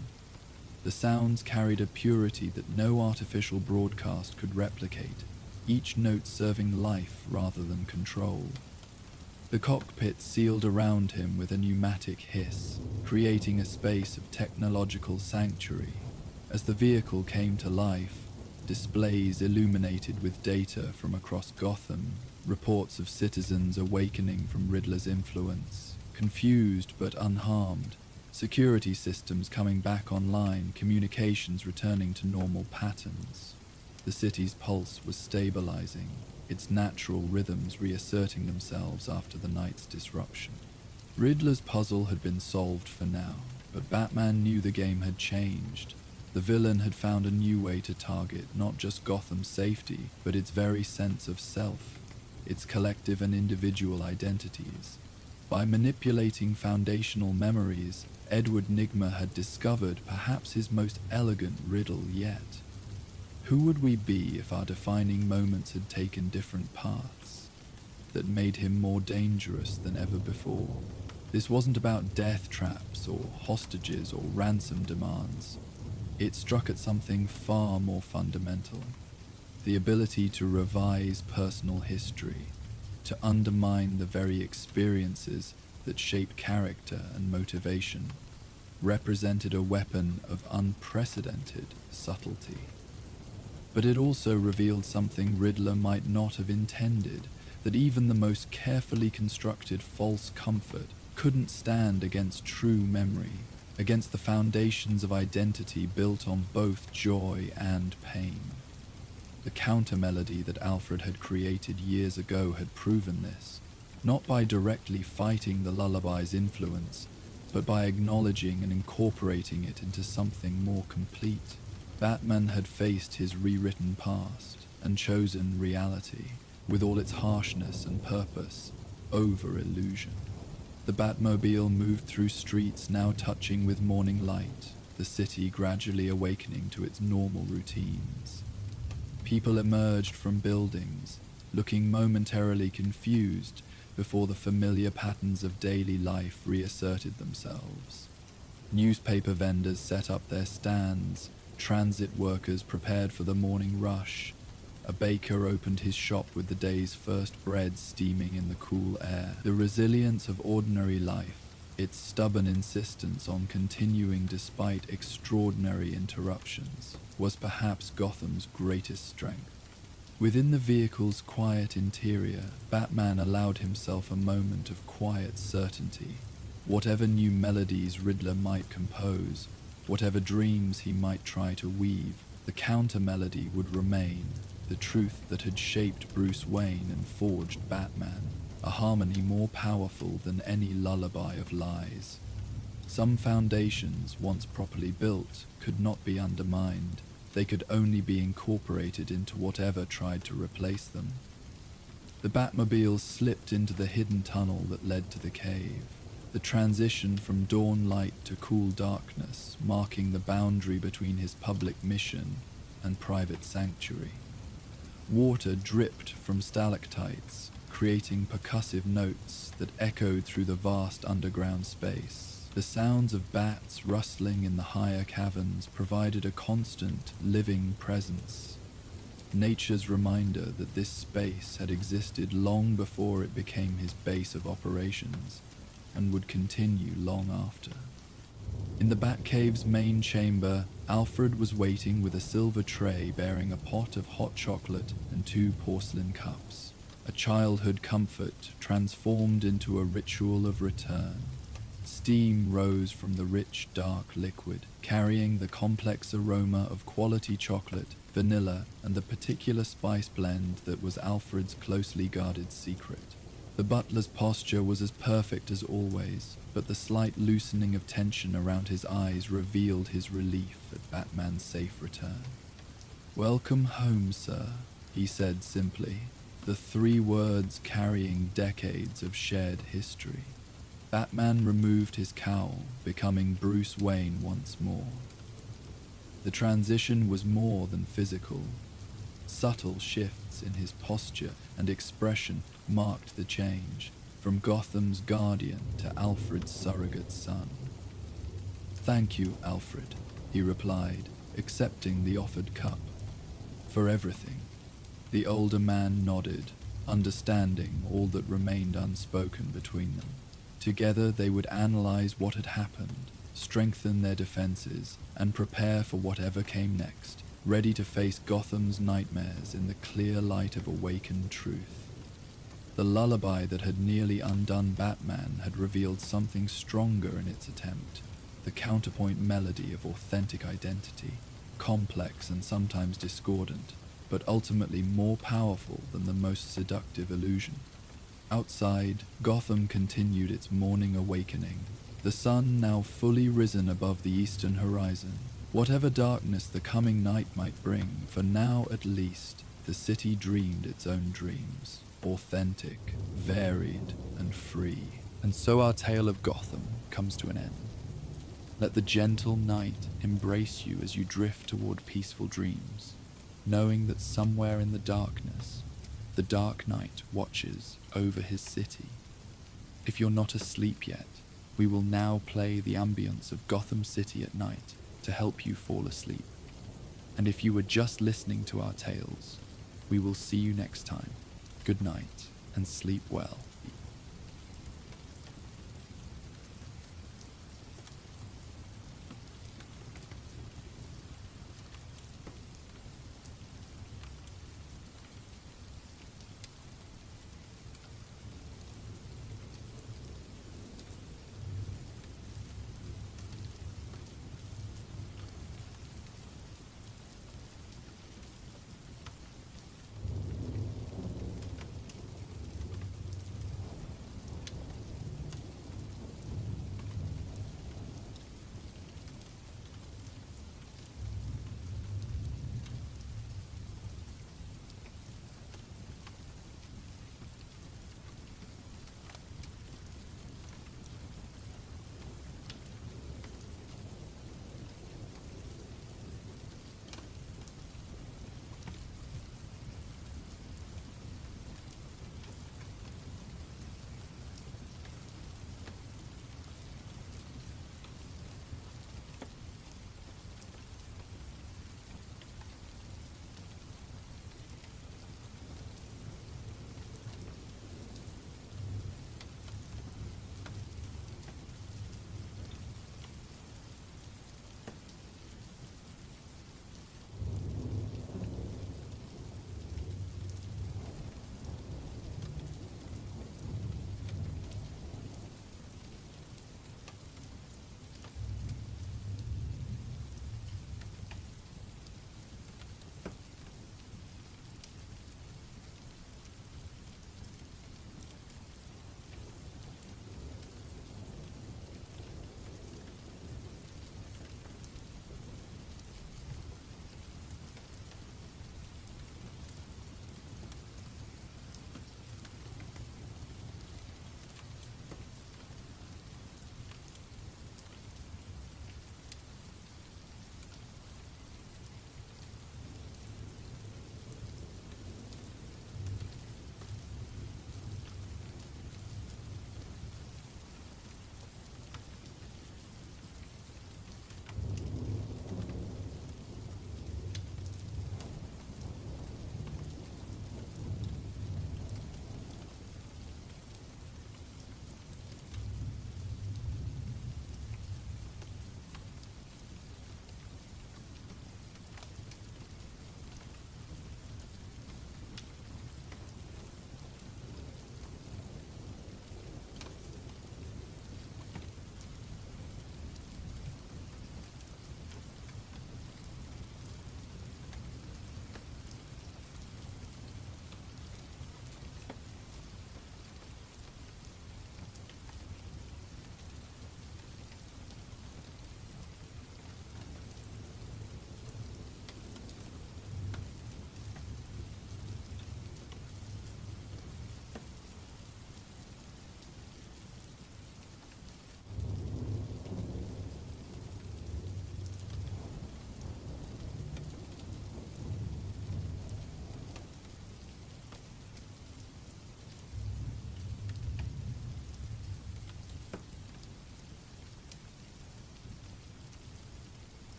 The sounds carried a purity that no artificial broadcast could replicate, each note serving life rather than control. The cockpit sealed around him with a pneumatic hiss, creating a space of technological sanctuary. As the vehicle came to life, displays illuminated with data from across Gotham, reports of citizens awakening from Riddler's influence, confused but unharmed, security systems coming back online, communications returning to normal patterns. The city's pulse was stabilizing, its natural rhythms reasserting themselves after the night's disruption. Riddler's puzzle had been solved for now, but Batman knew the game had changed. The villain had found a new way to target not just Gotham's safety, but its very sense of self, its collective and individual identities. By manipulating foundational memories, Edward Nygma had discovered perhaps his most elegant riddle yet. Who would we be if our defining moments had taken different paths that made him more dangerous than ever before? This wasn't about death traps or hostages or ransom demands. It struck at something far more fundamental, the ability to revise personal history, to undermine the very experiences that shape character and motivation, represented a weapon of unprecedented subtlety. But it also revealed something Riddler might not have intended, that even the most carefully constructed false comfort couldn't stand against true memory, against the foundations of identity built on both joy and pain. The counter-melody that Alfred had created years ago had proven this, not by directly fighting the lullaby's influence, but by acknowledging and incorporating it into something more complete. Batman had faced his rewritten past and chosen reality, with all its harshness and purpose, over illusion. The Batmobile moved through streets now touching with morning light, the city gradually awakening to its normal routines. People emerged from buildings, looking momentarily confused before the familiar patterns of daily life reasserted themselves. Newspaper vendors set up their stands, transit workers prepared for the morning rush, a baker opened his shop with the day's first bread steaming in the cool air. The resilience of ordinary life, its stubborn insistence on continuing despite extraordinary interruptions, was perhaps Gotham's greatest strength. Within the vehicle's quiet interior, Batman allowed himself a moment of quiet certainty. Whatever new melodies Riddler might compose, whatever dreams he might try to weave, the counter-melody would remain, the truth that had shaped Bruce Wayne and forged Batman, a harmony more powerful than any lullaby of lies. Some foundations, once properly built, could not be undermined. They could only be incorporated into whatever tried to replace them. The Batmobile slipped into the hidden tunnel that led to the cave, the transition from dawn light to cool darkness marking the boundary between his public mission and private sanctuary. Water dripped from stalactites, creating percussive notes that echoed through the vast underground space. The sounds of bats rustling in the higher caverns provided a constant, living presence. Nature's reminder that this space had existed long before it became his base of operations, and would continue long after. In the Batcave's main chamber, Alfred was waiting with a silver tray bearing a pot of hot chocolate and 2 porcelain cups, a childhood comfort transformed into a ritual of return. Steam rose from the rich, dark liquid, carrying the complex aroma of quality chocolate, vanilla, and the particular spice blend that was Alfred's closely guarded secret. The butler's posture was as perfect as always, but the slight loosening of tension around his eyes revealed his relief at Batman's safe return. "Welcome home, sir," he said simply, the 3 words carrying decades of shared history. Batman removed his cowl, becoming Bruce Wayne once more. The transition was more than physical. Subtle shifts in his posture and expression marked the change, from Gotham's guardian to Alfred's surrogate son. "Thank you, Alfred," he replied, accepting the offered cup. "For everything." The older man nodded, understanding all that remained unspoken between them. Together they would analyze what had happened, strengthen their defenses, and prepare for whatever came next, ready to face Gotham's nightmares in the clear light of awakened truth. The lullaby that had nearly undone Batman had revealed something stronger in its attempt, the counterpoint melody of authentic identity, complex and sometimes discordant, but ultimately more powerful than the most seductive illusion. Outside, Gotham continued its morning awakening, the sun now fully risen above the eastern horizon. Whatever darkness the coming night might bring, for now at least, the city dreamed its own dreams, authentic, varied, and free. And so our tale of Gotham comes to an end. Let the gentle night embrace you as you drift toward peaceful dreams, knowing that somewhere in the darkness, the Dark Knight watches over his city. If you're not asleep yet, we will now play the ambience of Gotham City at night to help you fall asleep. And if you were just listening to our tales, we will see you next time. Good night and sleep well.